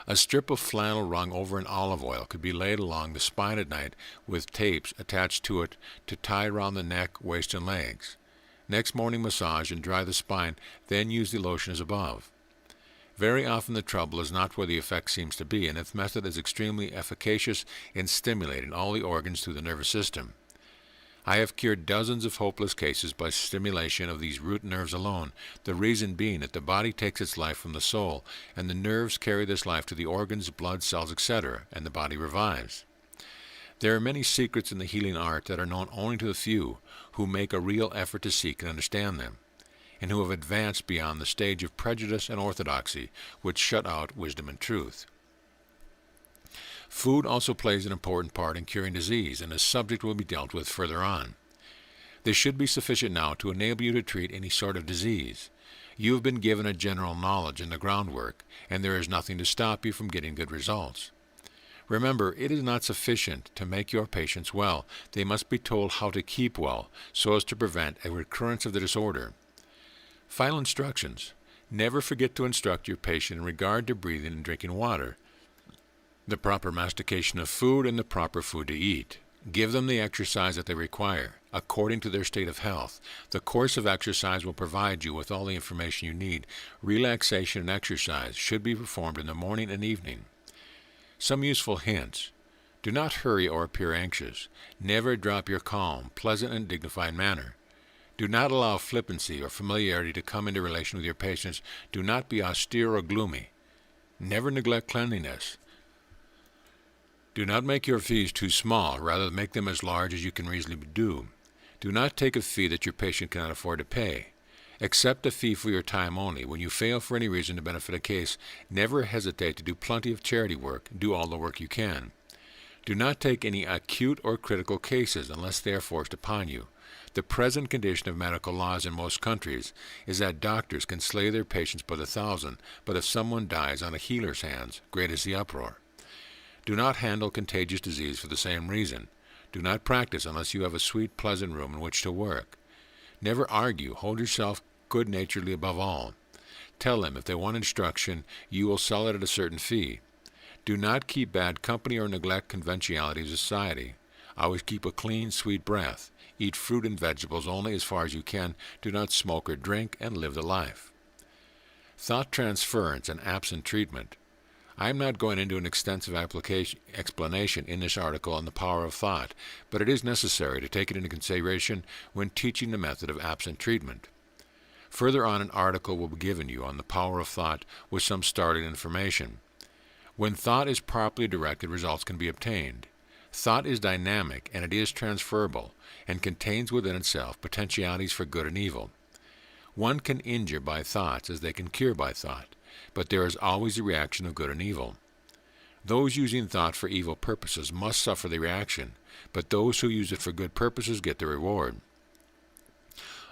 A strip of flannel wrung over in olive oil could be laid along the spine at night with tapes attached to it to tie around the neck, waist, and legs. Next morning massage and dry the spine, then use the lotion as above. Very often the trouble is not where the effect seems to be, and its method is extremely efficacious in stimulating all the organs through the nervous system. I have cured dozens of hopeless cases by stimulation of these root nerves alone, the reason being that the body takes its life from the soul, and the nerves carry this life to the organs, blood cells, etc., and the body revives. There are many secrets in the healing art that are known only to the few who make a real effort to seek and understand them, and who have advanced beyond the stage of prejudice and orthodoxy, which shut out wisdom and truth. Food also plays an important part in curing disease, and this subject will be dealt with further on. This should be sufficient now to enable you to treat any sort of disease. You have been given a general knowledge and the groundwork, and there is nothing to stop you from getting good results. Remember, it is not sufficient to make your patients well. They must be told how to keep well, so as to prevent a recurrence of the disorder. Final instructions. Never forget to instruct your patient in regard to breathing and drinking water, the proper mastication of food, and the proper food to eat. Give them the exercise that they require, according to their state of health. The course of exercise will provide you with all the information you need. Relaxation and exercise should be performed in the morning and evening. Some useful hints. Do not hurry or appear anxious. Never drop your calm, pleasant, and dignified manner. Do not allow flippancy or familiarity to come into relation with your patients. Do not be austere or gloomy. Never neglect cleanliness. Do not make your fees too small, rather make them as large as you can reasonably do. Do not take a fee that your patient cannot afford to pay. Accept a fee for your time only. When you fail for any reason to benefit a case, never hesitate to do plenty of charity work. Do all the work you can. Do not take any acute or critical cases unless they are forced upon you. The present condition of medical laws in most countries is that doctors can slay their patients by the thousand, but if someone dies on a healer's hands, great is the uproar. Do not handle contagious disease for the same reason. Do not practice unless you have a sweet, pleasant room in which to work. Never argue. Hold yourself good-naturedly above all. Tell them if they want instruction, you will sell it at a certain fee. Do not keep bad company or neglect conventionality of society. Always keep a clean, sweet breath. Eat fruit and vegetables only as far as you can. Do not smoke or drink, and live the life. Thought transference and absent treatment. I am not going into an extensive explanation in this article on the power of thought, but it is necessary to take it into consideration when teaching the method of absent treatment. Further on, an article will be given you on the power of thought with some starting information. When thought is properly directed, results can be obtained. Thought is dynamic, and it is transferable, and contains within itself potentialities for good and evil. One can injure by thoughts as they can cure by thought, but there is always a reaction of good and evil. Those using thought for evil purposes must suffer the reaction, but those who use it for good purposes get the reward.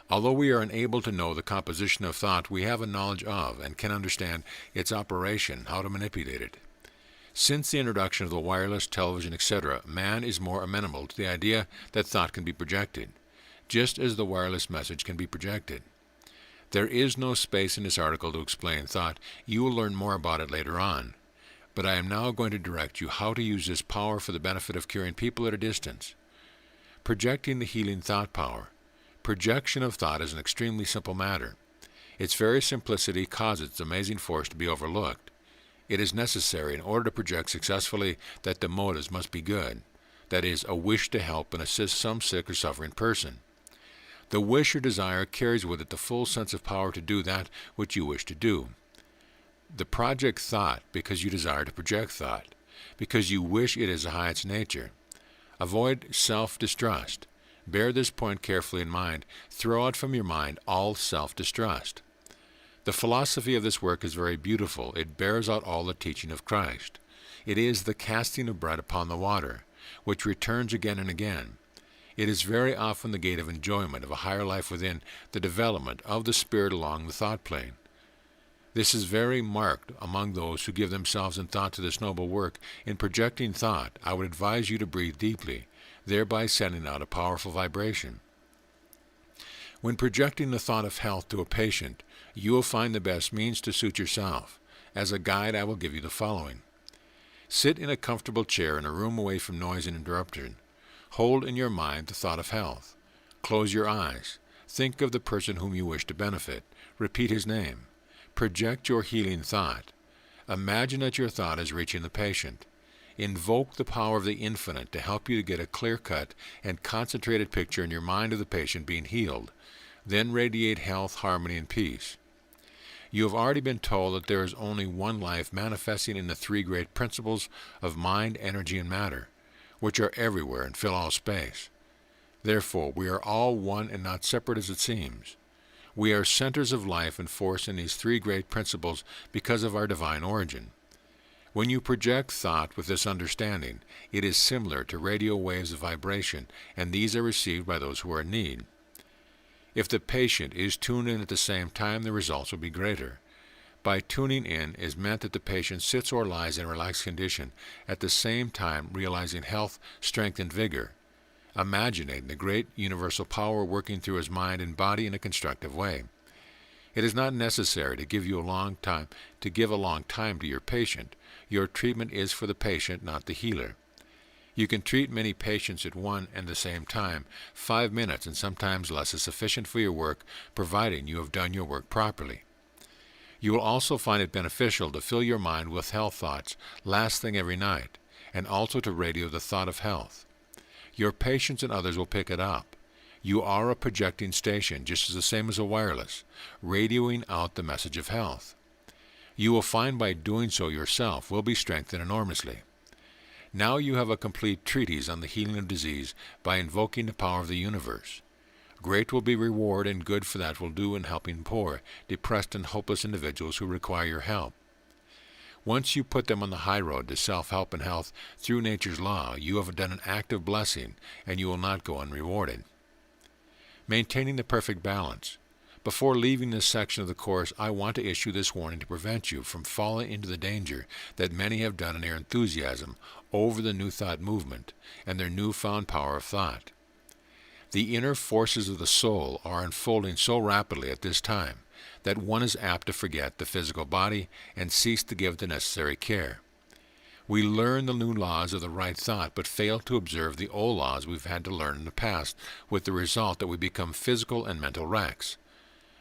Although we are unable to know the composition of thought, we have a knowledge of and can understand its operation, how to manipulate it. Since the introduction of the wireless, television, etc., man is more amenable to the idea that thought can be projected, just as the wireless message can be projected. There is no space in this article to explain thought. You will learn more about it later on. But I am now going to direct you how to use this power for the benefit of curing people at a distance. Projecting the healing thought power. Projection of thought is an extremely simple matter. Its very simplicity causes its amazing force to be overlooked. It is necessary, in order to project successfully, that the motives must be good, that is, a wish to help and assist some sick or suffering person. The wish or desire carries with it the full sense of power to do that which you wish to do. The project thought because you desire to project thought, because you wish it is the highest nature. Avoid self-distrust. Bear this point carefully in mind. Throw out from your mind all self-distrust. The philosophy of this work is very beautiful. It bears out all the teaching of Christ. It is the casting of bread upon the water, which returns again and again. It is very often the gate of enjoyment of a higher life within, the development of the spirit along the thought plane. This is very marked among those who give themselves in thought to this noble work. In projecting thought, I would advise you to breathe deeply, thereby sending out a powerful vibration. When projecting the thought of health to a patient, you will find the best means to suit yourself. As a guide, I will give you the following. Sit in a comfortable chair in a room away from noise and interruption. Hold in your mind the thought of health. Close your eyes. Think of the person whom you wish to benefit. Repeat his name. Project your healing thought. Imagine that your thought is reaching the patient. Invoke the power of the infinite to help you to get a clear-cut and concentrated picture in your mind of the patient being healed. Then radiate health, harmony, and peace. You have already been told that there is only one life manifesting in the three great principles of mind, energy, and matter, which are everywhere and fill all space. Therefore, we are all one and not separate as it seems. We are centers of life and force in these three great principles because of our divine origin. When you project thought with this understanding, it is similar to radio waves of vibration, and these are received by those who are in need. If the patient is tuned in at the same time, the results will be greater. By tuning in is meant that the patient sits or lies in a relaxed condition, at the same time realizing health, strength, and vigor, imagining the great universal power working through his mind and body in a constructive way. It is not necessary to give a long time to your patient. Your treatment is for the patient, not the healer. You can treat many patients at one and the same time. 5 minutes and sometimes less is sufficient for your work, providing you have done your work properly. You will also find it beneficial to fill your mind with health thoughts last thing every night, and also to radio the thought of health. Your patients and others will pick it up. You are a projecting station, just as the same as a wireless, radioing out the message of health. You will find by doing so yourself will be strengthened enormously. Now you have a complete treatise on the healing of disease by invoking the power of the universe. Great will be reward, and good for that will do in helping poor, depressed, and hopeless individuals who require your help. Once you put them on the high road to self-help and health through nature's law, you have done an act of blessing, and you will not go unrewarded. Maintaining the perfect balance. Before leaving this section of the course, I want to issue this warning to prevent you from falling into the danger that many have done in their enthusiasm over the New Thought movement and their newfound power of thought. The inner forces of the soul are unfolding so rapidly at this time that one is apt to forget the physical body and cease to give the necessary care. We learn the new laws of the right thought, but fail to observe the old laws we've had to learn in the past, with the result that we become physical and mental wrecks.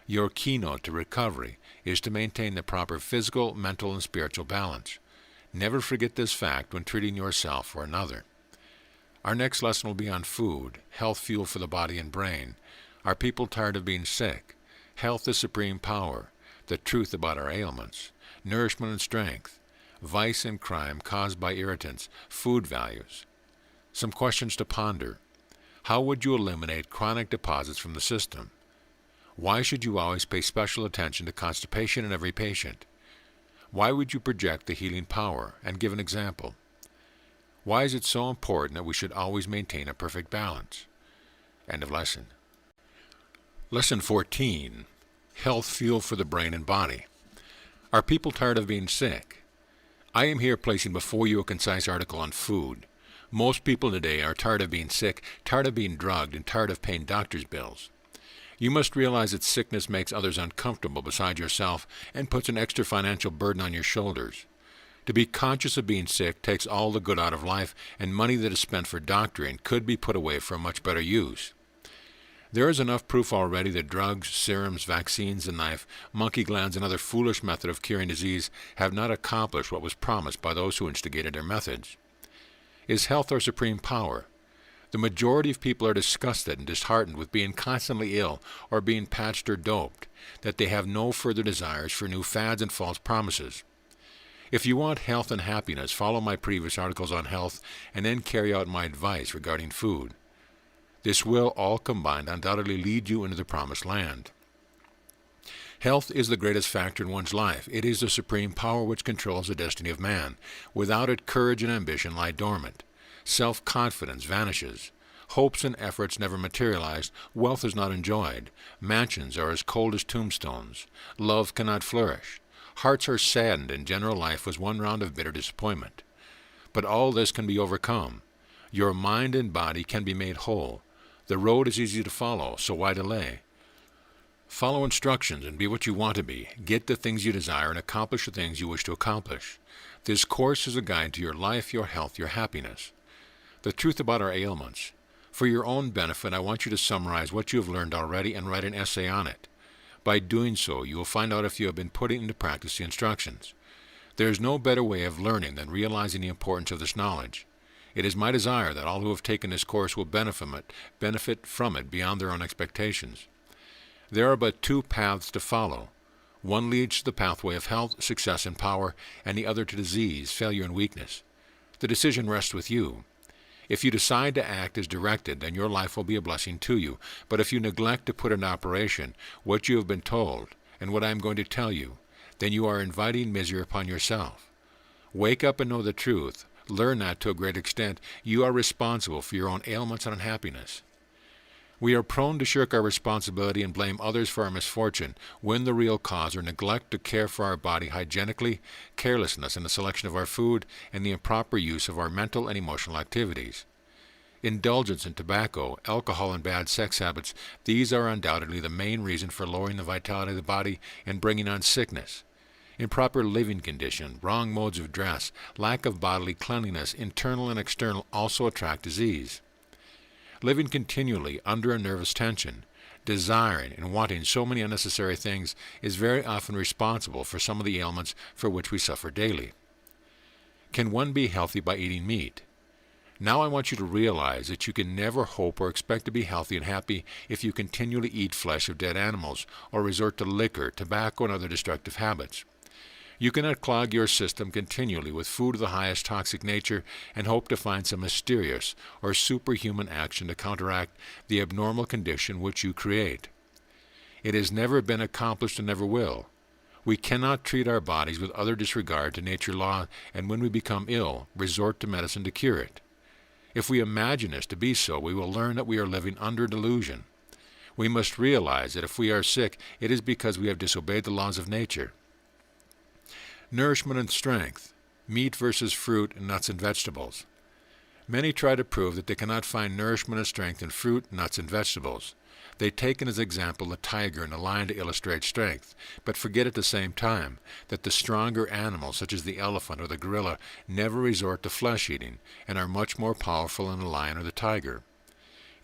Your keynote to recovery is to maintain the proper physical, mental, and spiritual balance. Never forget this fact when treating yourself or another. Our next lesson will be on food, health fuel for the body and brain. Are people tired of being sick? Health is supreme power, the truth about our ailments, nourishment and strength, vice and crime caused by irritants, food values. Some questions to ponder. How would you eliminate chronic deposits from the system? Why should you always pay special attention to constipation in every patient? Why would you project the healing power and give an example? Why is it so important that we should always maintain a perfect balance? End of lesson. Lesson 14. Health fuel for the brain and body. Are people tired of being sick? I am here placing before you a concise article on food. Most people today are tired of being sick, tired of being drugged, and tired of paying doctor's bills. You must realize that sickness makes others uncomfortable beside yourself and puts an extra financial burden on your shoulders. To be conscious of being sick takes all the good out of life, and money that is spent for doctoring could be put away for a much better use. There is enough proof already that drugs, serums, vaccines, the knife, monkey glands, and other foolish method of curing disease have not accomplished what was promised by those who instigated their methods. Is health our supreme power? The majority of people are disgusted and disheartened with being constantly ill or being patched or doped, that they have no further desires for new fads and false promises. If you want health and happiness, follow my previous articles on health and then carry out my advice regarding food. This will, all combined, undoubtedly lead you into the promised land. Health is the greatest factor in one's life. It is the supreme power which controls the destiny of man. Without it, courage and ambition lie dormant. Self-confidence vanishes. Hopes and efforts never materialize. Wealth is not enjoyed. Mansions are as cold as tombstones. Love cannot flourish. Hearts are saddened, and general life was one round of bitter disappointment. But all this can be overcome. Your mind and body can be made whole. The road is easy to follow, so why delay? Follow instructions and be what you want to be. Get the things you desire and accomplish the things you wish to accomplish. This course is a guide to your life, your health, your happiness. The truth about our ailments. For your own benefit, I want you to summarize what you have learned already and write an essay on it. By doing so, you will find out if you have been putting into practice the instructions. There is no better way of learning than realizing the importance of this knowledge. It is my desire that all who have taken this course will benefit from it beyond their own expectations. There are but two paths to follow. One leads to the pathway of health, success, and power, and the other to disease, failure, and weakness. The decision rests with you. If you decide to act as directed, then your life will be a blessing to you. But if you neglect to put into operation what you have been told and what I am going to tell you, then you are inviting misery upon yourself. Wake up and know the truth. Learn that to a great extent you are responsible for your own ailments and unhappiness. We are prone to shirk our responsibility and blame others for our misfortune, when the real cause are neglect to care for our body hygienically, carelessness in the selection of our food, and the improper use of our mental and emotional activities. Indulgence in tobacco, alcohol, and bad sex habits, these are undoubtedly the main reason for lowering the vitality of the body and bringing on sickness. Improper living condition, wrong modes of dress, lack of bodily cleanliness, internal and external, also attract disease. Living continually under a nervous tension, desiring and wanting so many unnecessary things is very often responsible for some of the ailments for which we suffer daily. Can one be healthy by eating meat? Now I want you to realize that you can never hope or expect to be healthy and happy if you continually eat flesh of dead animals or resort to liquor, tobacco, and other destructive habits. You cannot clog your system continually with food of the highest toxic nature and hope to find some mysterious or superhuman action to counteract the abnormal condition which you create. It has never been accomplished and never will. We cannot treat our bodies with utter disregard to nature law, and when we become ill, resort to medicine to cure it. If we imagine this to be so, we will learn that we are living under delusion. We must realize that if we are sick, it is because we have disobeyed the laws of nature. Nourishment and strength, meat versus fruit, nuts and vegetables. Many try to prove that they cannot find nourishment and strength in fruit, nuts, and vegetables. They take as example the tiger and the lion to illustrate strength, but forget at the same time that the stronger animals, such as the elephant or the gorilla, never resort to flesh-eating and are much more powerful than the lion or the tiger.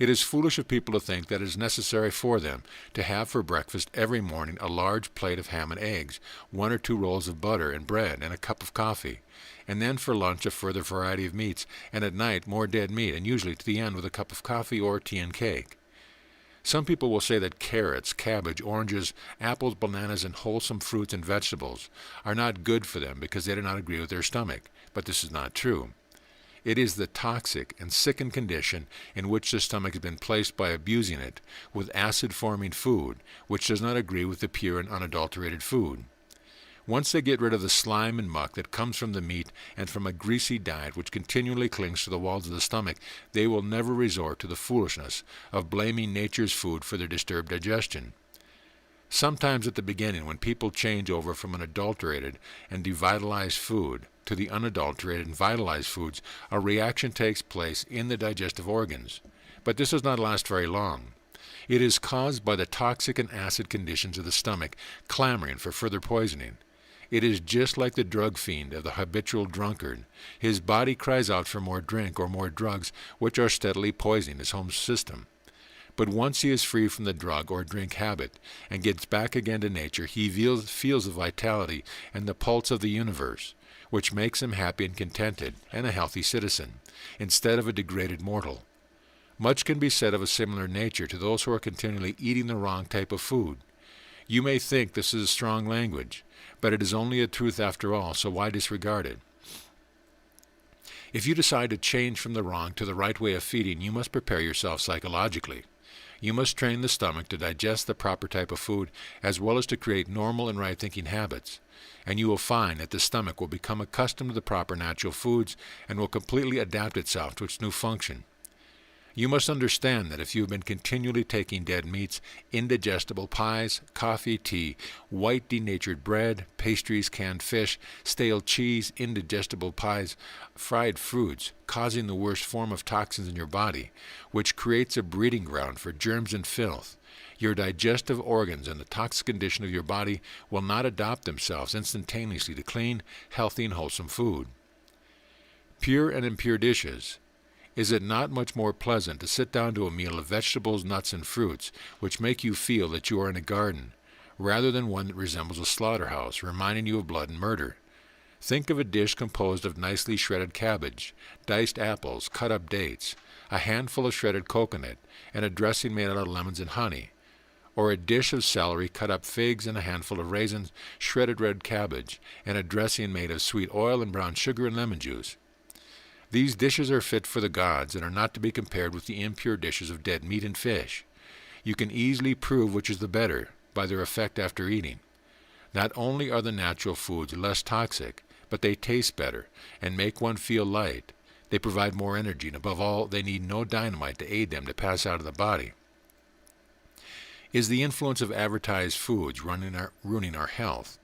It is foolish of people to think that it is necessary for them to have for breakfast every morning a large plate of ham and eggs, 1 or 2 rolls of butter and bread, and a cup of coffee, and then for lunch a further variety of meats, and at night more dead meat, and usually to the end with a cup of coffee or tea and cake. Some people will say that carrots, cabbage, oranges, apples, bananas, and wholesome fruits and vegetables are not good for them because they do not agree with their stomach, but this is not true. It is the toxic and sickened condition in which the stomach has been placed by abusing it with acid-forming food, which does not agree with the pure and unadulterated food. Once they get rid of the slime and muck that comes from the meat and from a greasy diet which continually clings to the walls of the stomach, they will never resort to the foolishness of blaming nature's food for their disturbed digestion. Sometimes at the beginning, when people change over from an adulterated and devitalized food to the unadulterated and vitalized foods, a reaction takes place in the digestive organs. But this does not last very long. It is caused by the toxic and acid conditions of the stomach clamoring for further poisoning. It is just like the drug fiend of the habitual drunkard. His body cries out for more drink or more drugs, which are steadily poisoning his home system. But once he is free from the drug or drink habit and gets back again to nature, he feels the vitality and the pulse of the universe, which makes him happy and contented and a healthy citizen, instead of a degraded mortal. Much can be said of a similar nature to those who are continually eating the wrong type of food. You may think this is a strong language, but it is only a truth after all, so why disregard it? If you decide to change from the wrong to the right way of feeding, you must prepare yourself psychologically. You must train the stomach to digest the proper type of food, as well as to create normal and right-thinking habits. And you will find that the stomach will become accustomed to the proper natural foods and will completely adapt itself to its new function. You must understand that if you have been continually taking dead meats, indigestible pies, coffee, tea, white denatured bread, pastries, canned fish, stale cheese, indigestible pies, fried fruits, causing the worst form of toxins in your body, which creates a breeding ground for germs and filth, your digestive organs and the toxic condition of your body will not adapt themselves instantaneously to clean, healthy, and wholesome food. Pure and impure dishes. Is it not much more pleasant to sit down to a meal of vegetables, nuts, and fruits, which make you feel that you are in a garden, rather than one that resembles a slaughterhouse, reminding you of blood and murder? Think of a dish composed of nicely shredded cabbage, diced apples, cut-up dates, a handful of shredded coconut, and a dressing made out of lemons and honey, or a dish of celery, cut-up figs, and a handful of raisins, shredded red cabbage, and a dressing made of sweet oil and brown sugar and lemon juice. These dishes are fit for the gods and are not to be compared with the impure dishes of dead meat and fish. You can easily prove which is the better by their effect after eating. Not only are the natural foods less toxic, but they taste better and make one feel light. They provide more energy, and above all, they need no dynamite to aid them to pass out of the body. Is the influence of advertised foods ruining our health?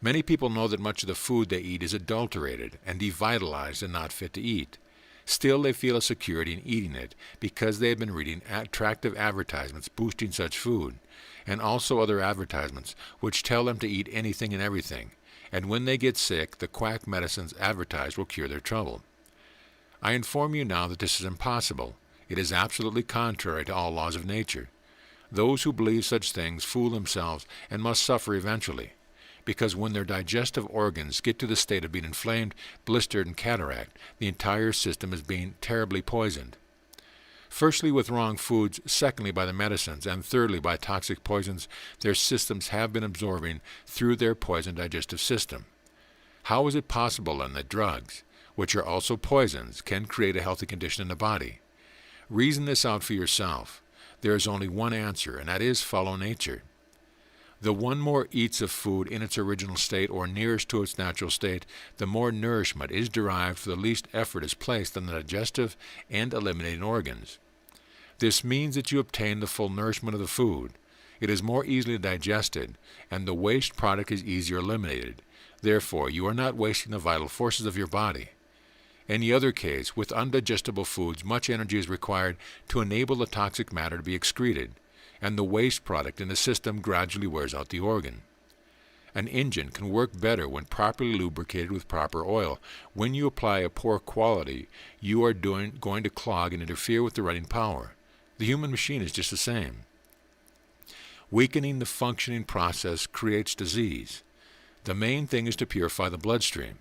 Many people know that much of the food they eat is adulterated and devitalized and not fit to eat. Still, they feel a security in eating it because they have been reading attractive advertisements boosting such food, and also other advertisements which tell them to eat anything and everything, and when they get sick, the quack medicines advertised will cure their trouble. I inform you now that this is impossible. It is absolutely contrary to all laws of nature. Those who believe such things fool themselves and must suffer eventually, because when their digestive organs get to the state of being inflamed, blistered, and cataract, the entire system is being terribly poisoned. Firstly, with wrong foods, secondly, by the medicines, and thirdly, by toxic poisons their systems have been absorbing through their poisoned digestive system. How is it possible, then, that drugs, which are also poisons, can create a healthy condition in the body? Reason this out for yourself. There is only one answer, and that is follow nature. The one more eats of food in its original state or nearest to its natural state, the more nourishment is derived, for the least effort is placed on the digestive and eliminating organs. This means that you obtain the full nourishment of the food. It is more easily digested, and the waste product is easier eliminated. Therefore, you are not wasting the vital forces of your body. In the other case, with undigestible foods, much energy is required to enable the toxic matter to be excreted, and the waste product in the system gradually wears out the organ. An engine can work better when properly lubricated with proper oil. When you apply a poor quality, you are going to clog and interfere with the running power. The human machine is just the same. Weakening the functioning process creates disease. The main thing is to purify the bloodstream.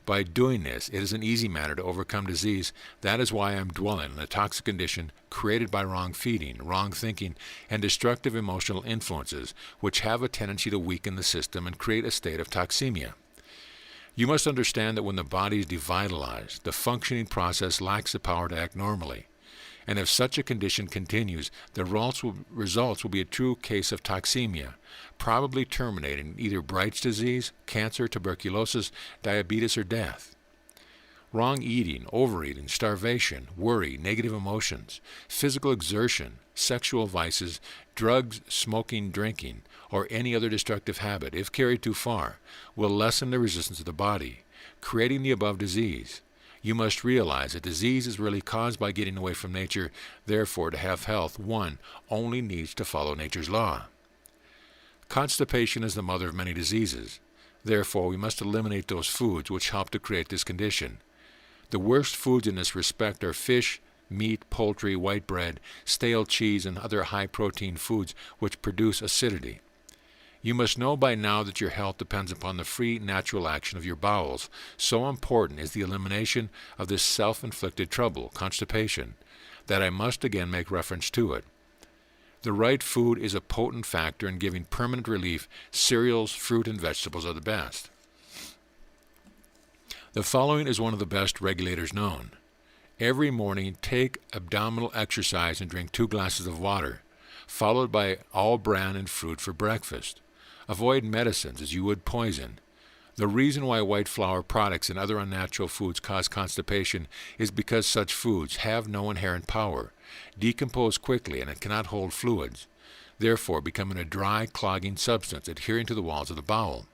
By doing this, it is an easy matter to overcome disease. That is why I am dwelling on the toxic condition created by wrong feeding, wrong thinking, and destructive emotional influences, which have a tendency to weaken the system and create a state of toxemia. You must understand that when the body is devitalized, the functioning process lacks the power to act normally. And if such a condition continues, the results will be a true case of toxemia, probably terminating either Bright's disease, cancer, tuberculosis, diabetes, or death. Wrong eating, overeating, starvation, worry, negative emotions, physical exertion, sexual vices, drugs, smoking, drinking, or any other destructive habit, if carried too far, will lessen the resistance of the body, creating the above disease. You must realize that disease is really caused by getting away from nature. Therefore, to have health, one only needs to follow nature's law. Constipation is the mother of many diseases. Therefore, we must eliminate those foods which help to create this condition. The worst foods in this respect are fish, meat, poultry, white bread, stale cheese, and other high-protein foods which produce acidity. You must know by now that your health depends upon the free, natural action of your bowels. So important is the elimination of this self-inflicted trouble, constipation, that I must again make reference to it. The right food is a potent factor in giving permanent relief. Cereals, fruit, and vegetables are the best. The following is one of the best regulators known. Every morning, take abdominal exercise and drink 2 glasses of water, followed by all bran and fruit for breakfast. Avoid medicines as you would poison. The reason why white flour products and other unnatural foods cause constipation is because such foods have no inherent power, decompose quickly, and it cannot hold fluids, therefore becoming a dry, clogging substance adhering to the walls of the bowel.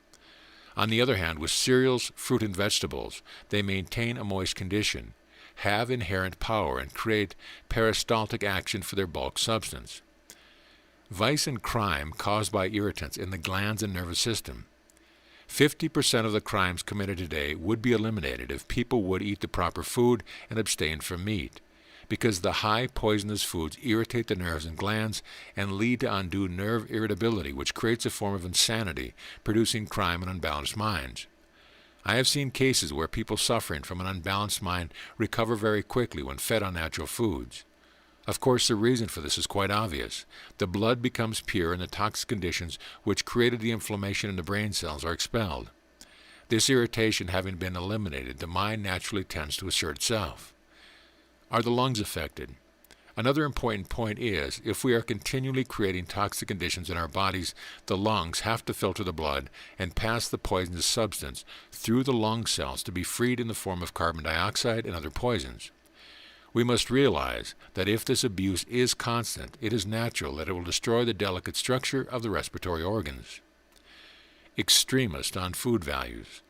On the other hand, with cereals, fruit, and vegetables, they maintain a moist condition, have inherent power, and create peristaltic action for their bulk substance. Vice and crime caused by irritants in the glands and nervous system. 50% of the crimes committed today would be eliminated if people would eat the proper food and abstain from meat, because the high poisonous foods irritate the nerves and glands and lead to undue nerve irritability, which creates a form of insanity, producing crime and unbalanced minds. I have seen cases where people suffering from an unbalanced mind recover very quickly when fed on natural foods. Of course, the reason for this is quite obvious. The blood becomes pure and the toxic conditions which created the inflammation in the brain cells are expelled. This irritation having been eliminated, the mind naturally tends to assert itself. Are the lungs affected? Another important point is, if we are continually creating toxic conditions in our bodies, the lungs have to filter the blood and pass the poisonous substance through the lung cells to be freed in the form of carbon dioxide and other poisons. We must realize that if this abuse is constant, it is natural that it will destroy the delicate structure of the respiratory organs. Extremist on food values.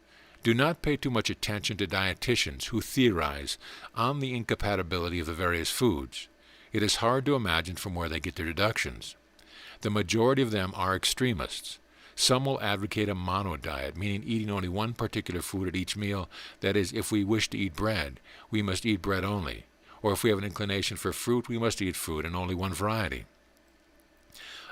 Do not pay too much attention to dietitians who theorize on the incompatibility of the various foods. It is hard to imagine from where they get their deductions. The majority of them are extremists. Some will advocate a mono diet, meaning eating only one particular food at each meal. That is, if we wish to eat bread, we must eat bread only. Or if we have an inclination for fruit, we must eat fruit and only one variety.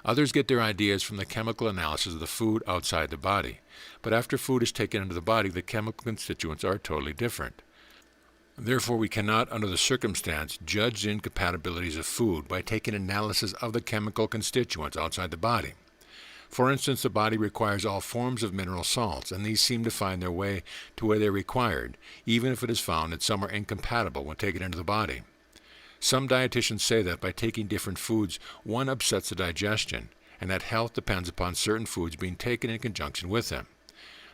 Others get their ideas from the chemical analysis of the food outside the body. But after food is taken into the body, the chemical constituents are totally different. Therefore, we cannot, under the circumstance, judge the incompatibilities of food by taking analysis of the chemical constituents outside the body. For instance, the body requires all forms of mineral salts, and these seem to find their way to where they are required, even if it is found that some are incompatible when taken into the body. Some dietitians say that by taking different foods, one upsets the digestion, and that health depends upon certain foods being taken in conjunction with them.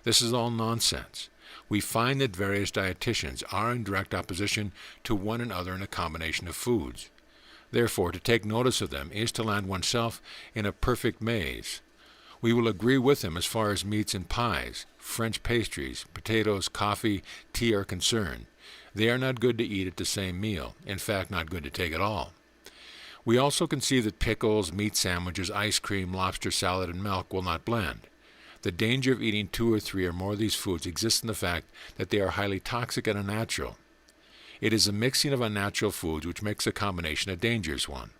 This is all nonsense. We find that various dietitians are in direct opposition to one another in a combination of foods. Therefore, to take notice of them is to land oneself in a perfect maze. We will agree with them as far as meats and pies, French pastries, potatoes, coffee, tea are concerned. They are not good to eat at the same meal, in fact not good to take at all. We also conceive that pickles, meat sandwiches, ice cream, lobster salad, and milk will not blend. The danger of eating 2 or 3 or more of these foods exists in the fact that they are highly toxic and unnatural. It is the mixing of unnatural foods which makes the combination a dangerous one.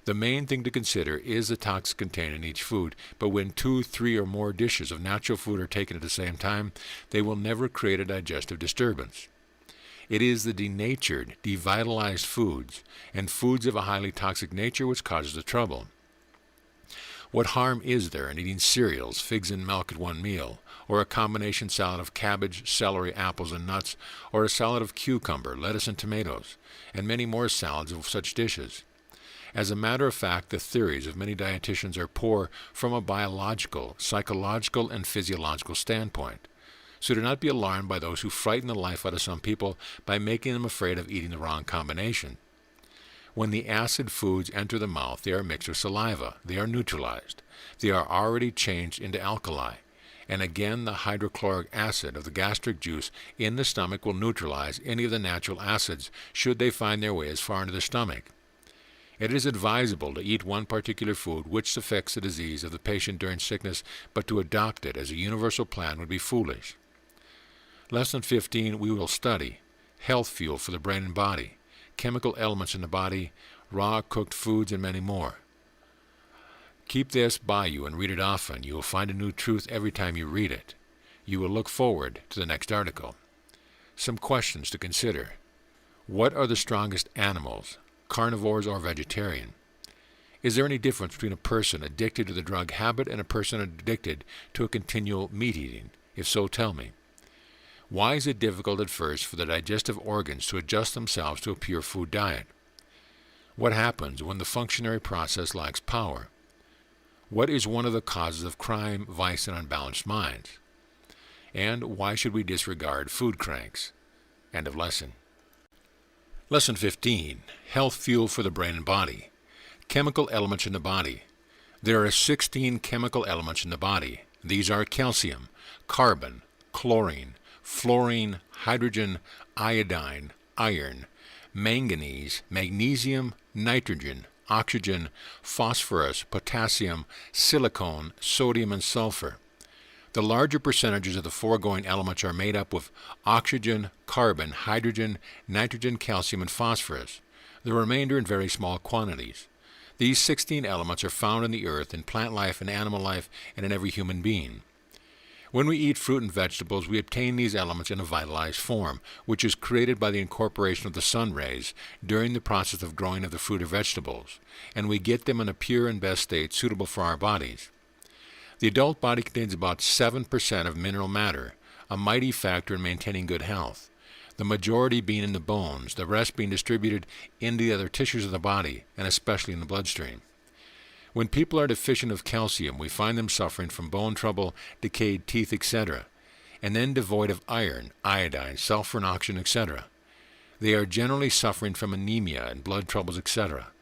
The main thing to consider is the toxin contained in each food, but when 2, 3, or more dishes of natural food are taken at the same time, they will never create a digestive disturbance. It is the denatured, devitalized foods, and foods of a highly toxic nature which causes the trouble. What harm is there in eating cereals, figs and milk at one meal, or a combination salad of cabbage, celery, apples, and nuts, or a salad of cucumber, lettuce, and tomatoes, and many more salads of such dishes? As a matter of fact, the theories of many dietitians are poor from a biological, psychological, and physiological standpoint. So do not be alarmed by those who frighten the life out of some people by making them afraid of eating the wrong combination. When the acid foods enter the mouth, they are mixed with saliva. They are neutralized. They are already changed into alkali. And again, the hydrochloric acid of the gastric juice in the stomach will neutralize any of the natural acids should they find their way as far into the stomach. It is advisable to eat one particular food which affects the disease of the patient during sickness, but to adopt it as a universal plan would be foolish. Lesson 15, we will study health fuel for the brain and body, chemical elements in the body, raw cooked foods, and many more. Keep this by you and read it often. You will find a new truth every time you read it. You will look forward to the next article. Some questions to consider. What are the strongest animals, carnivores or vegetarian? Is there any difference between a person addicted to the drug habit and a person addicted to a continual meat eating? If so, tell me. Why is it difficult at first for the digestive organs to adjust themselves to a pure food diet? What happens when the functionary process lacks power? What is one of the causes of crime, vice, and unbalanced minds? And why should we disregard food cranks? End of lesson. Lesson 15. Health fuel for the brain and body. Chemical elements in the body. There are 16 chemical elements in the body. These are calcium, carbon, chlorine, fluorine, hydrogen, iodine, iron, manganese, magnesium, nitrogen, oxygen, phosphorus, potassium, silicon, sodium, and sulfur. The larger percentages of the foregoing elements are made up of oxygen, carbon, hydrogen, nitrogen, calcium, and phosphorus. The remainder in very small quantities. These 16 elements are found in the earth, in plant life, in animal life, and in every human being. When we eat fruit and vegetables, we obtain these elements in a vitalized form, which is created by the incorporation of the sun rays during the process of growing of the fruit or vegetables, and we get them in a pure and best state suitable for our bodies. The adult body contains about 7% of mineral matter, a mighty factor in maintaining good health, the majority being in the bones, the rest being distributed into the other tissues of the body, and especially in the bloodstream. When people are deficient of calcium, we find them suffering from bone trouble, decayed teeth, etc., and then devoid of iron, iodine, sulfur, and oxygen, etc. They are generally suffering from anemia and blood troubles, etc.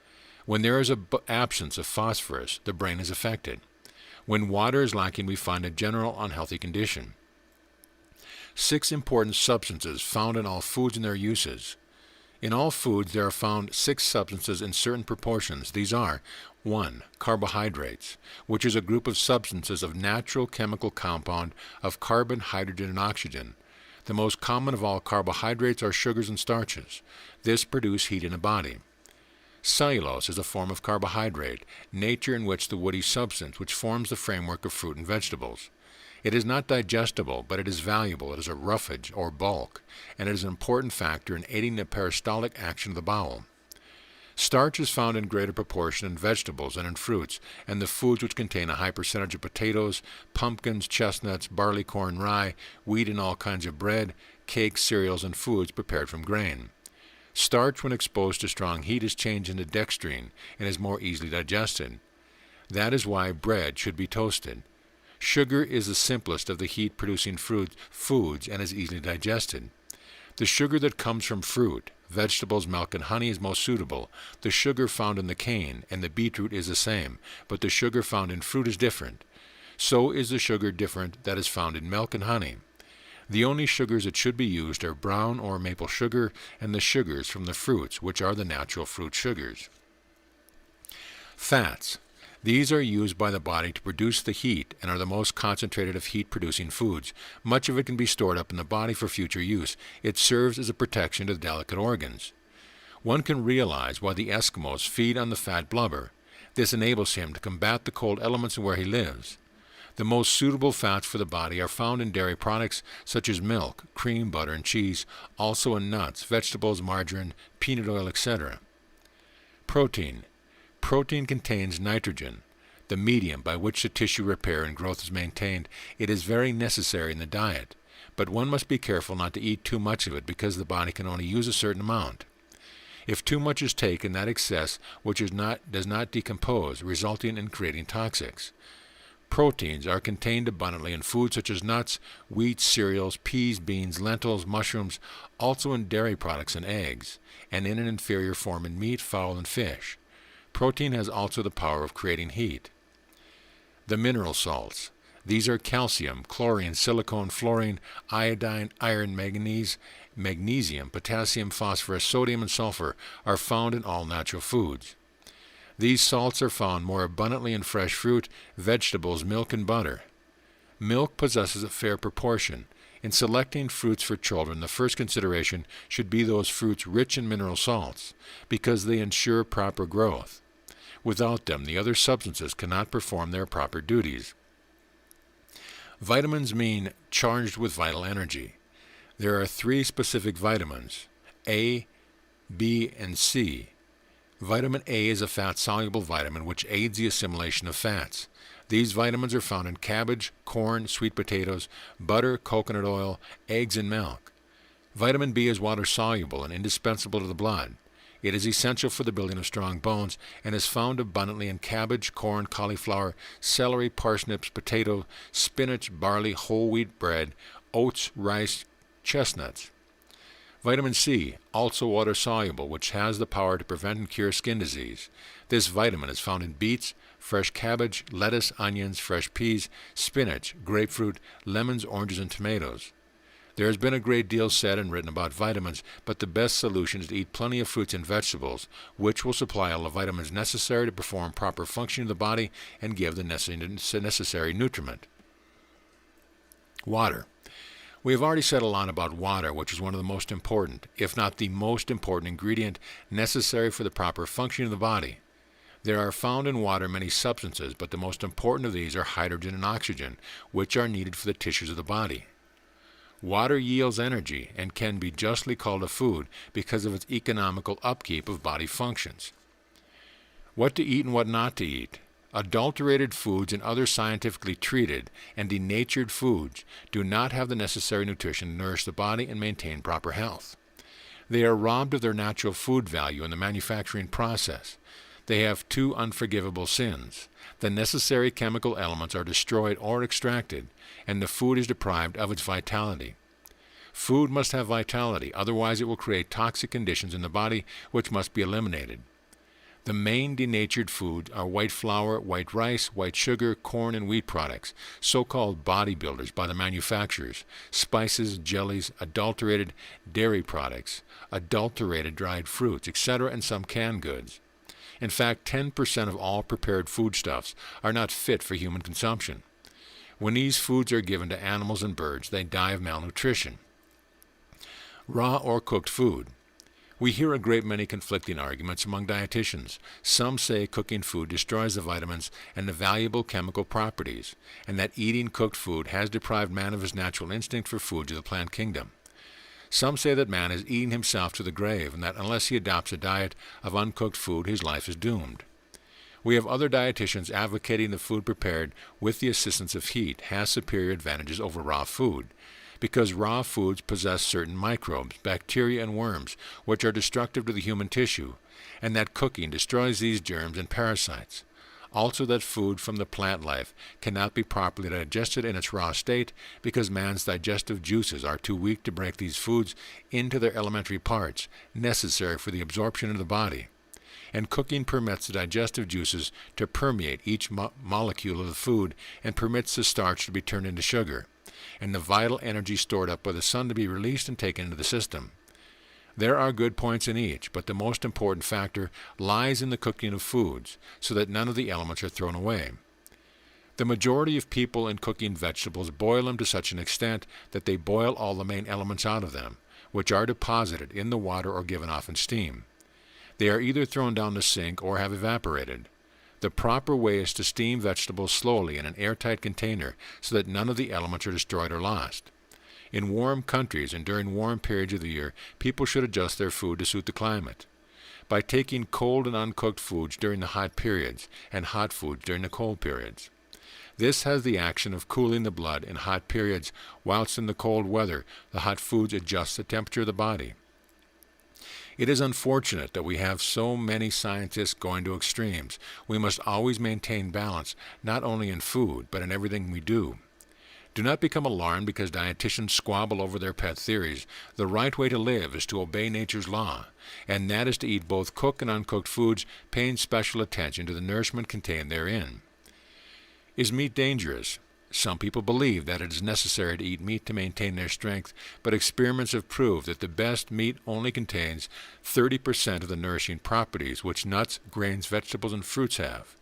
When there is an absence of phosphorus, the brain is affected. When water is lacking, we find a general unhealthy condition. 6 important substances found in all foods and their uses. In all foods there are found 6 substances in certain proportions. These are 1. Carbohydrates, which is a group of substances of natural chemical compound of carbon, hydrogen, and oxygen. The most common of all carbohydrates are sugars and starches. This produce heat in the body. Cellulose is a form of carbohydrate, nature in which the woody substance which forms the framework of fruit and vegetables. It is not digestible, but it is valuable. It is a roughage, or bulk, and it is an important factor in aiding the peristaltic action of the bowel. Starch is found in greater proportion in vegetables than in fruits, and the foods which contain a high percentage of potatoes, pumpkins, chestnuts, barley, corn, rye, wheat, and all kinds of bread, cakes, cereals, and foods prepared from grain. Starch, when exposed to strong heat, is changed into dextrine and is more easily digested. That is why bread should be toasted. Sugar is the simplest of the heat-producing foods and is easily digested. The sugar that comes from fruit, vegetables, milk, and honey is most suitable. The sugar found in the cane and the beetroot is the same, but the sugar found in fruit is different. So is the sugar different that is found in milk and honey. The only sugars that should be used are brown or maple sugar and the sugars from the fruits, which are the natural fruit sugars. Fats. These are used by the body to produce the heat and are the most concentrated of heat-producing foods. Much of it can be stored up in the body for future use. It serves as a protection to the delicate organs. One can realize why the Eskimos feed on the fat blubber. This enables him to combat the cold elements where he lives. The most suitable fats for the body are found in dairy products such as milk, cream, butter, and cheese, also in nuts, vegetables, margarine, peanut oil, etc. Protein. Protein contains nitrogen, the medium by which the tissue repair and growth is maintained. It is very necessary in the diet, but one must be careful not to eat too much of it because the body can only use a certain amount. If too much is taken, that excess does not decompose, resulting in creating toxics. Proteins are contained abundantly in foods such as nuts, wheat, cereals, peas, beans, lentils, mushrooms, also in dairy products and eggs, and in an inferior form in meat, fowl, and fish. Protein has also the power of creating heat. The mineral salts. These are calcium, chlorine, silicone, fluorine, iodine, iron, manganese, magnesium, potassium, phosphorus, sodium, and sulfur are found in all natural foods. These salts are found more abundantly in fresh fruit, vegetables, milk, and butter. Milk possesses a fair proportion. In selecting fruits for children, the first consideration should be those fruits rich in mineral salts, because they ensure proper growth. Without them, the other substances cannot perform their proper duties. Vitamins mean charged with vital energy. There are 3 specific vitamins, A, B, and C. Vitamin A is a fat-soluble vitamin which aids the assimilation of fats. These vitamins are found in cabbage, corn, sweet potatoes, butter, coconut oil, eggs, and milk. Vitamin B is water-soluble and indispensable to the blood. It is essential for the building of strong bones and is found abundantly in cabbage, corn, cauliflower, celery, parsnips, potato, spinach, barley, whole wheat bread, oats, rice, chestnuts. Vitamin C, also water-soluble, which has the power to prevent and cure skin disease. This vitamin is found in beets, fresh cabbage, lettuce, onions, fresh peas, spinach, grapefruit, lemons, oranges, and tomatoes. There has been a great deal said and written about vitamins, but the best solution is to eat plenty of fruits and vegetables, which will supply all the vitamins necessary to perform proper function of the body and give the necessary nutriment. Water. We have already said a lot about water, which is one of the most important, if not the most important ingredient necessary for the proper function of the body. There are found in water many substances, but the most important of these are hydrogen and oxygen, which are needed for the tissues of the body. Water yields energy and can be justly called a food because of its economical upkeep of body functions. What to eat and what not to eat. Adulterated foods and other scientifically treated and denatured foods do not have the necessary nutrition to nourish the body and maintain proper health. They are robbed of their natural food value in the manufacturing process. They have 2 unforgivable sins. The necessary chemical elements are destroyed or extracted, and the food is deprived of its vitality. Food must have vitality, otherwise it will create toxic conditions in the body which must be eliminated. The main denatured foods are white flour, white rice, white sugar, corn, and wheat products, so-called bodybuilders by the manufacturers, spices, jellies, adulterated dairy products, adulterated dried fruits, etc., and some canned goods. In fact, 10% of all prepared foodstuffs are not fit for human consumption. When these foods are given to animals and birds, they die of malnutrition. Raw or cooked food. We hear a great many conflicting arguments among dietitians. Some say cooking food destroys the vitamins and the valuable chemical properties, and that eating cooked food has deprived man of his natural instinct for foods of the plant kingdom. Some say that man is eating himself to the grave, and that unless he adopts a diet of uncooked food, his life is doomed. We have other dietitians advocating the food prepared with the assistance of heat has superior advantages over raw food, because raw foods possess certain microbes, bacteria, and worms, which are destructive to the human tissue, and that cooking destroys these germs and parasites. Also that food from the plant life cannot be properly digested in its raw state because man's digestive juices are too weak to break these foods into their elementary parts necessary for the absorption of the body. And cooking permits the digestive juices to permeate each molecule of the food and permits the starch to be turned into sugar, and the vital energy stored up by the sun to be released and taken into the system. There are good points in each, but the most important factor lies in the cooking of foods, so that none of the elements are thrown away. The majority of people in cooking vegetables boil them to such an extent that they boil all the main elements out of them, which are deposited in the water or given off in steam. They are either thrown down the sink or have evaporated. The proper way is to steam vegetables slowly in an airtight container so that none of the elements are destroyed or lost. In warm countries and during warm periods of the year, people should adjust their food to suit the climate. By taking cold and uncooked foods during the hot periods and hot foods during the cold periods. This has the action of cooling the blood in hot periods, whilst in the cold weather the hot foods adjust the temperature of the body. It is unfortunate that we have so many scientists going to extremes. We must always maintain balance, not only in food, but in everything we do. Do not become alarmed because dietitians squabble over their pet theories. The right way to live is to obey nature's law, and that is to eat both cooked and uncooked foods, paying special attention to the nourishment contained therein. Is meat dangerous? Some people believe that it is necessary to eat meat to maintain their strength, but experiments have proved that the best meat only contains 30% of the nourishing properties which nuts, grains, vegetables, and fruits have.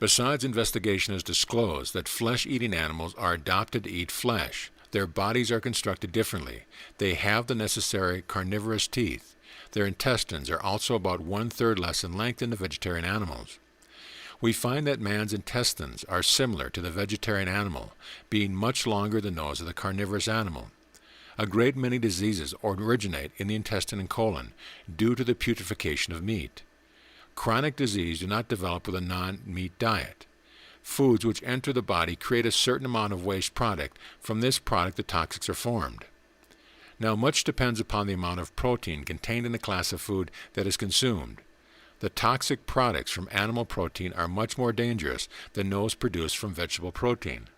Besides, investigation has disclosed that flesh-eating animals are adopted to eat flesh. Their bodies are constructed differently. They have the necessary carnivorous teeth. Their intestines are also about 1/3 less in length than the vegetarian animals. We find that man's intestines are similar to the vegetarian animal, being much longer than those of the carnivorous animal. A great many diseases originate in the intestine and colon due to the putrefaction of meat. Chronic disease do not develop with a non-meat diet. Foods which enter the body create a certain amount of waste product. From this product the toxics are formed. Now much depends upon the amount of protein contained in the class of food that is consumed. The toxic products from animal protein are much more dangerous than those produced from vegetable protein.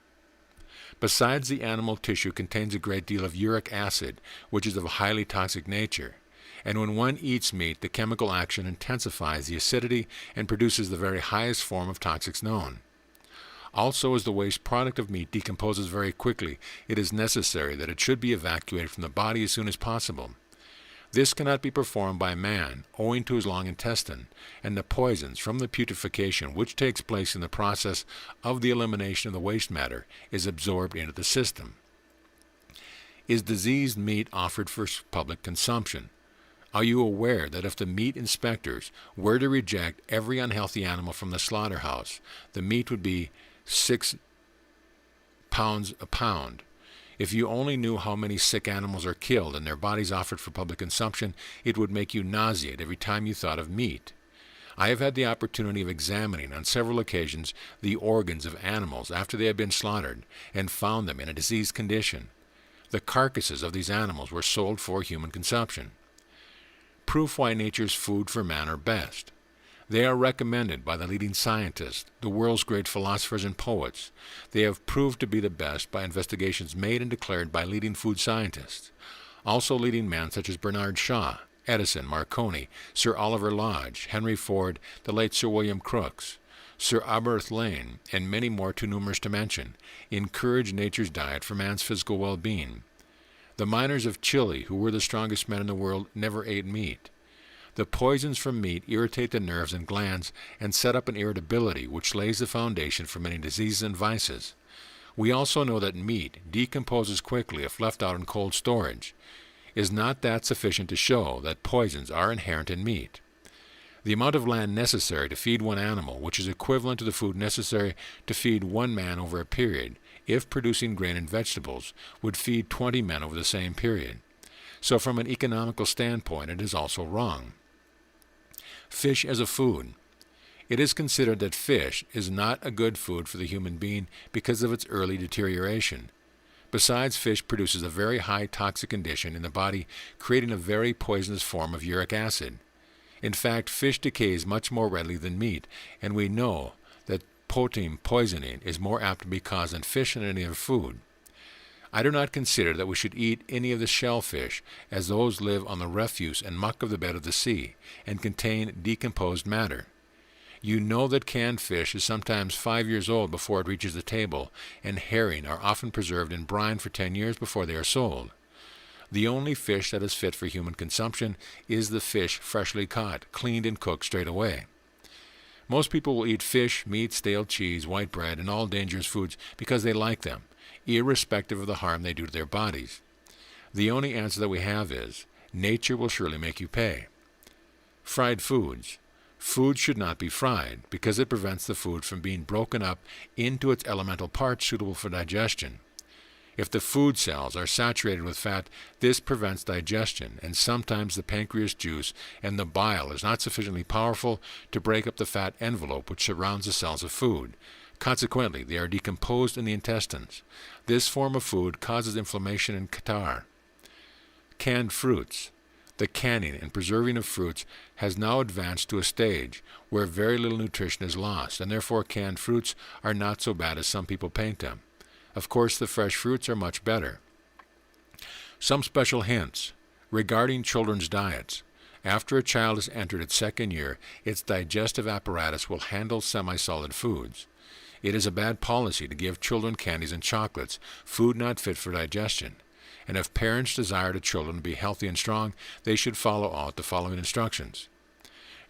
Besides, the animal tissue contains a great deal of uric acid, which is of a highly toxic nature. And when one eats meat, the chemical action intensifies the acidity and produces the very highest form of toxics known. Also, as the waste product of meat decomposes very quickly, it is necessary that it should be evacuated from the body as soon as possible. This cannot be performed by man, owing to his long intestine, and the poisons from the putrefaction which takes place in the process of the elimination of the waste matter is absorbed into the system. Is diseased meat offered for public consumption? Are you aware that if the meat inspectors were to reject every unhealthy animal from the slaughterhouse, the meat would be 6 pounds a pound? If you only knew how many sick animals are killed and their bodies offered for public consumption, it would make you nauseate every time you thought of meat. I have had the opportunity of examining on several occasions the organs of animals after they had been slaughtered and found them in a diseased condition. The carcasses of these animals were sold for human consumption. Proof why nature's food for man are best. They are recommended by the leading scientists, the world's great philosophers and poets. They have proved to be the best by investigations made and declared by leading food scientists. Also leading men such as Bernard Shaw Edison, Marconi, Sir Oliver Lodge, Henry Ford, the late Sir William Crookes, Sir Aberth Lane, and many more too numerous to mention, encouraged nature's diet for man's physical well-being. The miners of Chile, who were the strongest men in the world, never ate meat. The poisons from meat irritate the nerves and glands and set up an irritability which lays the foundation for many diseases and vices. We also know that meat decomposes quickly if left out in cold storage. Is not that sufficient to show that poisons are inherent in meat? The amount of land necessary to feed one animal, which is equivalent to the food necessary to feed one man over a period, if producing grain and vegetables, would feed 20 men over the same period. So from an economical standpoint, it is also wrong. Fish as a food. It is considered that fish is not a good food for the human being because of its early deterioration. Besides, fish produces a very high toxic condition in the body, creating a very poisonous form of uric acid. In fact, fish decays much more readily than meat, and we know that protein poisoning is more apt to be caused in fish than any other food. I do not consider that we should eat any of the shellfish, as those live on the refuse and muck of the bed of the sea, and contain decomposed matter. You know that canned fish is sometimes 5 years old before it reaches the table, and herring are often preserved in brine for 10 years before they are sold. The only fish that is fit for human consumption is the fish freshly caught, cleaned and cooked straight away. Most people will eat fish, meat, stale cheese, white bread, and all dangerous foods because they like them, irrespective of the harm they do to their bodies. The only answer that we have is, nature will surely make you pay. Fried foods. Food should not be fried because it prevents the food from being broken up into its elemental parts suitable for digestion. If the food cells are saturated with fat, this prevents digestion, and sometimes the pancreas juice and the bile is not sufficiently powerful to break up the fat envelope which surrounds the cells of food. Consequently, they are decomposed in the intestines. This form of food causes inflammation and catarrh. Canned fruits. The canning and preserving of fruits has now advanced to a stage where very little nutrition is lost, and therefore canned fruits are not so bad as some people paint them. Of course, the fresh fruits are much better. Some special hints regarding children's diets. After a child has entered its second year, its digestive apparatus will handle semi-solid foods. It is a bad policy to give children candies and chocolates, food not fit for digestion. And if parents desire the children to be healthy and strong, they should follow out the following instructions.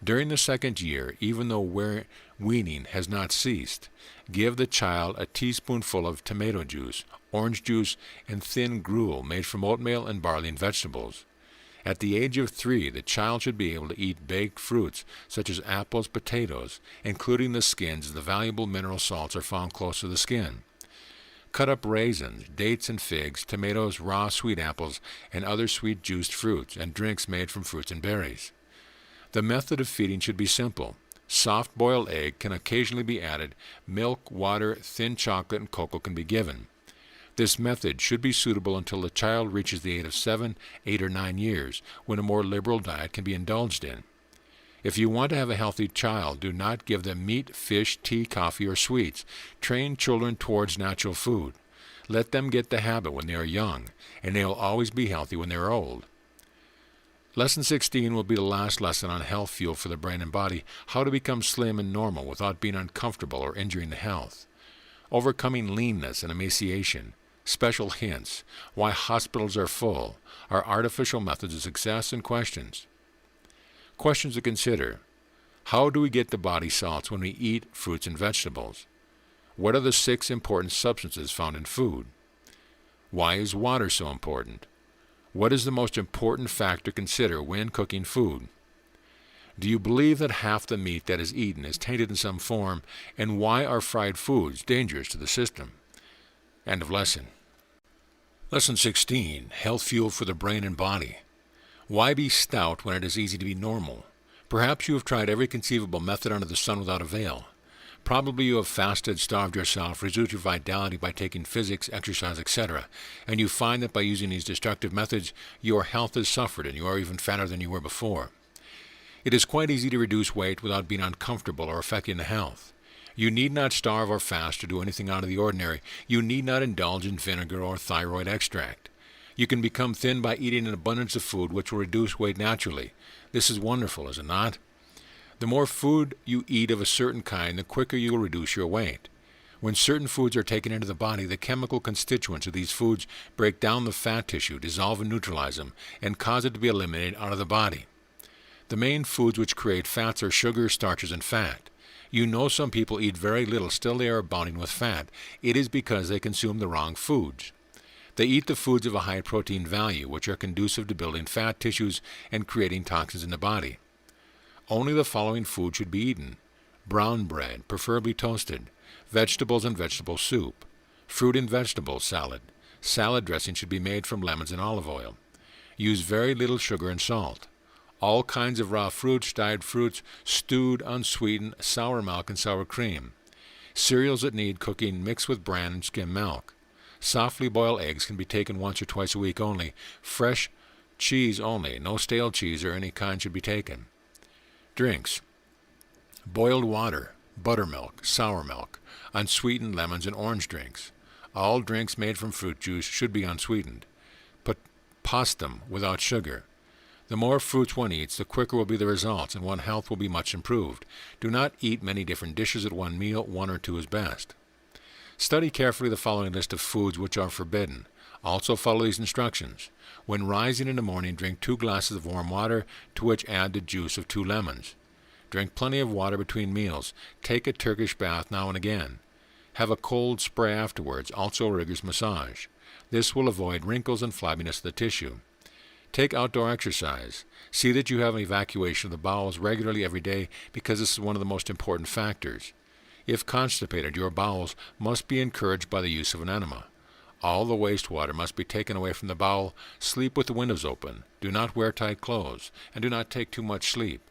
During the second year, even though weaning has not ceased, give the child a teaspoonful of tomato juice, orange juice, and thin gruel made from oatmeal and barley and vegetables. At the age of 3, the child should be able to eat baked fruits such as apples, potatoes, including the skins, as the valuable mineral salts are found close to the skin. Cut up raisins, dates and figs, tomatoes, raw sweet apples, and other sweet juiced fruits, and drinks made from fruits and berries. The method of feeding should be simple. Soft-boiled egg can occasionally be added. Milk, water, thin chocolate, and cocoa can be given. This method should be suitable until the child reaches the age of 7, 8, or 9 years, when a more liberal diet can be indulged in. If you want to have a healthy child, do not give them meat, fish, tea, coffee, or sweets. Train children towards natural food. Let them get the habit when they are young, and they will always be healthy when they are old. Lesson 16 will be the last lesson on health fuel for the brain and body, how to become slim and normal without being uncomfortable or injuring the health. Overcoming leanness and emaciation. Special hints. Why hospitals are full. Our artificial methods of success and questions. Questions to consider. How do we get the body salts when we eat fruits and vegetables? What are the 6 important substances found in food? Why is water so important? What is the most important factor to consider when cooking food? Do you believe that half the meat that is eaten is tainted in some form, and why are fried foods dangerous to the system? End of lesson. Lesson 16, Health Fuel for the Brain and Body. Why be stout when it is easy to be normal? Perhaps you have tried every conceivable method under the sun without avail. Probably you have fasted, starved yourself, reduced your vitality by taking physics, exercise, etc., and you find that by using these destructive methods, your health has suffered and you are even fatter than you were before. It is quite easy to reduce weight without being uncomfortable or affecting the health. You need not starve or fast or do anything out of the ordinary. You need not indulge in vinegar or thyroid extract. You can become thin by eating an abundance of food which will reduce weight naturally. This is wonderful, is it not? The more food you eat of a certain kind, the quicker you will reduce your weight. When certain foods are taken into the body, the chemical constituents of these foods break down the fat tissue, dissolve and neutralize them, and cause it to be eliminated out of the body. The main foods which create fats are sugar, starches, and fat. You know some people eat very little, still they are abounding with fat. It is because they consume the wrong foods. They eat the foods of a high protein value, which are conducive to building fat tissues and creating toxins in the body. Only the following food should be eaten: brown bread, preferably toasted, vegetables and vegetable soup, fruit and vegetable salad. Salad dressing should be made from lemons and olive oil. Use very little sugar and salt. All kinds of raw fruits, dyed fruits, stewed, unsweetened, sour milk and sour cream. Cereals that need cooking mixed with bran and skim milk. Softly boiled eggs can be taken once or twice a week only. Fresh cheese only. No stale cheese or any kind should be taken. Drinks: boiled water, buttermilk, sour milk, unsweetened lemons and orange drinks. All drinks made from fruit juice should be unsweetened. Postum, without sugar. The more fruits one eats, the quicker will be the results, and one's health will be much improved. Do not eat many different dishes at one meal. 1 or 2 is best. Study carefully the following list of foods which are forbidden. Also follow these instructions. When rising in the morning, drink 2 glasses of warm water, to which add the juice of 2 lemons. Drink plenty of water between meals. Take a Turkish bath now and again. Have a cold spray afterwards, also a rigorous massage. This will avoid wrinkles and flabbiness of the tissue. Take outdoor exercise. See that you have an evacuation of the bowels regularly every day, because this is one of the most important factors. If constipated, your bowels must be encouraged by the use of an enema. All the wastewater must be taken away from the bowel. Sleep with the windows open. Do not wear tight clothes, and do not take too much sleep.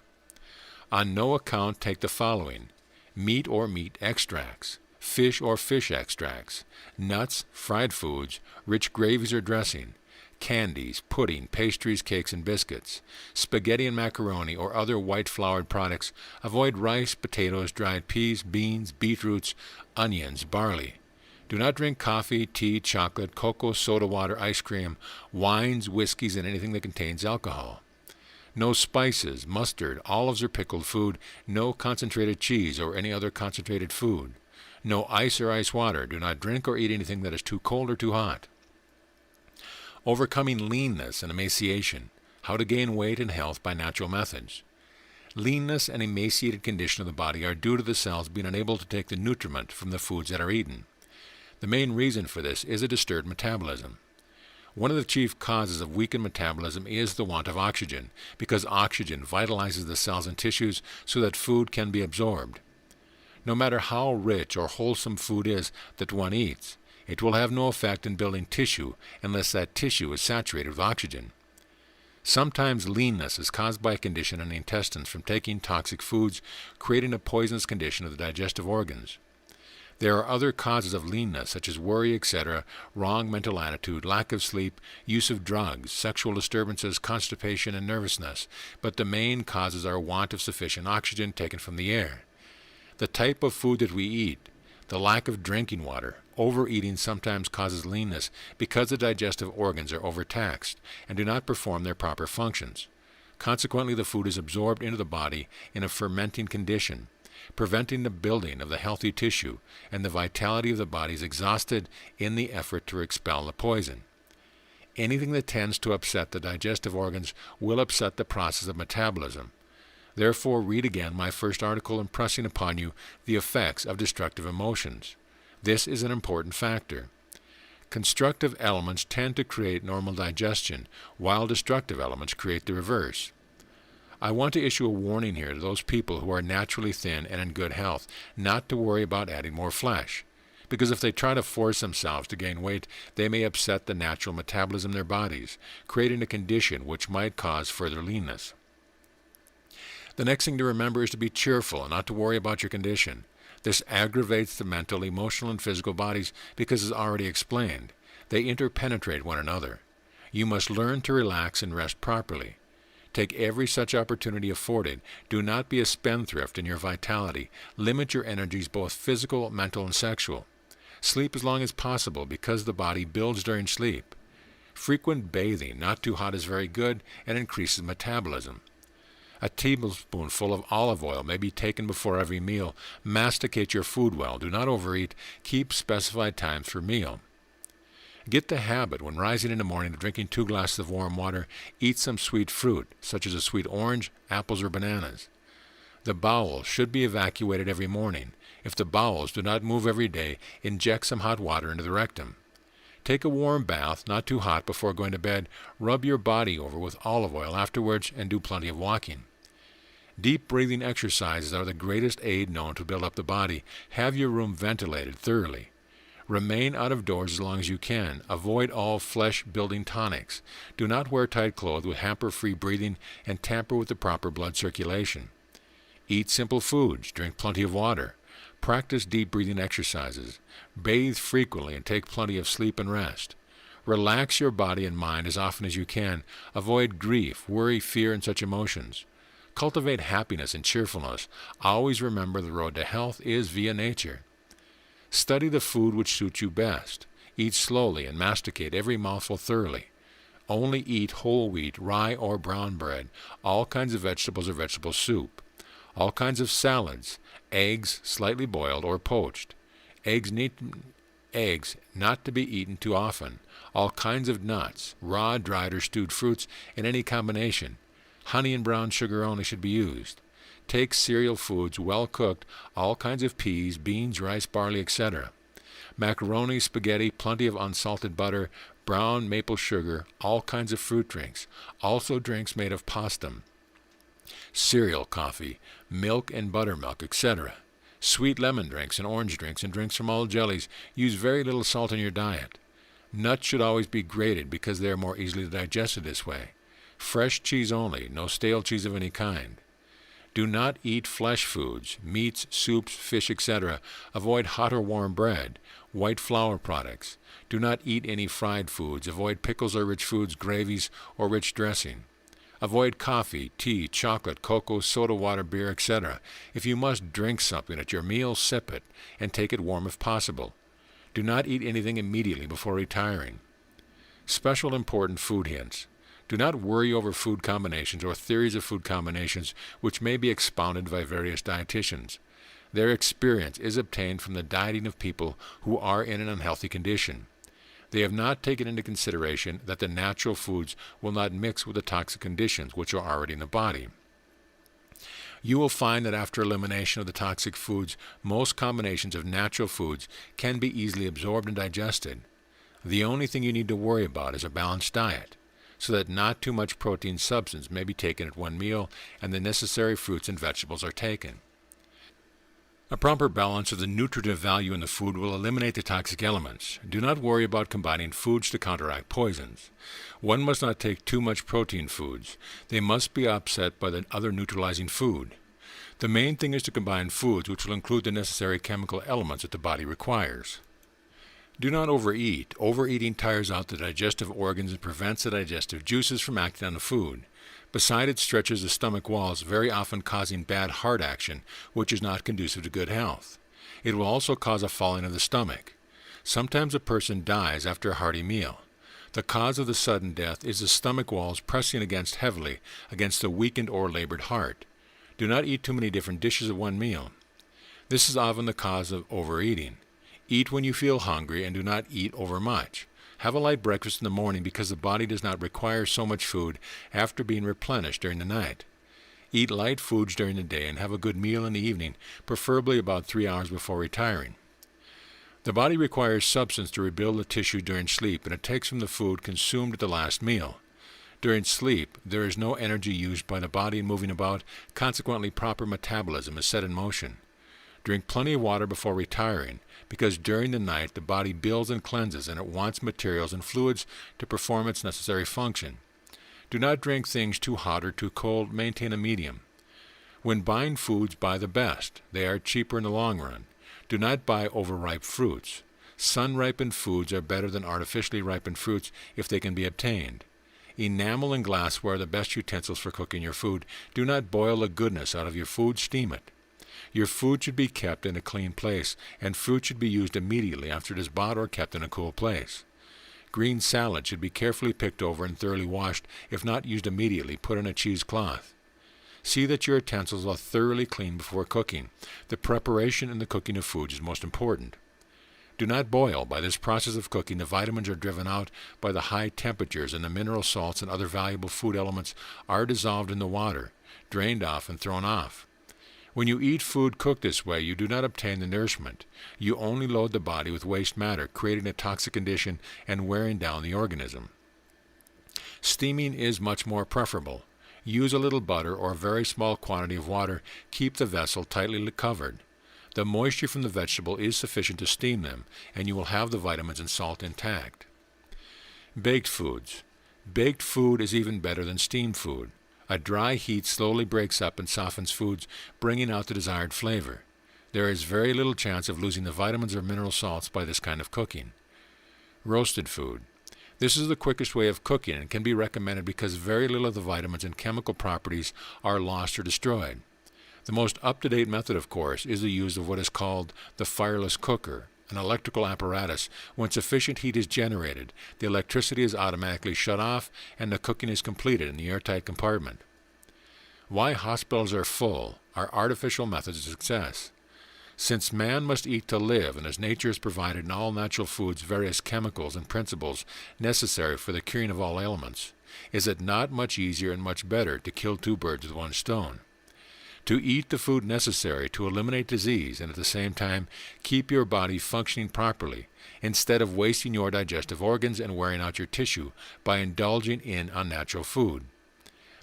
On no account take the following: meat or meat extracts, fish or fish extracts, nuts, fried foods, rich gravies or dressing, candies, pudding, pastries, cakes, and biscuits, spaghetti and macaroni or other white-floured products. Avoid rice, potatoes, dried peas, beans, beetroots, onions, barley. Do not drink coffee, tea, chocolate, cocoa, soda water, ice cream, wines, whiskeys, and anything that contains alcohol. No spices, mustard, olives, or pickled food. No concentrated cheese or any other concentrated food. No ice or ice water. Do not drink or eat anything that is too cold or too hot. Overcoming leanness and emaciation. How to gain weight and health by natural methods. Leanness and emaciated condition of the body are due to the cells being unable to take the nutriment from the foods that are eaten. The main reason for this is a disturbed metabolism. One of the chief causes of weakened metabolism is the want of oxygen, because oxygen vitalizes the cells and tissues so that food can be absorbed. No matter how rich or wholesome food is that one eats, it will have no effect in building tissue unless that tissue is saturated with oxygen. Sometimes leanness is caused by a condition in the intestines from taking toxic foods, creating a poisonous condition of the digestive organs. There are other causes of leanness, such as worry, etc., wrong mental attitude, lack of sleep, use of drugs, sexual disturbances, constipation, and nervousness, but the main causes are want of sufficient oxygen taken from the air. The type of food that we eat, the lack of drinking water, overeating sometimes causes leanness because the digestive organs are overtaxed and do not perform their proper functions. Consequently, the food is absorbed into the body in a fermenting condition, preventing the building of the healthy tissue, and the vitality of the body is exhausted in the effort to expel the poison. Anything that tends to upset the digestive organs will upset the process of metabolism. Therefore, read again my first article impressing upon you the effects of destructive emotions. This is an important factor. Constructive elements tend to create normal digestion, while destructive elements create the reverse. I want to issue a warning here to those people who are naturally thin and in good health, not to worry about adding more flesh, because if they try to force themselves to gain weight, they may upset the natural metabolism in their bodies, creating a condition which might cause further leanness. The next thing to remember is to be cheerful and not to worry about your condition. This aggravates the mental, emotional, and physical bodies because, as already explained, they interpenetrate one another. You must learn to relax and rest properly. Take every such opportunity afforded. Do not be a spendthrift in your vitality. Limit your energies, both physical, mental, and sexual. Sleep as long as possible because the body builds during sleep. Frequent bathing, not too hot, is very good and increases metabolism. A tablespoonful of olive oil may be taken before every meal. Masticate your food well. Do not overeat. Keep specified times for meal. Get the habit, when rising in the morning, of drinking 2 glasses of warm water. Eat some sweet fruit, such as a sweet orange, apples, or bananas. The bowels should be evacuated every morning. If the bowels do not move every day, inject some hot water into the rectum. Take a warm bath, not too hot, before going to bed. Rub your body over with olive oil afterwards, and do plenty of walking. Deep breathing exercises are the greatest aid known to build up the body. Have your room ventilated thoroughly. Remain out of doors as long as you can. Avoid all flesh-building tonics. Do not wear tight clothes with hamper-free breathing, and tamper with the proper blood circulation. Eat simple foods. Drink plenty of water. Practice deep breathing exercises. Bathe frequently and take plenty of sleep and rest. Relax your body and mind as often as you can. Avoid grief, worry, fear, and such emotions. Cultivate happiness and cheerfulness. Always remember the road to health is via nature. Study the food which suits you best. Eat slowly and masticate every mouthful thoroughly. Only eat whole wheat, rye, or brown bread, all kinds of vegetables or vegetable soup, all kinds of salads, eggs slightly boiled or poached, eggs not to be eaten too often, all kinds of nuts, raw, dried, or stewed fruits in any combination. Honey and brown sugar only should be used. Take cereal foods, well cooked, all kinds of peas, beans, rice, barley, etc. Macaroni, spaghetti, plenty of unsalted butter, brown maple sugar, all kinds of fruit drinks, also drinks made of pastum, cereal, coffee, milk and buttermilk, etc. Sweet lemon drinks and orange drinks and drinks from all jellies. Use very little salt in your diet. Nuts should always be grated because they are more easily digested this way. Fresh cheese only, no stale cheese of any kind. Do not eat flesh foods, meats, soups, fish, etc. Avoid hot or warm bread, white flour products. Do not eat any fried foods. Avoid pickles or rich foods, gravies, or rich dressing. Avoid coffee, tea, chocolate, cocoa, soda water, beer, etc. If you must drink something at your meal, sip it, and take it warm if possible. Do not eat anything immediately before retiring. Special important food hints. Do not worry over food combinations or theories of food combinations which may be expounded by various dietitians. Their experience is obtained from the dieting of people who are in an unhealthy condition. They have not taken into consideration that the natural foods will not mix with the toxic conditions which are already in the body. You will find that after elimination of the toxic foods, most combinations of natural foods can be easily absorbed and digested. The only thing you need to worry about is a balanced diet, so that not too much protein substance may be taken at one meal and the necessary fruits and vegetables are taken. A proper balance of the nutritive value in the food will eliminate the toxic elements. Do not worry about combining foods to counteract poisons. One must not take too much protein foods. They must be offset by the other neutralizing food. The main thing is to combine foods which will include the necessary chemical elements that the body requires. Do not overeat. Overeating tires out the digestive organs and prevents the digestive juices from acting on the food. Besides, it stretches the stomach walls, very often causing bad heart action, which is not conducive to good health. It will also cause a falling of the stomach. Sometimes a person dies after a hearty meal. The cause of the sudden death is the stomach walls pressing heavily against the weakened or labored heart. Do not eat too many different dishes at one meal. This is often the cause of overeating. Eat when you feel hungry and do not eat overmuch. Have a light breakfast in the morning because the body does not require so much food after being replenished during the night. Eat light foods during the day and have a good meal in the evening, preferably about 3 hours before retiring. The body requires substance to rebuild the tissue during sleep, and it takes from the food consumed at the last meal. During sleep, there is no energy used by the body in moving about, consequently proper metabolism is set in motion. Drink plenty of water before retiring, because during the night the body builds and cleanses and it wants materials and fluids to perform its necessary function. Do not drink things too hot or too cold. Maintain a medium. When buying foods, buy the best. They are cheaper in the long run. Do not buy overripe fruits. Sun-ripened foods are better than artificially ripened fruits if they can be obtained. Enamel and glassware are the best utensils for cooking your food. Do not boil the goodness out of your food. Steam it. Your food should be kept in a clean place, and fruit should be used immediately after it is bought or kept in a cool place. Green salad should be carefully picked over and thoroughly washed. If not used immediately, put in a cheesecloth. See that your utensils are thoroughly clean before cooking. The preparation and the cooking of foods is most important. Do not boil. By this process of cooking, the vitamins are driven out by the high temperatures, and the mineral salts and other valuable food elements are dissolved in the water, drained off and thrown off. When you eat food cooked this way, you do not obtain the nourishment. You only load the body with waste matter, creating a toxic condition and wearing down the organism. Steaming is much more preferable. Use a little butter or a very small quantity of water. Keep the vessel tightly covered. The moisture from the vegetable is sufficient to steam them, and you will have the vitamins and salt intact. Baked foods. Baked food is even better than steamed food. A dry heat slowly breaks up and softens foods, bringing out the desired flavor. There is very little chance of losing the vitamins or mineral salts by this kind of cooking. Roasted food. This is the quickest way of cooking and can be recommended because very little of the vitamins and chemical properties are lost or destroyed. The most up-to-date method, of course, is the use of what is called the fireless cooker, an electrical apparatus. When sufficient heat is generated, the electricity is automatically shut off and the cooking is completed in the airtight compartment. Why hospitals are full are artificial methods of success. Since man must eat to live, and as nature has provided in all natural foods various chemicals and principles necessary for the curing of all ailments, is it not much easier and much better to kill two birds with one stone? To eat the food necessary to eliminate disease and at the same time keep your body functioning properly, instead of wasting your digestive organs and wearing out your tissue by indulging in unnatural food.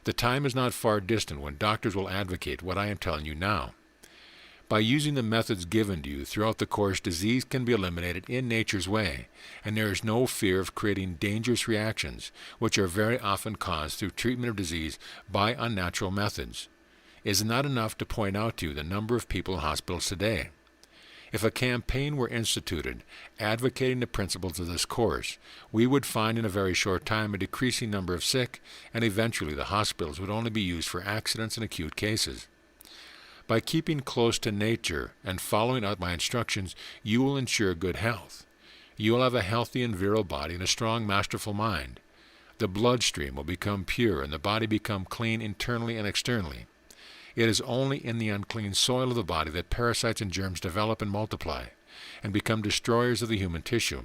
The time is not far distant when doctors will advocate what I am telling you now. By using the methods given to you throughout the course, disease can be eliminated in nature's way, and there is no fear of creating dangerous reactions, which are very often caused through treatment of disease by unnatural methods. It is not enough to point out to you the number of people in hospitals today. If a campaign were instituted advocating the principles of this course, we would find in a very short time a decreasing number of sick, and eventually the hospitals would only be used for accidents and acute cases. By keeping close to nature and following out my instructions, you will ensure good health. You will have a healthy and virile body and a strong, masterful mind. The bloodstream will become pure and the body become clean internally and externally. It is only in the unclean soil of the body that parasites and germs develop and multiply, and become destroyers of the human tissue.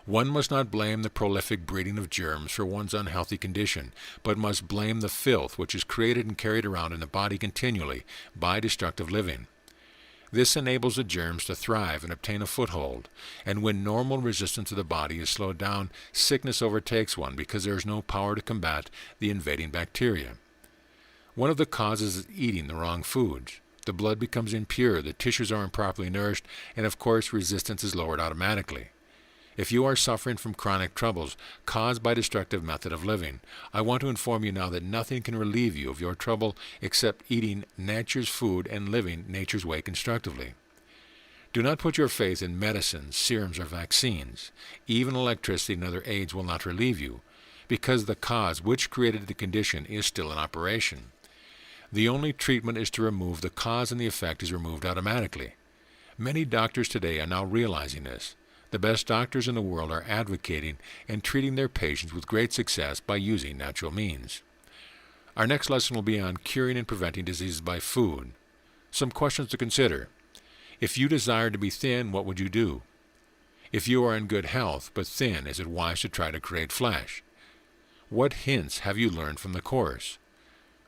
One must not blame the prolific breeding of germs for one's unhealthy condition, but must blame the filth which is created and carried around in the body continually by destructive living. This enables the germs to thrive and obtain a foothold, and when normal resistance of the body is slowed down, sickness overtakes one because there is no power to combat the invading bacteria. One of the causes is eating the wrong foods. The blood becomes impure, the tissues are improperly nourished, and of course resistance is lowered automatically. If you are suffering from chronic troubles caused by destructive method of living, I want to inform you now that nothing can relieve you of your trouble except eating nature's food and living nature's way constructively. Do not put your faith in medicines, serums, or vaccines. Even electricity and other aids will not relieve you, because the cause which created the condition is still in operation. The only treatment is to remove the cause, and the effect is removed automatically. Many doctors today are now realizing this. The best doctors in the world are advocating and treating their patients with great success by using natural means. Our next lesson will be on curing and preventing diseases by food. Some questions to consider. If you desire to be thin, what would you do? If you are in good health but thin, is it wise to try to create flesh? What hints have you learned from the course?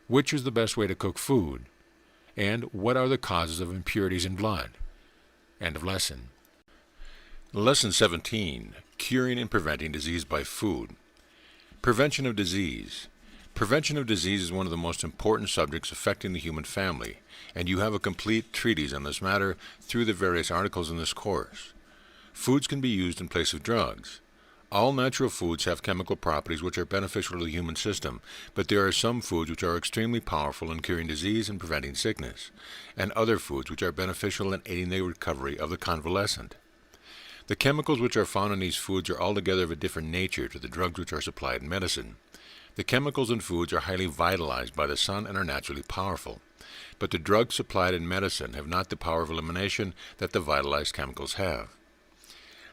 Which is the best way to cook food? And what are the causes of impurities in blood? End of lesson. Lesson 17, Curing and Preventing Disease by Food. Prevention of disease. Prevention of disease is one of the most important subjects affecting the human family, and you have a complete treatise on this matter through the various articles in this course. Foods can be used in place of drugs. All natural foods have chemical properties which are beneficial to the human system, but there are some foods which are extremely powerful in curing disease and preventing sickness, and other foods which are beneficial in aiding the recovery of the convalescent. The chemicals which are found in these foods are altogether of a different nature to the drugs which are supplied in medicine. The chemicals in foods are highly vitalized by the sun and are naturally powerful, but the drugs supplied in medicine have not the power of elimination that the vitalized chemicals have.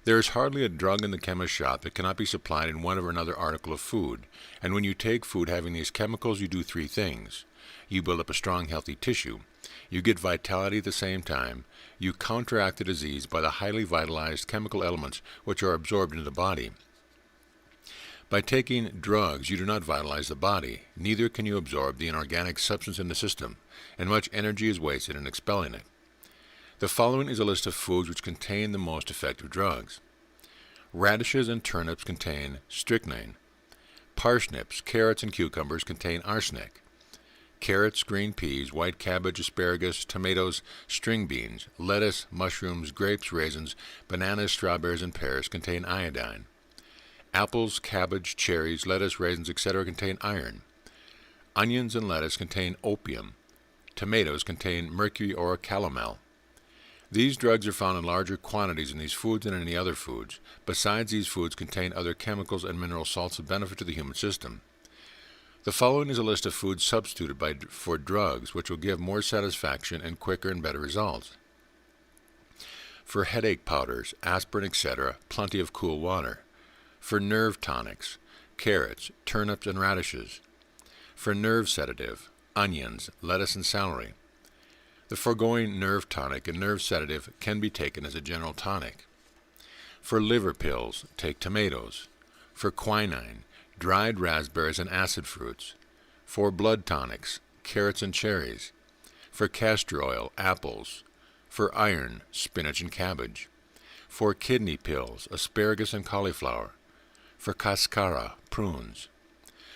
There is hardly a drug in the chemist's shop that cannot be supplied in one or another article of food, and when you take food having these chemicals, you do three things. You build up a strong, healthy tissue. You get vitality at the same time. You counteract the disease by the highly vitalized chemical elements which are absorbed into the body. By taking drugs, you do not vitalize the body, neither can you absorb the inorganic substance in the system, and much energy is wasted in expelling it. The following is a list of foods which contain the most effective drugs. Radishes and turnips contain strychnine. Parsnips, carrots, and cucumbers contain arsenic. Carrots, green peas, white cabbage, asparagus, tomatoes, string beans, lettuce, mushrooms, grapes, raisins, bananas, strawberries, and pears contain iodine. Apples, cabbage, cherries, lettuce, raisins, etc. contain iron. Onions and lettuce contain opium. Tomatoes contain mercury or calomel. These drugs are found in larger quantities in these foods than in any other foods. Besides, these foods contain other chemicals and mineral salts of benefit to the human system. The following is a list of foods substituted for drugs which will give more satisfaction and quicker and better results. For headache powders, aspirin, etc., plenty of cool water. For nerve tonics, carrots, turnips, and radishes. For nerve sedative, onions, lettuce, and celery. The foregoing nerve tonic and nerve sedative can be taken as a general tonic. For liver pills, take tomatoes. For quinine, dried raspberries and acid fruits. For blood tonics, carrots and cherries. For castor oil, apples. For iron, spinach and cabbage. For kidney pills, asparagus and cauliflower. For cascara, prunes.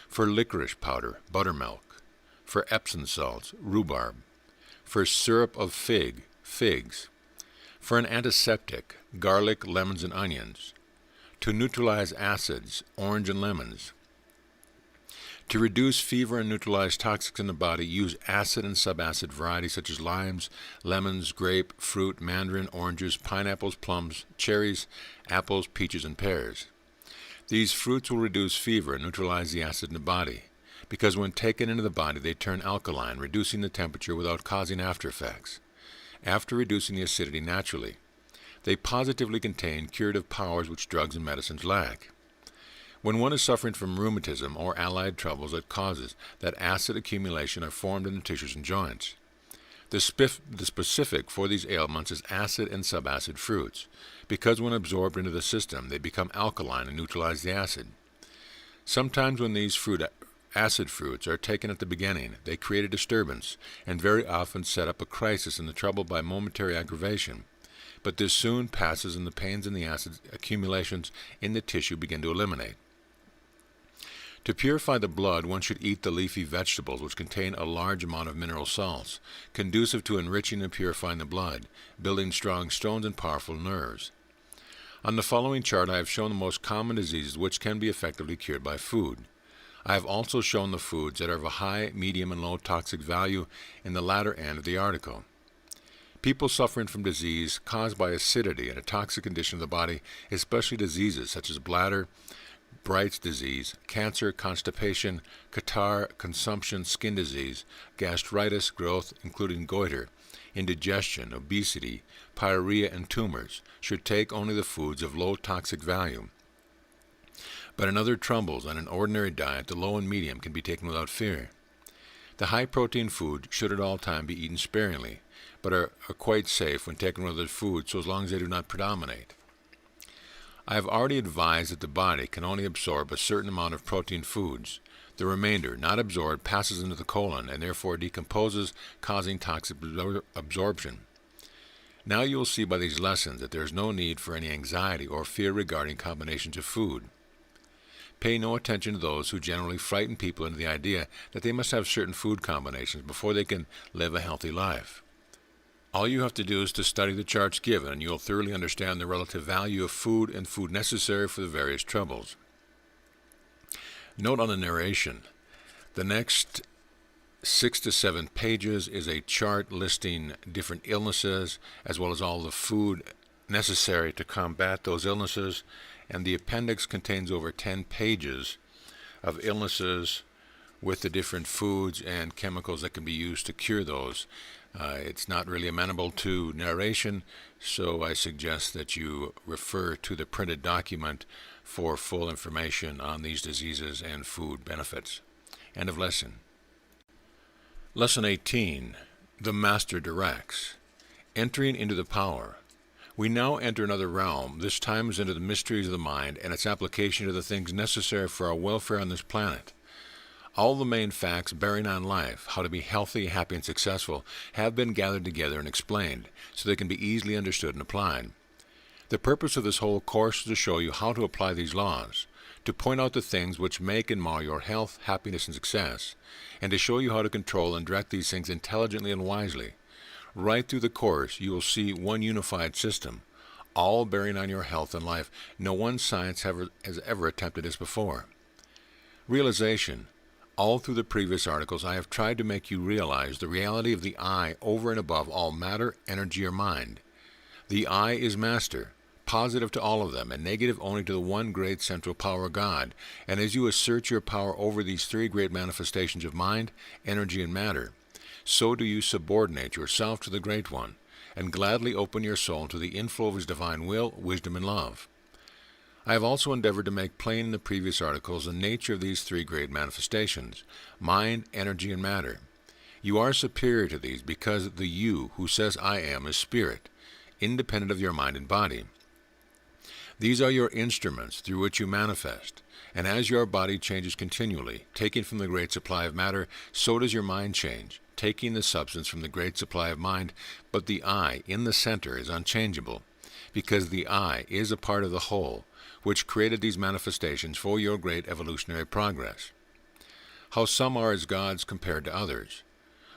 For licorice powder, buttermilk. For Epsom salts, rhubarb. For syrup of figs. For an antiseptic, garlic, lemons, and onions. To neutralize acids, orange and lemons. To reduce fever and neutralize toxics in the body, use acid and subacid varieties such as limes, lemons, grape, fruit, mandarin, oranges, pineapples, plums, cherries, apples, peaches, and pears. These fruits will reduce fever and neutralize the acid in the body, because when taken into the body they turn alkaline, reducing the temperature without causing after effects. After reducing the acidity naturally, they positively contain curative powers which drugs and medicines lack. When one is suffering from rheumatism or allied troubles that causes that acid accumulation are formed in the tissues and joints. The specific for these ailments is acid and subacid fruits, because when absorbed into the system they become alkaline and neutralize the acid. Sometimes when these acid fruits are taken at the beginning, they create a disturbance, and very often set up a crisis in the trouble by momentary aggravation. But this soon passes and the pains and the acid accumulations in the tissue begin to eliminate. To purify the blood, one should eat the leafy vegetables which contain a large amount of mineral salts, conducive to enriching and purifying the blood, building strong stones and powerful nerves. On the following chart I have shown the most common diseases which can be effectively cured by food. I have also shown the foods that are of a high, medium, and low toxic value in the latter end of the article. People suffering from disease caused by acidity and a toxic condition of the body, especially diseases such as bladder, Bright's disease, cancer, constipation, catarrh, consumption, skin disease, gastritis, growth, including goiter, indigestion, obesity, pyorrhea, and tumors, should take only the foods of low toxic value. But in other troubles on an ordinary diet, the low and medium can be taken without fear. The high-protein food should at all times be eaten sparingly, but are quite safe when taken with other foods so as long as they do not predominate. I have already advised that the body can only absorb a certain amount of protein foods. The remainder, not absorbed, passes into the colon and therefore decomposes, causing toxic absorption. Now you will see by these lessons that there is no need for any anxiety or fear regarding combinations of food. Pay no attention to those who generally frighten people into the idea that they must have certain food combinations before they can live a healthy life. All you have to do is to study the charts given, and you will thoroughly understand the relative value of food and food necessary for the various troubles. Note on the narration. The next 6 to 7 pages is a chart listing different illnesses, as well as all the food necessary to combat those illnesses, and the appendix contains over 10 pages of illnesses with the different foods and chemicals that can be used to cure those. It's not really amenable to narration, so I suggest that you refer to the printed document for full information on these diseases and food benefits. End of lesson. Lesson 18. The Master Directs. Entering into the power. We now enter another realm, this time is into the mysteries of the mind and its application to the things necessary for our welfare on this planet. All the main facts bearing on life, how to be healthy, happy, and successful, have been gathered together and explained, so they can be easily understood and applied. The purpose of this whole course is to show you how to apply these laws, to point out the things which make and mar your health, happiness, and success, and to show you how to control and direct these things intelligently and wisely. Right through the course, you will see one unified system, all bearing on your health and life. No one science has ever attempted this before. Realization. All through the previous articles, I have tried to make you realize the reality of the I over and above all matter, energy, or mind. The I is master, positive to all of them, and negative only to the one great central power, God. And as you assert your power over these three great manifestations of mind, energy, and matter, so do you subordinate yourself to the Great One, and gladly open your soul to the inflow of His divine will, wisdom, and love. I have also endeavored to make plain in the previous articles the nature of these three great manifestations, mind, energy, and matter. You are superior to these because the you who says I am is spirit, independent of your mind and body. These are your instruments through which you manifest, and as your body changes continually, taking from the great supply of matter, so does your mind change, taking the substance from the great supply of mind, but the I in the center is unchangeable, because the I is a part of the whole, which created these manifestations for your great evolutionary progress. How some are as gods compared to others.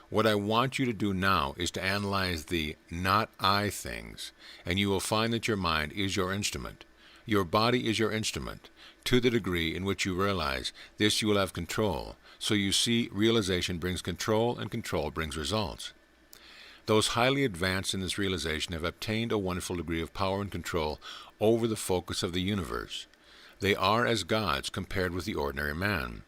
What I want you to do now is to analyze the not I things, and you will find that your mind is your instrument. Your body is your instrument. To the degree in which you realize this, you will have control. So you see, realization brings control, and control brings results. Those highly advanced in this realization have obtained a wonderful degree of power and control over the focus of the universe. They are as gods compared with the ordinary man.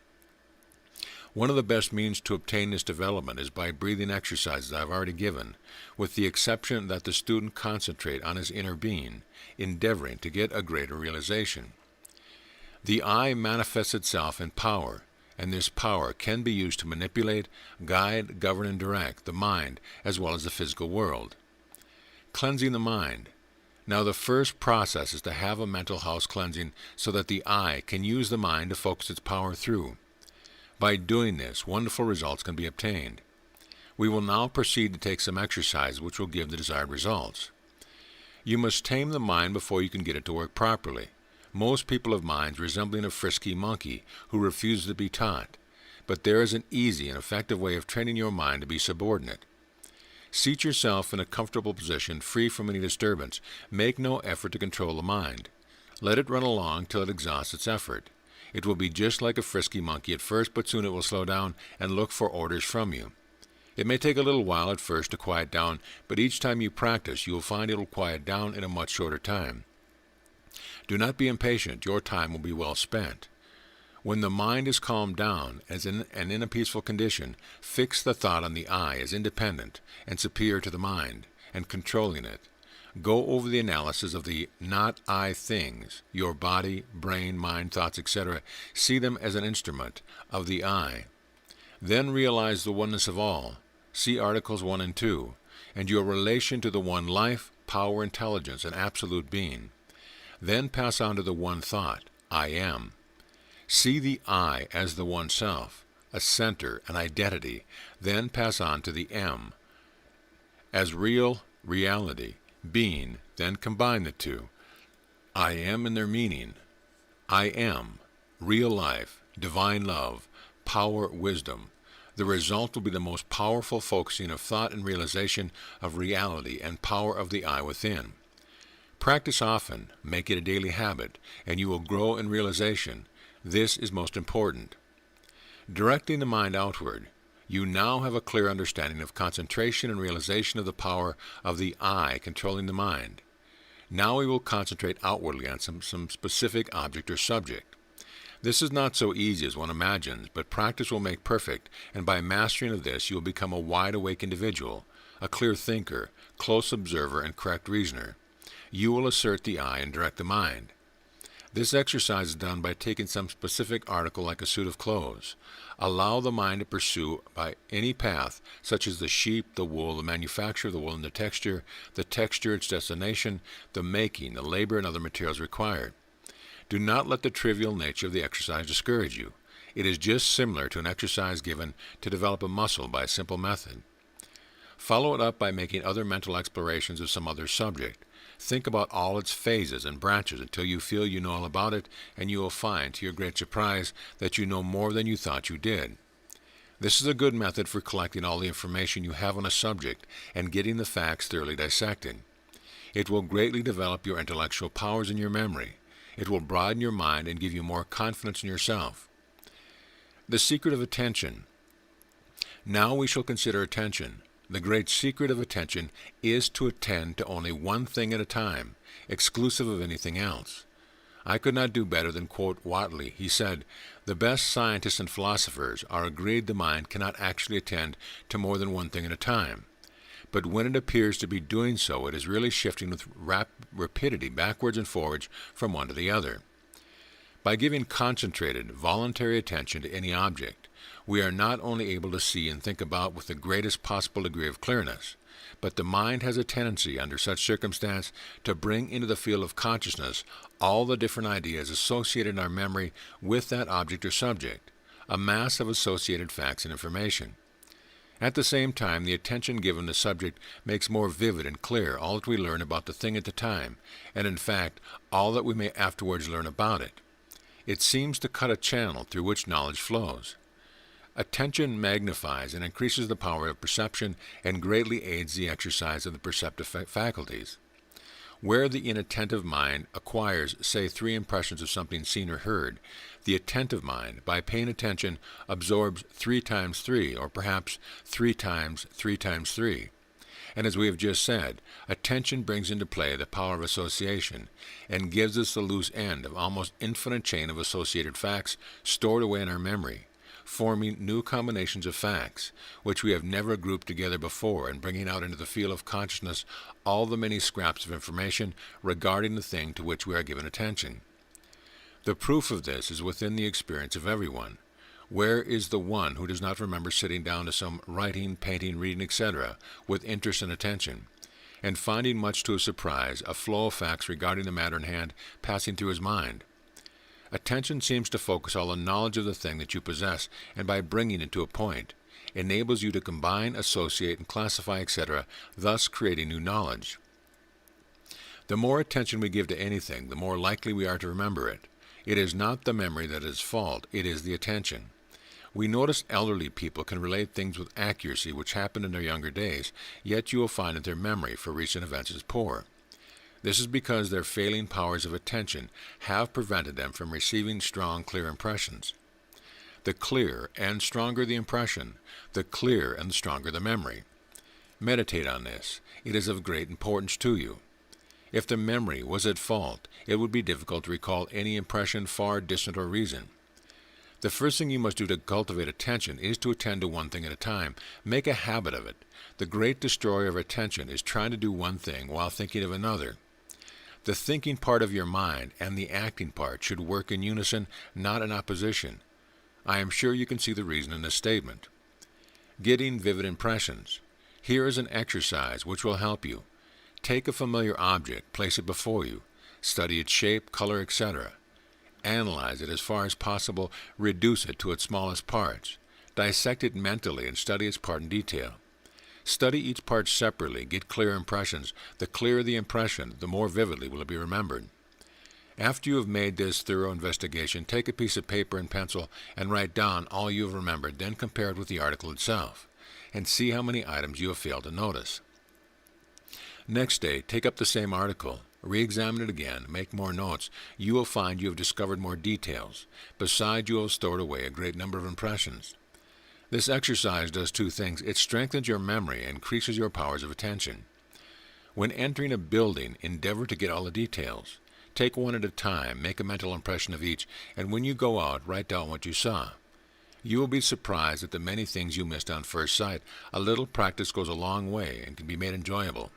One of the best means to obtain this development is by breathing exercises I have already given, with the exception that the student concentrate on his inner being, endeavoring to get a greater realization. The I manifests itself in power, and this power can be used to manipulate, guide, govern, and direct the mind as well as the physical world. Cleansing the mind. Now the first process is to have a mental house cleansing so that the I can use the mind to focus its power through. By doing this, wonderful results can be obtained. We will now proceed to take some exercise which will give the desired results. You must tame the mind before you can get it to work properly. Most people have minds resembling a frisky monkey who refuses to be taught, but there is an easy and effective way of training your mind to be subordinate. Seat yourself in a comfortable position, free from any disturbance. Make no effort to control the mind. Let it run along till it exhausts its effort. It will be just like a frisky monkey at first, but soon it will slow down and look for orders from you. It may take a little while at first to quiet down, but each time you practice, you will find it will quiet down in a much shorter time. Do not be impatient. Your time will be well spent. When the mind is calmed down and in a peaceful condition, fix the thought on the I as independent and superior to the mind, and controlling it. Go over the analysis of the not I things, your body, brain, mind, thoughts, etc. See them as an instrument of the I. Then realize the oneness of all. See Articles 1 and 2, and your relation to the one life, power, intelligence, and absolute being. Then pass on to the one thought, I am. See the I as the one self, a center, an identity. Then pass on to the M, as real reality, being. Then combine the two. I am in their meaning. I am, real life, divine love, power, wisdom. The result will be the most powerful focusing of thought and realization of reality and power of the I within. Practice often, make it a daily habit, and you will grow in realization. This is most important. Directing the mind outward, you now have a clear understanding of concentration and realization of the power of the I controlling the mind. Now we will concentrate outwardly on some specific object or subject. This is not so easy as one imagines, but practice will make perfect, and by mastering of this you will become a wide-awake individual, a clear thinker, close observer, and correct reasoner. You will assert the I and direct the mind. This exercise is done by taking some specific article like a suit of clothes. Allow the mind to pursue by any path, such as the sheep, the wool, the manufacture of the wool and the texture, its destination, the making, the labor, and other materials required. Do not let the trivial nature of the exercise discourage you. It is just similar to an exercise given to develop a muscle by a simple method. Follow it up by making other mental explorations of some other subject. Think about all its phases and branches until you feel you know all about it, and you will find, to your great surprise, that you know more than you thought you did. This is a good method for collecting all the information you have on a subject and getting the facts thoroughly dissected. It will greatly develop your intellectual powers and your memory. It will broaden your mind and give you more confidence in yourself. The secret of attention. Now we shall consider attention. The great secret of attention is to attend to only one thing at a time, exclusive of anything else. I could not do better than quote Whately. He said, "The best scientists and philosophers are agreed the mind cannot actually attend to more than one thing at a time. But when it appears to be doing so, it is really shifting with rapidity backwards and forwards from one to the other." By giving concentrated, voluntary attention to any object, we are not only able to see and think about with the greatest possible degree of clearness, but the mind has a tendency, under such circumstance, to bring into the field of consciousness all the different ideas associated in our memory with that object or subject, a mass of associated facts and information. At the same time, the attention given to subject makes more vivid and clear all that we learn about the thing at the time, and in fact, all that we may afterwards learn about it. It seems to cut a channel through which knowledge flows. Attention magnifies and increases the power of perception and greatly aids the exercise of the perceptive faculties. Where the inattentive mind acquires, say, 3 impressions of something seen or heard, the attentive mind, by paying attention, absorbs 3 times 3, or perhaps 3 times 3 times 3. And as we have just said, attention brings into play the power of association, and gives us the loose end of almost infinite chain of associated facts stored away in our memory, forming new combinations of facts, which we have never grouped together before, and bringing out into the field of consciousness all the many scraps of information regarding the thing to which we are given attention. The proof of this is within the experience of everyone. Where is the one who does not remember sitting down to some writing, painting, reading, etc., with interest and attention, and finding much to his surprise a flow of facts regarding the matter in hand passing through his mind? Attention seems to focus all the knowledge of the thing that you possess, and by bringing it to a point, enables you to combine, associate, and classify, etc., thus creating new knowledge. The more attention we give to anything, the more likely we are to remember it. It is not the memory that is fault, it is the attention. We notice elderly people can relate things with accuracy which happened in their younger days, yet you will find that their memory for recent events is poor. This is because their failing powers of attention have prevented them from receiving strong, clear impressions. The clearer and stronger the impression, the clearer and stronger the memory. Meditate on this. It is of great importance to you. If the memory was at fault, it would be difficult to recall any impression far distant or recent. The first thing you must do to cultivate attention is to attend to one thing at a time. Make a habit of it. The great destroyer of attention is trying to do one thing while thinking of another. The thinking part of your mind and the acting part should work in unison, not in opposition. I am sure you can see the reason in this statement. Getting vivid impressions. Here is an exercise which will help you. Take a familiar object, place it before you, study its shape, color, etc. Analyze it as far as possible, reduce it to its smallest parts. Dissect it mentally and study its part in detail. Study each part separately, get clear impressions. The clearer the impression, the more vividly will it be remembered. After you have made this thorough investigation, take a piece of paper and pencil and write down all you have remembered, then compare it with the article itself, and see how many items you have failed to notice. Next day, take up the same article, re-examine it again, make more notes. You will find you have discovered more details. Besides, you have stored away a great number of impressions. This exercise does 2 things. It strengthens your memory and increases your powers of attention. When entering a building, endeavor to get all the details. Take one at a time, make a mental impression of each, and when you go out, write down what you saw. You will be surprised at the many things you missed on first sight. A little practice goes a long way and can be made enjoyable.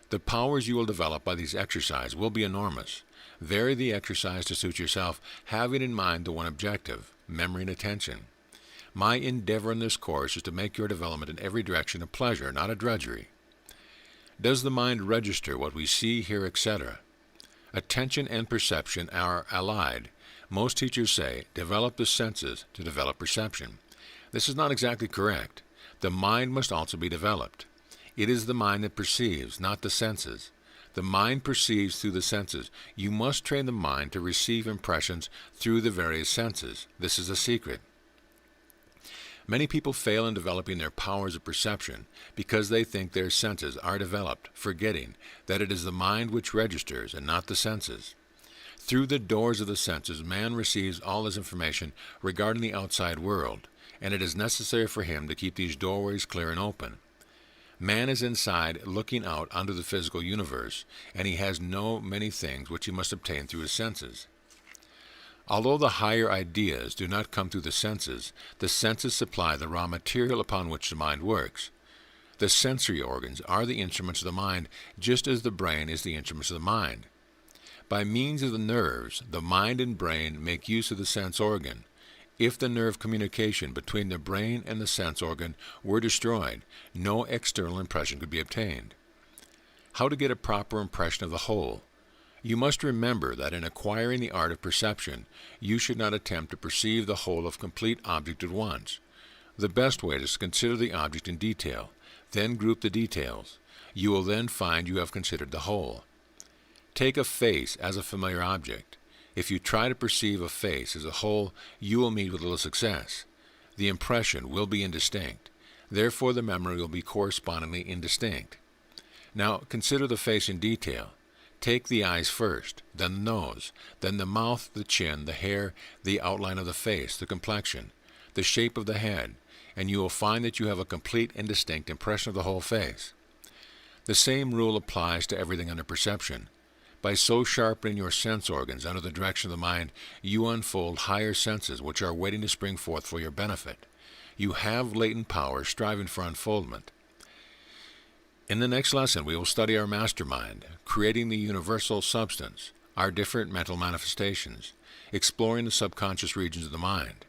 The powers you will develop by these exercises will be enormous. Vary the exercise to suit yourself, having in mind the one objective, memory and attention. My endeavor in this course is to make your development in every direction a pleasure, not a drudgery. Does the mind register what we see, hear, etc.? Attention and perception are allied. Most teachers say, develop the senses to develop perception. This is not exactly correct. The mind must also be developed. It is the mind that perceives, not the senses. The mind perceives through the senses. You must train the mind to receive impressions through the various senses. This is a secret. Many people fail in developing their powers of perception because they think their senses are developed, forgetting that it is the mind which registers and not the senses. Through the doors of the senses, man receives all his information regarding the outside world, and it is necessary for him to keep these doorways clear and open. Man is inside looking out onto the physical universe, and he has many things which he must obtain through his senses. Although the higher ideas do not come through the senses supply the raw material upon which the mind works. The sensory organs are the instruments of the mind, just as the brain is the instruments of the mind. By means of the nerves, the mind and brain make use of the sense organ. If the nerve communication between the brain and the sense organ were destroyed, no external impression could be obtained. How to get a proper impression of the whole? You must remember that in acquiring the art of perception, you should not attempt to perceive the whole of complete object at once. The best way is to consider the object in detail, then group the details. You will then find you have considered the whole. Take a face as a familiar object. If you try to perceive a face as a whole, you will meet with little success. The impression will be indistinct. Therefore, the memory will be correspondingly indistinct. Now, consider the face in detail. Take the eyes first, then the nose, then the mouth, the chin, the hair, the outline of the face, the complexion, the shape of the head, and you will find that you have a complete and distinct impression of the whole face. The same rule applies to everything under perception. By so sharpening your sense organs under the direction of the mind, you unfold higher senses which are waiting to spring forth for your benefit. You have latent power striving for unfoldment. In the next lesson, we will study our mastermind, creating the universal substance, our different mental manifestations, exploring the subconscious regions of the mind.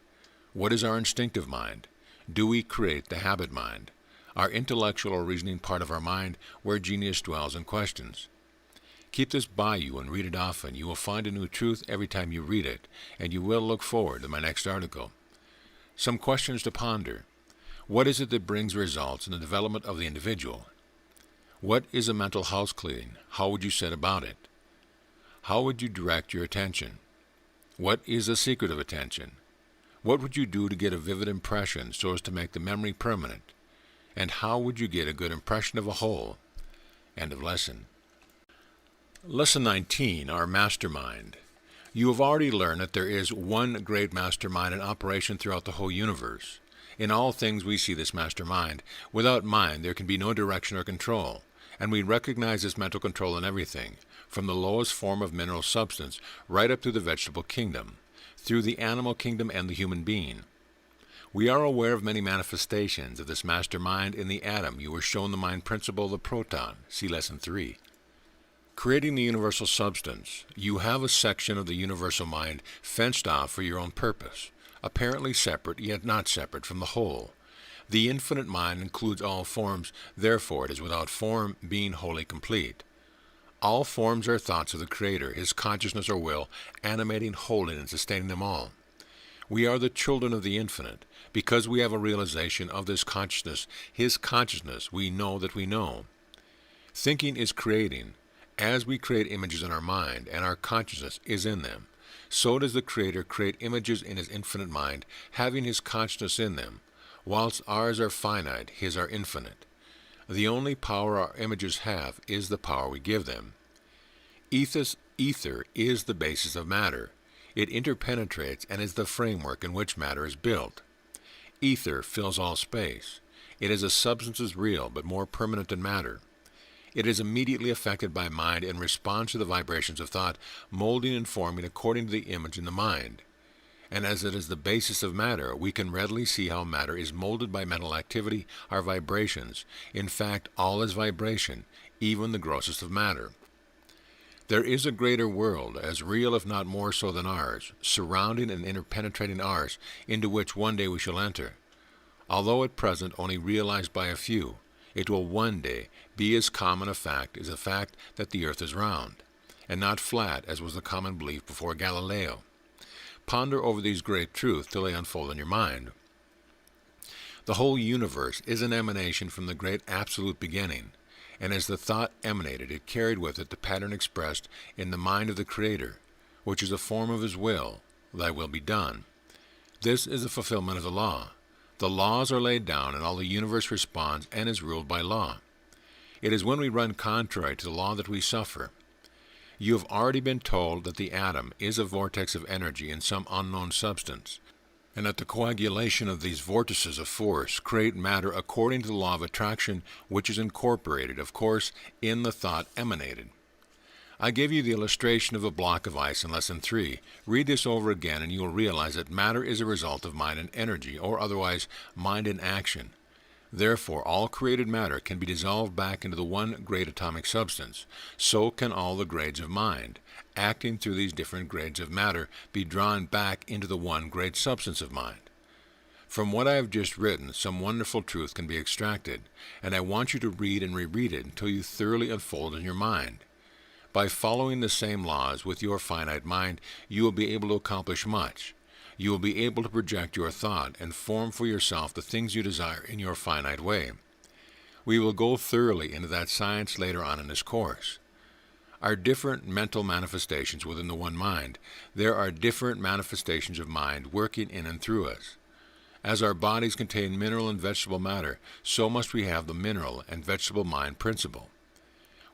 What is our instinctive mind? Do we create the habit mind, our intellectual or reasoning part of our mind where genius dwells and questions? Keep this by you and read it often. You will find a new truth every time you read it, and you will look forward to my next article. Some questions to ponder. What is it that brings results in the development of the individual? What is a mental house cleaning? How would you set about it? How would you direct your attention? What is the secret of attention? What would you do to get a vivid impression so as to make the memory permanent? And how would you get a good impression of a whole? End of lesson. Lesson 19, our mastermind. You have already learned that there is one great mastermind in operation throughout the whole universe. In all things we see this mastermind. Without mind there can be no direction or control. And we recognize this mental control in everything, from the lowest form of mineral substance right up to the vegetable kingdom, through the animal kingdom and the human being. We are aware of many manifestations of this mastermind in the atom. You were shown the mind principle of the proton. See Lesson 3. Creating the universal substance. You have a section of the universal mind fenced off for your own purpose, apparently separate yet not separate from the whole. The infinite mind includes all forms, therefore it is without form, being wholly complete. All forms are thoughts of the Creator, His consciousness or will, animating, holding, and sustaining them all. We are the children of the infinite. Because we have a realization of this consciousness, His consciousness, we know that we know. Thinking is creating. As we create images in our mind, and our consciousness is in them, so does the Creator create images in His infinite mind, having His consciousness in them. Whilst ours are finite, His are infinite. The only power our images have is the power we give them. Ether is the basis of matter. It interpenetrates and is the framework in which matter is built. Ether fills all space. It is a substance as real, but more permanent than matter. It is immediately affected by mind and responds to the vibrations of thought, molding and forming according to the image in the mind. And as it is the basis of matter, we can readily see how matter is molded by mental activity, our vibrations. In fact, all is vibration, even the grossest of matter. There is a greater world, as real if not more so than ours, surrounding and interpenetrating ours, into which one day we shall enter. Although at present only realized by a few, it will one day be as common a fact as the fact that the earth is round, and not flat as was the common belief before Galileo. Ponder over these great truths till they unfold in your mind. The whole universe is an emanation from the great absolute beginning, and as the thought emanated, it carried with it the pattern expressed in the mind of the Creator, which is a form of His will, Thy will be done. This is the fulfillment of the law. The laws are laid down, and all the universe responds and is ruled by law. It is when we run contrary to the law that we suffer. You have already been told that the atom is a vortex of energy in some unknown substance, and that the coagulation of these vortices of force create matter according to the law of attraction, which is incorporated, of course, in the thought emanated. I gave you the illustration of a block of ice in Lesson 3. Read this over again and you will realize that matter is a result of mind and energy, or otherwise mind and action. Therefore, all created matter can be dissolved back into the one great atomic substance. So can all the grades of mind, acting through these different grades of matter, be drawn back into the one great substance of mind. From what I have just written, some wonderful truth can be extracted, and I want you to read and reread it until you thoroughly unfold in your mind. By following the same laws with your finite mind, you will be able to accomplish much. You will be able to project your thought and form for yourself the things you desire in your finite way. We will go thoroughly into that science later on in this course. Are different mental manifestations within the one mind. There are different manifestations of mind working in and through us. As our bodies contain mineral and vegetable matter, so must we have the mineral and vegetable mind principle.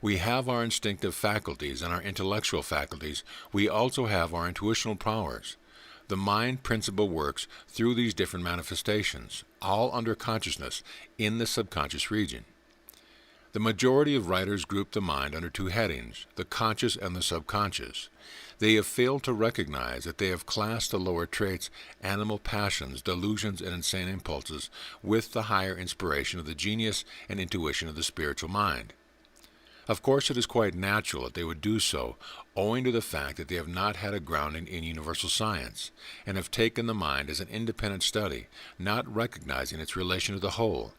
We have our instinctive faculties and our intellectual faculties. We also have our intuitional powers. The mind principle works through these different manifestations, all under consciousness, in the subconscious region. The majority of writers group the mind under two headings, the conscious and the subconscious. They have failed to recognize that they have classed the lower traits, animal passions, delusions, and insane impulses, with the higher inspiration of the genius and intuition of the spiritual mind. Of course, it is quite natural that they would do so, owing to the fact that they have not had a grounding in universal science, and have taken the mind as an independent study, not recognizing its relation to the whole.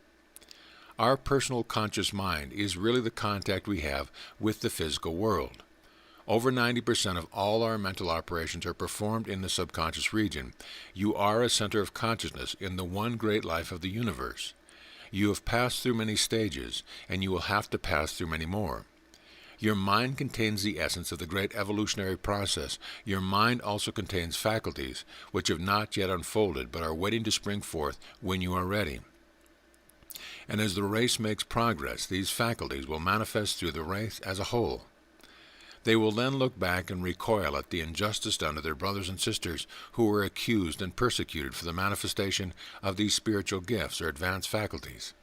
Our personal conscious mind is really the contact we have with the physical world. Over 90% of all our mental operations are performed in the subconscious region. You are a center of consciousness in the one great life of the universe. You have passed through many stages, and you will have to pass through many more. Your mind contains the essence of the great evolutionary process. Your mind also contains faculties, which have not yet unfolded, but are waiting to spring forth when you are ready. And as the race makes progress, these faculties will manifest through the race as a whole. They will then look back and recoil at the injustice done to their brothers and sisters who were accused and persecuted for the manifestation of these spiritual gifts or advanced faculties.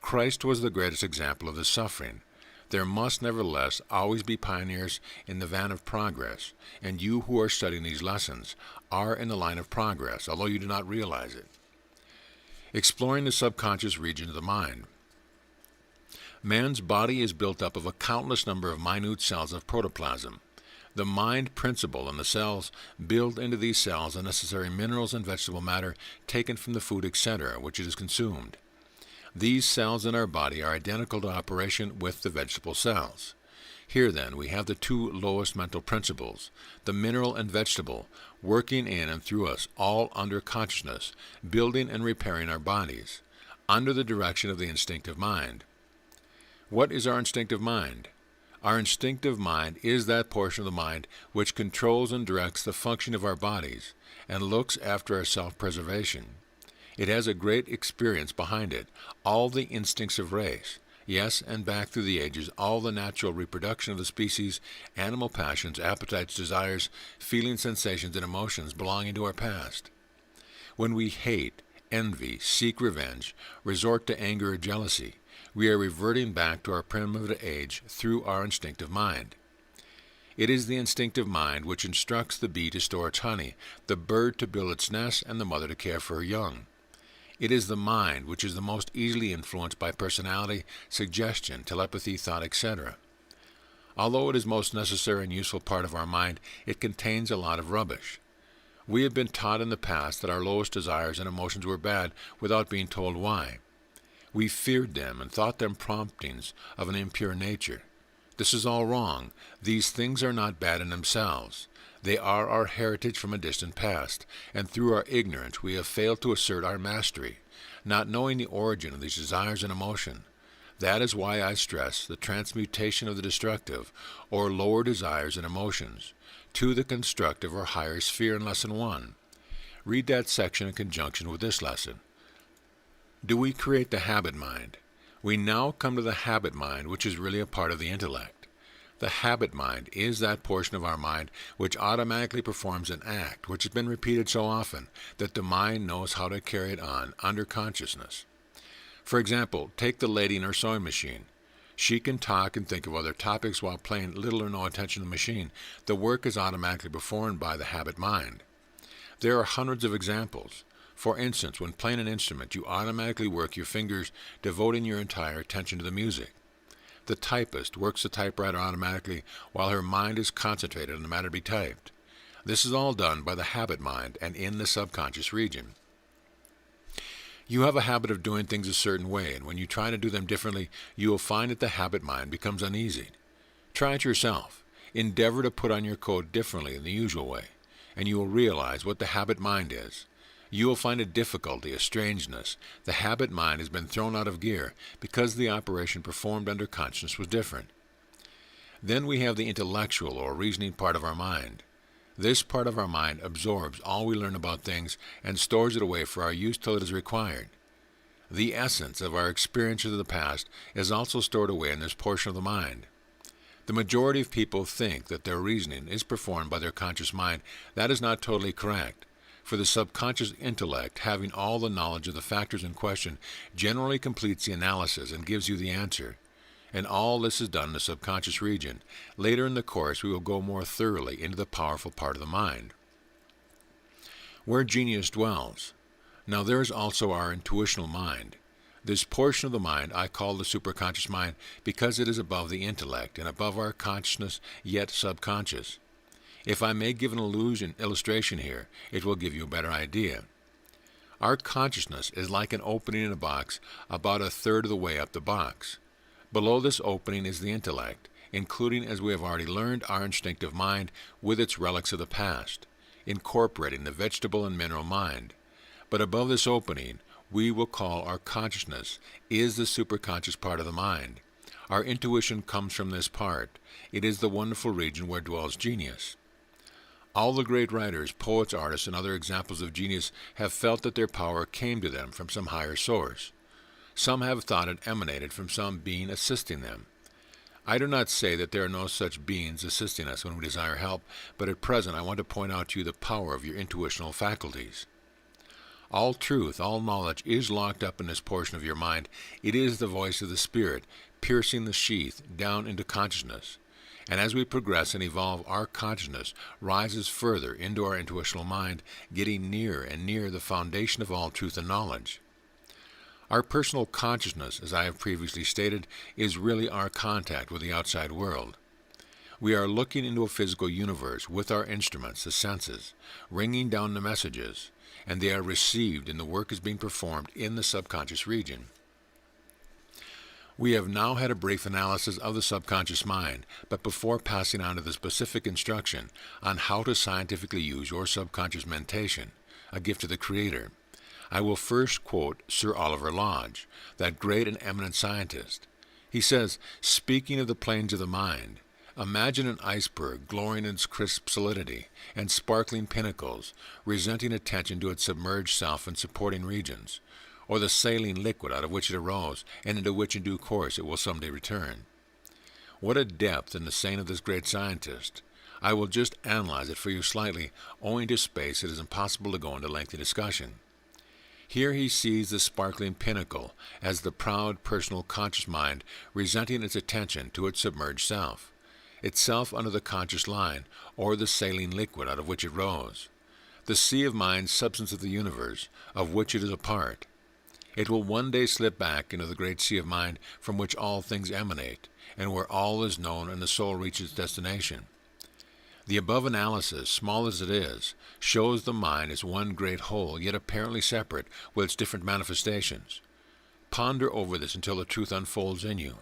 Christ was the greatest example of this suffering. There must nevertheless always be pioneers in the van of progress, and you who are studying these lessons are in the line of progress, although you do not realize it. Exploring the subconscious region of the mind. Man's body is built up of a countless number of minute cells of protoplasm. The mind principle and the cells build into these cells the necessary minerals and vegetable matter taken from the food, etc., which it is consumed. These cells in our body are identical to operation with the vegetable cells. Here, then, we have the two lowest mental principles, the mineral and vegetable, working in and through us, all under consciousness, building and repairing our bodies, under the direction of the instinctive mind. What is our instinctive mind? Our instinctive mind is that portion of the mind which controls and directs the function of our bodies and looks after our self-preservation. It has a great experience behind it, all the instincts of race, yes, and back through the ages, all the natural reproduction of the species, animal passions, appetites, desires, feelings, sensations, and emotions belonging to our past. When we hate, envy, seek revenge, resort to anger or jealousy, we are reverting back to our primitive age through our instinctive mind. It is the instinctive mind which instructs the bee to store its honey, the bird to build its nest, and the mother to care for her young. It is the mind which is the most easily influenced by personality, suggestion, telepathy, thought, etc. Although it is most necessary and useful part of our mind, it contains a lot of rubbish. We have been taught in the past that our lowest desires and emotions were bad without being told why. We feared them and thought them promptings of an impure nature. This is all wrong. These things are not bad in themselves. They are our heritage from a distant past, and through our ignorance we have failed to assert our mastery, not knowing the origin of these desires and emotion. That is why I stress the transmutation of the destructive, or lower desires and emotions, to the constructive or higher sphere in Lesson 1. Read that section in conjunction with this lesson. Do we create the habit mind? We now come to the habit mind, which is really a part of the intellect. The habit mind is that portion of our mind which automatically performs an act which has been repeated so often that the mind knows how to carry it on under consciousness. For example, take the lady in her sewing machine. She can talk and think of other topics while paying little or no attention to the machine. The work is automatically performed by the habit mind. There are hundreds of examples. For instance, when playing an instrument, you automatically work your fingers, devoting your entire attention to the music. The typist works the typewriter automatically while her mind is concentrated on the matter to be typed. This is all done by the habit mind and in the subconscious region. You have a habit of doing things a certain way, and when you try to do them differently, you will find that the habit mind becomes uneasy. Try it yourself. Endeavor to put on your coat differently in the usual way, and you will realize what the habit mind is. You will find a difficulty, a strangeness. The habit mind has been thrown out of gear because the operation performed under consciousness was different. Then we have the intellectual or reasoning part of our mind. This part of our mind absorbs all we learn about things and stores it away for our use till it is required. The essence of our experiences of the past is also stored away in this portion of the mind. The majority of people think that their reasoning is performed by their conscious mind. That is not totally correct. For the subconscious intellect, having all the knowledge of the factors in question, generally completes the analysis and gives you the answer. And all this is done in the subconscious region. Later in the course, we will go more thoroughly into the powerful part of the mind, where genius dwells. Now there is also our intuitional mind. This portion of the mind I call the superconscious mind because it is above the intellect and above our consciousness, yet subconscious. If I may give an illustration here, it will give you a better idea. Our consciousness is like an opening in a box about a third of the way up the box. Below this opening is the intellect, including, as we have already learned, our instinctive mind with its relics of the past, incorporating the vegetable and mineral mind. But above this opening, we will call our consciousness, is the superconscious part of the mind. Our intuition comes from this part. It is the wonderful region where dwells genius. All the great writers, poets, artists, and other examples of genius have felt that their power came to them from some higher source. Some have thought it emanated from some being assisting them. I do not say that there are no such beings assisting us when we desire help, but at present I want to point out to you the power of your intuitional faculties. All truth, all knowledge is locked up in this portion of your mind. It is the voice of the Spirit, piercing the sheath down into consciousness. And as we progress and evolve, our consciousness rises further into our intuitional mind, getting nearer and nearer the foundation of all truth and knowledge. Our personal consciousness, as I have previously stated, is really our contact with the outside world. We are looking into a physical universe with our instruments, the senses, ringing down the messages, and they are received and the work is being performed in the subconscious region. We have now had a brief analysis of the subconscious mind, but before passing on to the specific instruction on how to scientifically use your subconscious mentation, a gift of the Creator, I will first quote Sir Oliver Lodge, that great and eminent scientist. He says, speaking of the planes of the mind, imagine an iceberg glowing in its crisp solidity and sparkling pinnacles, presenting attention to its submerged self and supporting regions, or the saline liquid out of which it arose and into which in due course it will someday return. What a depth in the saying of this great scientist! I will just analyze it for you slightly. Owing to space, it is impossible to go into lengthy discussion. Here he sees the sparkling pinnacle as the proud personal conscious mind presenting its attention to its submerged self. itself under the conscious line, or the saline liquid out of which it rose, the sea of mind substance of the universe, of which it is a part. It will one day slip back into the great sea of mind from which all things emanate, and where all is known and the soul reaches its destination. The above analysis, small as it is, shows the mind as one great whole, yet apparently separate, with its different manifestations. Ponder over this until the truth unfolds in you.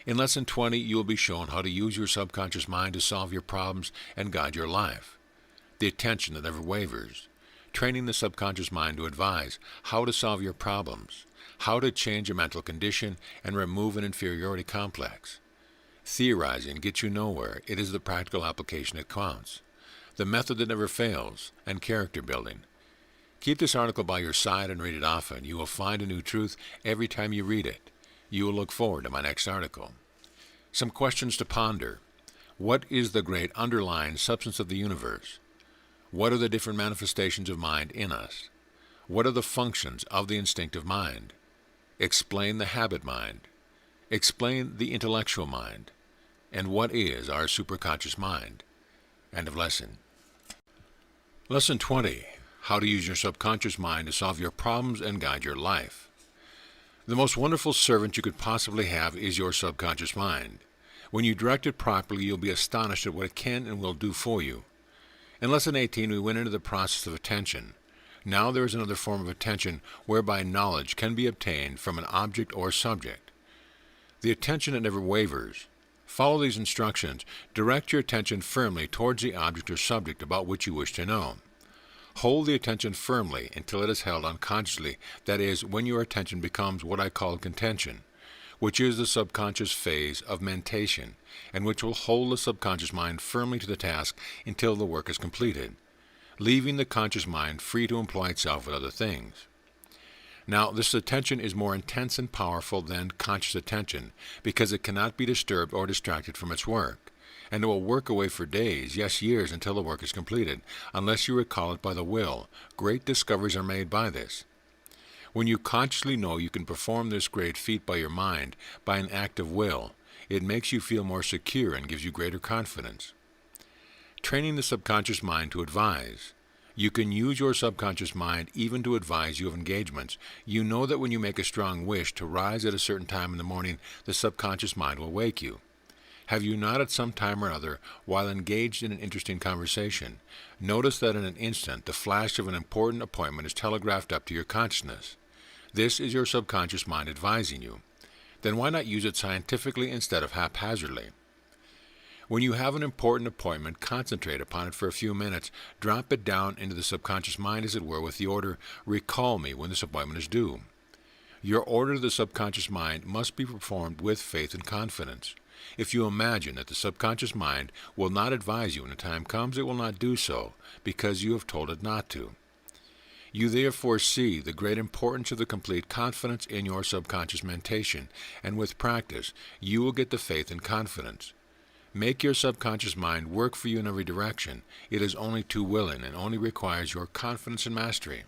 In Lesson 20, you will be shown how to use your subconscious mind to solve your problems and guide your life. The attention that never wavers. Training the subconscious mind to advise how to solve your problems, how to change a mental condition and remove an inferiority complex. Theorizing gets you nowhere. It is the practical application that counts. The method that never fails, and character building. Keep this article by your side and read it often. You will find a new truth every time you read it. You will look forward to my next article. Some questions to ponder. What is the great underlying substance of the universe? What are the different manifestations of mind in us? What are the functions of the instinctive mind? Explain the habit mind. Explain the intellectual mind. And what is our superconscious mind? End of lesson. Lesson 20. How to use your subconscious mind to solve your problems and guide your life. The most wonderful servant you could possibly have is your subconscious mind. When you direct it properly, you'll be astonished at what it can and will do for you. In Lesson 18, we went into the process of attention. Now there is another form of attention whereby knowledge can be obtained from an object or subject. The attention that never wavers. Follow these instructions. Direct your attention firmly towards the object or subject about which you wish to know. Hold the attention firmly until it is held unconsciously, that is, when your attention becomes what I call contention, which is the subconscious phase of mentation, and which will hold the subconscious mind firmly to the task until the work is completed, leaving the conscious mind free to employ itself with other things. Now, this attention is more intense and powerful than conscious attention, because it cannot be disturbed or distracted from its work, and it will work away for days, yes, years, until the work is completed, unless you recall it by the will. Great discoveries are made by this. When you consciously know you can perform this great feat by your mind, by an act of will, it makes you feel more secure and gives you greater confidence. Training the subconscious mind to advise. You can use your subconscious mind even to advise you of engagements. You know that when you make a strong wish to rise at a certain time in the morning, the subconscious mind will wake you. Have you not at some time or other, while engaged in an interesting conversation, noticed that in an instant the flash of an important appointment is telegraphed up to your consciousness? This is your subconscious mind advising you. Then why not use it scientifically instead of haphazardly? When you have an important appointment, concentrate upon it for a few minutes. Drop it down into the subconscious mind, as it were, with the order, "Recall me when this appointment is due." Your order to the subconscious mind must be performed with faith and confidence. If you imagine that the subconscious mind will not advise you when the time comes, it will not do so, because you have told it not to. You therefore see the great importance of the complete confidence in your subconscious mentation, and with practice, you will get the faith and confidence. Make your subconscious mind work for you in every direction. It is only too willing and only requires your confidence and mastery.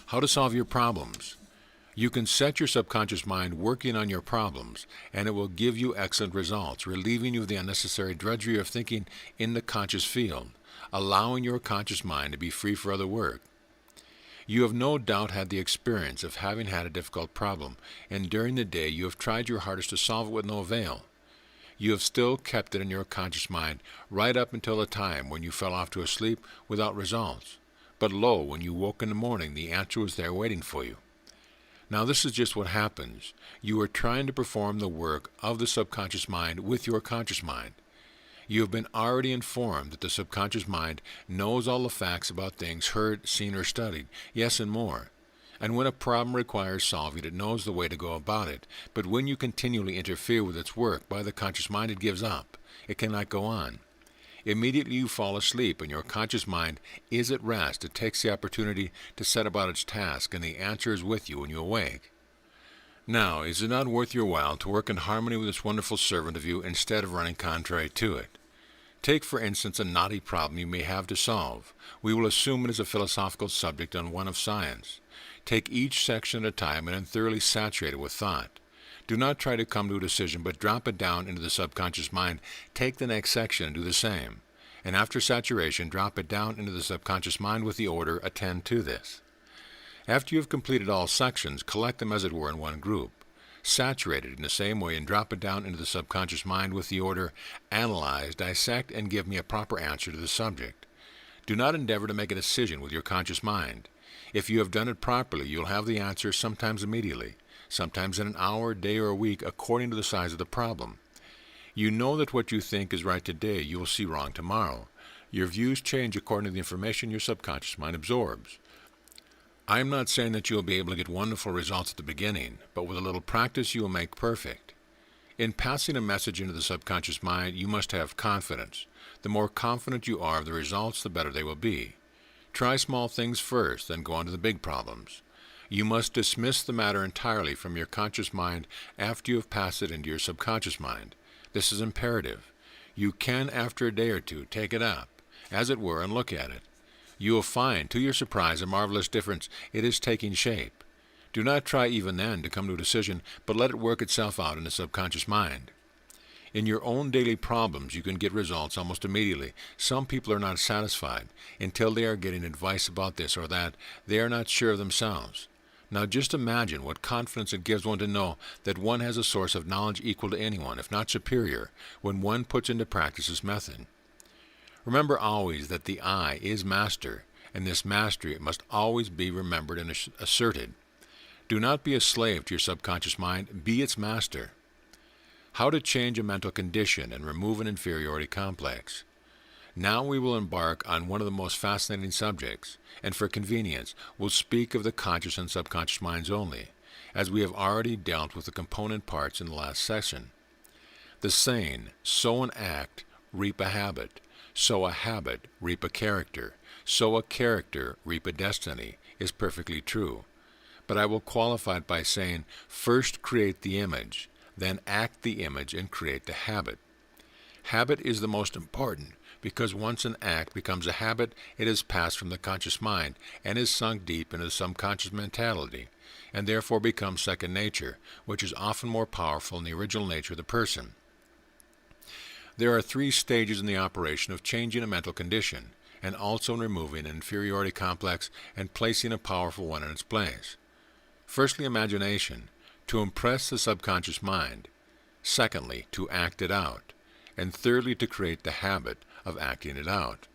How to solve your problems. You can set your subconscious mind working on your problems, and it will give you excellent results, relieving you of the unnecessary drudgery of thinking in the conscious field, allowing your conscious mind to be free for other work. You have no doubt had the experience of having had a difficult problem, and during the day you have tried your hardest to solve it with no avail. You have still kept it in your conscious mind right up until the time when you fell off to a sleep without results. But lo, when you woke in the morning, the answer was there waiting for you. Now this is just what happens. You are trying to perform the work of the subconscious mind with your conscious mind. You have been already informed that the subconscious mind knows all the facts about things heard, seen, or studied, yes, and more. And when a problem requires solving, it knows the way to go about it. But when you continually interfere with its work by the conscious mind, it gives up. It cannot go on. Immediately you fall asleep, and your conscious mind is at rest. It takes the opportunity to set about its task, and the answer is with you when you awake. Now, is it not worth your while to work in harmony with this wonderful servant of you instead of running contrary to it? Take, for instance, a knotty problem you may have to solve. We will assume it is a philosophical subject and one of science. Take each section at a time and then thoroughly saturate it with thought. Do not try to come to a decision, but drop it down into the subconscious mind. Take the next section and do the same. And after saturation, drop it down into the subconscious mind with the order, attend to this. After you have completed all sections, collect them as it were in one group. Saturate it in the same way and drop it down into the subconscious mind with the order, analyze, dissect, and give me a proper answer to the subject. Do not endeavor to make a decision with your conscious mind. If you have done it properly, you will have the answer sometimes immediately, sometimes in an hour, day, or a week, according to the size of the problem. You know that what you think is right today, you will see wrong tomorrow. Your views change according to the information your subconscious mind absorbs. I am not saying that you will be able to get wonderful results at the beginning, but with a little practice you will make perfect. In passing a message into the subconscious mind, you must have confidence. The more confident you are of the results, the better they will be. Try small things first, then go on to the big problems. You must dismiss the matter entirely from your conscious mind after you have passed it into your subconscious mind. This is imperative. You can, after a day or two, take it up, as it were, and look at it. You will find, to your surprise, a marvelous difference. It is taking shape. Do not try even then to come to a decision, but let it work itself out in the subconscious mind. In your own daily problems, you can get results almost immediately. Some people are not satisfied until they are getting advice about this or that. They are not sure of themselves. Now just imagine what confidence it gives one to know that one has a source of knowledge equal to anyone, if not superior, when one puts into practice this method. Remember always that the I is master, and this mastery must always be remembered and asserted. Do not be a slave to your subconscious mind, be its master. How to change a mental condition and remove an inferiority complex. Now we will embark on one of the most fascinating subjects, and for convenience, we'll speak of the conscious and subconscious minds only, as we have already dealt with the component parts in the last session. The saying, sow an act, reap a habit, sow a habit, reap a character, sow a character, reap a destiny, is perfectly true. But I will qualify it by saying, first create the image, then act the image and create the habit. Habit is the most important, because once an act becomes a habit, it is passed from the conscious mind and is sunk deep into the subconscious mentality, and therefore becomes second nature, which is often more powerful than the original nature of the person. There are 3 stages in the operation of changing a mental condition, and also in removing an inferiority complex and placing a powerful one in its place. Firstly, imagination, to impress the subconscious mind. Secondly, to act it out. And thirdly, to create the habit of acting it out.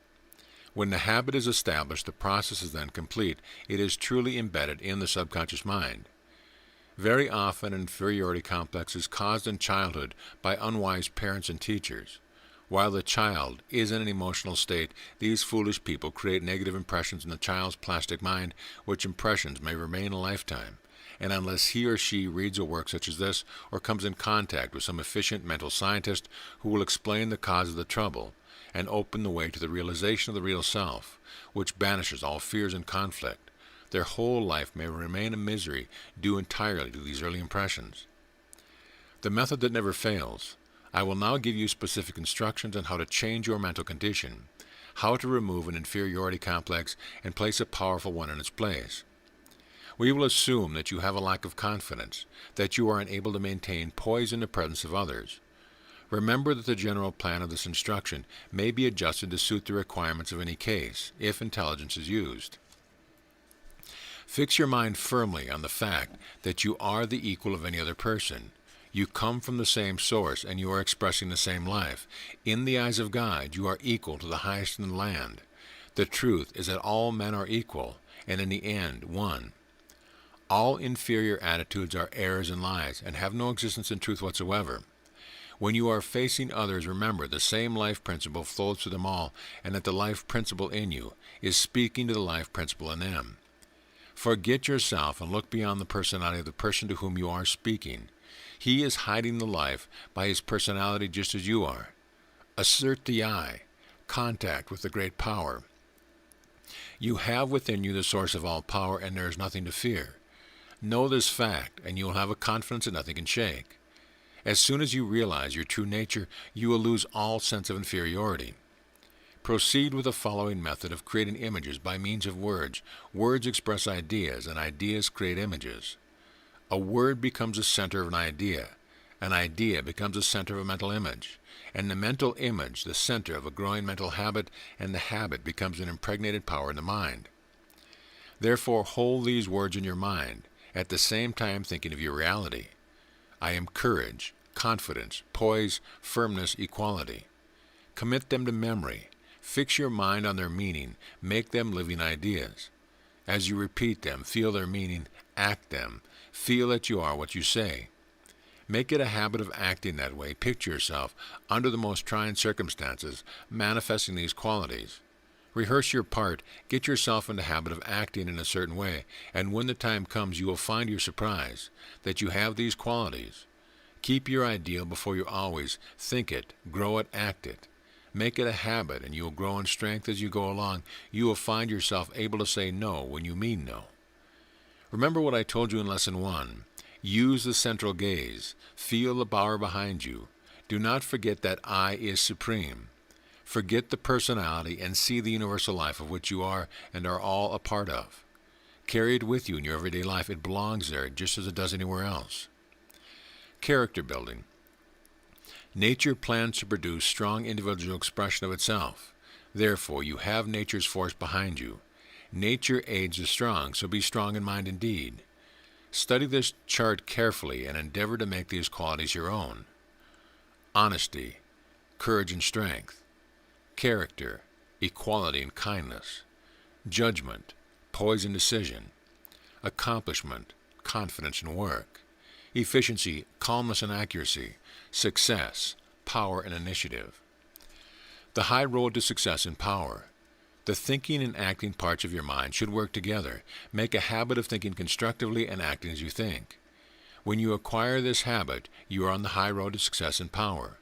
When the habit is established, the process is then complete. It is truly embedded in the subconscious mind. Very often, an inferiority complex is caused in childhood by unwise parents and teachers. While the child is in an emotional state, these foolish people create negative impressions in the child's plastic mind, which impressions may remain a lifetime. And unless he or she reads a work such as this, or comes in contact with some efficient mental scientist who will explain the cause of the trouble, and open the way to the realization of the real self, which banishes all fears and conflict, their whole life may remain a misery due entirely to these early impressions. The method that never fails. I will now give you specific instructions on how to change your mental condition, how to remove an inferiority complex and place a powerful one in its place. We will assume that you have a lack of confidence, that you are unable to maintain poise in the presence of others. Remember that the general plan of this instruction may be adjusted to suit the requirements of any case, if intelligence is used. Fix your mind firmly on the fact that you are the equal of any other person. You come from the same source, and you are expressing the same life. In the eyes of God, you are equal to the highest in the land. The truth is that all men are equal, and in the end, one. All inferior attitudes are errors and lies, and have no existence in truth whatsoever. When you are facing others, remember the same life principle flows through them all, and that the life principle in you is speaking to the life principle in them. Forget yourself and look beyond the personality of the person to whom you are speaking. He is hiding the life by his personality just as you are. Assert the I, contact with the great power. You have within you the source of all power, and there is nothing to fear. Know this fact, and you will have a confidence that nothing can shake. As soon as you realize your true nature, you will lose all sense of inferiority. Proceed with the following method of creating images by means of words. Words express ideas, and ideas create images. A word becomes the center of an idea becomes the center of a mental image, and the mental image the center of a growing mental habit, and the habit becomes an impregnated power in the mind. Therefore, hold these words in your mind, at the same time thinking of your reality. I am courage, confidence, poise, firmness, equality. Commit them to memory. Fix your mind on their meaning. Make them living ideas. As you repeat them, feel their meaning, act them. Feel that you are what you say. Make it a habit of acting that way. Picture yourself, under the most trying circumstances, manifesting these qualities. Rehearse your part, get yourself in the habit of acting in a certain way, and when the time comes you will find your surprise that you have these qualities. Keep your ideal before you always. Think it, grow it, act it. Make it a habit, and you will grow in strength as you go along. You will find yourself able to say no when you mean no. Remember what I told you in Lesson 1. Use the central gaze. Feel the power behind you. Do not forget that I is supreme. Forget the personality and see the universal life of which you are and are all a part of. Carry it with you in your everyday life. It belongs there just as it does anywhere else. Character building. Nature plans to produce strong individual expression of itself. Therefore, you have nature's force behind you. Nature aids the strong, so be strong in mind and deed. Study this chart carefully and endeavor to make these qualities your own. Honesty, courage and strength. Character, equality and kindness. Judgment, poise and decision. Accomplishment, confidence and work. Efficiency, calmness and accuracy. Success, power and initiative. The high road to success and power. The thinking and acting parts of your mind should work together. Make a habit of thinking constructively and acting as you think. When you acquire this habit, you are on the high road to success and power.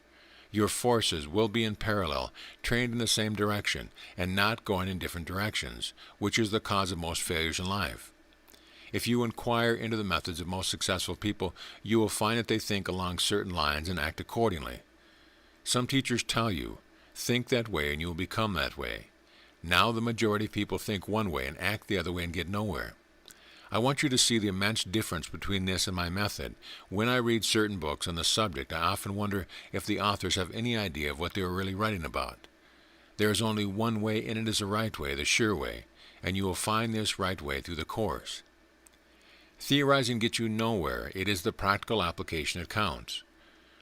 Your forces will be in parallel, trained in the same direction, and not going in different directions, which is the cause of most failures in life. If you inquire into the methods of most successful people, you will find that they think along certain lines and act accordingly. Some teachers tell you, think that way and you will become that way. Now the majority of people think one way and act the other way and get nowhere. I want you to see the immense difference between this and my method. When I read certain books on the subject, I often wonder if the authors have any idea of what they are really writing about. There is only one way, and it is the right way, the sure way, and you will find this right way through the course. Theorizing gets you nowhere. It is the practical application that counts.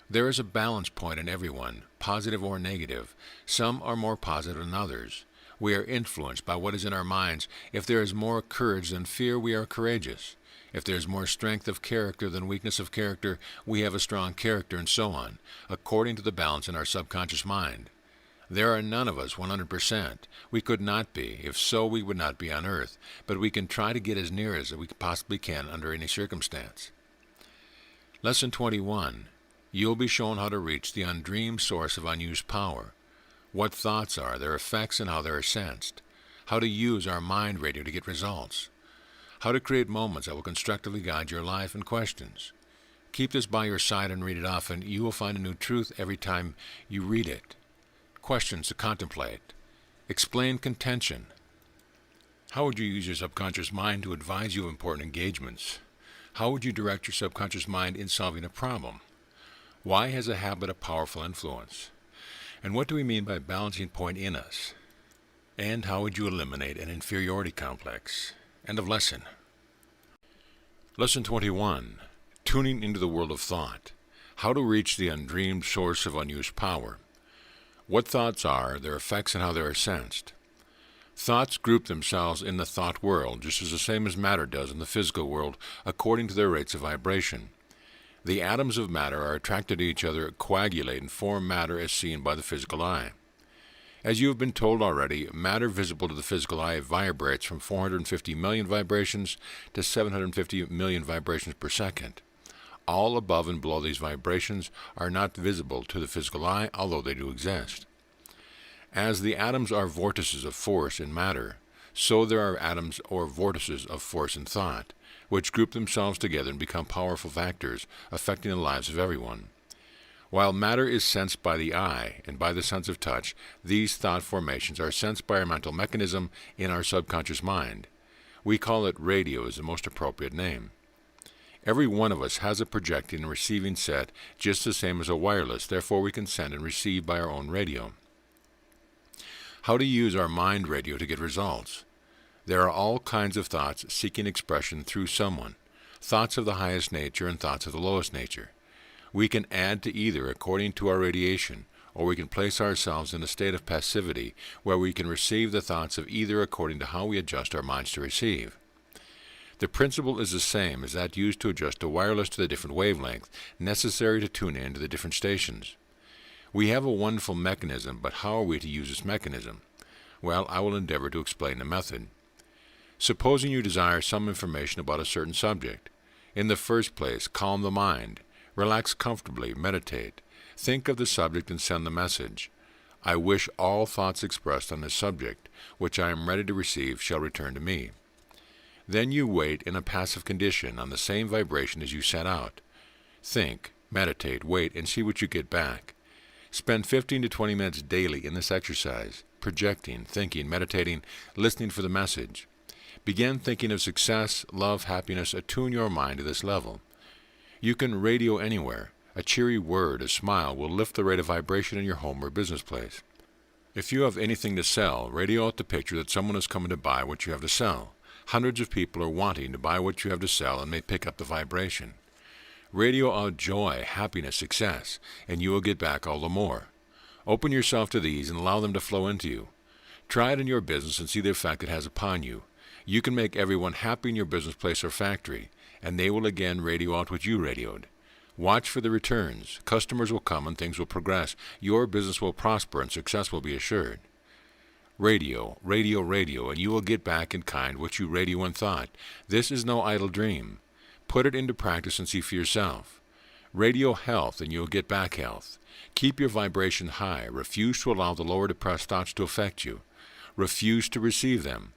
There is a balance point in everyone, positive or negative. Some are more positive than others. We are influenced by what is in our minds. If there is more courage than fear, we are courageous. If there is more strength of character than weakness of character, we have a strong character, and so on, according to the balance in our subconscious mind. There are none of us 100%. We could not be. If so, we would not be on earth. But we can try to get as near as we possibly can under any circumstance. Lesson 21. You'll be shown how to reach the undreamed source of unused power. What thoughts are, their effects, and how they are sensed. How to use our mind radio to get results. How to create moments that will constructively guide your life and questions. Keep this by your side and read it often. You will find a new truth every time you read it. Questions to contemplate. Explain contention. How would you use your subconscious mind to advise you of important engagements? How would you direct your subconscious mind in solving a problem? Why has a habit a powerful influence? And what do we mean by balancing point in us? And how would you eliminate an inferiority complex? End of lesson. Lesson 21. Tuning into the world of thought. How to reach the undreamed source of unused power. What thoughts are, their effects, and how they are sensed. Thoughts group themselves in the thought world, just as the same as matter does in the physical world, according to their rates of vibration. The atoms of matter are attracted to each other, coagulate, and form matter as seen by the physical eye. As you have been told already, matter visible to the physical eye vibrates from 450 million vibrations to 750 million vibrations per second. All above and below these vibrations are not visible to the physical eye, although they do exist. As the atoms are vortices of force in matter, so there are atoms or vortices of force in thought, which group themselves together and become powerful factors affecting the lives of everyone. While matter is sensed by the eye and by the sense of touch, these thought formations are sensed by our mental mechanism in our subconscious mind. We call it radio as the most appropriate name. Every one of us has a projecting and receiving set just the same as a wireless, therefore we can send and receive by our own radio. How to use our mind radio to get results? There are all kinds of thoughts seeking expression through someone, thoughts of the highest nature and thoughts of the lowest nature. We can add to either according to our radiation, or we can place ourselves in a state of passivity where we can receive the thoughts of either according to how we adjust our minds to receive. The principle is the same as that used to adjust a wireless to the different wavelength necessary to tune in to the different stations. We have a wonderful mechanism, but how are we to use this mechanism? Well, I will endeavor to explain the method. Supposing you desire some information about a certain subject. In the first place, calm the mind. Relax comfortably, meditate. Think of the subject and send the message. I wish all thoughts expressed on this subject, which I am ready to receive, shall return to me. Then you wait in a passive condition on the same vibration as you set out. Think, meditate, wait, and see what you get back. Spend 15 to 20 minutes daily in this exercise, projecting, thinking, meditating, listening for the message. Begin thinking of success, love, happiness. Attune your mind to this level. You can radio anywhere. A cheery word, a smile will lift the rate of vibration in your home or business place. If you have anything to sell, radio out the picture that someone is coming to buy what you have to sell. Hundreds of people are wanting to buy what you have to sell and may pick up the vibration. Radio out joy, happiness, success, and you will get back all the more. Open yourself to these and allow them to flow into you. Try it in your business and see the effect it has upon you. You can make everyone happy in your business place or factory, and they will again radio out what you radioed. Watch for the returns. Customers will come and things will progress. Your business will prosper and success will be assured. Radio, radio, radio, and you will get back in kind what you radio and thought. This is no idle dream. Put it into practice and see for yourself. Radio health and you will get back health. Keep your vibration high. Refuse to allow the lower depressed thoughts to affect you. Refuse to receive them.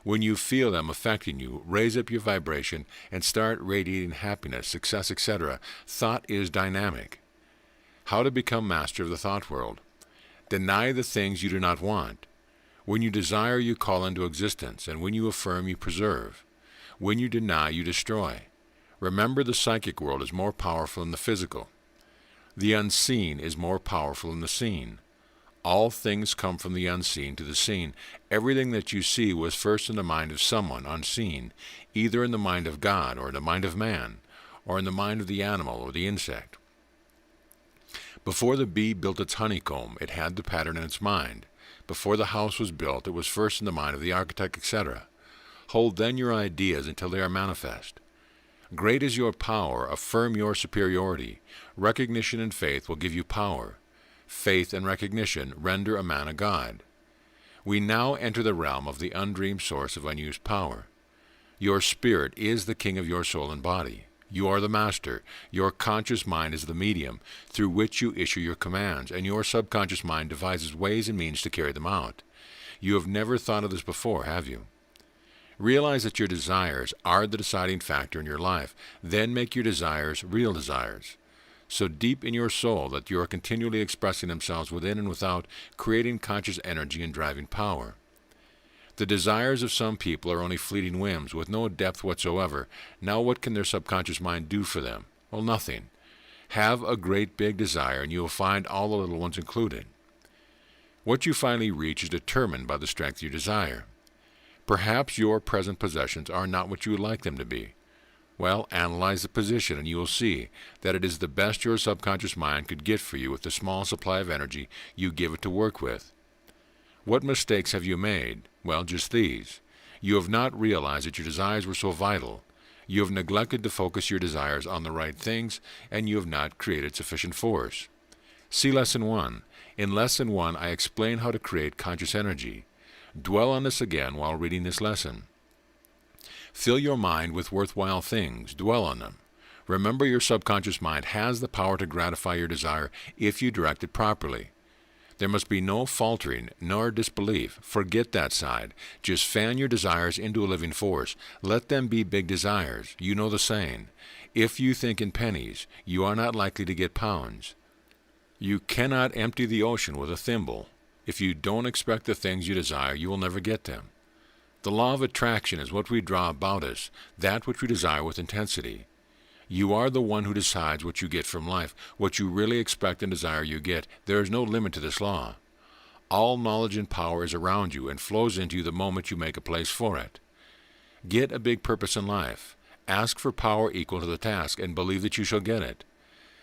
When you feel them affecting you, raise up your vibration and start radiating happiness, success, etc. Thought is dynamic. How to become master of the thought world? Deny the things you do not want. When you desire, you call into existence, and when you affirm, you preserve. When you deny, you destroy. Remember, the psychic world is more powerful than the physical. The unseen is more powerful than the seen. All things come from the unseen to the seen. Everything that you see was first in the mind of someone unseen, either in the mind of God or in the mind of man, or in the mind of the animal or the insect. Before the bee built its honeycomb, it had the pattern in its mind. Before the house was built, it was first in the mind of the architect, etc. Hold then your ideas until they are manifest. Great is your power. Affirm your superiority. Recognition and faith will give you power. Faith and recognition render a man a god. We now enter the realm of the undreamed source of unused power. Your spirit is the king of your soul and body. You are the master. Your conscious mind is the medium through which you issue your commands, and your subconscious mind devises ways and means to carry them out. You have never thought of this before, have you? Realize that your desires are the deciding factor in your life. Then make your desires real desires, so deep in your soul that you are continually expressing themselves within and without, creating conscious energy and driving power. The desires of some people are only fleeting whims with no depth whatsoever. Now what can their subconscious mind do for them? Well, nothing. Have a great big desire and you will find all the little ones included. What you finally reach is determined by the strength of your desire. Perhaps your present possessions are not what you would like them to be. Well, analyze the position and you will see that it is the best your subconscious mind could get for you with the small supply of energy you give it to work with. What mistakes have you made? Well, just these. You have not realized that your desires were so vital. You have neglected to focus your desires on the right things, and you have not created sufficient force. See Lesson 1. In Lesson 1, I explain how to create conscious energy. Dwell on this again while reading this lesson. Fill your mind with worthwhile things. Dwell on them. Remember, your subconscious mind has the power to gratify your desire if you direct it properly. There must be no faltering nor disbelief. Forget that side. Just fan your desires into a living force. Let them be big desires. You know the saying, if you think in pennies, you are not likely to get pounds. You cannot empty the ocean with a thimble. If you don't expect the things you desire, you will never get them. The law of attraction is what we draw about us, that which we desire with intensity. You are the one who decides what you get from life. What you really expect and desire you get. There is no limit to this law. All knowledge and power is around you and flows into you the moment you make a place for it. Get a big purpose in life. Ask for power equal to the task and believe that you shall get it.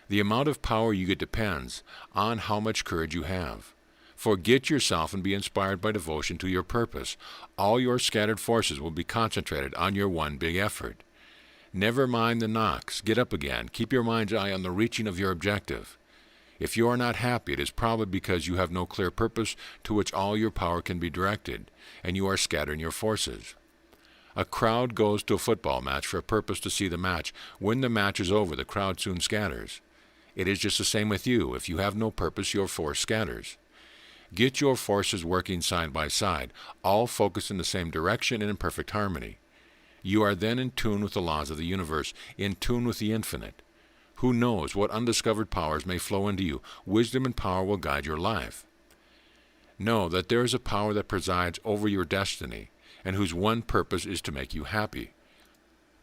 The amount of power you get depends on how much courage you have. Forget yourself and be inspired by devotion to your purpose. All your scattered forces will be concentrated on your one big effort. Never mind the knocks. Get up again. Keep your mind's eye on the reaching of your objective. If you are not happy, it is probably because you have no clear purpose to which all your power can be directed, and you are scattering your forces. A crowd goes to a football match for a purpose to see the match. When the match is over, the crowd soon scatters. It is just the same with you. If you have no purpose, your force scatters. Get your forces working side by side, all focused in the same direction and in perfect harmony. You are then in tune with the laws of the universe, in tune with the infinite. Who knows what undiscovered powers may flow into you? Wisdom and power will guide your life. Know that there is a power that presides over your destiny, and whose one purpose is to make you happy.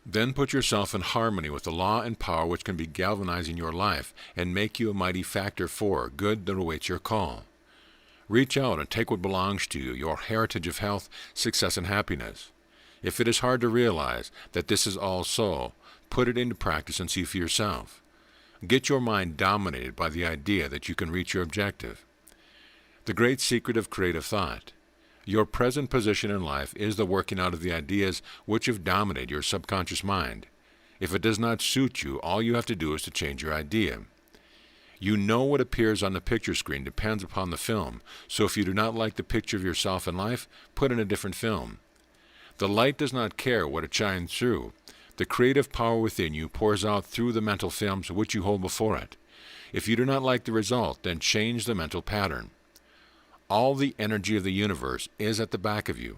Then put yourself in harmony with the law and power which can be galvanizing your life and make you a mighty factor for good that awaits your call. Reach out and take what belongs to you, your heritage of health, success, and happiness. If it is hard to realize that this is all so, put it into practice and see for yourself. Get your mind dominated by the idea that you can reach your objective. The great secret of creative thought. Your present position in life is the working out of the ideas which have dominated your subconscious mind. If it does not suit you, all you have to do is to change your idea. You know what appears on the picture screen depends upon the film, so if you do not like the picture of yourself in life, put in a different film. The light does not care what it shines through. The creative power within you pours out through the mental films which you hold before it. If you do not like the result, then change the mental pattern. All the energy of the universe is at the back of you.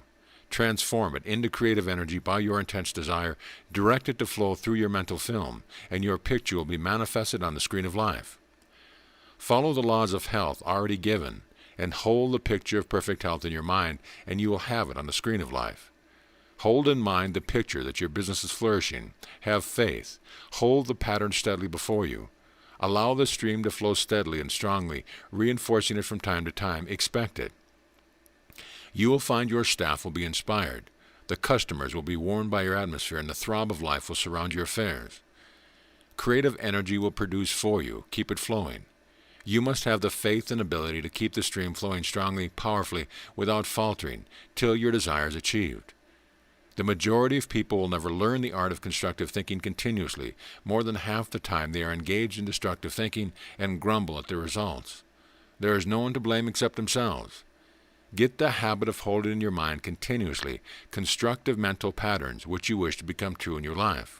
Transform it into creative energy by your intense desire, direct it to flow through your mental film, and your picture will be manifested on the screen of life. Follow the laws of health already given, and hold the picture of perfect health in your mind, and you will have it on the screen of life. Hold in mind the picture that your business is flourishing. Have faith. Hold the pattern steadily before you. Allow the stream to flow steadily and strongly, reinforcing it from time to time. Expect it. You will find your staff will be inspired. The customers will be warmed by your atmosphere, and the throb of life will surround your affairs. Creative energy will produce for you. Keep it flowing. You must have the faith and ability to keep the stream flowing strongly, powerfully, without faltering, till your desire is achieved. The majority of people will never learn the art of constructive thinking continuously. More than half the time they are engaged in destructive thinking and grumble at the results. There is no one to blame except themselves. Get the habit of holding in your mind continuously constructive mental patterns which you wish to become true in your life.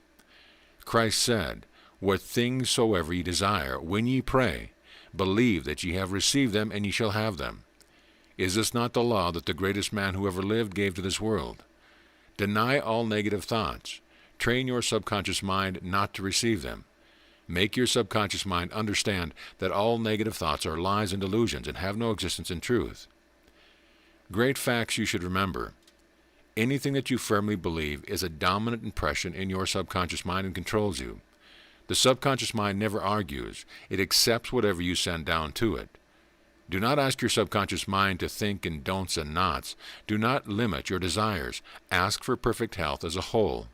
Christ said, "What things soever ye desire, when ye pray, believe that ye have received them, and ye shall have them." Is this not the law that the greatest man who ever lived gave to this world? Deny all negative thoughts. Train your subconscious mind not to receive them. Make your subconscious mind understand that all negative thoughts are lies and delusions and have no existence in truth. Great facts you should remember. Anything that you firmly believe is a dominant impression in your subconscious mind and controls you. The subconscious mind never argues. It accepts whatever you send down to it. Do not ask your subconscious mind to think in don'ts and nots. Do not limit your desires. Ask for perfect health as a whole.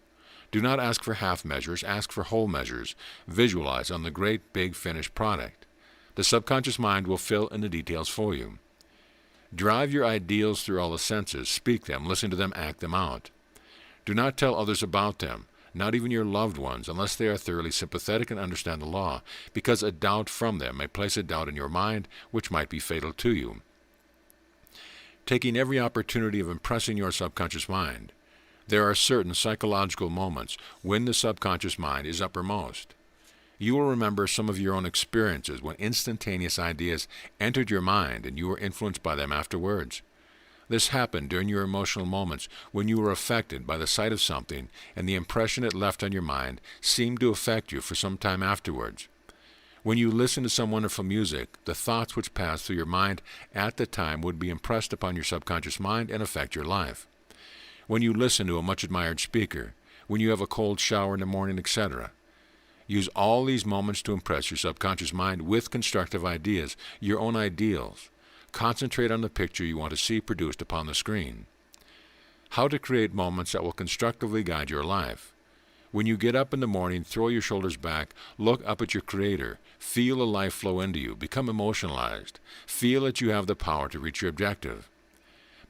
Do not ask for half measures. Ask for whole measures. Visualize on the great big finished product. The subconscious mind will fill in the details for you. Drive your ideals through all the senses. Speak them, listen to them, act them out. Do not tell others about them, not even your loved ones, unless they are thoroughly sympathetic and understand the law, because a doubt from them may place a doubt in your mind which might be fatal to you. Taking every opportunity of impressing your subconscious mind, there are certain psychological moments when the subconscious mind is uppermost. You will remember some of your own experiences when instantaneous ideas entered your mind and you were influenced by them afterwards. This happened during your emotional moments when you were affected by the sight of something and the impression it left on your mind seemed to affect you for some time afterwards. When you listen to some wonderful music, the thoughts which pass through your mind at the time would be impressed upon your subconscious mind and affect your life. When you listen to a much admired speaker, when you have a cold shower in the morning, etc., Use all these moments to impress your subconscious mind with constructive ideas, your own ideals. Concentrate on the picture you want to see produced upon the screen. How to create moments that will constructively guide your life. When you get up in the morning, throw your shoulders back, look up at your Creator, feel a life flow into you, become emotionalized, feel that you have the power to reach your objective.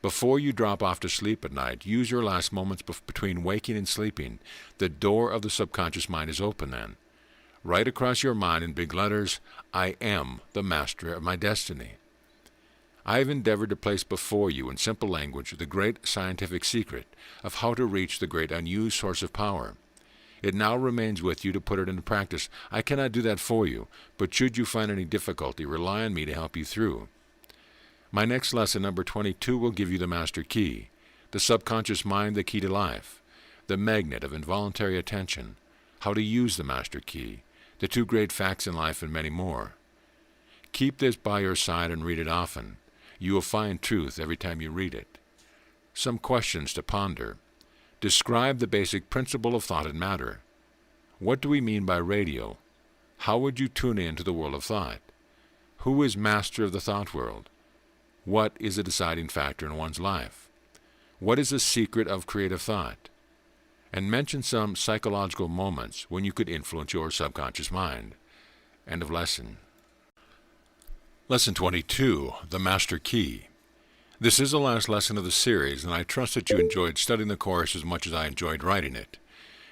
Before you drop off to sleep at night, use your last moments between waking and sleeping. The door of the subconscious mind is open then. Write across your mind in big letters, I am the master of my destiny. I have endeavored to place before you in simple language the great scientific secret of how to reach the great unused source of power. It now remains with you to put it into practice. I cannot do that for you, but should you find any difficulty, rely on me to help you through. My next lesson, number 22, will give you the master key, the subconscious mind, the key to life, the magnet of involuntary attention, how to use the master key, the two great facts in life, and many more. Keep this by your side and read it often. You will find truth every time you read it. Some questions to ponder. Describe the basic principle of thought and matter. What do we mean by radio? How would you tune in to the world of thought? Who is master of the thought world? What is a deciding factor in one's life? What is the secret of creative thought? And mention some psychological moments when you could influence your subconscious mind. End of lesson. Lesson 22, the Master Key. This is the last lesson of the series, and I trust that you enjoyed studying the course as much as I enjoyed writing it.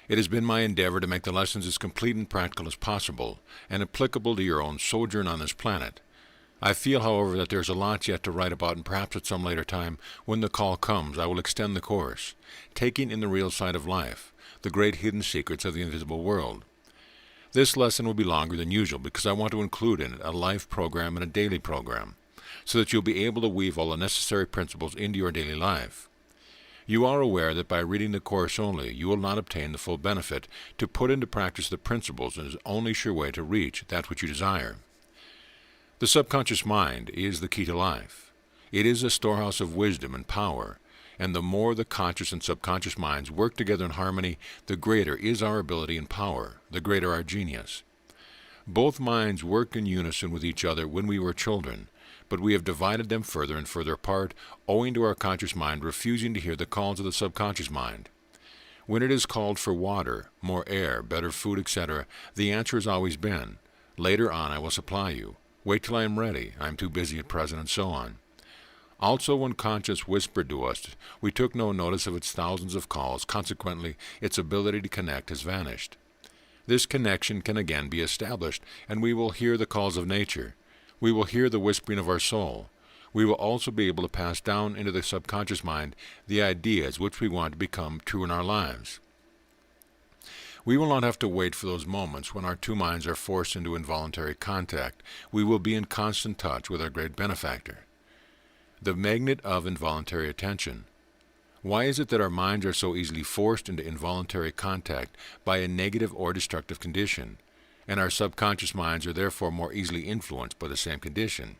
It has been my endeavor to make the lessons as complete and practical as possible, and applicable to your own sojourn on this planet. I feel, however, that there is a lot yet to write about, and perhaps at some later time, when the call comes, I will extend the course, taking in the real side of life, the great hidden secrets of the invisible world. This lesson will be longer than usual because I want to include in it a life program and a daily program, so that you'll be able to weave all the necessary principles into your daily life. You are aware that by reading the course only, you will not obtain the full benefit. To put into practice the principles is the only sure way to reach that which you desire. The subconscious mind is the key to life. It is a storehouse of wisdom and power, and the more the conscious and subconscious minds work together in harmony, the greater is our ability and power, the greater our genius. Both minds worked in unison with each other when we were children, but we have divided them further and further apart, owing to our conscious mind refusing to hear the calls of the subconscious mind. When it is called for water, more air, better food, etc., the answer has always been, later on I will supply you. Wait till I am ready. I am too busy at present, and so on. Also, when conscience whispered to us, we took no notice of its thousands of calls. Consequently, its ability to connect has vanished. This connection can again be established, and we will hear the calls of nature. We will hear the whispering of our soul. We will also be able to pass down into the subconscious mind the ideas which we want to become true in our lives. We will not have to wait for those moments when our two minds are forced into involuntary contact. We will be in constant touch with our great benefactor. The magnet of involuntary attention. Why is it that our minds are so easily forced into involuntary contact by a negative or destructive condition, and our subconscious minds are therefore more easily influenced by the same condition?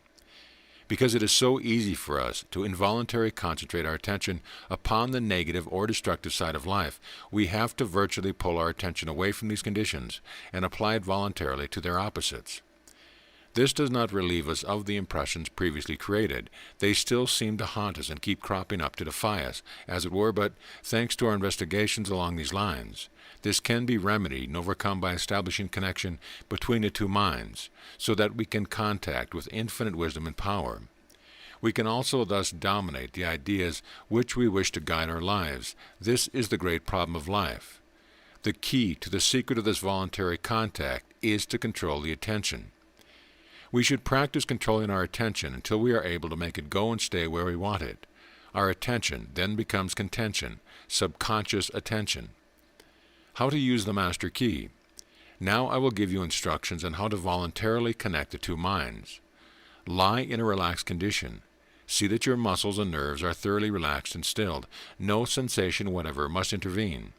Because it is so easy for us to involuntarily concentrate our attention upon the negative or destructive side of life, we have to virtually pull our attention away from these conditions and apply it voluntarily to their opposites. This does not relieve us of the impressions previously created. They still seem to haunt us and keep cropping up to defy us, as it were, but thanks to our investigations along these lines, this can be remedied and overcome by establishing connection between the two minds, so that we can contact with infinite wisdom and power. We can also thus dominate the ideas which we wish to guide our lives. This is the great problem of life. The key to the secret of this voluntary contact is to control the attention. We should practice controlling our attention until we are able to make it go and stay where we want it. Our attention then becomes contention, subconscious attention. How to use the master key. Now I will give you instructions on how to voluntarily connect the two minds. Lie in a relaxed condition. See that your muscles and nerves are thoroughly relaxed and stilled. No sensation whatever must intervene.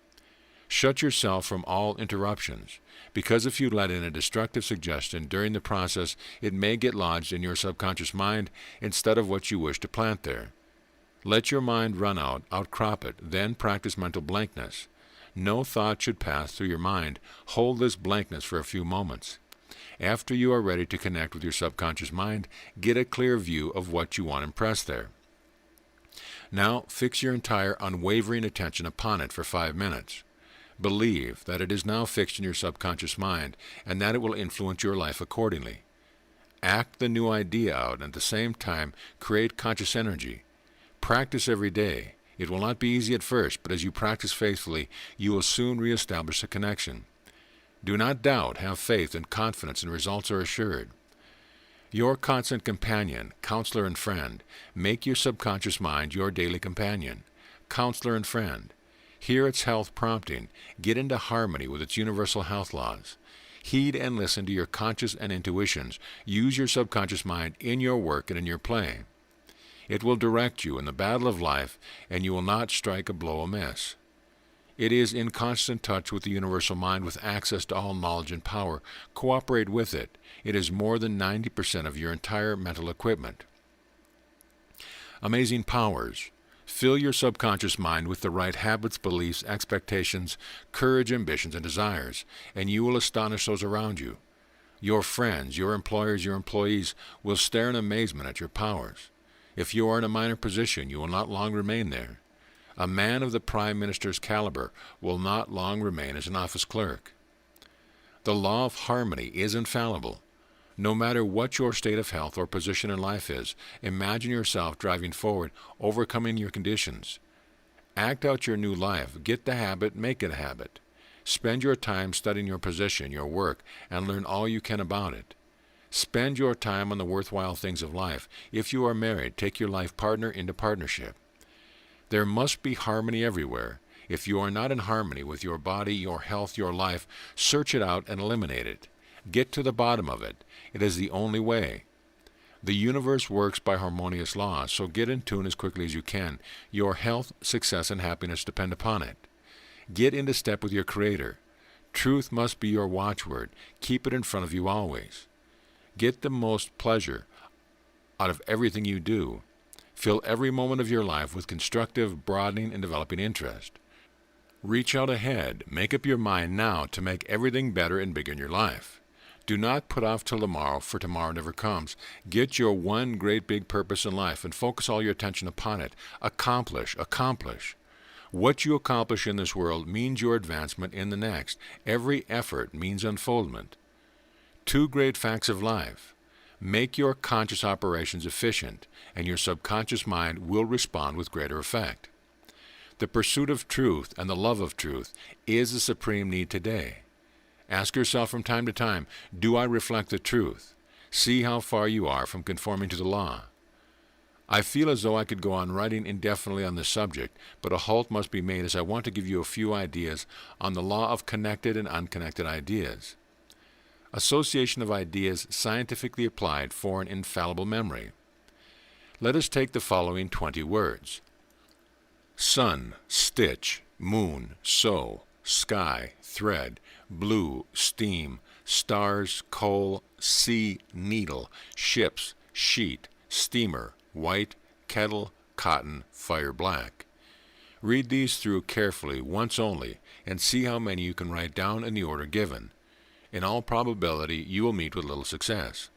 Shut yourself from all interruptions, because if you let in a destructive suggestion during the process, it may get lodged in your subconscious mind instead of what you wish to plant there. Let your mind run out, outcrop it, then practice mental blankness. No thought should pass through your mind. Hold this blankness for a few moments. After you are ready to connect with your subconscious mind, get a clear view of what you want impressed there. Now fix your entire unwavering attention upon it for 5 minutes. Believe that it is now fixed in your subconscious mind and that it will influence your life accordingly. Act the new idea out and at the same time create conscious energy. Practice every day. It will not be easy at first, but as you practice faithfully, you will soon reestablish a connection. Do not doubt, have faith and confidence, and results are assured. Your constant companion, counselor and friend. Make your subconscious mind your daily companion, counselor and friend. Hear its health prompting. Get into harmony with its universal health laws. Heed and listen to your conscious and intuitions. Use your subconscious mind in your work and in your play. It will direct you in the battle of life, and you will not strike a blow amiss. It is in constant touch with the universal mind with access to all knowledge and power. Cooperate with it. It is more than 90% of your entire mental equipment. Amazing powers. Fill your subconscious mind with the right habits, beliefs, expectations, courage, ambitions, and desires, and you will astonish those around you. Your friends, your employers, your employees will stare in amazement at your powers. If you are in a minor position, you will not long remain there. A man of the Prime Minister's caliber will not long remain as an office clerk. The law of harmony is infallible. No matter what your state of health or position in life is, imagine yourself driving forward, overcoming your conditions. Act out your new life. Get the habit, make it a habit. Spend your time studying your position, your work, and learn all you can about it. Spend your time on the worthwhile things of life. If you are married, take your life partner into partnership. There must be harmony everywhere. If you are not in harmony with your body, your health, your life, search it out and eliminate it. Get to the bottom of it. It is the only way. The universe works by harmonious laws, so get in tune as quickly as you can. Your health, success, and happiness depend upon it. Get into step with your Creator. Truth must be your watchword. Keep it in front of you always. Get the most pleasure out of everything you do. Fill every moment of your life with constructive, broadening, and developing interest. Reach out ahead. Make up your mind now to make everything better and bigger in your life. Do not put off till tomorrow, for tomorrow never comes. Get your one great big purpose in life and focus all your attention upon it. Accomplish, accomplish. What you accomplish in this world means your advancement in the next. Every effort means unfoldment. 2 great facts of life. Make your conscious operations efficient, and your subconscious mind will respond with greater effect. The pursuit of truth and the love of truth is the supreme need today. Ask yourself from time to time, do I reflect the truth? See how far you are from conforming to the law. I feel as though I could go on writing indefinitely on this subject, but a halt must be made as I want to give you a few ideas on the law of connected and unconnected ideas. Association of ideas scientifically applied for an infallible memory. Let us take the following 20 words. Sun, stitch, moon, sew, sky, thread, blue, steam, stars, coal, sea, needle, ships, sheet, steamer, white, kettle, cotton, fire, black. Read these through carefully once only and see how many you can write down in the order given. In all probability, you will meet with little success.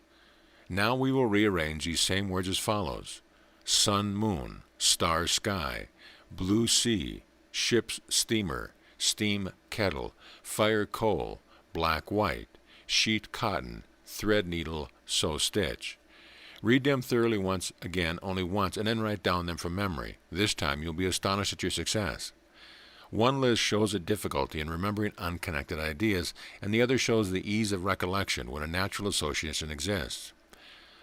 Now we will rearrange these same words as follows. Sun, moon, star, sky, blue sea, ships, steamer, steam, kettle, fire, coal, black, white, sheet, cotton, thread, needle, sew, stitch. Read them thoroughly once again, only once, and then write down them from memory. This time you'll be astonished at your success. One list shows a difficulty in remembering unconnected ideas, and the other shows the ease of recollection when a natural association exists.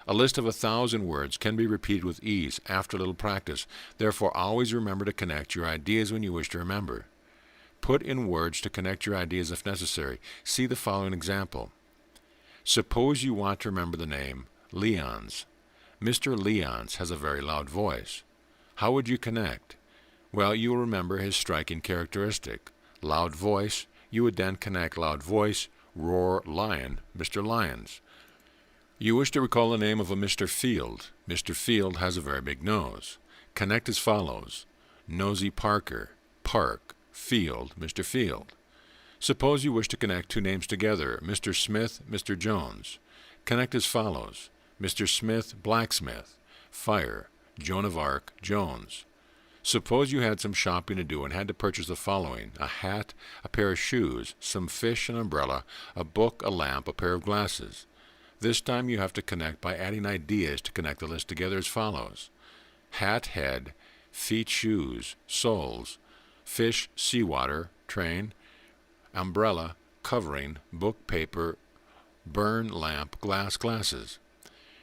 A list of 1,000 words can be repeated with ease after a little practice. Therefore, always remember to connect your ideas when you wish to remember. Put in words to connect your ideas if necessary. See the following example. Suppose you want to remember the name Leons. Mr. Leons has a very loud voice. How would you connect? Well, you will remember his striking characteristic. Loud voice. You would then connect loud voice, roar, lion, Mr. Lyons. You wish to recall the name of a Mr. Field. Mr. Field has a very big nose. Connect as follows. Nosy Parker, park, Field, Mr. Field. Suppose you wish to connect two names together, Mr. Smith, Mr. Jones. Connect as follows: Mr. Smith, blacksmith. Fire, Joan of Arc, Jones. Suppose you had some shopping to do and had to purchase the following: a hat, a pair of shoes, some fish, an umbrella, a book, a lamp, a pair of glasses. This time you have to connect by adding ideas to connect the list together as follows: hat, head, feet, shoes, soles, fish, seawater, train, umbrella, covering, book, paper, burn, lamp, glass, glasses.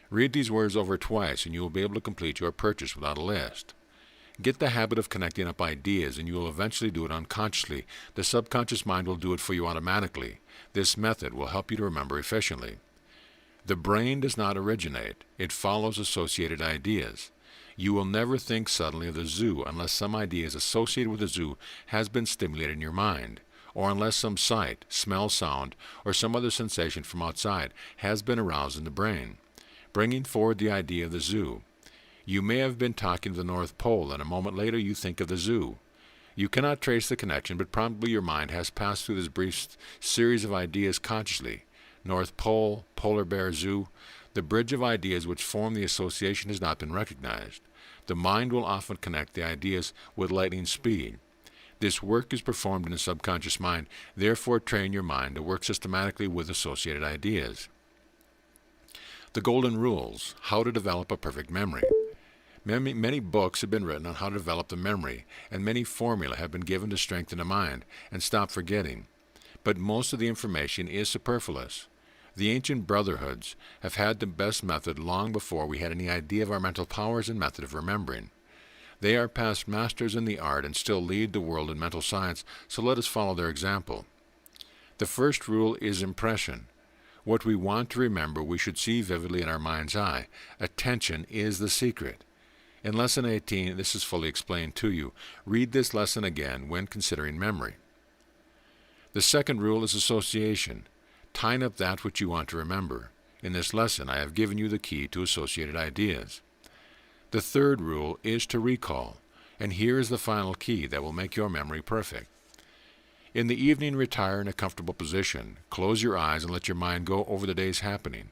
Read these words over twice and you will be able to complete your purchase without a list. Get the habit of connecting up ideas and you will eventually do it unconsciously. The subconscious mind will do it for you automatically. This method will help you to remember efficiently. The brain does not originate. It follows associated ideas. You will never think suddenly of the zoo unless some idea associated with the zoo has been stimulated in your mind, or unless some sight, smell, sound, or some other sensation from outside has been aroused in the brain, bringing forward the idea of the zoo. You may have been talking of the North Pole, and a moment later you think of the zoo. You cannot trace the connection, but probably your mind has passed through this brief series of ideas consciously. North Pole, polar bear, zoo. The bridge of ideas which form the association has not been recognized. The mind will often connect the ideas with lightning speed. This work is performed in the subconscious mind. Therefore, train your mind to work systematically with associated ideas. The Golden Rules: How to Develop a Perfect Memory. Many books have been written on how to develop the memory, and many formulae have been given to strengthen the mind and stop forgetting. But most of the information is superfluous. The ancient brotherhoods have had the best method long before we had any idea of our mental powers and method of remembering. They are past masters in the art and still lead the world in mental science, so let us follow their example. The first rule is impression. What we want to remember we should see vividly in our mind's eye. Attention is the secret. In Lesson 18, this is fully explained to you. Read this lesson again when considering memory. The second rule is association. Tying up that which you want to remember. In this lesson, I have given you the key to associated ideas. The third rule is to recall, and here is the final key that will make your memory perfect. In the evening, retire in a comfortable position. Close your eyes and let your mind go over the day's happening.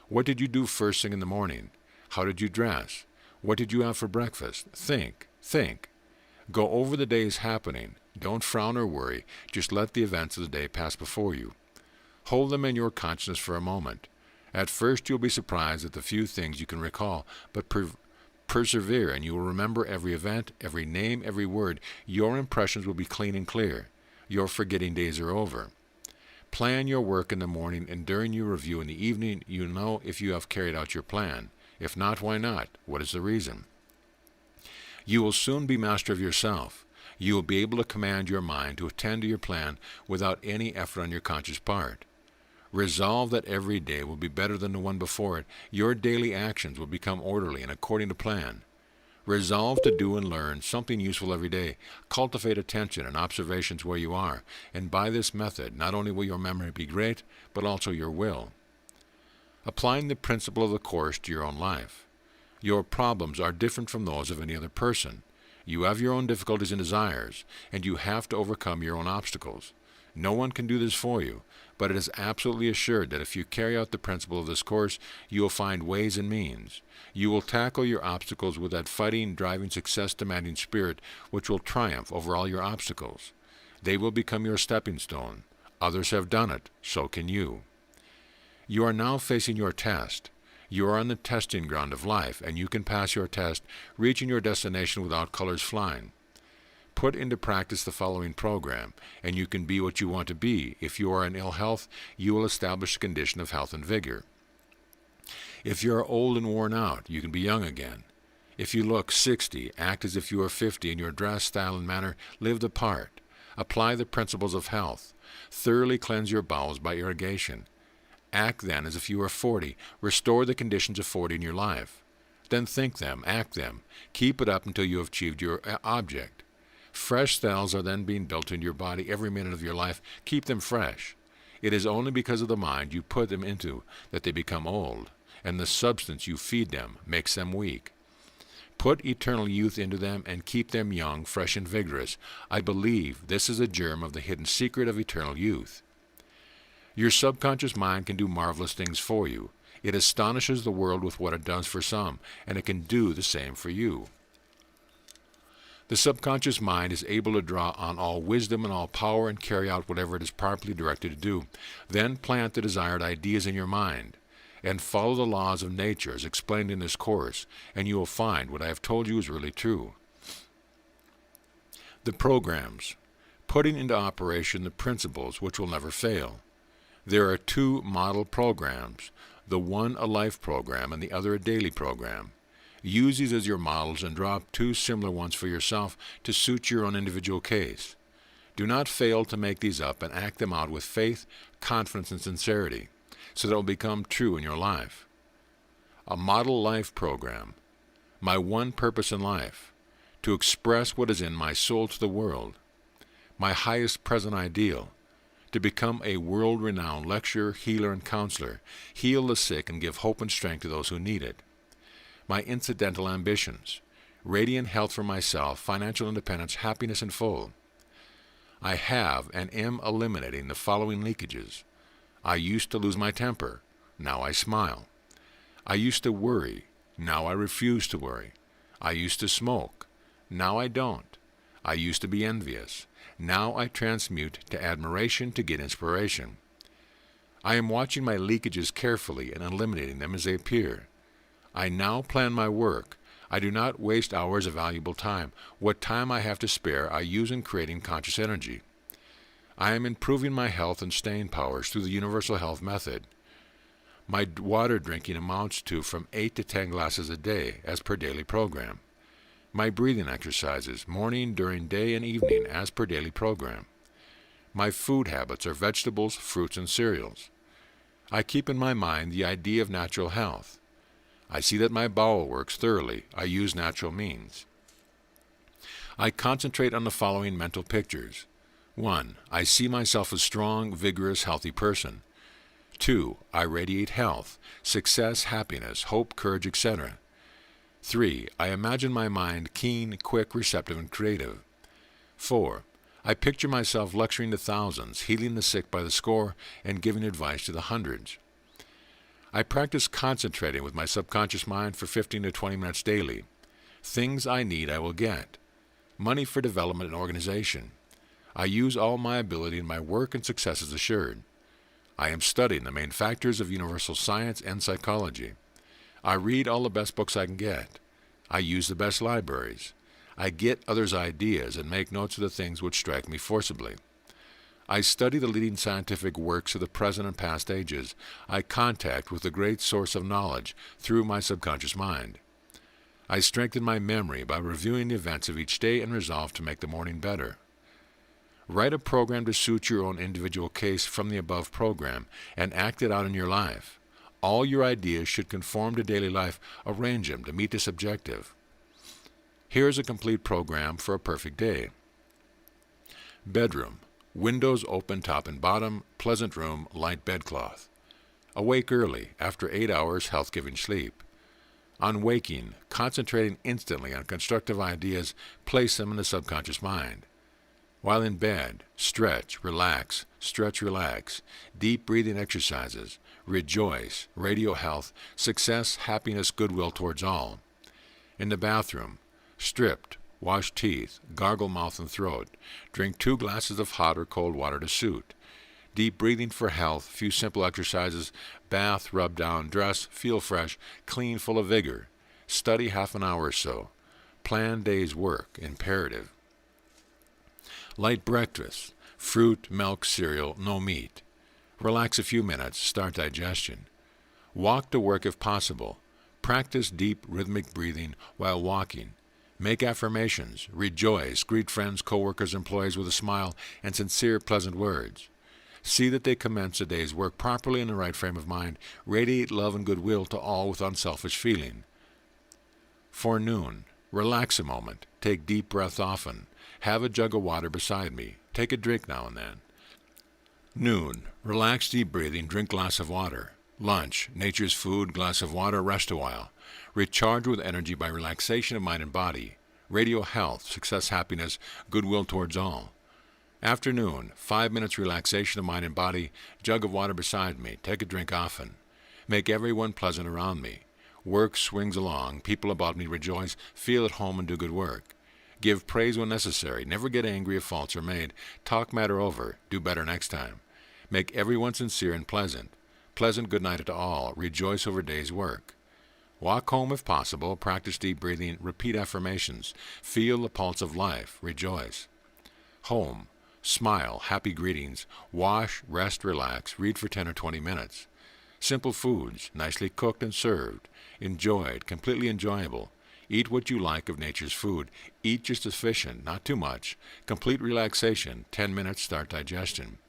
What did you do first thing in the morning? How did you dress? What did you have for breakfast? Think. Go over the day's happening. Don't frown or worry. Just let the events of the day pass before you. Hold them in your consciousness for a moment. At first you'll be surprised at the few things you can recall, but persevere and you will remember every event, every name, every word. Your impressions will be clean and clear. Your forgetting days are over. Plan your work in the morning, and during your review in the evening you know if you have carried out your plan. If not, why not? What is the reason? You will soon be master of yourself. You will be able to command your mind to attend to your plan without any effort on your conscious part. Resolve that every day will be better than the one before it. Your daily actions will become orderly and according to plan. Resolve to do and learn something useful every day. Cultivate attention and observations where you are, and by this method not only will your memory be great, but also your will. Applying the principle of the course to your own life. Your problems are different from those of any other person. You have your own difficulties and desires, and you have to overcome your own obstacles. No one can do this for you, but it is absolutely assured that if you carry out the principle of this course, you will find ways and means. You will tackle your obstacles with that fighting, driving, success-demanding spirit which will triumph over all your obstacles. They will become your stepping stone. Others have done it, so can you. You are now facing your test. You are on the testing ground of life, and you can pass your test, reaching your destination without colors flying. Put into practice the following program, and you can be what you want to be. If you are in ill health, you will establish a condition of health and vigor. If you are old and worn out, you can be young again. If you look 60, act as if you are 50 in your dress, style, and manner. Live the part. Apply the principles of health. Thoroughly cleanse your bowels by irrigation. Act then as if you are 40. Restore the conditions of 40 in your life. Then think them, act them. Keep it up until you have achieved your object. Fresh cells are then being built into your body every minute of your life. Keep them fresh. It is only because of the mind you put them into that they become old, and the substance you feed them makes them weak. Put eternal youth into them and keep them young, fresh, and vigorous. I believe this is a germ of the hidden secret of eternal youth. Your subconscious mind can do marvelous things for you. It astonishes the world with what it does for some, and it can do the same for you. The subconscious mind is able to draw on all wisdom and all power and carry out whatever it is properly directed to do. Then plant the desired ideas in your mind, and follow the laws of nature as explained in this course, and you will find what I have told you is really true. The programs, putting into operation the principles which will never fail. There are two model programs, the one a life program and the other a daily program. Use these as your models and draw up two similar ones for yourself to suit your own individual case. Do not fail to make these up and act them out with faith, confidence, and sincerity, so that it will become true in your life. A model life program. My one purpose in life, to express what is in my soul to the world. My highest present ideal, to become a world-renowned lecturer, healer, and counselor, heal the sick and give hope and strength to those who need it. My incidental ambitions, radiant health for myself, financial independence, happiness in full. I have and am eliminating the following leakages. I used to lose my temper, now I smile. I used to worry, now I refuse to worry. I used to smoke, now I don't. I used to be envious, now I transmute to admiration to get inspiration. I am watching my leakages carefully and eliminating them as they appear. I now plan my work. I do not waste hours of valuable time. What time I have to spare, I use in creating conscious energy. I am improving my health and staying powers through the universal health method. My water drinking amounts to from 8 to 10 glasses a day, as per daily program. My breathing exercises, morning, during day, and evening, as per daily program. My food habits are vegetables, fruits, and cereals. I keep in my mind the idea of natural health. I see that my bowel works thoroughly. I use natural means. I concentrate on the following mental pictures. 1. I see myself a strong, vigorous, healthy person. 2. I radiate health, success, happiness, hope, courage, etc. 3. I imagine my mind keen, quick, receptive, and creative. 4. I picture myself lecturing to thousands, healing the sick by the score, and giving advice to the hundreds. I practice concentrating with my subconscious mind for 15 to 20 minutes daily. Things I need I will get. Money for development and organization. I use all my ability in my work and success is assured. I am studying the main factors of universal science and psychology. I read all the best books I can get. I use the best libraries. I get others' ideas and make notes of the things which strike me forcibly. I study the leading scientific works of the present and past ages. I contact with the great source of knowledge through my subconscious mind. I strengthen my memory by reviewing the events of each day and resolve to make the morning better. Write a program to suit your own individual case from the above program and act it out in your life. All your ideas should conform to daily life. Arrange them to meet this objective. Here is a complete program for a perfect day. Bedroom. Windows open top and bottom, pleasant room, light bedcloth. Awake early, after 8 hours health-giving sleep. On waking, concentrating instantly on constructive ideas, place them in the subconscious mind. While in bed, stretch, relax, deep breathing exercises, rejoice, radio health, success, happiness, goodwill towards all. In the bathroom, stripped, wash teeth, gargle mouth and throat. Drink 2 glasses of hot or cold water to suit. Deep breathing for health, few simple exercises, bath, rub down, dress, feel fresh, clean, full of vigor. Study half an hour or so. Plan day's work, imperative. Light breakfast, fruit, milk, cereal, no meat. Relax a few minutes, start digestion. Walk to work if possible. Practice deep rhythmic breathing while walking. Make affirmations, rejoice, greet friends, co-workers, employees with a smile and sincere, pleasant words. See that they commence the day's work properly in the right frame of mind. Radiate love and goodwill to all with unselfish feeling. Forenoon, relax a moment. Take deep breaths often. Have a jug of water beside me. Take a drink now and then. Noon, relax deep breathing, drink glass of water. Lunch, nature's food, glass of water, rest a while. Recharge with energy by relaxation of mind and body. Radio health, success, happiness, goodwill towards all. Afternoon, 5 minutes relaxation of mind and body, jug of water beside me, take a drink often. Make everyone pleasant around me. Work swings along, people about me rejoice, feel at home and do good work. Give praise when necessary, never get angry if faults are made, talk matter over, do better next time. Make everyone sincere and pleasant. Pleasant good night to all, rejoice over day's work. Walk home if possible, practice deep breathing, repeat affirmations, feel the pulse of life, rejoice. Home, smile, happy greetings, wash, rest, relax, read for 10 or 20 minutes. Simple foods, nicely cooked and served, enjoyed, completely enjoyable. Eat what you like of nature's food. Eat just sufficient, not too much. Complete relaxation, 10 minutes, start digestion.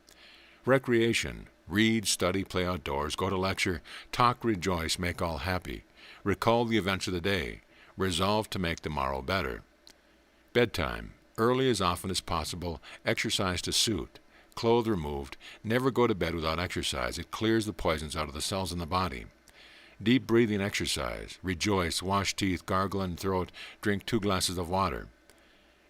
Recreation, read, study, play outdoors, go to lecture, talk, rejoice, make all happy. Recall the events of the day. Resolve to make tomorrow better. Bedtime, early as often as possible, exercise to suit. Clothes removed, never go to bed without exercise. It clears the poisons out of the cells in the body. Deep breathing exercise. Rejoice, wash teeth, gargle and throat, drink 2 glasses of water.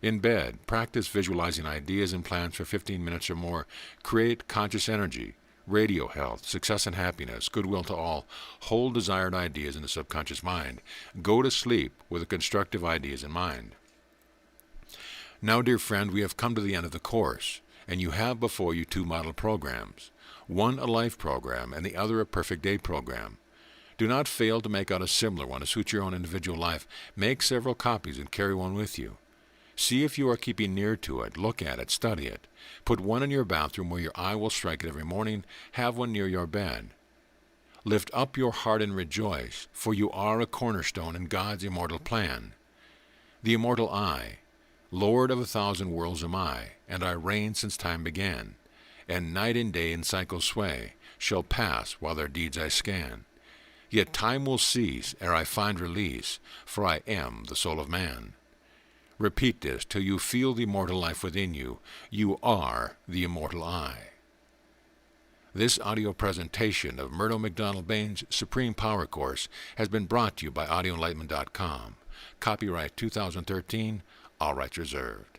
In bed, practice visualizing ideas and plans for 15 minutes or more. Create conscious energy. Radio health, success and happiness, goodwill to all. Hold desired ideas in the subconscious mind. Go to sleep with the constructive ideas in mind. Now, dear friend, we have come to the end of the course, and you have before you 2 model programs, one a life program and the other a perfect day program. Do not fail to make out a similar one to suit your own individual life. Make several copies and carry one with you. See if you are keeping near to it. Look at it. Study it. Put one in your bathroom where your eye will strike it every morning. Have one near your bed. Lift up your heart and rejoice, for you are a cornerstone in God's immortal plan. The immortal I, Lord of 1,000 worlds am I, and I reign since time began. And night and day in cycle sway, shall pass while their deeds I scan. Yet time will cease ere I find release, for I am the soul of man. Repeat this till you feel the immortal life within you. You are the immortal I. This audio presentation of Murdo MacDonald Bayne's Supreme Power Course has been brought to you by AudioEnlightenment.com. Copyright 2013, all rights reserved.